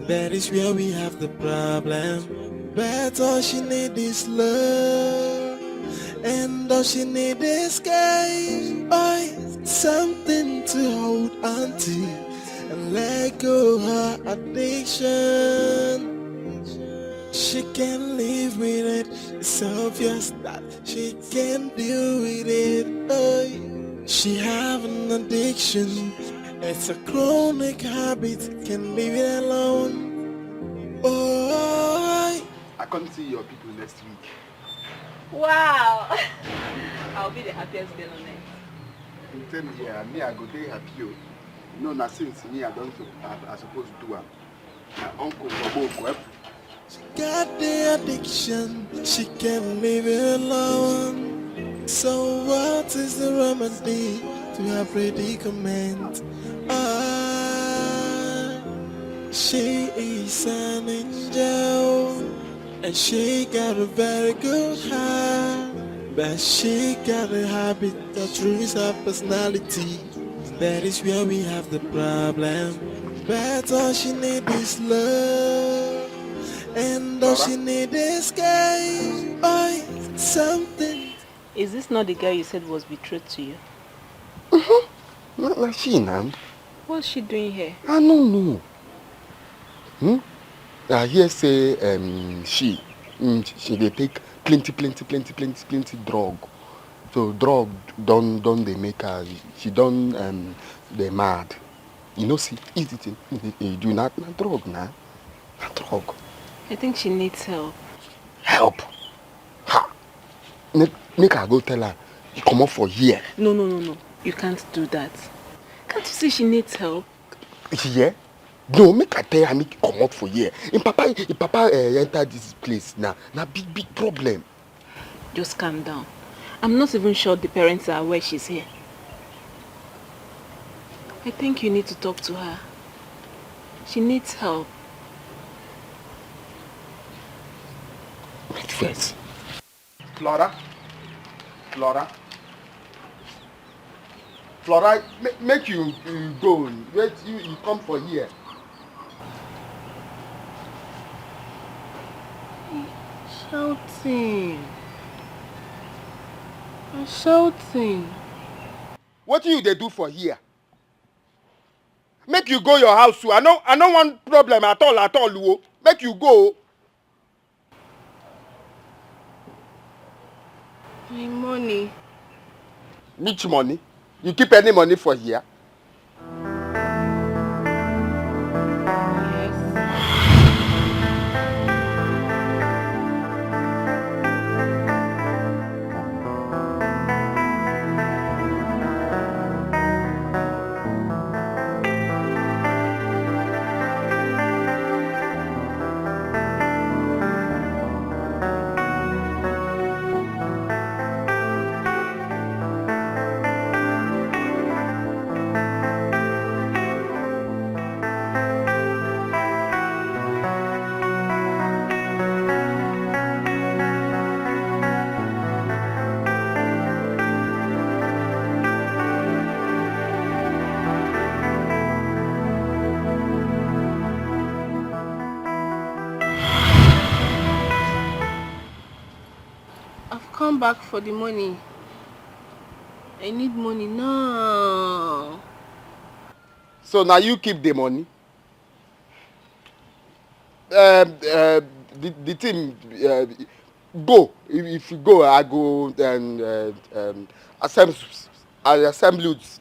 That is where we have the problem. But all she need is love, and all she need is care. Something to hold on to and let go her addiction. She can live with it. It's obvious that she can deal with it. She have an addiction. It's a chronic habit. Can leave it alone. I can't see your people next week. Wow! I'll be the happiest girl on earth. You tell me, yeah, me I go very happy. You know, now since me I don't I supposed to do it. My uncle Bobo. Got the addiction, she can't leave it alone. So what is the remedy to her predicament? She is an angel, and she got a very good heart, but she got a habit that ruins her personality. That is where we have the problem. But all she needs is love, and all she needs is care. Something. Is this not the guy you said was betrayed to you? Not she now. What's she doing here? I don't know. I hear say she they take plenty drug. So drug don't they make her, she don't they mad. You know, see, easy thing. You do not drug now. Not drug. I think she needs help. Help? Ha! Make her go tell her, you come up for here. No. You can't do that. Can't you see she needs help? Yeah? No, make her tell her, make you come up for here. If Papa enter this place now, big problem. Just calm down. I'm not even sure the parents are aware she's here. I think you need to talk to her. She needs help. Wait first. Flora, make you go. Wait, you come for here. Shouting. What you they do for here? Make you go your house too. I don't want problem at all, Luo. Make you go. My money. Which money? You keep any money for here? Come back for the money. I need money now. So now you keep the money. The team go. If you go, I go and assemble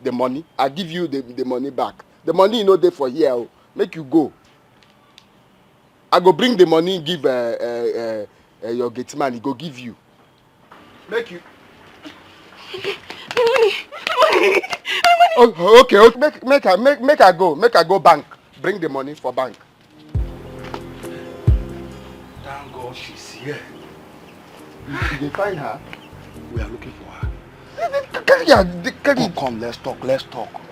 the money. I give you the money back. The money you know there for here. Make you go. I go bring the money. Give your gate man. He go give you. Make you. Money. Oh, okay. Make her go. Make her go bank. Bring the money for bank. Thank God she's here. Did they find her? We are looking for her. Come, let's talk.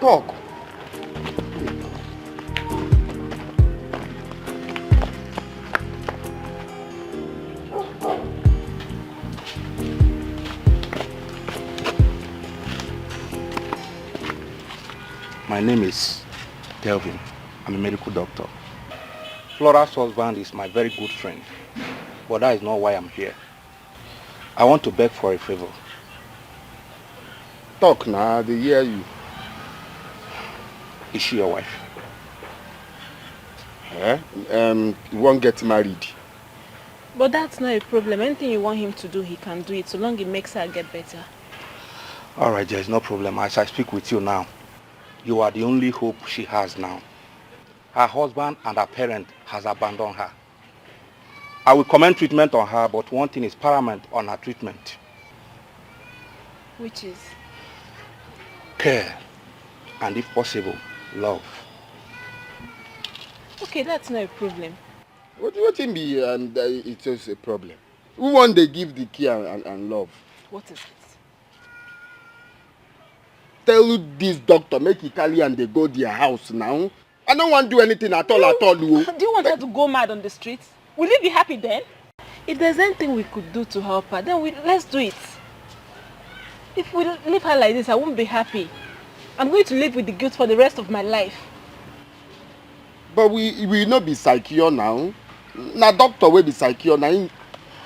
Talk. My name is Delvin. I'm a medical doctor. Flora's husband is my very good friend. But that is not why I'm here. I want to beg for a favor. Talk now, they hear you. Is she your wife? You won't get married. But that's not a problem. Anything you want him to do, he can do it, so long it makes her get better. Alright, there is no problem. As I speak with you now, you are the only hope she has now. Her husband and her parent has abandoned her. I will commence treatment on her, but one thing is paramount on her treatment. Which is? Care. And if possible, love. Okay, that's not a problem. What can be it's just a problem? Who want they give the care and love? What is it? Tell this doctor, make it carry and they go their house now. I don't want to do anything at all. Do you want her to go mad on the streets? Will you be happy then? If there's anything we could do to help her, then let's do it. If we leave her like this, I won't be happy. I'm going to live with the guilt for the rest of my life. But we will not be secure now. Now doctor will be secure now.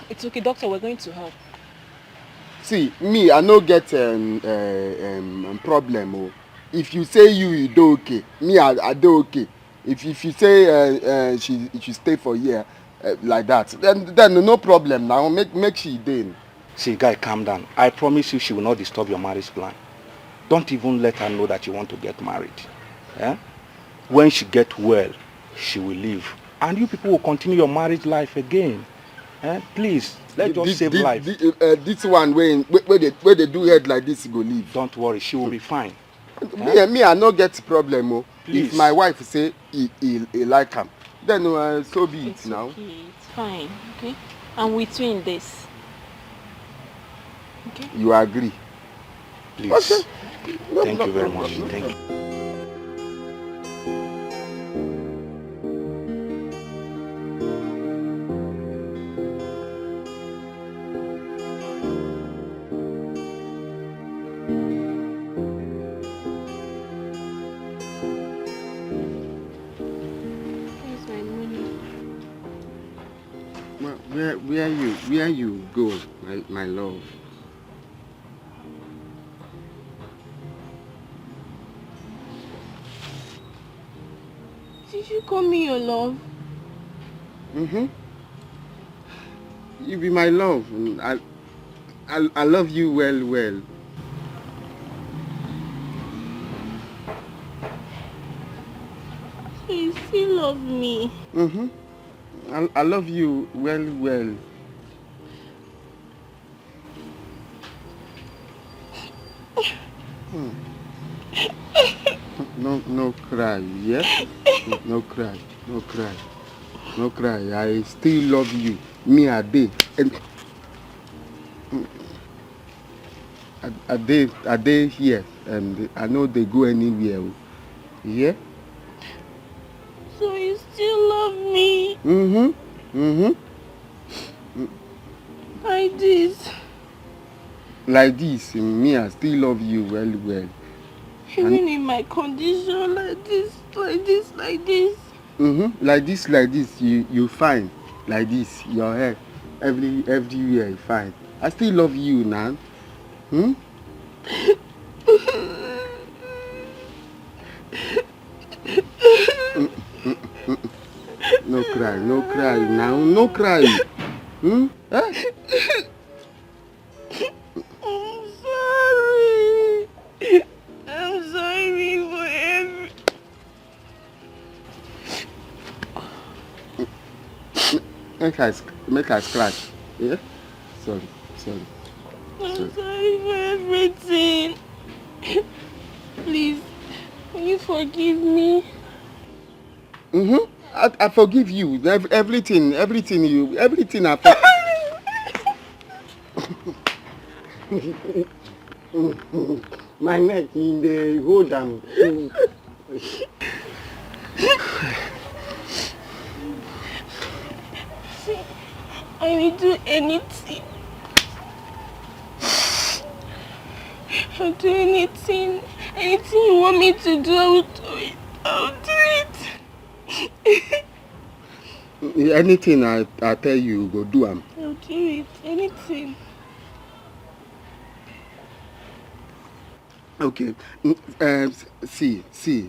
It's okay, doctor, we're going to help. See, me, I no get problem. Oh. If you say you do okay, me, I do okay. If you say she stay for a year like that, then no problem now. Make she then. See, guy, calm down. I promise you she will not disturb your marriage plan. Don't even let her know that you want to get married. Eh? When she gets well, she will leave. And you people will continue your marriage life again. Eh? Please, let's just save life. This one, where they do head like this, go leave. Don't worry, she will be fine. Me, I no get problem. Oh. Please. If my wife say he like him, then so be it now. Okay, it's fine, okay? I'm with you in this. Okay? You agree? Please. Okay. Thank you very much. Thank you. Where you go, my love? Did you call me your love? You be my love. I love you well. So you still love me? I love you well. No cry, yeah? No cry. I still love you. Me a day. And a day here, and I know they go anywhere. Yeah? So you still love me? Like this? Like this, me I still love you well. Even in my condition, like this. Like this, you fine. Like this, your hair, everywhere fine. I still love you now. No cry now, no cry. Eh? I'm sorry for everything. Make I scratch. Yeah? Sorry. I'm sorry for everything. Please, will you forgive me? I forgive you. Everything I my neck in the hold down. I will do anything. I'll do anything. Anything you want me to do, I will do it. Anything I tell you, go do am. I'll do it. Anything. Okay. See,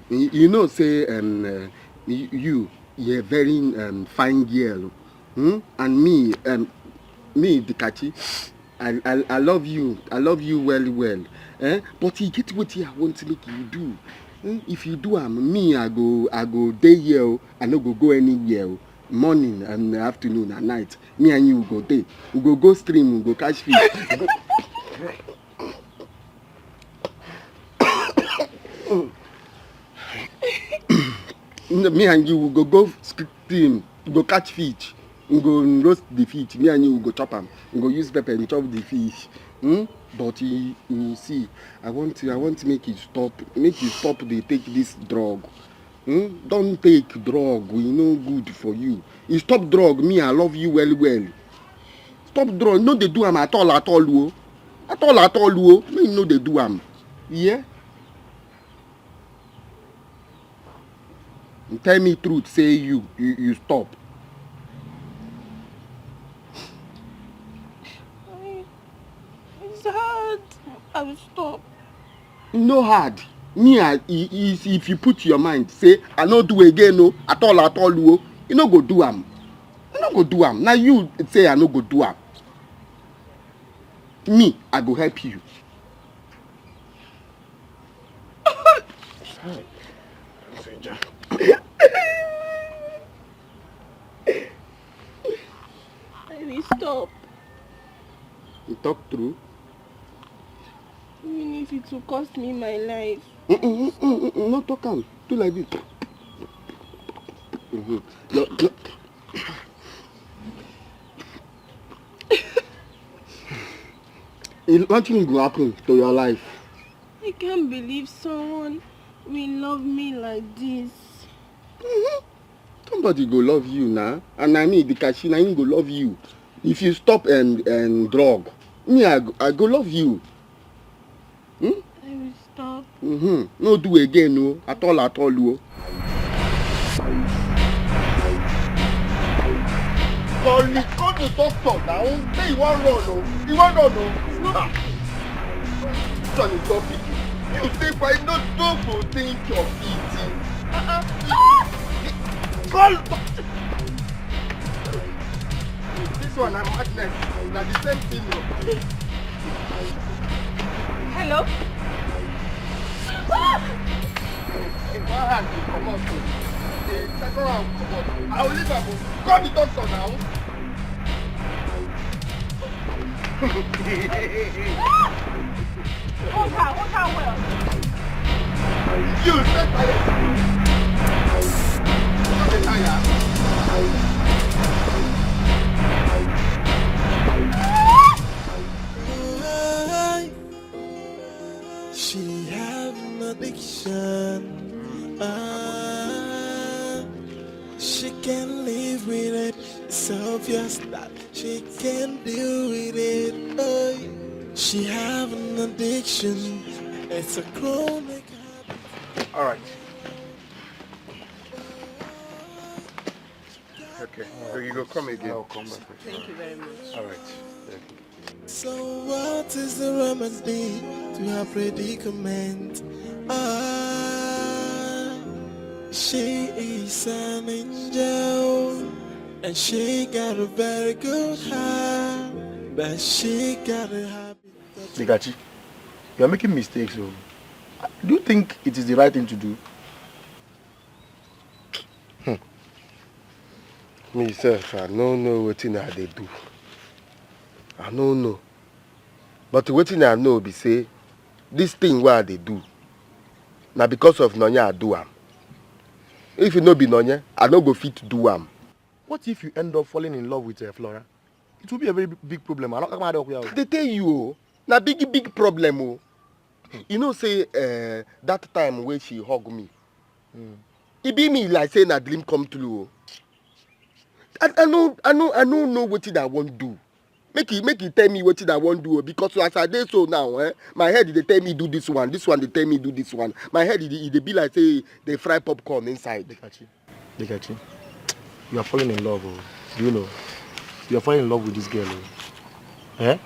you know, say you're a very fine girl, and me, Dikachi, I love you. I love you well. But you get what I want to make you do. If you do me, I go day here. I no go anywhere. Morning and afternoon and night. Me and you go day. We go stream. We go catch fish. Me and you will go stream, go catch fish, we go roast the fish. Me and you will go chop them. We go use pepper and chop the fish. But you see, I want to make you stop. Make you stop. They take this drug. Don't take drug. We know good for you. You stop drug. Me, I love you well. Stop drug. No, they do am at all. At all. Me no, they do am. Yeah. Tell me truth, say you stop. It's hard. I will stop. No hard. Me, if you put your mind, say, I no do again, no, at all, you no go do am. You no go do am. Now you say I no go do am. Me, I go help you. I will stop. You talk true. Even if it will cost me my life. No talk am. Do like this. No. Nothing will happen to your life. I can't believe someone will love me like this. Somebody go love you now, and I mean the cashier na him go love you. If you stop and drug, me I go love you. I will stop. No do again, no. At all, no. Only go to doctor now. Say you want run, no. You want run, no. Son is topic. You say why not go think of eating. Call. This one I'm madness. Now the same thing. Hello? In one hand you come out. The second round come out. I will leave her. Call the doctor now. Hold her well. You set fire. She have an addiction. She can live with it. It's obvious that she can deal with it. She have an addiction. It's a chronic habit. All right. Okay, so you go come again. I'll come back. Thank you very much. All right. So what is the remedy to her predicament? She is an angel, and she got a very good heart, but she got a habit. Dikachi, you are making mistakes. So, do you think it is the right thing to do? Myself, I don't know what they do. I don't know. But what I know be say, this thing what they do, now because of Nonya I do am. If you no be Nonya, I no go fit to do am. What if you end up falling in love with Flora? It will be a very big problem. They tell you, na big problem. Oh. You know, say that time when she hug me, it be me like saying a dream come true. I don't know what I want to do. Make it tell me what I want to do, because as I dey so now, my head they tell me do this one they tell me do this one. My head it be like say they fry popcorn inside. Dikachi. You are falling in love, oh. Do you know? You are falling in love with this girl, oh. Eh?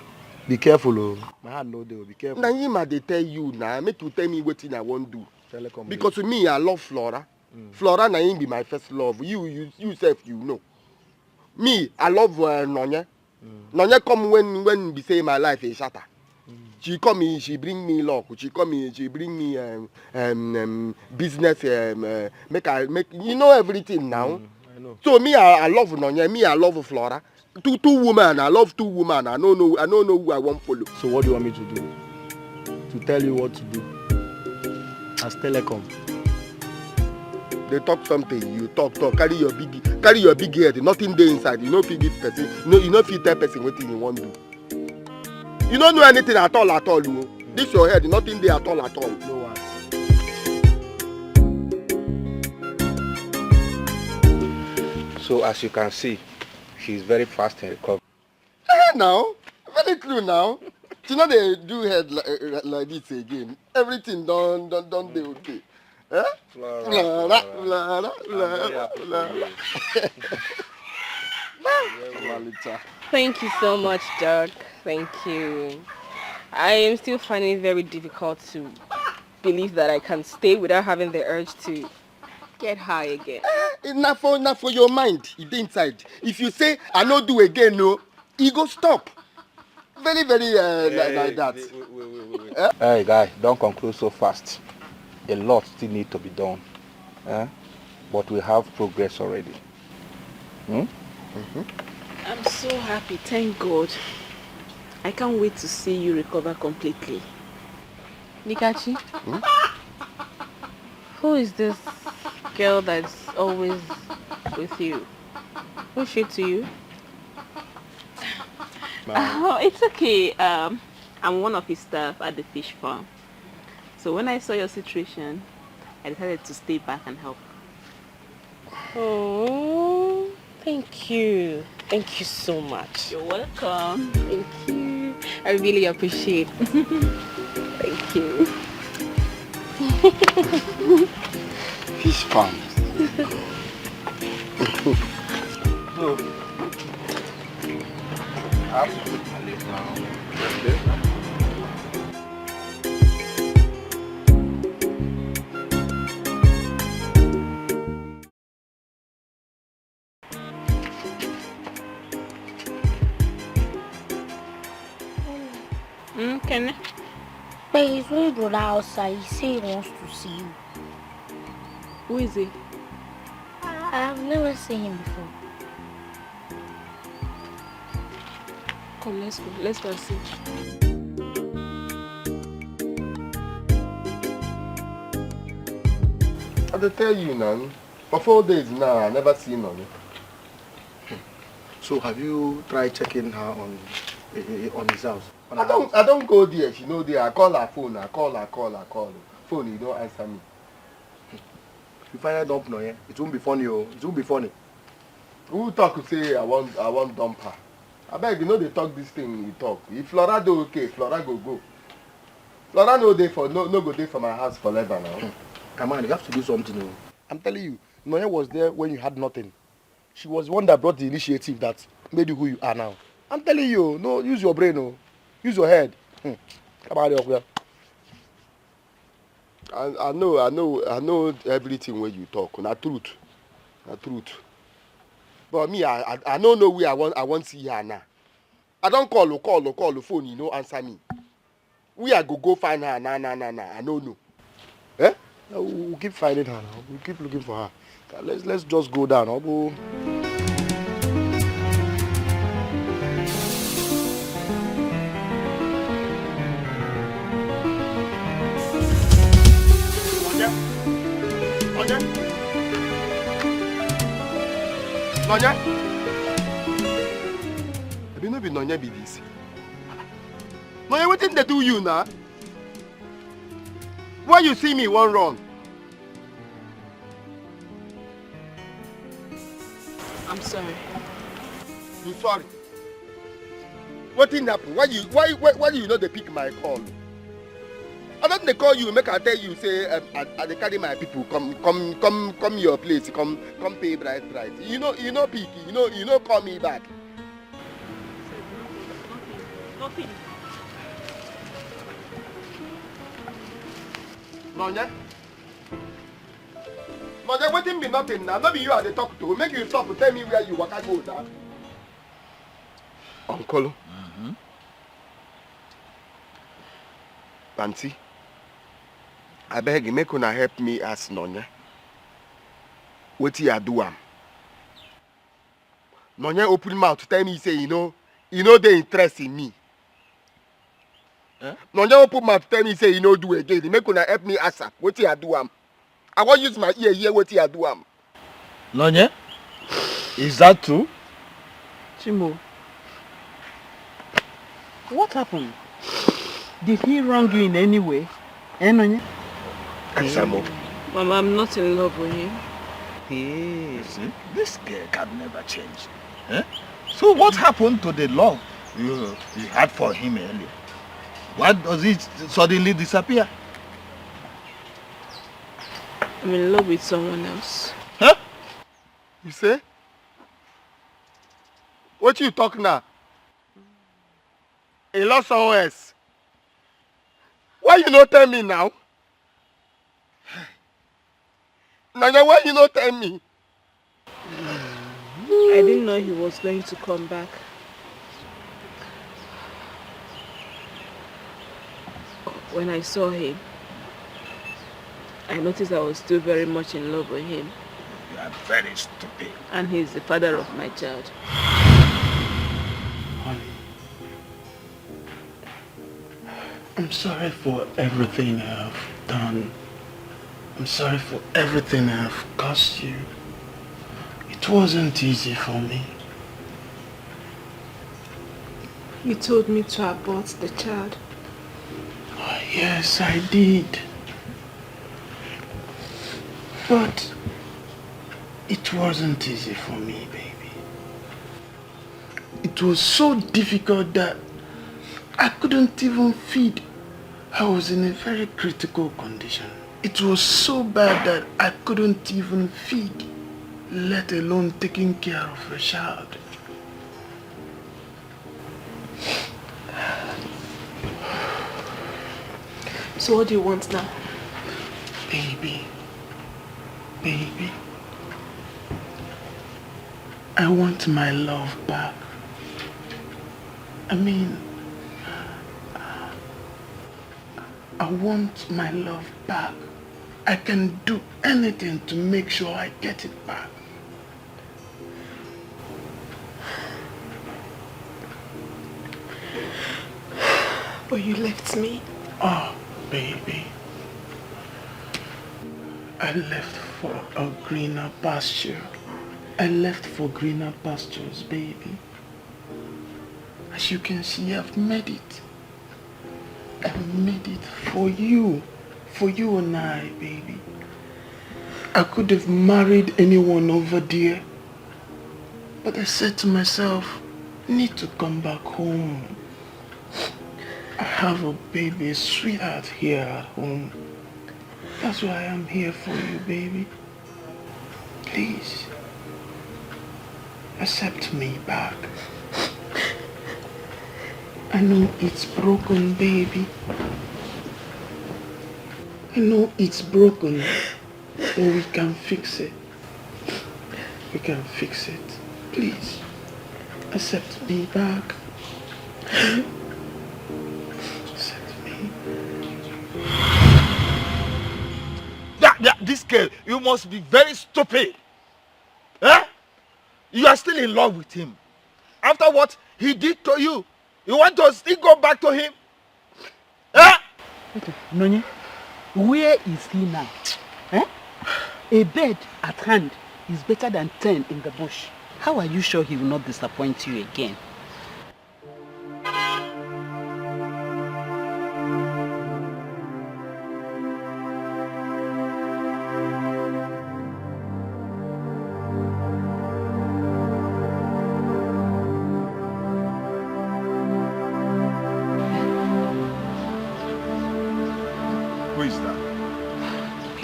Be careful, oh. My heart no dey, be careful. Now him they tell you now, make you tell me what I want do. Telecom Because to me, I love Flora. Flora na him be my first love. You self, you know. Me, I love Nonye. Nonye come when we say my life is shatter. She come me, she bring me luck. She come me, she bring me business. Make you know everything now. I know. So me, I love Nonye. Me, I love Flora. Two women. I love two women. I don't know who I want follow. So what do you want me to do? To tell you what to do? As Telecom. They talk something, you talk, carry your big head, nothing there inside. You know if you give person, you know if you tell person what you want to do. You don't know anything at all. You. This your head, nothing there at all. No one. So as you can see, she's very fast in recovery. Now, very true now. You know they do head like this again. Everything done they okay. Eh? Flora. Thank you so much, Doug. Thank you. I am still finding it very difficult to believe that I can stay without having the urge to get high again. Not for your mind. It's inside. If you say I no do again, no, it go stop. Very like that. Wait. Hey guy, don't conclude so fast. A lot still need to be done. But we have progress already. I'm so happy, thank God. I can't wait to see you recover completely. Nikachi, who is this girl that's always with you? Who's she to you? Oh, it's okay. I'm one of his staff at the fish farm. So when I saw your situation, I decided to stay back and help. Oh, thank you. Thank you so much. You're welcome. Thank you. I really appreciate it. Thank you. Fish farm. I have to put my leave now. Kenny? But he's going to go outside. He said he wants to see you. Who is he? I've never seen him before. Come, let's go. Let's go and see. I tell you now, for 4 days now, I never seen her. So have you tried checking her on his house? I don't go there. She know there. I call her phone. I call her. Phone, you don't answer me. If you find her dump now, it won't be funny. Oh, it won't be funny. Who talk to say I want dump her? I beg you know they talk this thing. You talk. If Flora do okay, Flora go. Flora no go there for my house forever now. Come on, you have to do something. Oh. I'm telling you, Noye was there when you had nothing. She was the one that brought the initiative that made you who you are now. I'm telling you, no, use your brain, oh. Use your head. Come on, here. I know everything when you talk. Na truth. But me, I don't know where I want see her now. I don't call the phone, you know, answer me. We are go find her, nah. I don't know. Eh? We'll keep finding her now. We'll keep looking for her. Let's just go down. I'll go. Nonya? Maybe no be Nonya be this. Nonya, what did they do you now? Why you see me one wrong? I'm sorry. You sorry? What didn't happen? Why do you not they pick my call? I don't dey call you, make I tell you, say, I dey carry my people, come your place, come pay bride. You know, picky, you know, call me back. Nothing. Nonye, wetin be nothing now? No be you I dey talk to. Make you stop to tell me where you waka go now. Uncle. Auntie, I beg you, make una help me ask Nonye. Wetin I do am? Nonye open mouth to tell me say you know dey interest in me. Nonye open mouth to tell me say you no do again. Make una help me ask am. Wetin I do am? I wan use my ear hear wetin I do am. Nonye, is that true? Chimo, what happened? Did he wrong you in any way? Nonye? Samo. Mama, I'm not in love with him. Hey, see, this girl can never change. So what happened to the love you had for him earlier? Why does it suddenly disappear? I'm in love with someone else. Huh? You say? What you talk now? A lot someone else. Why you not tell me now? Nanya, why you not tell me? I didn't know he was going to come back. When I saw him, I noticed I was still very much in love with him. You are very stupid. And he's the father of my child. Honey, I'm sorry for everything I have done. I'm sorry for everything I have caused you. It wasn't easy for me. You told me to abort the child. Oh, yes, I did. But it wasn't easy for me, baby. It was so difficult that I couldn't even feed. I was in a very critical condition. It was so bad that I couldn't even feed, let alone taking care of a child. So what do you want now? Baby, I want my love back. I mean, I want my love back. I can do anything to make sure I get it back. But you left me. Oh, baby. I left for a greener pasture. I left for greener pastures, baby. As you can see, I've made it. I made it for you. For you and I, baby. I could have married anyone over there. But I said to myself, I need to come back home. I have a baby, a sweetheart here at home. That's why I'm here for you, baby. Please, accept me back. I know it's broken, baby. I know it's broken, but we can fix it. We can fix it. Please, accept me back. Accept me. This girl, you must be very stupid. Eh? You are still in love with him. After what he did to you, you want to still go back to him? Eh? Nonye, where is he now? Eh? A bird at hand is better than 10 in the bush. How are you sure he will not disappoint you again?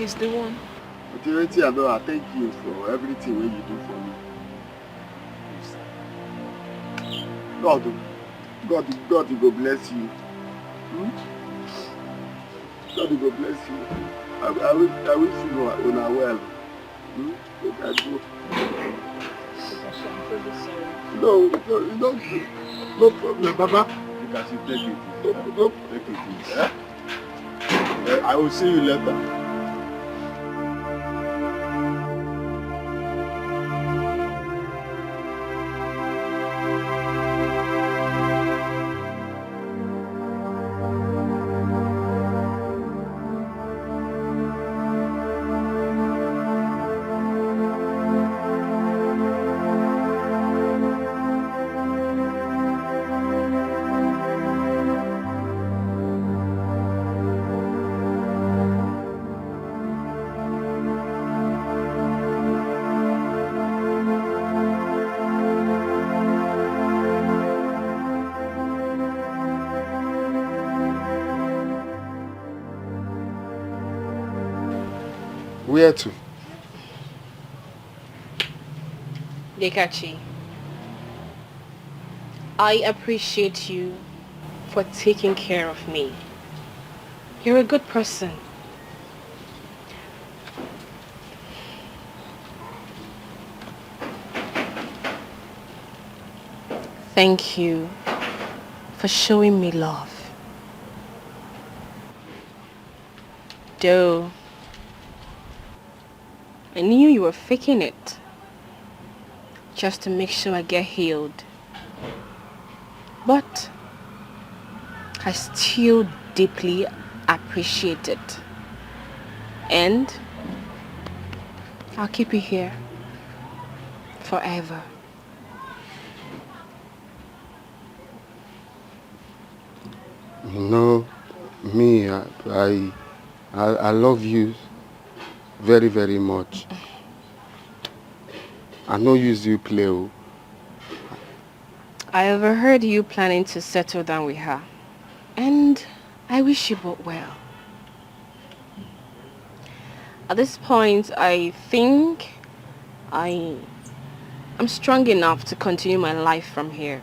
He's the one. But I know I thank you for everything you do for me. God will bless you. God will bless you. I wish you are well. Let us go. No, no problem, Baba. You can see, take it. No, take it. I will see you later. Where to? Dekachi, I appreciate you for taking care of me. You're a good person. Thank you for showing me love. Though I knew you were faking it just to make sure I get healed. But I still deeply appreciate it. And I'll keep you here forever. No, me, I love you very, very much. I no use you play. I overheard you planning to settle down with her. And I wish you both well. At this point, I think I'm strong enough to continue my life from here.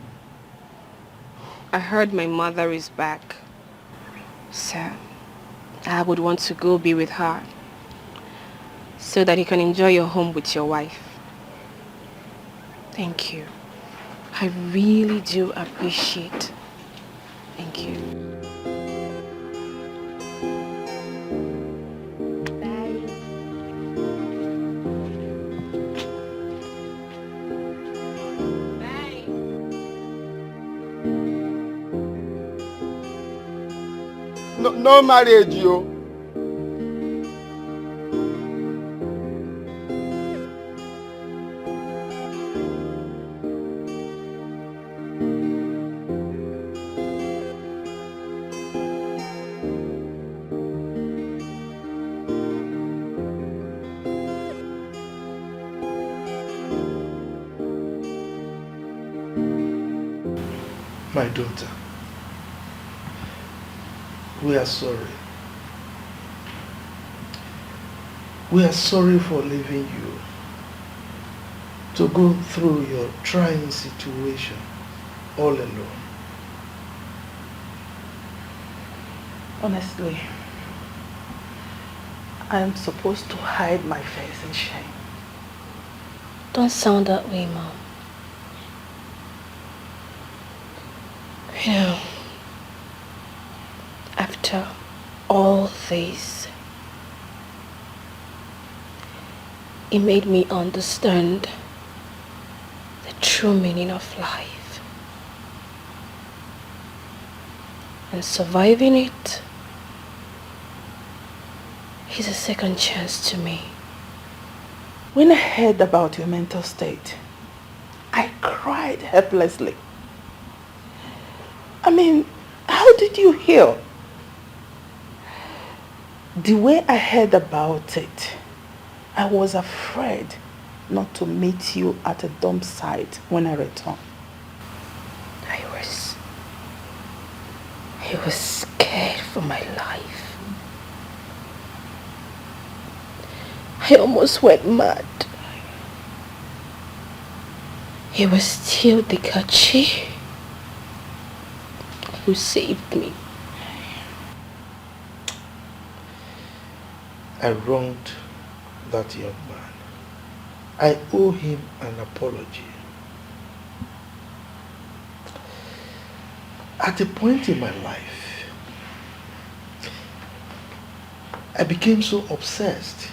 I heard my mother is back. So I would want to go be with her so that you can enjoy your home with your wife. Thank you. I really do appreciate. Thank you. No marriage, yo. My daughter, we are sorry. We are sorry for leaving you to go through your trying situation all alone. Honestly, I am supposed to hide my face in shame. Don't sound that way, Mom. You know, after all this, it made me understand the true meaning of life. And surviving it is a second chance to me. When I heard about your mental state, I cried helplessly. I mean, how did you heal? The way I heard about it, I was afraid not to meet you at a dump site when I return. I was scared for my life. I almost went mad. It was still the Kachi who saved me. I wronged that young man. I owe him an apology. At a point in my life, I became so obsessed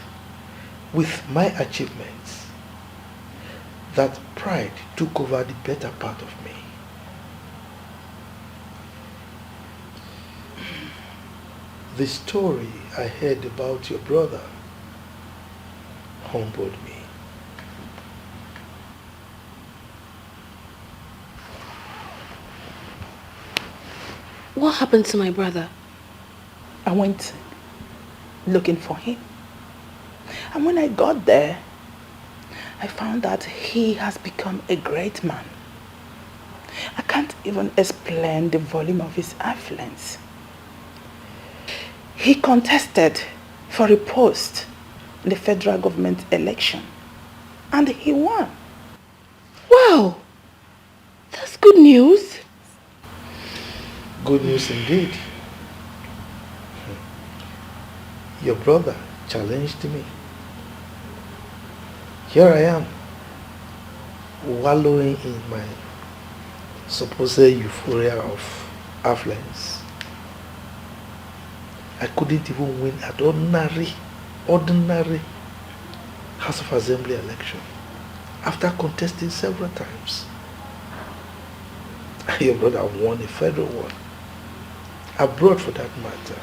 with my achievements that pride took over the better part of me. The story I heard about your brother humbled me. What happened to my brother? I went looking for him. And when I got there, I found that he has become a great man. I can't even explain the volume of his affluence. He contested for a post in the federal government election and he won. Wow! That's good news. Good news indeed. Your brother challenged me. Here I am, wallowing in my supposed euphoria of affluence. I couldn't even win an ordinary House of Assembly election after contesting several times. Your brother won a federal one, abroad for that matter.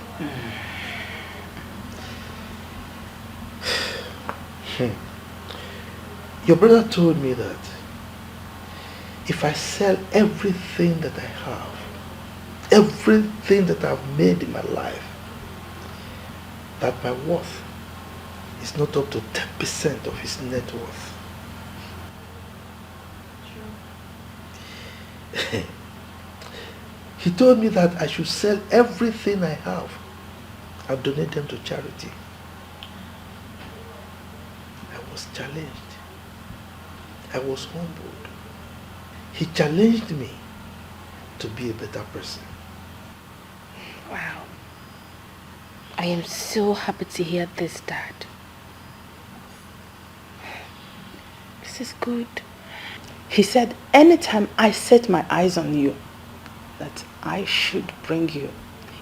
Your brother told me that if I sell everything that I have, everything that I've made in my life, that my worth is not up to 10% of his net worth. He told me that I should sell everything I have and donate them to charity. I was challenged. I was humbled. He challenged me to be a better person. Wow. I am so happy to hear this, Dad. This is good. He said anytime I set my eyes on you, that I should bring you.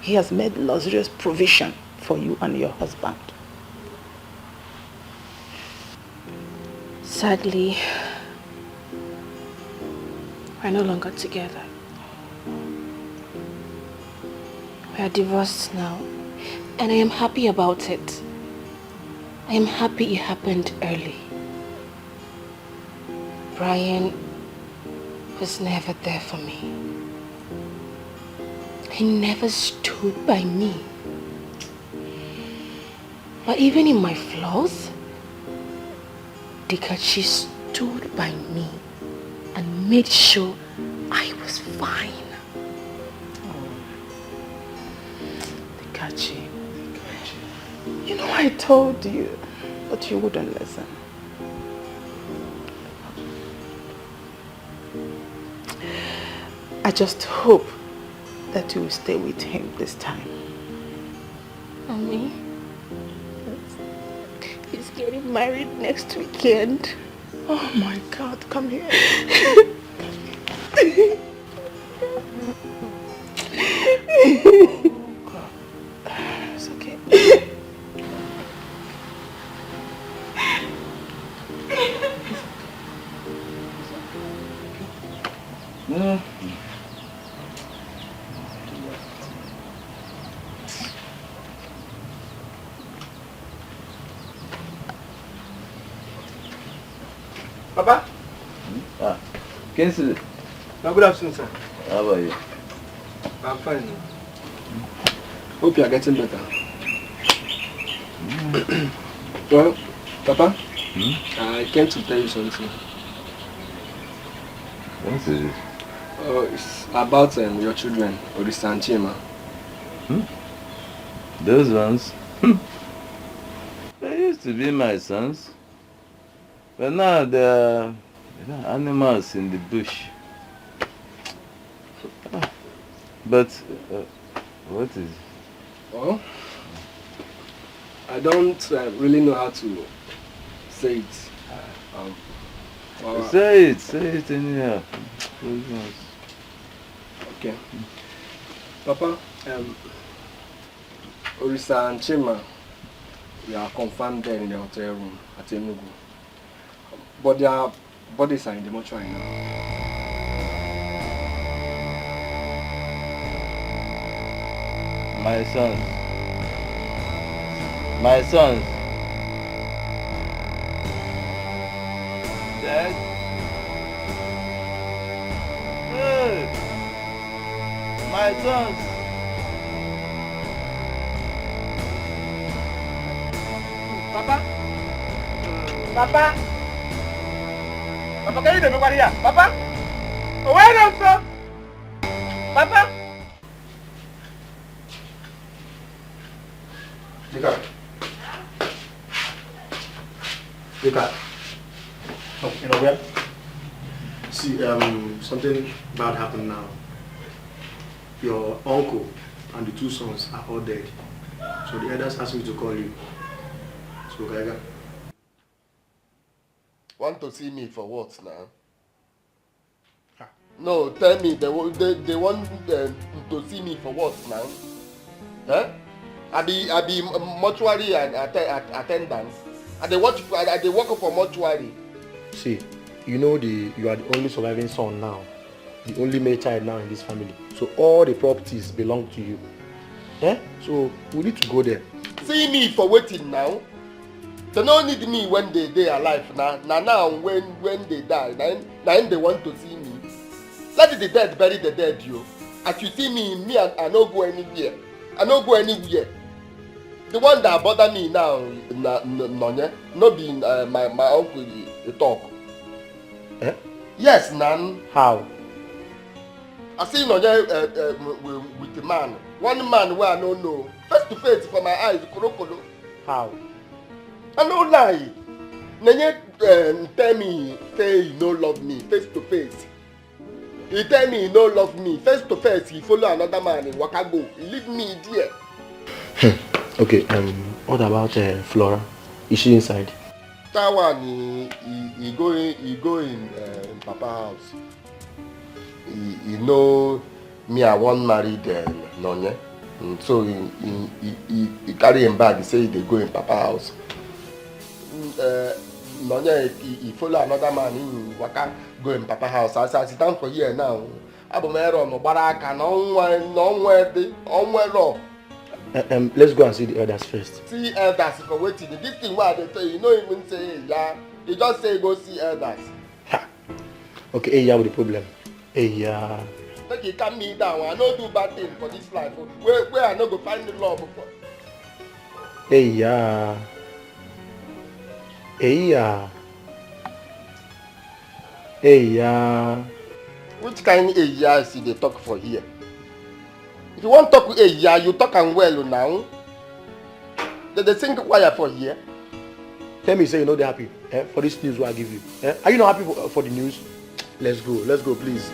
He has made luxurious provision for you and your husband. Sadly, we're no longer together. We are divorced now, and I am happy about it. I am happy it happened early. Brian was never there for me. He never stood by me. But even in my flaws, Dikachi stood by me and made sure I was fine. Dikachi. You know, I told you, but you wouldn't listen. I just hope that you will stay with him this time. Mommy, he's getting married next weekend. Oh my God, come here. It's okay. No. Papa? Kingsley. Good afternoon, sir. How are you? I'm fine. Hope you are getting better. Well, Papa, I came to tell you something. What is it? It's about your children, Maurice and Chima. Those ones? I used to be my sons. But now there are animals in the bush. But what is it? Well, I don't really know how to say it. Say it anyhow. Okay. Papa, Orisa and Chima, we are confirmed there in the hotel room at Enugu. But their bodies are in the mortuary now. My sons. My sons. Dad. Hey. My sons. Papa. Papa. Papa, can you do nobody here? Papa. Oh, where are you, sir? Papa. Look at. Oh, you know where? See, something bad happened now. Your uncle and the two sons are all dead. So the elders asked me to call you. So, Gaiga. Want to see me for what now? No, tell me, they want to see me for what now? Huh? I be mortuary and attendance. And they work for mortuary. See, you know you are the only surviving son now. The only male child now in this family. So all the properties belong to you. Eh? So we need to go there. See me for waiting now. They don't need me when they are alive now. Now when they die, now they want to see me. Let the dead bury the dead, you. As you see me I don't go anywhere. I don't go anywhere. The one that bother me now, Nonye, not being my uncle talk. Eh? Yes, Nan. How? I see Nonye with the man. One man where I don't know. Face to face for my eyes, Korokolo. How? I don't lie. Nonye tell me, say he no love me, face to face. He tell me he no love me, face to face. He follow another man in Wakago. He leave me there. Okay, what about Flora? Is she inside? That one, he go in Papa house. He know me, I want married Nonye. So he carry him back. He say they go in Papa house. Nonye, he follow another man in Waka, go in Papa house. As I sit down for here now. Abomero no baraka no. Let's go and see the elders first. See elders for waiting. This thing what they tell you, no even say yeah. You just say go see elders. Okay, hey, yeah, with the problem. Hey, yeah. Make you calm me down. I no do bad thing for this life. Where I no go find the love before. Hey, yeah. Hey, yeah. Hey, yeah. Which kind of yeah see they talk for here? If you want to talk yeah, you talk and well now. They sing choir for here. Tell me, say you know they're happy for this news what I give you. Are you not happy for the news? Let's go, please.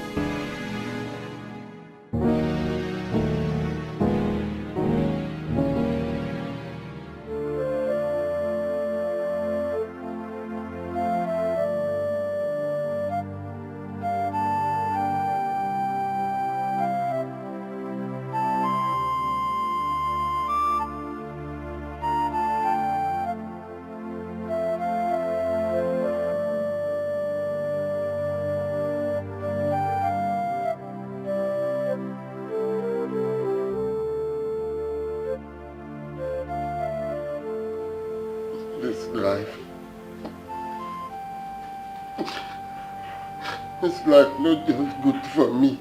This life not just good for me.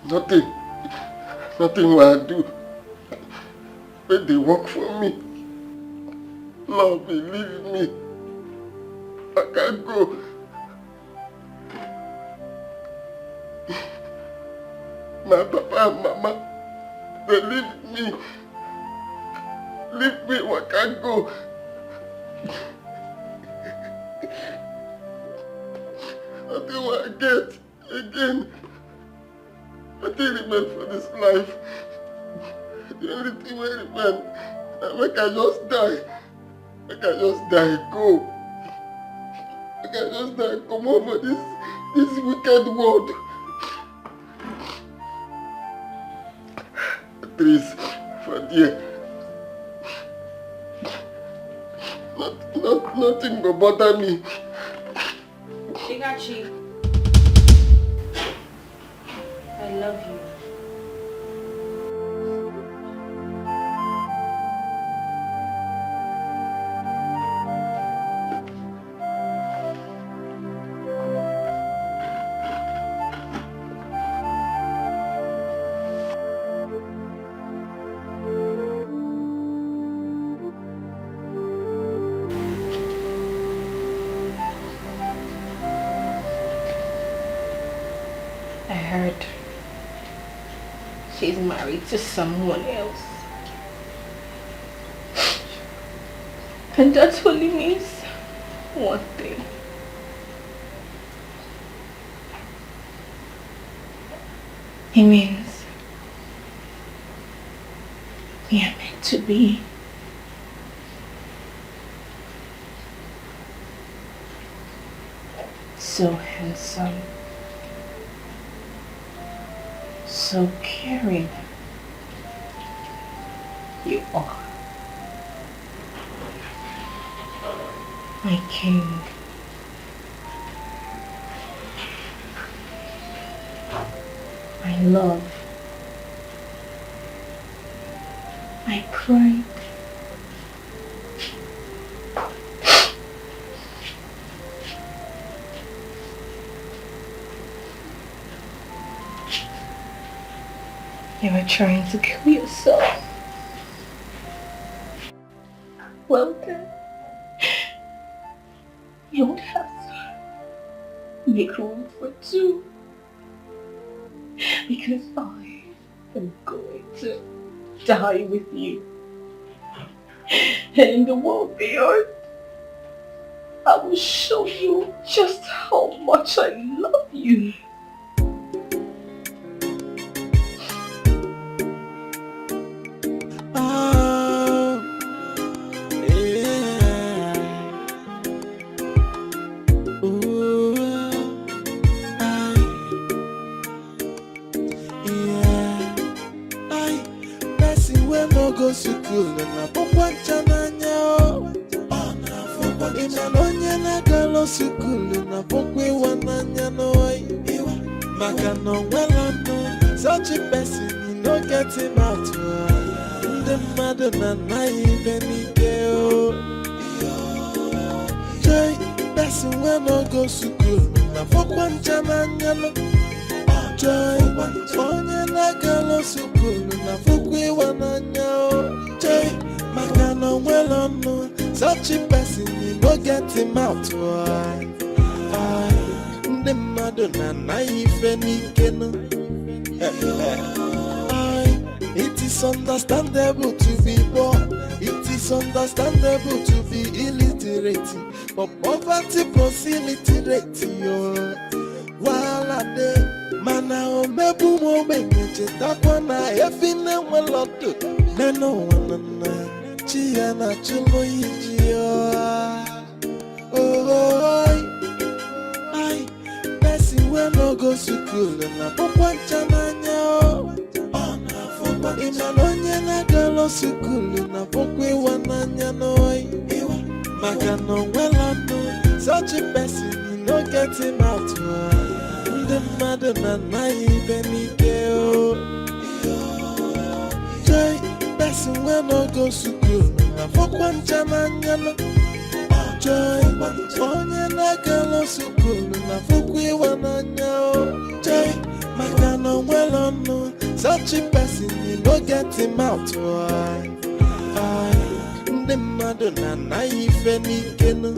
Nothing will I do. When they work for me, Lord, believe me. I can't go. My papa and mama, They leave me. Leave me, I can't go. Until I get again. I didn't remain for this life. The only thing I remain, I can just die. I can just die, go. I can just die, come over this wicked world. Please, for dear. Nothing will bother me. Chigachi, I love you. I heard she's married to someone else. And that only means one thing. It means we are meant to be. So handsome. So caring. You are. My king. My love. My pride. You were trying to kill yourself. Well then, you would have to make room for two. Because I am going to die with you. And in the world beyond, I will show you just how much I love you. Go school na pokwa Chinenye Imanonye na galo school na pokwe wananya no Maka no welano such a person you no get him out the mother na naive nikeo Joy person when no go school na pokwa Chinenye Joy, onye na galo school na fukwe wananya Joy, makano welano such a person you no get him out the mother na naive nikeno It is understandable to be born It is understandable to be illiterate But poverty proximity rate While I dey Mana o mebu mo benye takwana efine mweloto Neno wanana Chia na chulo yijio Ay Besi we no go school Na pokwa Chinenye Imanonye na galo school Na pokwe wananya no Maka no welano Such a person you no get him out the mother na naive nikeo Joy, person when no go school na fokwa Chinenye Joy, onye na galo school na fokwe wananya Joy, maka no welano such a person you no get him out the mother na naive nikeno